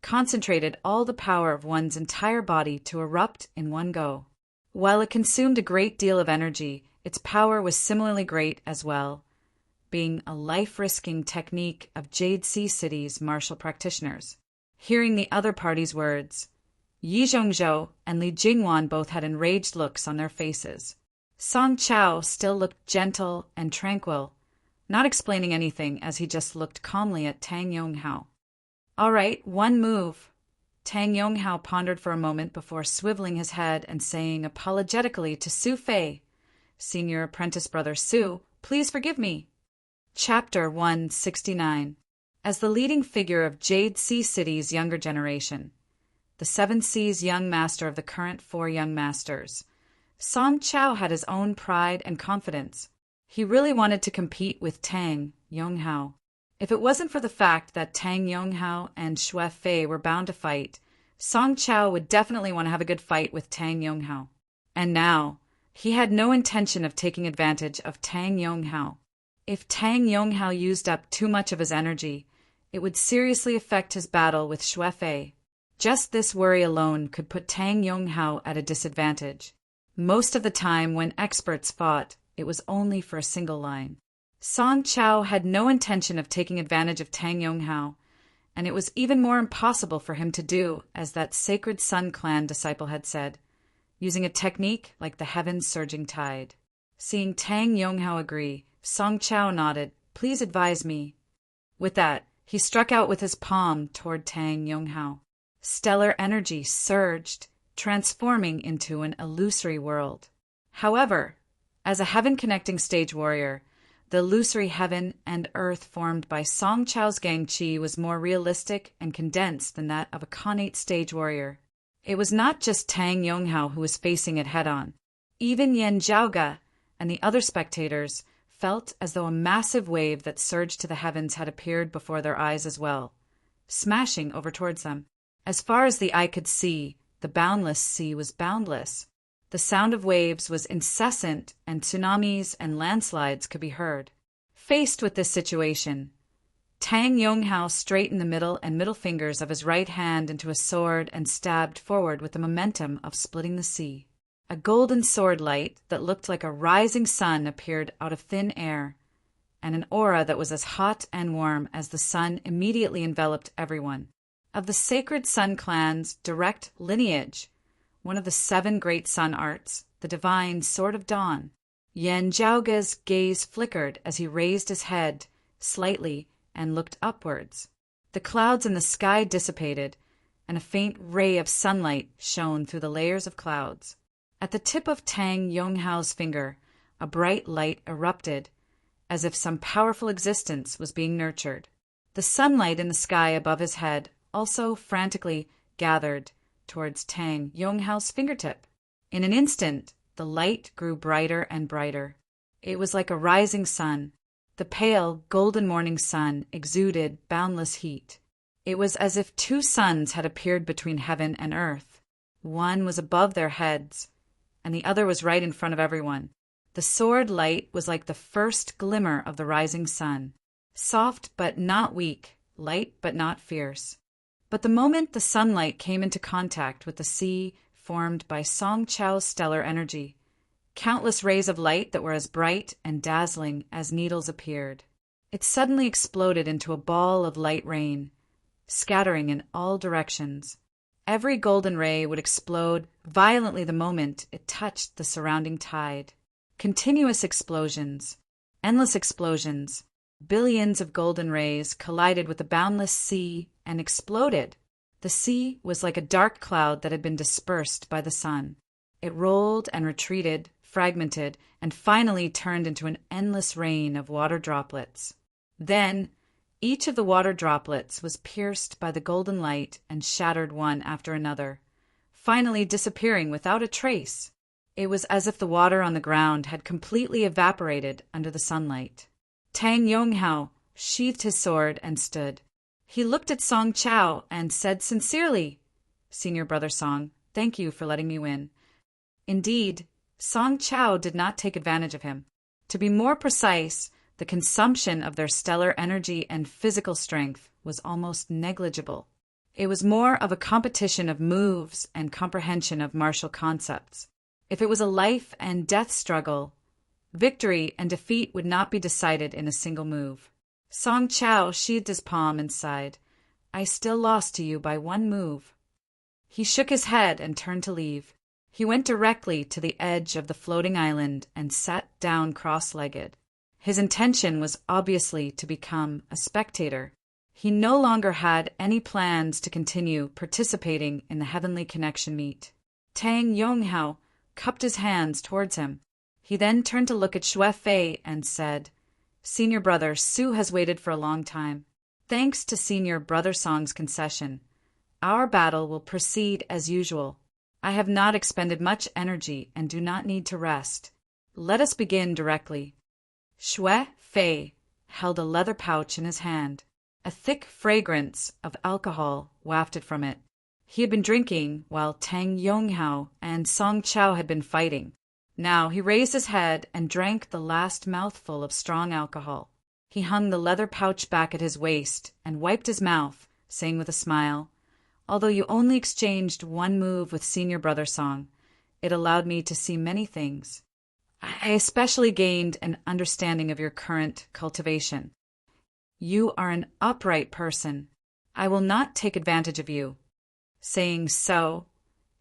concentrated all the power of one's entire body to erupt in one go. While it consumed a great deal of energy, its power was similarly great as well, being a life-risking technique of Jade Sea City's martial practitioners. Hearing the other party's words, Yi Zhongzhou and Li Jingwan both had enraged looks on their faces. Song Chao still looked gentle and tranquil, not explaining anything as he just looked calmly at Tang Yonghao. All right, one move. Tang Yonghao pondered for a moment before swiveling his head and saying apologetically to Su Fei, Senior apprentice brother Su, please forgive me. Chapter 169. As the leading figure of Jade Sea City's younger generation, the the Seven Seas young master of the current 4 young masters. Song Chao had his own pride and confidence. He really wanted to compete with Tang Yonghao. If it wasn't for the fact that Tang Yonghao and Xue Fei were bound to fight, Song Chao would definitely want to have a good fight with Tang Yonghao. And now, he had no intention of taking advantage of Tang Yonghao. If Tang Yonghao used up too much of his energy, it would seriously affect his battle with Xue Fei. Just this worry alone could put Tang Yonghao at a disadvantage. Most of the time when experts fought, it was only for a single line. Song Chao had no intention of taking advantage of Tang Yonghao, and it was even more impossible for him to do, as that Sacred Sun Clan disciple had said, using a technique like the heavens surging tide. Seeing Tang Yonghao agree, Song Chao nodded, "Please advise me." With that, he struck out with his palm toward Tang Yonghao. Stellar energy surged, transforming into an illusory world. However, as a heaven-connecting stage warrior, the illusory heaven and earth formed by Song Chao's Gangqi was more realistic and condensed than that of a connate stage warrior. It was not just Tang Yonghao who was facing it head-on. Even Yan Zhaoge and the other spectators felt as though a massive wave that surged to the heavens had appeared before their eyes as well, smashing over towards them. As far as the eye could see, the boundless sea was boundless. The sound of waves was incessant, and tsunamis and landslides could be heard. Faced with this situation, Tang Yonghao straightened the middle and middle fingers of his right hand into a sword and stabbed forward with the momentum of splitting the sea. A golden sword light that looked like a rising sun appeared out of thin air, and an aura that was as hot and warm as the sun immediately enveloped everyone. Of the Sacred Sun Clan's direct lineage, one of the 7 great sun arts, the divine Sword of Dawn, Yan Zhaoge's gaze flickered as he raised his head slightly and looked upwards. The clouds in the sky dissipated, and a faint ray of sunlight shone through the layers of clouds. At the tip of Tang Yonghao's finger, a bright light erupted, as if some powerful existence was being nurtured. The sunlight in the sky above his head also frantically gathered towards Tang Yonghao's fingertip. In an instant, the light grew brighter and brighter. It was like a rising sun. The pale, golden morning sun exuded boundless heat. It was as if 2 suns had appeared between heaven and earth. One was above their heads, and the other was right in front of everyone. The sword light was like the first glimmer of the rising sun, soft but not weak, light but not fierce. But the moment the sunlight came into contact with the sea formed by Song Chao's stellar energy, countless rays of light that were as bright and dazzling as needles appeared. It suddenly exploded into a ball of light rain, scattering in all directions. Every golden ray would explode violently the moment it touched the surrounding tide. Continuous explosions, endless explosions, billions of golden rays collided with the boundless sea and exploded. The sea was like a dark cloud that had been dispersed by the sun. It rolled and retreated, fragmented, and finally turned into an endless rain of water droplets. Then, each of the water droplets was pierced by the golden light and shattered one after another, finally disappearing without a trace. It was as if the water on the ground had completely evaporated under the sunlight. Tang Yonghao sheathed his sword and stood. He looked at Song Chao and said sincerely, "Senior Brother Song, thank you for letting me win." Indeed, Song Chao did not take advantage of him. To be more precise, the consumption of their stellar energy and physical strength was almost negligible. It was more of a competition of moves and comprehension of martial concepts. If it was a life and death struggle, victory and defeat would not be decided in a single move. Song Chao sheathed his palm and sighed. "I still lost to you by 1 move." He shook his head and turned to leave. He went directly to the edge of the floating island and sat down cross-legged. His intention was obviously to become a spectator. He no longer had any plans to continue participating in the Heavenly Connection meet. Tang Yonghao cupped his hands towards him. He then turned to look at Xue Fei and said, "Senior brother, Su has waited for a long time. Thanks to Senior Brother Song's concession, Our battle will proceed as usual. I have not expended much energy and do not need to rest. Let us begin directly." Xue Fei held a leather pouch in his hand. A thick fragrance of alcohol wafted from it. He had been drinking while Tang Yonghao and Song Chao had been fighting. Now he raised his head and drank the last mouthful of strong alcohol. He hung the leather pouch back at his waist and wiped his mouth, saying with a smile, "Although you only exchanged one move with Senior Brother Song, it allowed me to see many things. I especially gained an understanding of your current cultivation. You are an upright person. I will not take advantage of you." Saying so,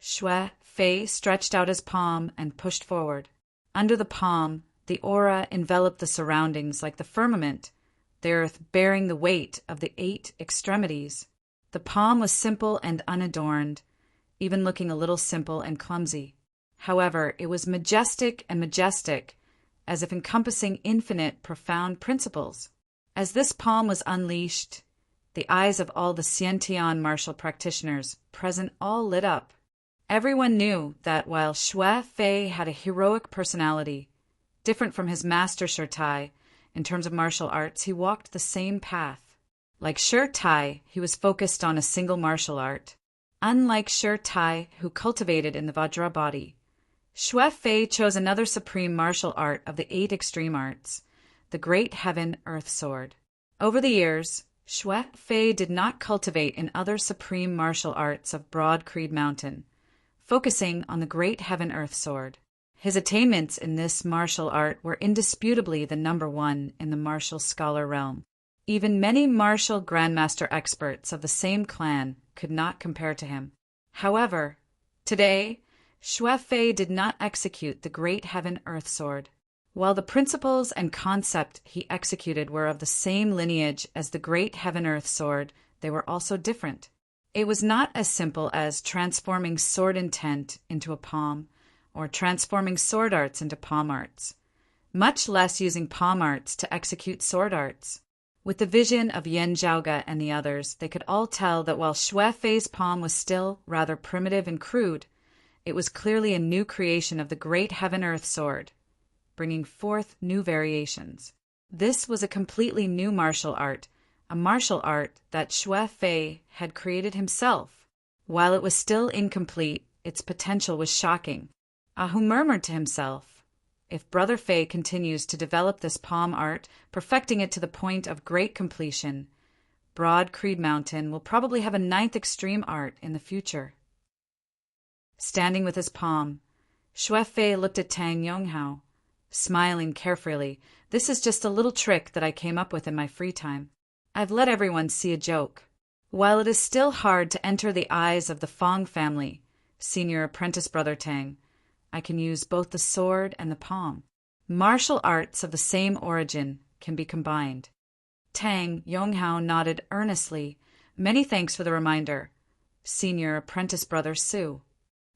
Xue Fei stretched out his palm and pushed forward. Under the palm, the aura enveloped the surroundings like the firmament, the earth bearing the weight of the 8 extremities. The palm was simple and unadorned, even looking a little simple and clumsy. However, it was majestic, as if encompassing infinite, profound principles. As this palm was unleashed, the eyes of all the Xiantian martial practitioners present all lit up. Everyone knew that while Xue Fei had a heroic personality, different from his master Shirtai, in terms of martial arts, he walked the same path. Like Shirtai, he was focused on a single martial art. Unlike Shirtai, who cultivated in the Vajra body, Xue Fei chose another supreme martial art of the 8 extreme arts, the Great Heaven Earth Sword. Over the years, Xue Fei did not cultivate in other supreme martial arts of Broad Creed Mountain, focusing on the Great Heaven Earth Sword. His attainments in this martial art were indisputably the number 1 in the martial scholar realm. Even many martial grandmaster experts of the same clan could not compare to him. However, today, Xue Fei did not execute the Great Heaven Earth Sword. While the principles and concept he executed were of the same lineage as the Great Heaven Earth Sword, they were also different. It was not as simple as transforming sword intent into a palm, or transforming sword arts into palm arts, much less using palm arts to execute sword arts. With the vision of Yan Zhaoge and the others, they could all tell that while Xue Fei's palm was still rather primitive and crude, it was clearly a new creation of the Great Heaven Earth Sword, bringing forth new variations. This was a completely new martial art, a martial art that Xue Fei had created himself. While it was still incomplete, its potential was shocking. Ahu murmured to himself, "If Brother Fei continues to develop this palm art, perfecting it to the point of great completion, Broad Creed Mountain will probably have a 9th extreme art in the future." Standing with his palm, Xue Fei looked at Tang Yonghao, smiling carefree. "This is just a little trick that I came up with in my free time. I've let everyone see a joke. While it is still hard to enter the eyes of the Fong family, Senior Apprentice Brother Tang, I can use both the sword and the palm. Martial arts of the same origin can be combined." Tang Yonghao nodded earnestly. "Many thanks for the reminder, Senior Apprentice Brother Su."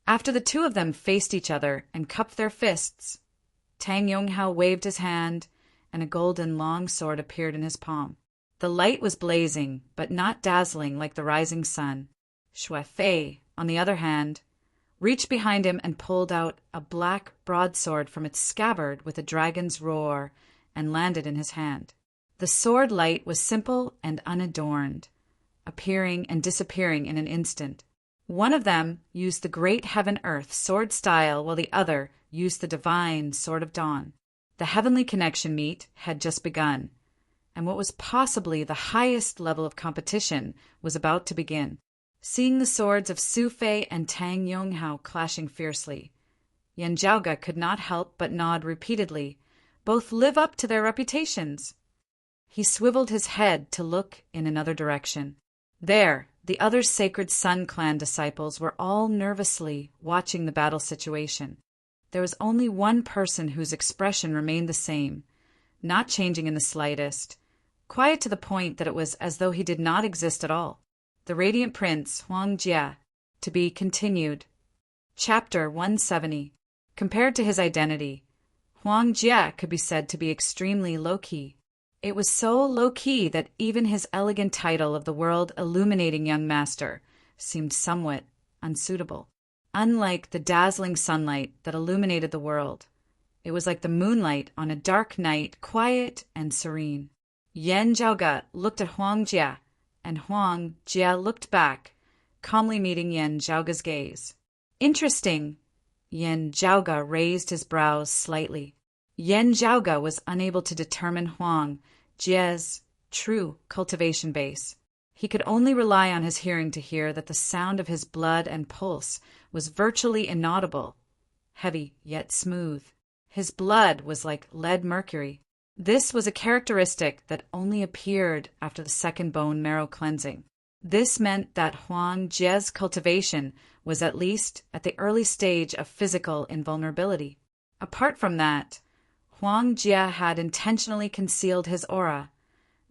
After the two of them faced each other and cupped their fists, Tang Yonghao waved his hand, and a golden long sword appeared in his palm. The light was blazing, but not dazzling like the rising sun. Xue Fei, on the other hand, reached behind him and pulled out a black broadsword from its scabbard with a dragon's roar and landed in his hand. The sword light was simple and unadorned, appearing and disappearing in an instant. One of them used the Great Heaven Earth sword style, while the other used the divine Sword of Dawn. The heavenly connection meet had just begun, and what was possibly the highest level of competition was about to begin. Seeing the swords of Su Fei and Tang Yonghao clashing fiercely, Yan Zhaoge could not help but nod repeatedly. Both live up to their reputations. He swiveled his head to look in another direction. There, the other Sacred Sun clan disciples were all nervously watching the battle situation. There was only one person whose expression remained the same, not changing in the slightest, quiet to the point that it was as though he did not exist at all. The Radiant Prince, Huang Jie, to be continued. Chapter 170. Compared to his identity, Huang Jie could be said to be extremely low-key. It was so low-key that even his elegant title of the world-illuminating young master seemed somewhat unsuitable. Unlike the dazzling sunlight that illuminated the world, it was like the moonlight on a dark night, quiet and serene. Yan Zhaoge looked at Huang Jie, and Huang Jie looked back, calmly meeting Yan Zhaoge's gaze. Interesting. Yan Zhaoge raised his brows slightly. Yan Zhaoge was unable to determine Huang Jie's true cultivation base. He could only rely on his hearing to hear that the sound of his blood and pulse was virtually inaudible, heavy yet smooth. His blood was like lead mercury. This was a characteristic that only appeared after the second bone marrow cleansing. This meant that Huang Jie's cultivation was at least at the early stage of physical invulnerability. Apart from that, Huang Jie had intentionally concealed his aura,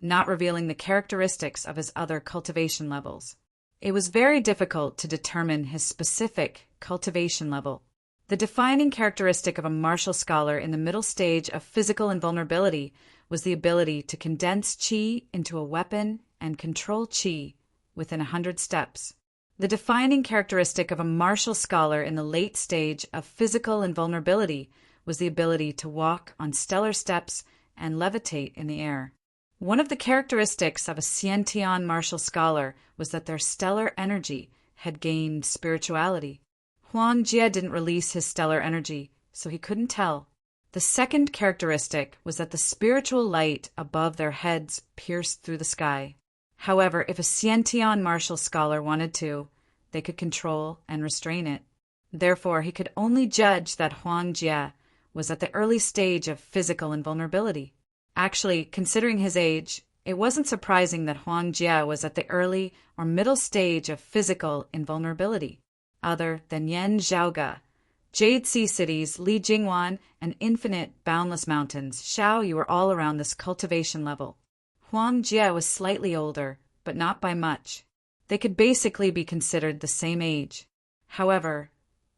not revealing the characteristics of his other cultivation levels. It was very difficult to determine his specific cultivation level. The defining characteristic of a martial scholar in the middle stage of physical invulnerability was the ability to condense qi into a weapon and control qi within 100 steps. The defining characteristic of a martial scholar in the late stage of physical invulnerability was the ability to walk on stellar steps and levitate in the air. One of the characteristics of a Xiantian martial scholar was that their stellar energy had gained spirituality. Huang Jie didn't release his stellar energy, so he couldn't tell. The second characteristic was that the spiritual light above their heads pierced through the sky. However, if a Xiantian martial scholar wanted to, they could control and restrain it. Therefore, he could only judge that Huang Jie was at the early stage of physical invulnerability. Actually, considering his age, it wasn't surprising that Huang Jie was at the early or middle stage of physical invulnerability. Other than Yan Zhaoge, Jade Sea Cities, Li Jingwan, and infinite boundless mountains, Shao, you were all around this cultivation level. Huang Jie was slightly older, but not by much. They could basically be considered the same age. However,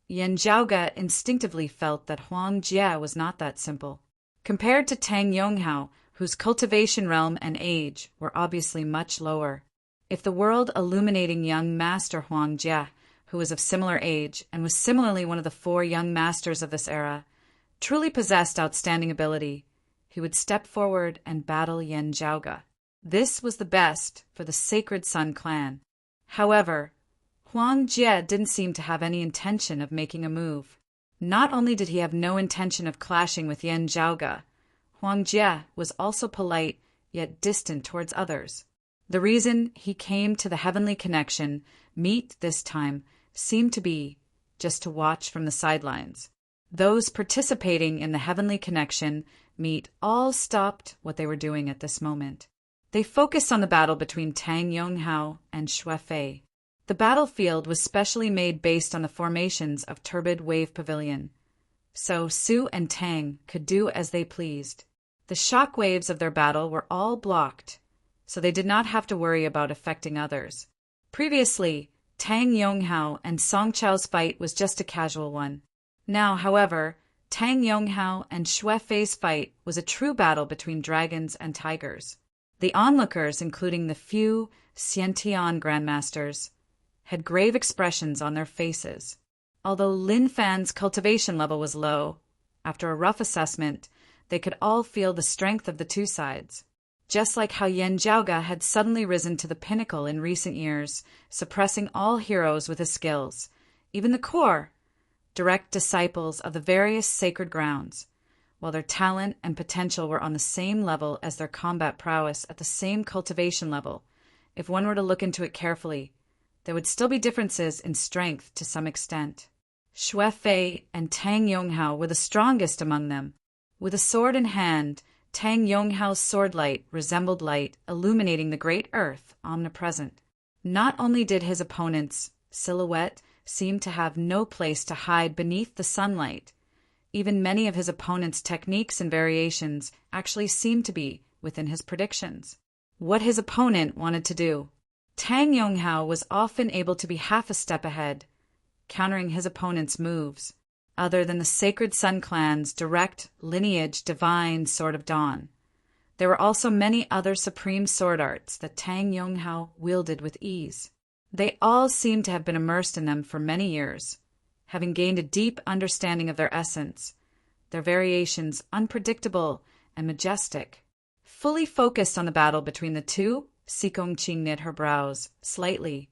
Yan Zhaoge instinctively felt that Huang Jie was not that simple. Compared to Tang Yonghao, whose cultivation realm and age were obviously much lower. If the world-illuminating young master Huang Jie, who was of similar age and was similarly one of the 4 young masters of this era, truly possessed outstanding ability, he would step forward and battle Yan Zhaoge. This was the best for the Sacred Sun clan. However, Huang Jie didn't seem to have any intention of making a move. Not only did he have no intention of clashing with Yan Zhaoge, Huang Jie was also polite yet distant towards others. The reason he came to the Heavenly Connection meet this time seemed to be just to watch from the sidelines. Those participating in the Heavenly Connection meet all stopped what they were doing at this moment. They focused on the battle between Tang Yonghao and Xue Fei. The battlefield was specially made based on the formations of Turbid Wave Pavilion, so Su and Tang could do as they pleased. The shock waves of their battle were all blocked, so they did not have to worry about affecting others. Previously, Tang Yonghao and Song Chao's fight was just a casual one. Now, however, Tang Yonghao and Xue Fei's fight was a true battle between dragons and tigers. The onlookers, including the few Xiantian grandmasters, had grave expressions on their faces. Although Lin Fan's cultivation level was low, after a rough assessment, they could all feel the strength of the two sides. Just like how Yan Zhaoge had suddenly risen to the pinnacle in recent years, suppressing all heroes with his skills, even the core, direct disciples of the various sacred grounds, while their talent and potential were on the same level as their combat prowess at the same cultivation level. If one were to look into it carefully, there would still be differences in strength to some extent. Xue Fei and Tang Yonghao were the strongest among them. With a sword in hand, Tang Yonghao's sword light resembled light illuminating the great earth omnipresent. Not only did his opponent's silhouette seem to have no place to hide beneath the sunlight, even many of his opponent's techniques and variations actually seemed to be within his predictions. What his opponent wanted to do. Tang Yonghao was often able to be half a step ahead, countering his opponent's moves, other than the Sacred Sun clan's direct lineage divine Sword of Dawn. There were also many other supreme sword arts that Tang Yonghao wielded with ease. They all seemed to have been immersed in them for many years, having gained a deep understanding of their essence, their variations unpredictable and majestic. Fully focused on the battle between the two, Si Gongqing knit her brows slightly.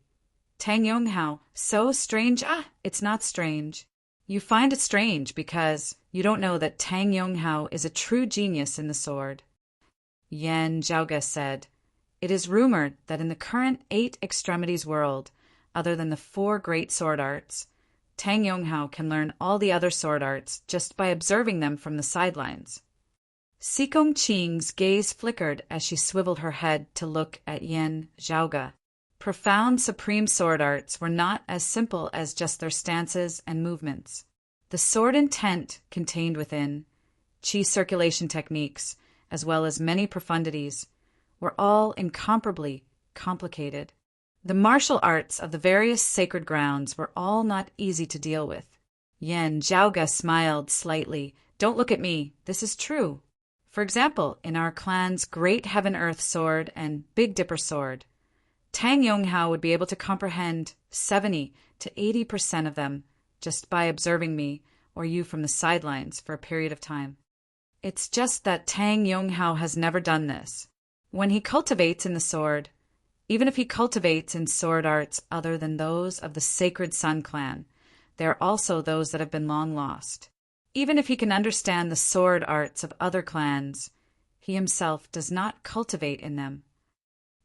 Tang Yonghao, so strange? It's not strange. You find it strange because you don't know that Tang Yonghao is a true genius in the sword. Yan Zhaoge said, "It is rumored that in the current 8 extremities world, other than the 4 great sword arts, Tang Yonghao can learn all the other sword arts just by observing them from the sidelines." Si Gongqing's gaze flickered as she swiveled her head to look at Yan Zhaoge. Profound supreme sword arts were not as simple as just their stances and movements. The sword intent contained within, qi circulation techniques, as well as many profundities, were all incomparably complicated. The martial arts of the various sacred grounds were all not easy to deal with. Yan Zhaoge smiled slightly. "Don't look at me. This is true. For example, in our clan's Great Heaven-Earth Sword and Big Dipper Sword, Tang Yonghao would be able to comprehend 70 to 80% of them just by observing me or you from the sidelines for a period of time. It's just that Tang Yonghao has never done this. When he cultivates in the sword, even if he cultivates in sword arts other than those of the Sacred Sun clan, there are also those that have been long lost. Even if he can understand the sword arts of other clans, he himself does not cultivate in them."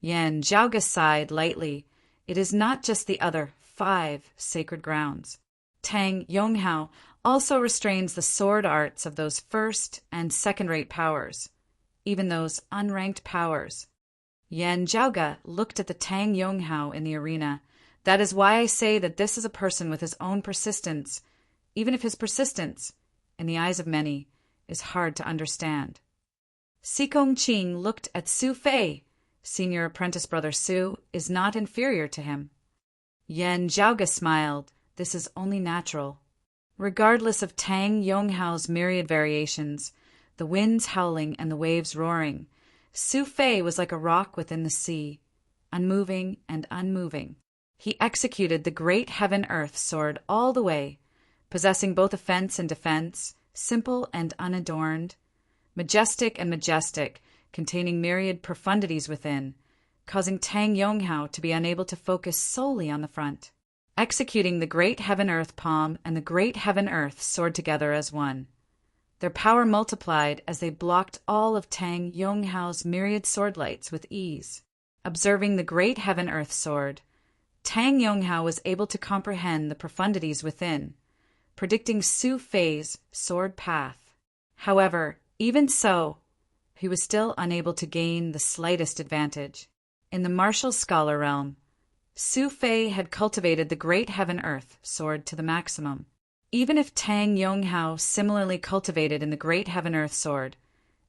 Yan Zhaoge sighed lightly. "It is not just the other 5 sacred grounds. Tang Yonghao also restrains the sword arts of those first and second-rate powers, even those unranked powers." Yan Zhaoge looked at the Tang Yonghao in the arena. "That is why I say that this is a person with his own persistence, even if his persistence, in the eyes of many, is hard to understand." Si Gongqing looked at Su Fei. Senior apprentice brother Su is not inferior to him. Yan Zhaoge smiled. "This is only natural." Regardless of Tang Yonghao's myriad variations, the winds howling and the waves roaring, Su Fei was like a rock within the sea, unmoving and unmoving. He executed the Great Heaven-Earth Sword all the way, possessing both offense and defense, simple and unadorned, majestic and majestic, containing myriad profundities within, causing Tang Yonghao to be unable to focus solely on the front. Executing the Great Heaven-Earth Palm and the Great Heaven-Earth Sword together as one. Their power multiplied as they blocked all of Tang Yonghao's myriad sword lights with ease. Observing the Great Heaven-Earth Sword, Tang Yonghao was able to comprehend the profundities within, predicting Su Fei's sword path. However, even so, he was still unable to gain the slightest advantage. In the martial scholar realm, Su Fei had cultivated the Great Heaven-Earth Sword to the maximum. Even if Tang Yonghao similarly cultivated in the Great Heaven-Earth Sword,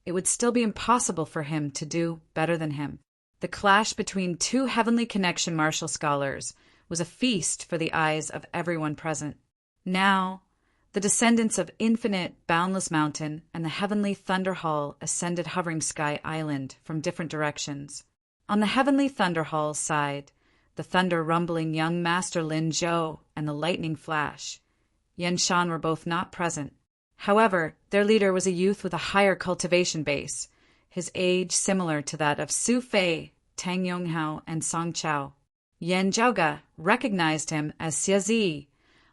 it would still be impossible for him to do better than him. The clash between 2 heavenly connection martial scholars was a feast for the eyes of everyone present. Now, the descendants of Infinite Boundless Mountain and the Heavenly Thunder Hall ascended Hovering Sky Island from different directions. On the Heavenly Thunder Hall's side, the thunder-rumbling young Master Lin Zhou and the lightning flash, Yan Shan were both not present. However, their leader was a youth with a higher cultivation base, his age similar to that of Su Fei, Tang Yonghao, and Song Chao. Yan Zhaoge recognized him as Xie,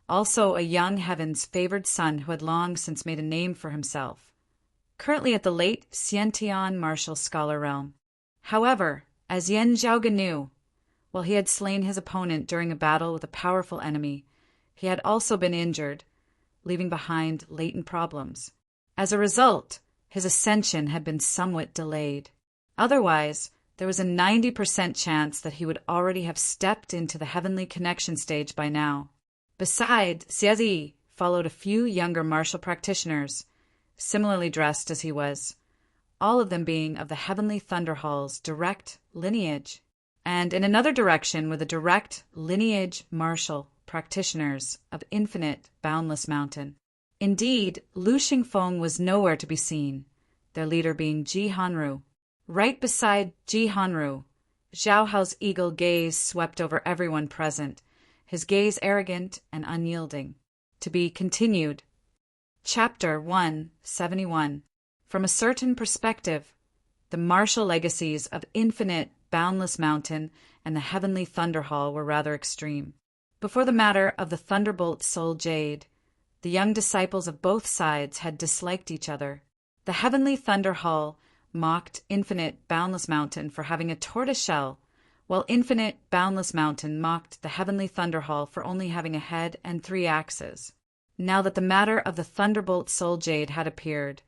also a young heaven's favored son who had long since made a name for himself, currently at the late Xiantian martial scholar realm. However, as Yan Zhaoge knew, while he had slain his opponent during a battle with a powerful enemy, he had also been injured, leaving behind latent problems. As a result, his ascension had been somewhat delayed. Otherwise, there was a 90% chance that he would already have stepped into the heavenly connection stage by now. Beside Xie followed a few younger martial practitioners, similarly dressed as he was, all of them being of the Heavenly Thunder Hall's direct lineage. And in another direction were the direct lineage martial practitioners of Infinite Boundless Mountain. Indeed, Lu Xingfeng was nowhere to be seen, their leader being Ji Hanru. Right beside Ji Hanru, Zhao Hao's eagle gaze swept over everyone present, his gaze arrogant and unyielding. To be continued. Chapter 171. From a certain perspective, the martial legacies of Infinite Boundless Mountain and the Heavenly Thunder Hall were rather extreme. Before the matter of the Thunderbolt Soul Jade, the young disciples of both sides had disliked each other. The Heavenly Thunder Hall mocked Infinite Boundless Mountain for having a tortoise shell, while Infinite Boundless Mountain mocked the Heavenly Thunder Hall for only having a head and 3 axes. Now that the matter of the Thunderbolt Soul Jade had appeared,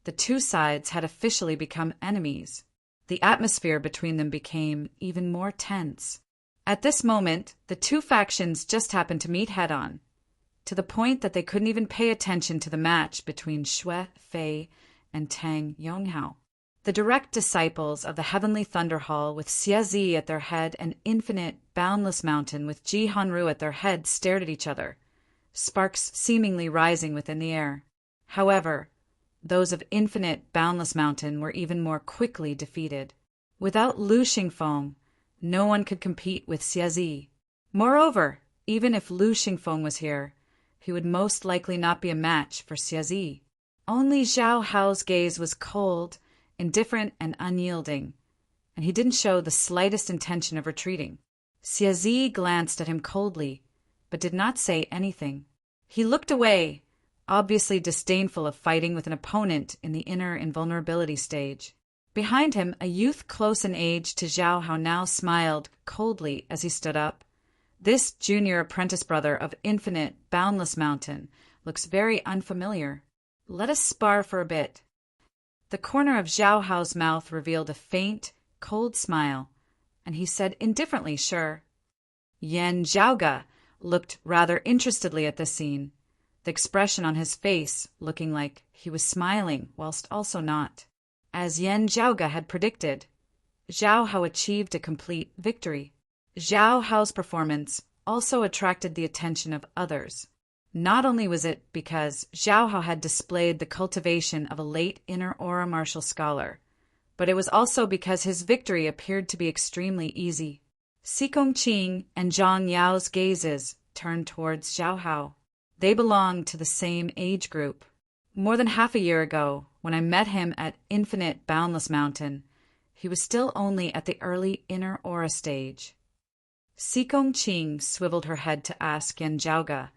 the two sides had officially become enemies. The atmosphere between them became even more tense. At this moment, the two factions just happened to meet head-on, to the point that they couldn't even pay attention to the match between Xue Fei and Tang Yonghao. The direct disciples of the Heavenly Thunder Hall with Xie at their head and Infinite Boundless Mountain with Ji Hanru at their head stared at each other, sparks seemingly rising within the air. However, those of Infinite Boundless Mountain were even more quickly defeated. Without Lu Xingfeng, no one could compete with Xie. Moreover, even if Lu Xingfeng was here, he would most likely not be a match for Xie. Only Zhao Hao's gaze was cold, indifferent, and unyielding, and he didn't show the slightest intention of retreating. Xie glanced at him coldly, but did not say anything. He looked away, obviously disdainful of fighting with an opponent in the inner invulnerability stage. Behind him, a youth close in age to Zhao Hao now smiled coldly as he stood up. This junior apprentice brother of Infinite Boundless Mountain looks very unfamiliar. Let us spar for a bit. The corner of Zhao Hao's mouth revealed a faint, cold smile, and he said indifferently, "Sure." Yan Zhaoga looked rather interestedly at this scene, the expression on his face looking like he was smiling whilst also not. As Yan Zhaoga had predicted, Zhao Hao achieved a complete victory. Zhao Hao's performance also attracted the attention of others. Not only was it because Zhao Hao had displayed the cultivation of a late inner aura martial scholar, but it was also because his victory appeared to be extremely easy. Xikong Qing and Zhang Yao's gazes turned towards Zhao Hao. They belonged to the same age group. More than half a year ago, when I met him at Infinite Boundless Mountain, he was still only at the early inner aura stage. Xikong Qing swiveled her head to ask Yan Zhaoga,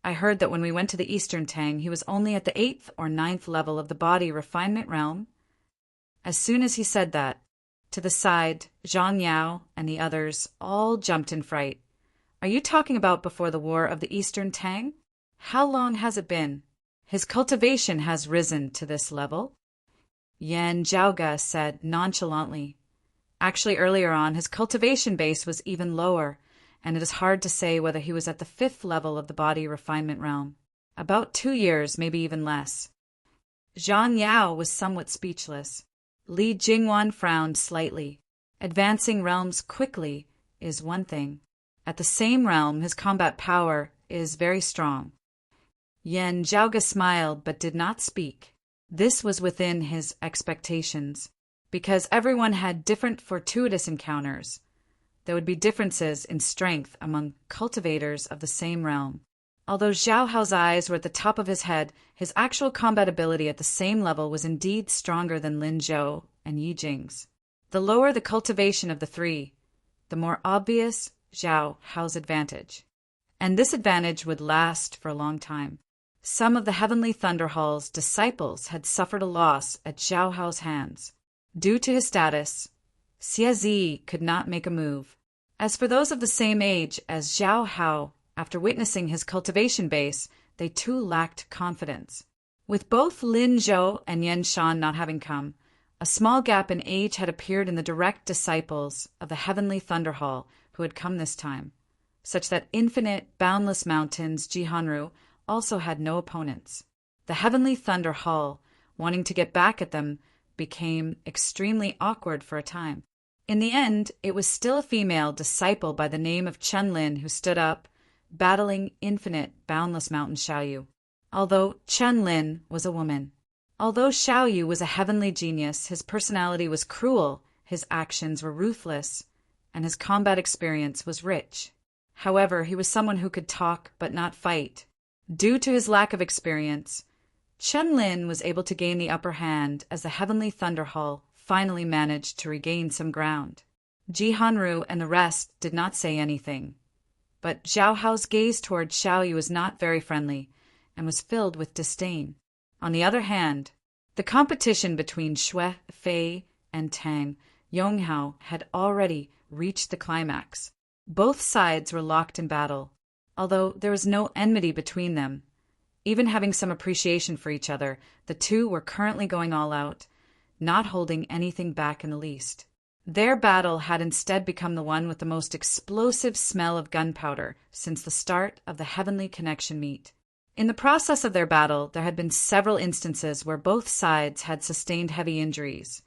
"I heard that when we went to the Eastern Tang, he was only at the 8th or 9th level of the body refinement realm?" As soon as he said that, to the side, Zhang Yao and the others all jumped in fright. "Are you talking about before the War of the Eastern Tang? How long has it been? His cultivation has risen to this level?" Yan Zhaoga said nonchalantly. Actually, earlier on, his cultivation base was even lower, and it is hard to say whether he was at the 5th level of the body refinement realm. About 2 years, maybe even less. Zhang Yao was somewhat speechless. Li Jingwan frowned slightly. Advancing realms quickly is one thing. At the same realm, his combat power is very strong. Yan Zhaoga smiled but did not speak. This was within his expectations, because everyone had different fortuitous encounters. There would be differences in strength among cultivators of the same realm. Although Zhao Hao's eyes were at the top of his head, his actual combat ability at the same level was indeed stronger than Lin Zhou and Yi Jing's. The lower the cultivation of the three, the more obvious Zhao Hao's advantage. And this advantage would last for a long time. Some of the Heavenly Thunder Hall's disciples had suffered a loss at Zhao Hao's hands. Due to his status, Xie could not make a move. As for those of the same age as Zhao Hao, after witnessing his cultivation base, they too lacked confidence. With both Lin Zhou and Yan Shan not having come, a small gap in age had appeared in the direct disciples of the Heavenly Thunder Hall who had come this time, such that Infinite Boundless Mountain's Jihanru also had no opponents. The Heavenly Thunder Hall, wanting to get back at them, became extremely awkward for a time. In the end, it was still a female disciple by the name of Chen Lin who stood up, battling Infinite Boundless Mountain Xiaoyu. Although Chen Lin was a woman. Although Xiaoyu was a heavenly genius, his personality was cruel, his actions were ruthless, and his combat experience was rich. However, he was someone who could talk but not fight. Due to his lack of experience, Chen Lin was able to gain the upper hand as the Heavenly Thunderhall finally managed to regain some ground. Ji Hanru and the rest did not say anything, but Zhao Hao's gaze toward Xiao Yu was not very friendly and was filled with disdain. On the other hand, the competition between Xue Fei and Tang Yonghao had already reached the climax. Both sides were locked in battle, although there was no enmity between them. Even having some appreciation for each other, the two were currently going all out, not holding anything back in the least. Their battle had instead become the one with the most explosive smell of gunpowder since the start of the Heavenly Connection meet. In the process of their battle, there had been several instances where both sides had sustained heavy injuries,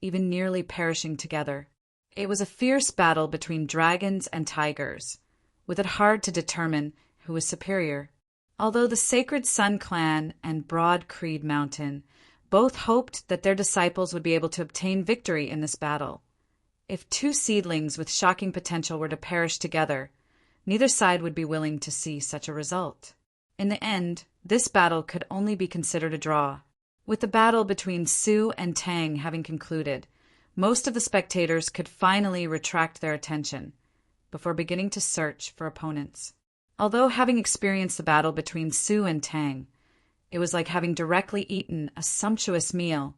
even nearly perishing together. It was a fierce battle between dragons and tigers, with it hard to determine who was superior. Although the Sacred Sun Clan and Broad Creed Mountain both hoped that their disciples would be able to obtain victory in this battle, if two seedlings with shocking potential were to perish together, neither side would be willing to see such a result. In the end, this battle could only be considered a draw. With the battle between Su and Tang having concluded, most of the spectators could finally retract their attention before beginning to search for opponents. Although having experienced the battle between Su and Tang, it was like having directly eaten a sumptuous meal.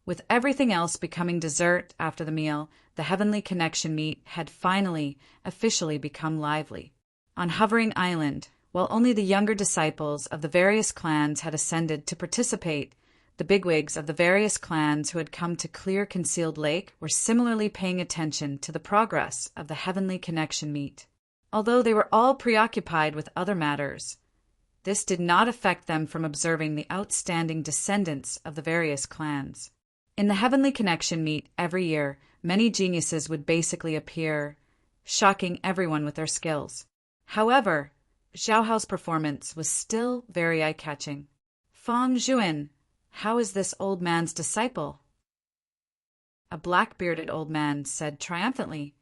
With everything else becoming dessert after the meal, the Heavenly Connection meet had finally, officially become lively. On Hovering Island, while only the younger disciples of the various clans had ascended to participate, the bigwigs of the various clans who had come to Clear Concealed Lake were similarly paying attention to the progress of the Heavenly Connection meet. Although they were all preoccupied with other matters, this did not affect them from observing the outstanding descendants of the various clans. In the Heavenly Connection meet every year, many geniuses would basically appear, shocking everyone with their skills. However, Zhao Hao's performance was still very eye-catching. Fang Juan, how is this old man's disciple? A black-bearded old man said triumphantly,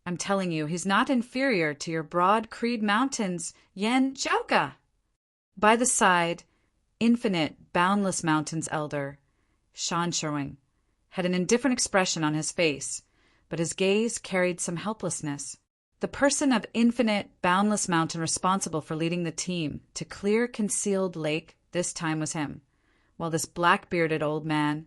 I'm telling you, he's not inferior to your Broad Creed Mountain's Yan Zhaoga. By the side, Infinite Boundless Mountain's elder, Shan Shuang, had an indifferent expression on his face, but his gaze carried some helplessness. The person of Infinite Boundless Mountain responsible for leading the team to Clear Concealed Lake this time was him, while this black-bearded old man,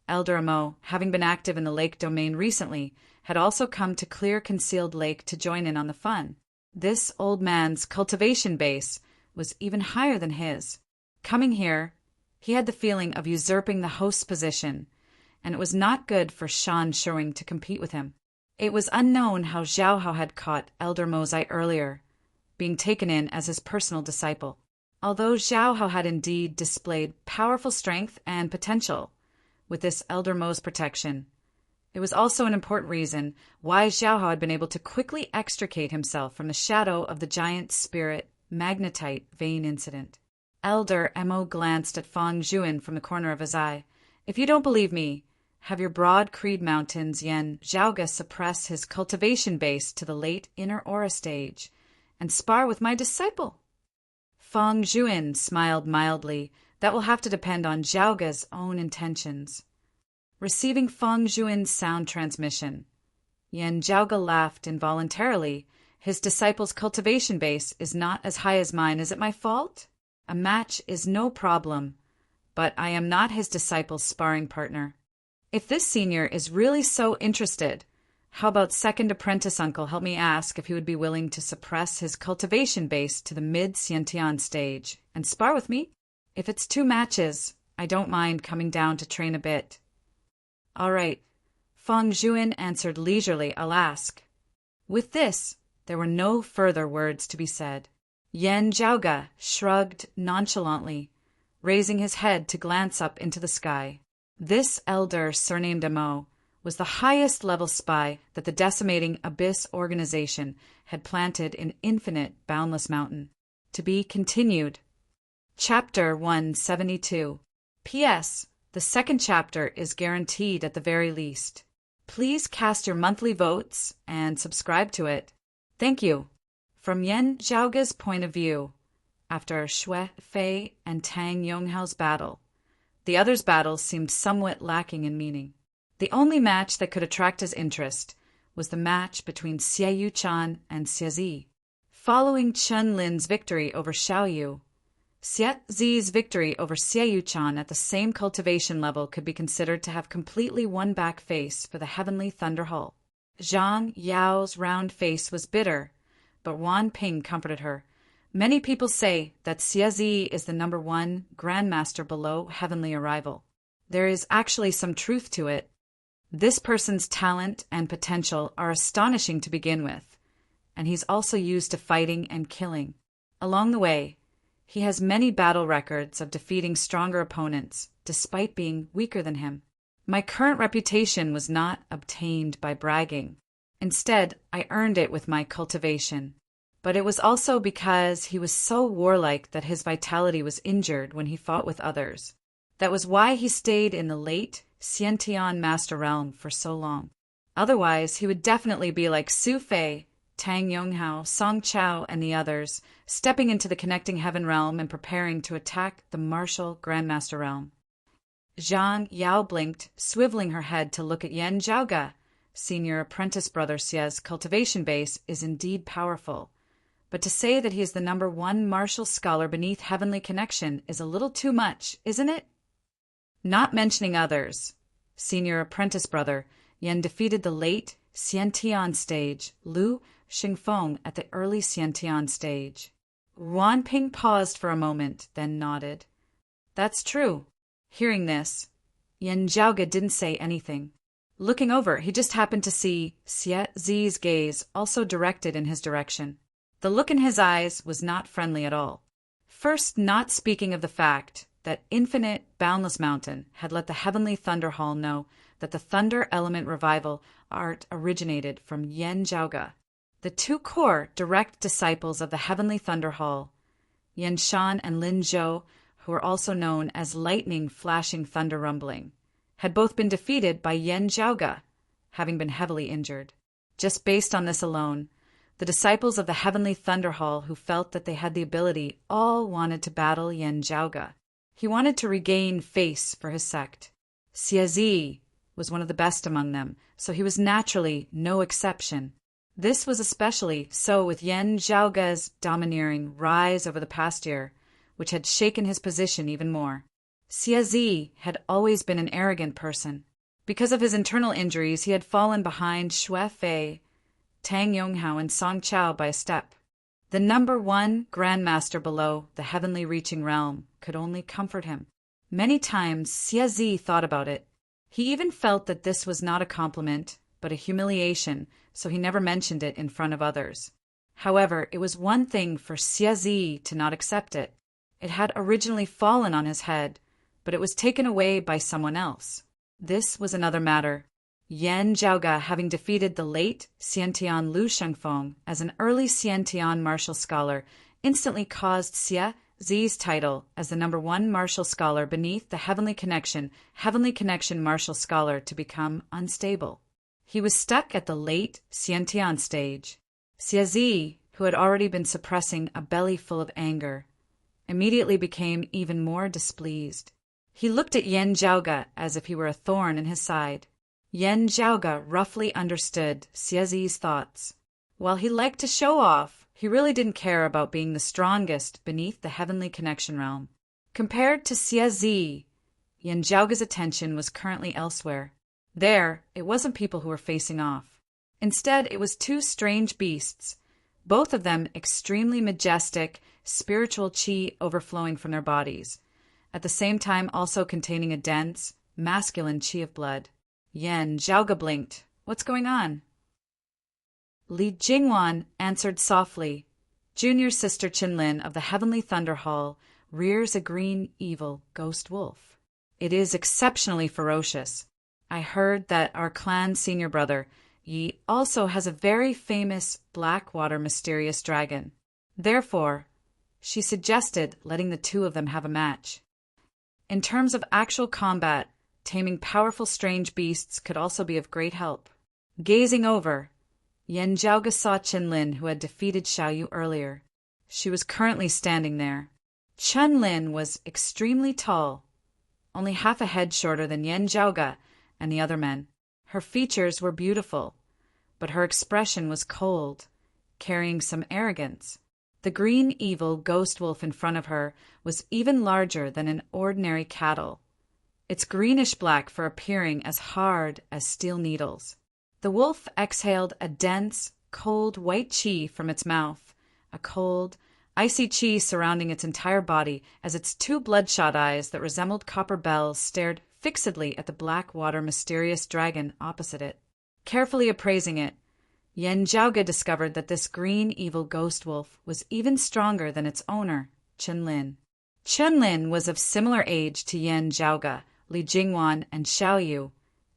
Elder Amo, having been active in the lake domain recently, had also come to Clear Concealed Lake to join in on the fun. This old man's cultivation base was even higher than his. Coming here, he had the feeling of usurping the host's position, and it was not good for Shan Shuang to compete with him. It was unknown how Zhao Hao had caught Elder Mo's eye earlier, being taken in as his personal disciple. Although Zhao Hao had indeed displayed powerful strength and potential with this Elder Mo's protection, it was also an important reason why Zhao Hao had been able to quickly extricate himself from the shadow of the giant spirit magnetite vein incident. Elder Mo glanced at Fang Juan from the corner of his eye. If you don't believe me, have your Broad Creed Mountain's Yan Zhaoga suppress his cultivation base to the late inner aura stage and spar with my disciple. Fang Juan smiled mildly. That will have to depend on Zhaoga's own intentions. Receiving Fang Juan's sound transmission, Yan Zhaoga laughed involuntarily. His disciple's cultivation base is not as high as mine. Is it my fault? A match is no problem, but I am not his disciple's sparring partner. If this senior is really so interested, how about second apprentice uncle help me ask if he would be willing to suppress his cultivation base to the mid-Xiantian stage and spar with me? If it's 2 matches, I don't mind coming down to train a bit. All right, Fang Juan answered leisurely, I'll ask. With this, there were no further words to be said. Yan Zhaoga shrugged nonchalantly, raising his head to glance up into the sky. This elder, surnamed Amo, was the highest-level spy that the Decimating Abyss organization had planted in Infinite Boundless Mountain. To be continued. Chapter 172. P.S. The second chapter is guaranteed at the very least. Please cast your monthly votes and subscribe to it. Thank you. From Yan Zhaoge's point of view, after Xue Fei and Tang Yonghao's battle, the others' battles seemed somewhat lacking in meaning. The only match that could attract his interest was the match between Xie Yuchan and Xie Zi. Following Chen Lin's victory over Xiao Yu, Xie Zi's victory over Xie Yuchan at the same cultivation level could be considered to have completely won back face for the Heavenly Thunder Hall. Zhang Yao's round face was bitter, but Wan Ping comforted her. Many people say that Xie Zi is the number 1 grandmaster below Heavenly Arrival. There is actually some truth to it. This person's talent and potential are astonishing to begin with, and he's also used to fighting and killing. Along the way, he has many battle records of defeating stronger opponents, despite being weaker than him. My current reputation was not obtained by bragging. Instead, I earned it with my cultivation. But it was also because he was so warlike that his vitality was injured when he fought with others. That was why he stayed in the late Xiantian Master Realm for so long. Otherwise, he would definitely be like Su Fei, Tang Yonghao, Song Chao, and the others, stepping into the Connecting Heaven Realm and preparing to attack the Martial Grandmaster Realm. Zhang Yao blinked, swiveling her head to look at Yan Zhaoge. Senior Apprentice Brother Xie's cultivation base is indeed powerful. But to say that he is the number 1 martial scholar beneath Heavenly Connection is a little too much, isn't it? Not mentioning others, Senior Apprentice Brother Yan defeated the late Xiantian stage, Lu Xingfeng at the early Xiantian stage. Wan Ping paused for a moment, then nodded. That's true. Hearing this, Yan Zhaoge didn't say anything. Looking over, he just happened to see Xie Zi's gaze also directed in his direction. The look in his eyes was not friendly at all. First, not speaking of the fact that Infinite Boundless Mountain had let the Heavenly Thunder Hall know that the Thunder Element Revival art originated from Yan Zhaoge. The 2 core direct disciples of the Heavenly Thunder Hall, Yan Shan and Lin Zhou, who are also known as Lightning Flashing Thunder Rumbling, had both been defeated by Yan Zhaoge, having been heavily injured. Just based on this alone, the disciples of the Heavenly Thunder Hall who felt that they had the ability all wanted to battle Yan Zhaoge. He wanted to regain face for his sect. Xie Zi was one of the best among them, so he was naturally no exception. This was especially so with Yan Zhaoge's domineering rise over the past year, which had shaken his position even more. Xie Zi had always been an arrogant person. Because of his internal injuries, he had fallen behind Xue Fei, Tang Yonghao, and Song Chao by a step. The number 1 grandmaster below the heavenly reaching realm could only comfort him. Many times Xie Zi thought about it. He even felt that this was not a compliment, but a humiliation, so he never mentioned it in front of others. However, it was one thing for Xie Zi to not accept it. It had originally fallen on his head, but it was taken away by someone else. This was another matter. Yan Zhaoge, having defeated the late Xiantian Lu Shengfeng as an early Xiantian martial scholar, instantly caused Xie Zi's title as the number 1 martial scholar beneath the Heavenly Connection martial scholar to become unstable. He was stuck at the late Xiantian stage. Xie Zi, who had already been suppressing a belly full of anger, immediately became even more displeased. He looked at Yan Zhaoge as if he were a thorn in his side. Yan Zhaoge roughly understood Xie Zi's thoughts. While he liked to show off, he really didn't care about being the strongest beneath the Heavenly Connection realm. Compared to Xie Zi, Yan Zhaoge's attention was currently elsewhere. There, it wasn't people who were facing off. Instead, it was 2 strange beasts, both of them extremely majestic, spiritual qi overflowing from their bodies, at the same time also containing a dense, masculine qi of blood. Yan Zhaoge blinked. What's going on? Li Jingwan answered softly. Junior sister Qinlin of the Heavenly Thunder Hall rears a green evil ghost wolf. It is exceptionally ferocious. I heard that our clan senior brother, Yi, also has a very famous Blackwater mysterious dragon. Therefore, she suggested letting the 2 of them have a match. In terms of actual combat, taming powerful strange beasts could also be of great help. Gazing over, Yan Zhaoge saw Qinlin, who had defeated Xiaoyu earlier. She was currently standing there. Qinlin was extremely tall, only half a head shorter than Yan Zhaoge and the other men. Her features were beautiful, but her expression was cold, carrying some arrogance. The green evil ghost wolf in front of her was even larger than an ordinary cattle, its greenish-black fur appearing as hard as steel needles. The wolf exhaled a dense, cold white qi from its mouth, a cold, icy qi surrounding its entire body as its two bloodshot eyes that resembled copper bells stared fixedly at the black water mysterious dragon opposite it. Carefully appraising it, Yan Zhaoge discovered that this green evil ghost wolf was even stronger than its owner, Qinlin. Qinlin was of similar age to Yan Zhaoge, Li Jingwan, and Xiaoyu,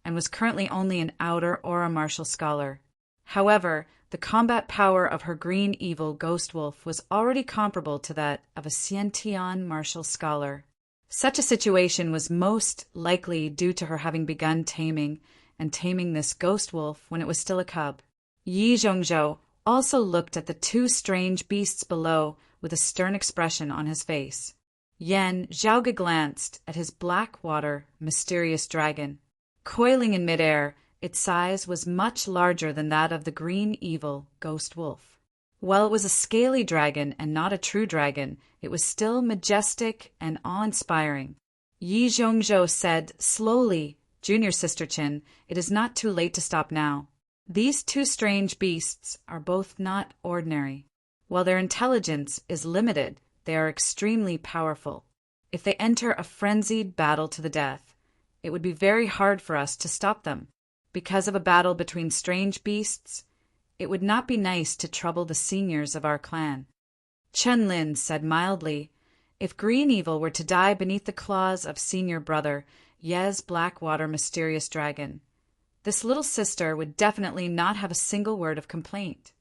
and was currently only an outer aura martial scholar. However, the combat power of her green evil ghost wolf was already comparable to that of a Xiantian martial scholar. Such a situation was most likely due to her having begun taming this ghost wolf when it was still a cub. Yi Zhongzhou also looked at the two strange beasts below with a stern expression on his face. Yan Zhaoge glanced at his black water mysterious dragon. Coiling in midair, its size was much larger than that of the green evil ghost wolf. While it was a scaly dragon and not a true dragon, it was still majestic and awe-inspiring. Yi Zhongzhou said slowly, "Junior Sister Qin, it is not too late to stop now. These two strange beasts are both not ordinary. While their intelligence is limited, they are extremely powerful. If they enter a frenzied battle to the death, it would be very hard for us to stop them. Because of a battle between strange beasts, it would not be nice to trouble the seniors of our clan." Qinlin said mildly, "If green evil were to die beneath the claws of senior brother, Ye's Blackwater mysterious dragon, this little sister would definitely not have a single word of complaint.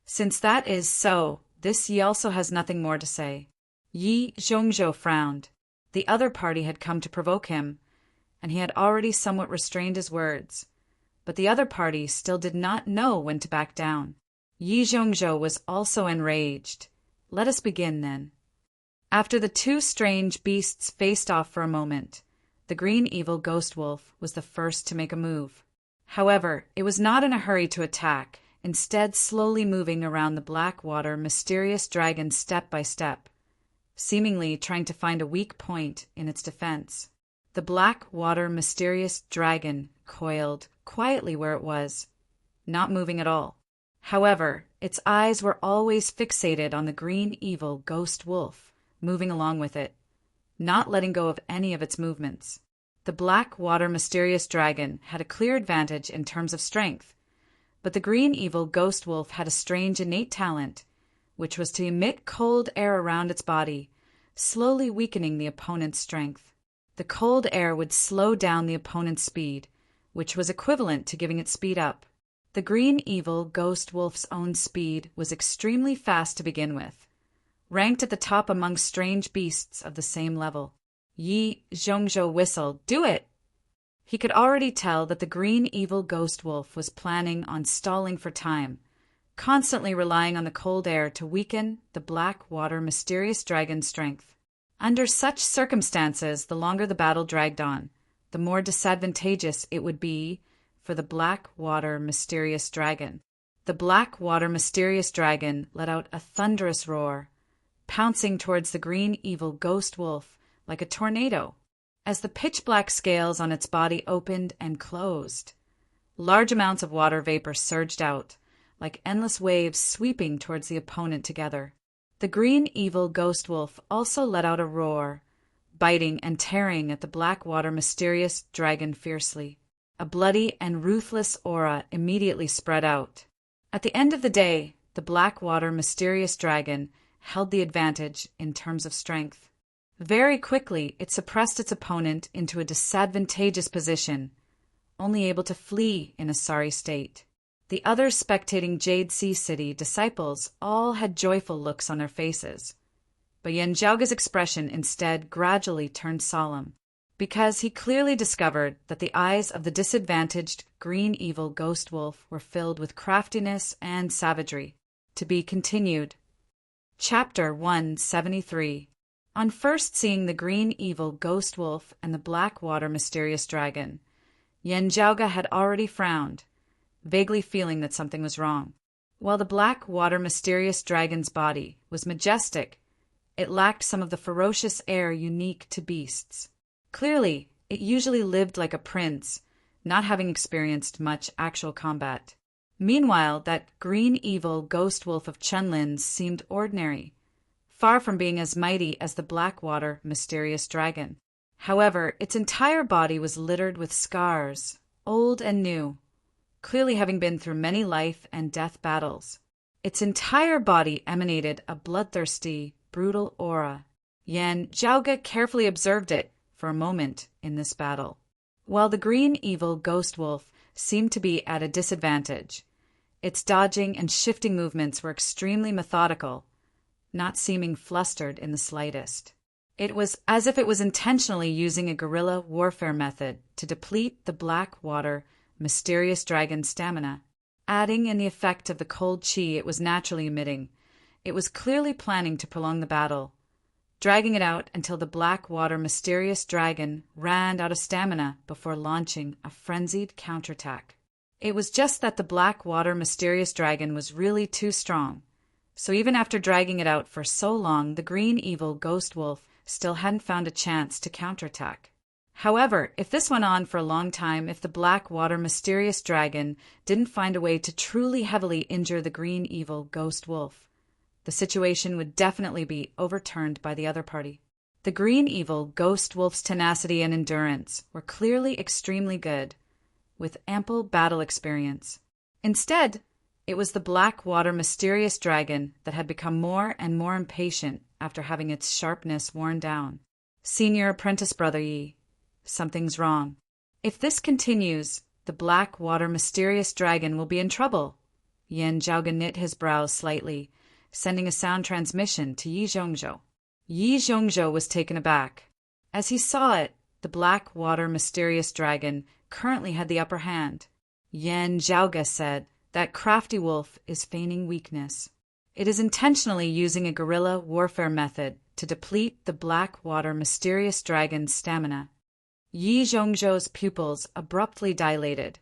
Since that is so, this Yi also has nothing more to say." Yi Zhongzhou frowned. The other party had come to provoke him, and he had already somewhat restrained his words. But the other party still did not know when to back down. Yi Zhongzhou was also enraged. "Let us begin, then." After the two strange beasts faced off for a moment, the green evil ghost wolf was the first to make a move. However, it was not in a hurry to attack, instead slowly moving around the black water mysterious dragon step by step, seemingly trying to find a weak point in its defense. The black water mysterious dragon coiled quietly where it was, not moving at all. However, its eyes were always fixated on the green evil ghost wolf, moving along with it, not letting go of any of its movements. The black water mysterious dragon had a clear advantage in terms of strength, but the green evil ghost wolf had a strange innate talent, which was to emit cold air around its body, slowly weakening the opponent's strength. The cold air would slow down the opponent's speed, which was equivalent to giving it speed up. The green evil ghost wolf's own speed was extremely fast to begin with, ranked at the top among strange beasts of the same level. Yi Zhongzhou whistled, "Do it!" He could already tell that the green evil ghost wolf was planning on stalling for time, constantly relying on the cold air to weaken the black water mysterious dragon's strength. Under such circumstances, the longer the battle dragged on, the more disadvantageous it would be for the black water mysterious dragon. The black water mysterious dragon let out a thunderous roar, pouncing towards the green evil ghost wolf like a tornado. As the pitch-black scales on its body opened and closed, large amounts of water vapor surged out, like endless waves sweeping towards the opponent together. The green evil ghost wolf also let out a roar, biting and tearing at the black water mysterious dragon fiercely. A bloody and ruthless aura immediately spread out. At the end of the day, the black water mysterious dragon held the advantage in terms of strength. Very quickly, it suppressed its opponent into a disadvantageous position, only able to flee in a sorry state. The other spectating Jade Sea City disciples all had joyful looks on their faces, but Yan Zhaoge's expression instead gradually turned solemn. because he clearly discovered that the eyes of the disadvantaged green evil ghost wolf were filled with craftiness and savagery. To be continued. Chapter 173. On first seeing the green evil ghost wolf and the black water mysterious dragon, Yen Zhaoge had already frowned, vaguely feeling that something was wrong. While the black water mysterious dragon's body was majestic, it lacked some of the ferocious air unique to beasts. Clearly, it usually lived like a prince, not having experienced much actual combat. Meanwhile, that green evil ghost wolf of Chunlin's seemed ordinary, far from being as mighty as the Blackwater mysterious dragon. However, its entire body was littered with scars, old and new, clearly having been through many life and death battles. Its entire body emanated a bloodthirsty, brutal aura. Yen Zhaoge carefully observed it for a moment in this battle. While the green evil ghost wolf seemed to be at a disadvantage, its dodging and shifting movements were extremely methodical, not seeming flustered in the slightest. It was as if it was intentionally using a guerrilla warfare method to deplete the Blackwater mysterious dragon's stamina. Adding in the effect of the cold chi it was naturally emitting, it was clearly planning to prolong the battle, dragging it out until the Blackwater mysterious dragon ran out of stamina before launching a frenzied counterattack. It was just that the Blackwater mysterious dragon was really too strong, so even after dragging it out for so long, the green evil ghost wolf still hadn't found a chance to counterattack. However, if this went on for a long time, if the Blackwater mysterious dragon didn't find a way to truly heavily injure the green evil ghost wolf, the situation would definitely be overturned by the other party. The green evil ghost wolf's tenacity and endurance were clearly extremely good, with ample battle experience. Instead, it was the Blackwater mysterious dragon that had become more and more impatient after having its sharpness worn down. Senior apprentice brother Yi, something's wrong. If this continues, the Blackwater mysterious dragon will be in trouble. Yen Zhaoge knit his brows slightly, sending a sound transmission to Yi Zhongzhou. Yi Zhongzhou was taken aback. As he saw it, the Blackwater mysterious dragon currently had the upper hand. Yen Zhaoge said, "That crafty wolf is feigning weakness. It is intentionally using a guerrilla warfare method to deplete the Blackwater mysterious dragon's stamina." Yi Zhongzhou's pupils abruptly dilated,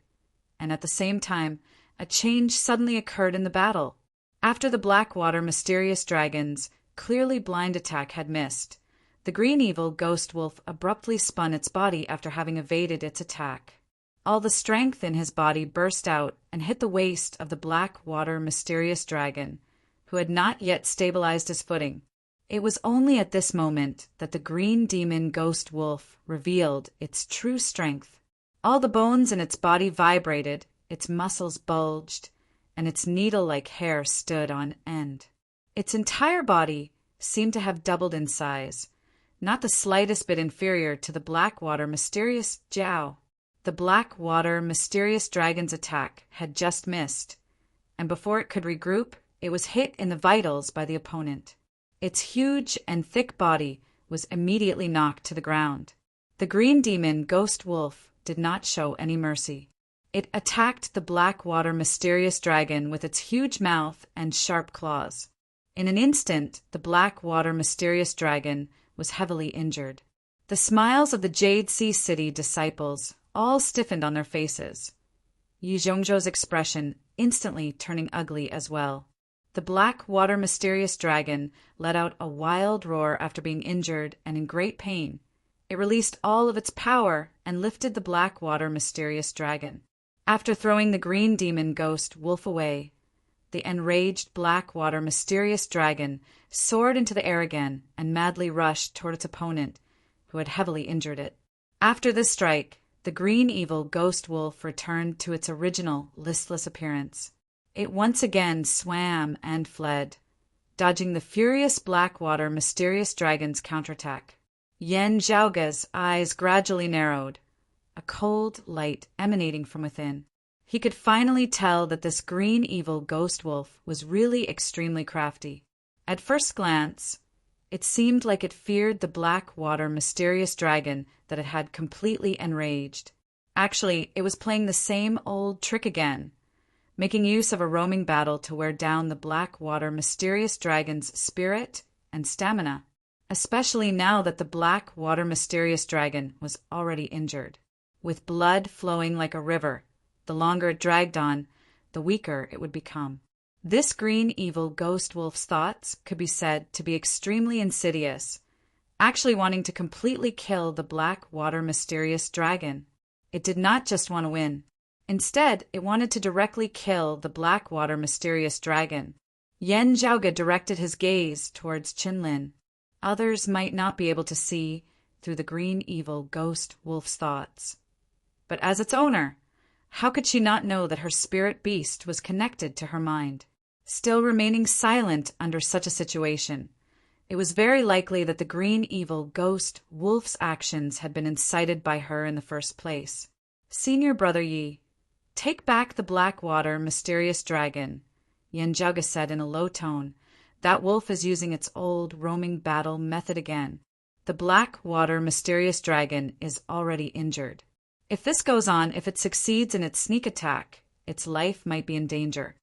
and at the same time, a change suddenly occurred in the battle. After the Blackwater mysterious dragon's clearly blind attack had missed, the green evil ghost wolf abruptly spun its body after having evaded its attack. All the strength in his body burst out and hit the waist of the Blackwater mysterious dragon, who had not yet stabilized his footing. It was only at this moment that the green demon ghost wolf revealed its true strength. All the bones in its body vibrated, its muscles bulged, and its needle-like hair stood on end. Its entire body seemed to have doubled in size, not the slightest bit inferior to the Blackwater mysterious Jiao. The Blackwater mysterious dragon's attack had just missed, and before it could regroup, it was hit in the vitals by the opponent. Its huge and thick body was immediately knocked to the ground. The green demon ghost wolf did not show any mercy. It attacked the Blackwater mysterious dragon with its huge mouth and sharp claws. In an instant, the Blackwater mysterious dragon was heavily injured. The smiles of the Jade Sea City disciples all stiffened on their faces, Yi Zhongzhou's expression instantly turning ugly as well. The Blackwater mysterious dragon let out a wild roar after being injured and in great pain. It released all of its power and lifted the Blackwater mysterious dragon. After throwing the green demon ghost wolf away, the enraged Blackwater mysterious dragon soared into the air again and madly rushed toward its opponent, who had heavily injured it. After this strike, the green evil ghost wolf returned to its original listless appearance. It once again swam and fled, dodging the furious Blackwater mysterious dragon's counterattack. Yen Zhaoge's eyes gradually narrowed, a cold light emanating from within. He could finally tell that this green evil ghost wolf was really extremely crafty. At first glance, It seemed like it feared the black water mysterious dragon that it had completely enraged. Actually, it was playing the same old trick again, making use of a roaming battle to wear down the black water mysterious dragon's spirit and stamina, especially now that the black water mysterious dragon was already injured. With blood flowing like a river, the longer it dragged on, the weaker it would become. This green evil ghost wolf's thoughts could be said to be extremely insidious, actually wanting to completely kill the black water mysterious dragon. It did not just want to win. Instead, it wanted to directly kill the black water mysterious dragon. Yan Zhaoge directed his gaze towards Qinlin. Others might not be able to see through the green evil ghost wolf's thoughts. But as its owner, how could she not know that her spirit beast was connected to her mind? Still remaining silent under such a situation, it was very likely that the green evil ghost wolf's actions had been incited by her in the first place. Senior Brother Yi, take back the black water mysterious dragon, Yan Zhaoge said in a low tone. That wolf is using its old roaming battle method again. The black water mysterious dragon is already injured. If this goes on, if it succeeds in its sneak attack, its life might be in danger.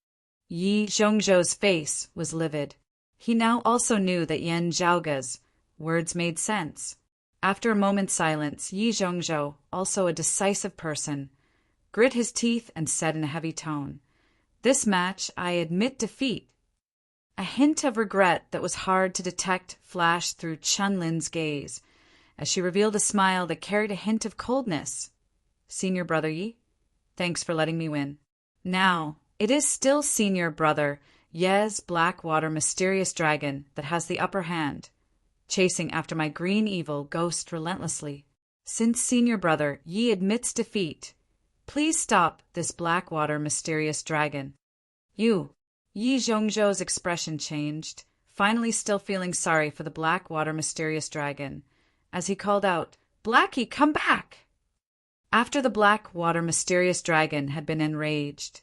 Yi Zhongzhou's face was livid. He now also knew that Yan Zhaoge's words made sense. After a moment's silence, Yi Zhongzhou, also a decisive person, grit his teeth and said in a heavy tone, "This match I admit defeat." A hint of regret that was hard to detect flashed through Qinlin's gaze, as she revealed a smile that carried a hint of coldness. "Senior Brother Yi, thanks for letting me win. Now, it is still Senior Brother Ye's Blackwater mysterious dragon that has the upper hand, chasing after my green evil ghost relentlessly. Since Senior Brother Yi admits defeat, please stop this Blackwater mysterious dragon." Yi Zhongzhou's expression changed, finally still feeling sorry for the Blackwater mysterious dragon, as he called out, "Blackie, come back!" After the Blackwater mysterious dragon had been enraged,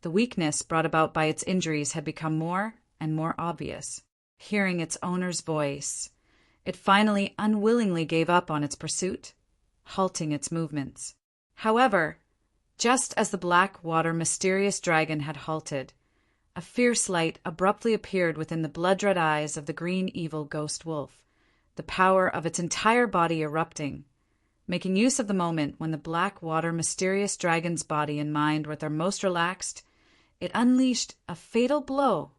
the weakness brought about by its injuries had become more and more obvious. Hearing its owner's voice, it finally unwillingly gave up on its pursuit, halting its movements. However, just as the Blackwater mysterious dragon had halted, a fierce light abruptly appeared within the blood-red eyes of the green evil ghost wolf, the power of its entire body erupting. Making use of the moment when the Blackwater mysterious dragon's body and mind were at their most relaxed, it unleashed a fatal blow.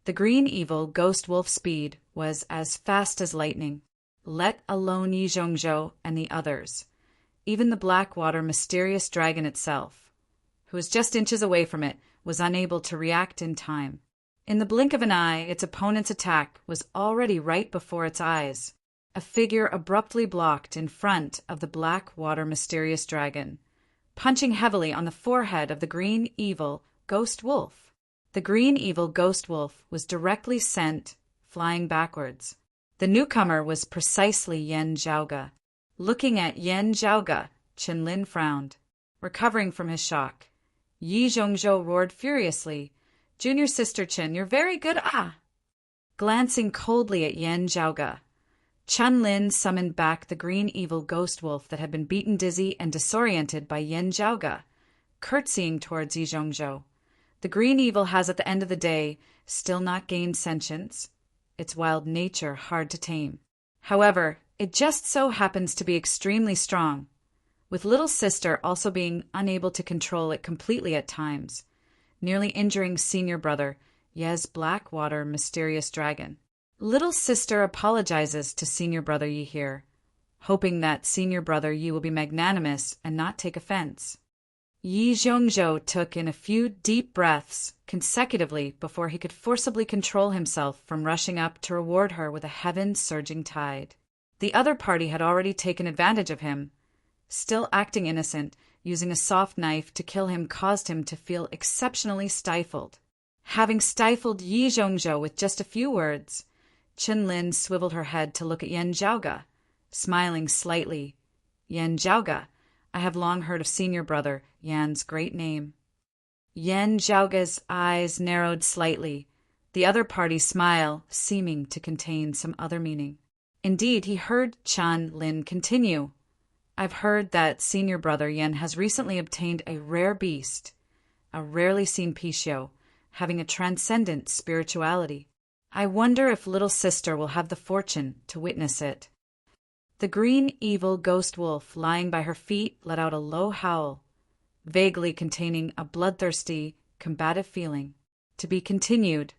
The green evil ghost wolf's speed was as fast as lightning, let alone Yi Zhongzhou and the others. Even the Blackwater mysterious dragon itself, who was just inches away from it, was unable to react in time. In the blink of an eye, its opponent's attack was already right before its eyes. A figure abruptly blocked in front of the Blackwater mysterious dragon, punching heavily on the forehead of the green evil ghost wolf. The green evil ghost wolf was directly sent flying backwards. The newcomer was precisely Yan Zhaoge. Looking at Yan Zhaoge, Qinlin frowned. Recovering from his shock, Yi Zhongzhou roared furiously, "Junior sister Qin, you're very good, ah!" Glancing coldly at Yan Zhaoge, Qinlin summoned back the green evil ghost wolf that had been beaten dizzy and disoriented by Yan Zhaoge, curtsying towards Yi Zhongzhou. The green evil has at the end of the day still not gained sentience, its wild nature hard to tame. However, it just so happens to be extremely strong, with little sister also being unable to control it completely at times, nearly injuring senior brother Ye's Blackwater mysterious dragon. Little sister apologizes to senior brother Yi here, hoping that senior brother Yi will be magnanimous and not take offense. Yi Zhongzhou took in a few deep breaths consecutively before he could forcibly control himself from rushing up to reward her with a heaven-surging tide. The other party had already taken advantage of him. Still acting innocent, using a soft knife to kill him caused him to feel exceptionally stifled. Having stifled Yi Zhongzhou with just a few words, Qinlin swiveled her head to look at Yan Zhaoge, smiling slightly. "Yan Zhaoge, I have long heard of senior brother Yan's great name." Yan Zhaoge's eyes narrowed slightly, The other party's smile seeming to contain some other meaning. Indeed, he heard Chan Lin continue. I've heard that senior brother Yen has recently obtained a rare beast, a rarely seen Pishio, having a transcendent spirituality. I wonder if little sister will have the fortune to witness it. The green, evil ghost wolf lying by her feet let out a low howl, vaguely containing a bloodthirsty, combative feeling. To be continued.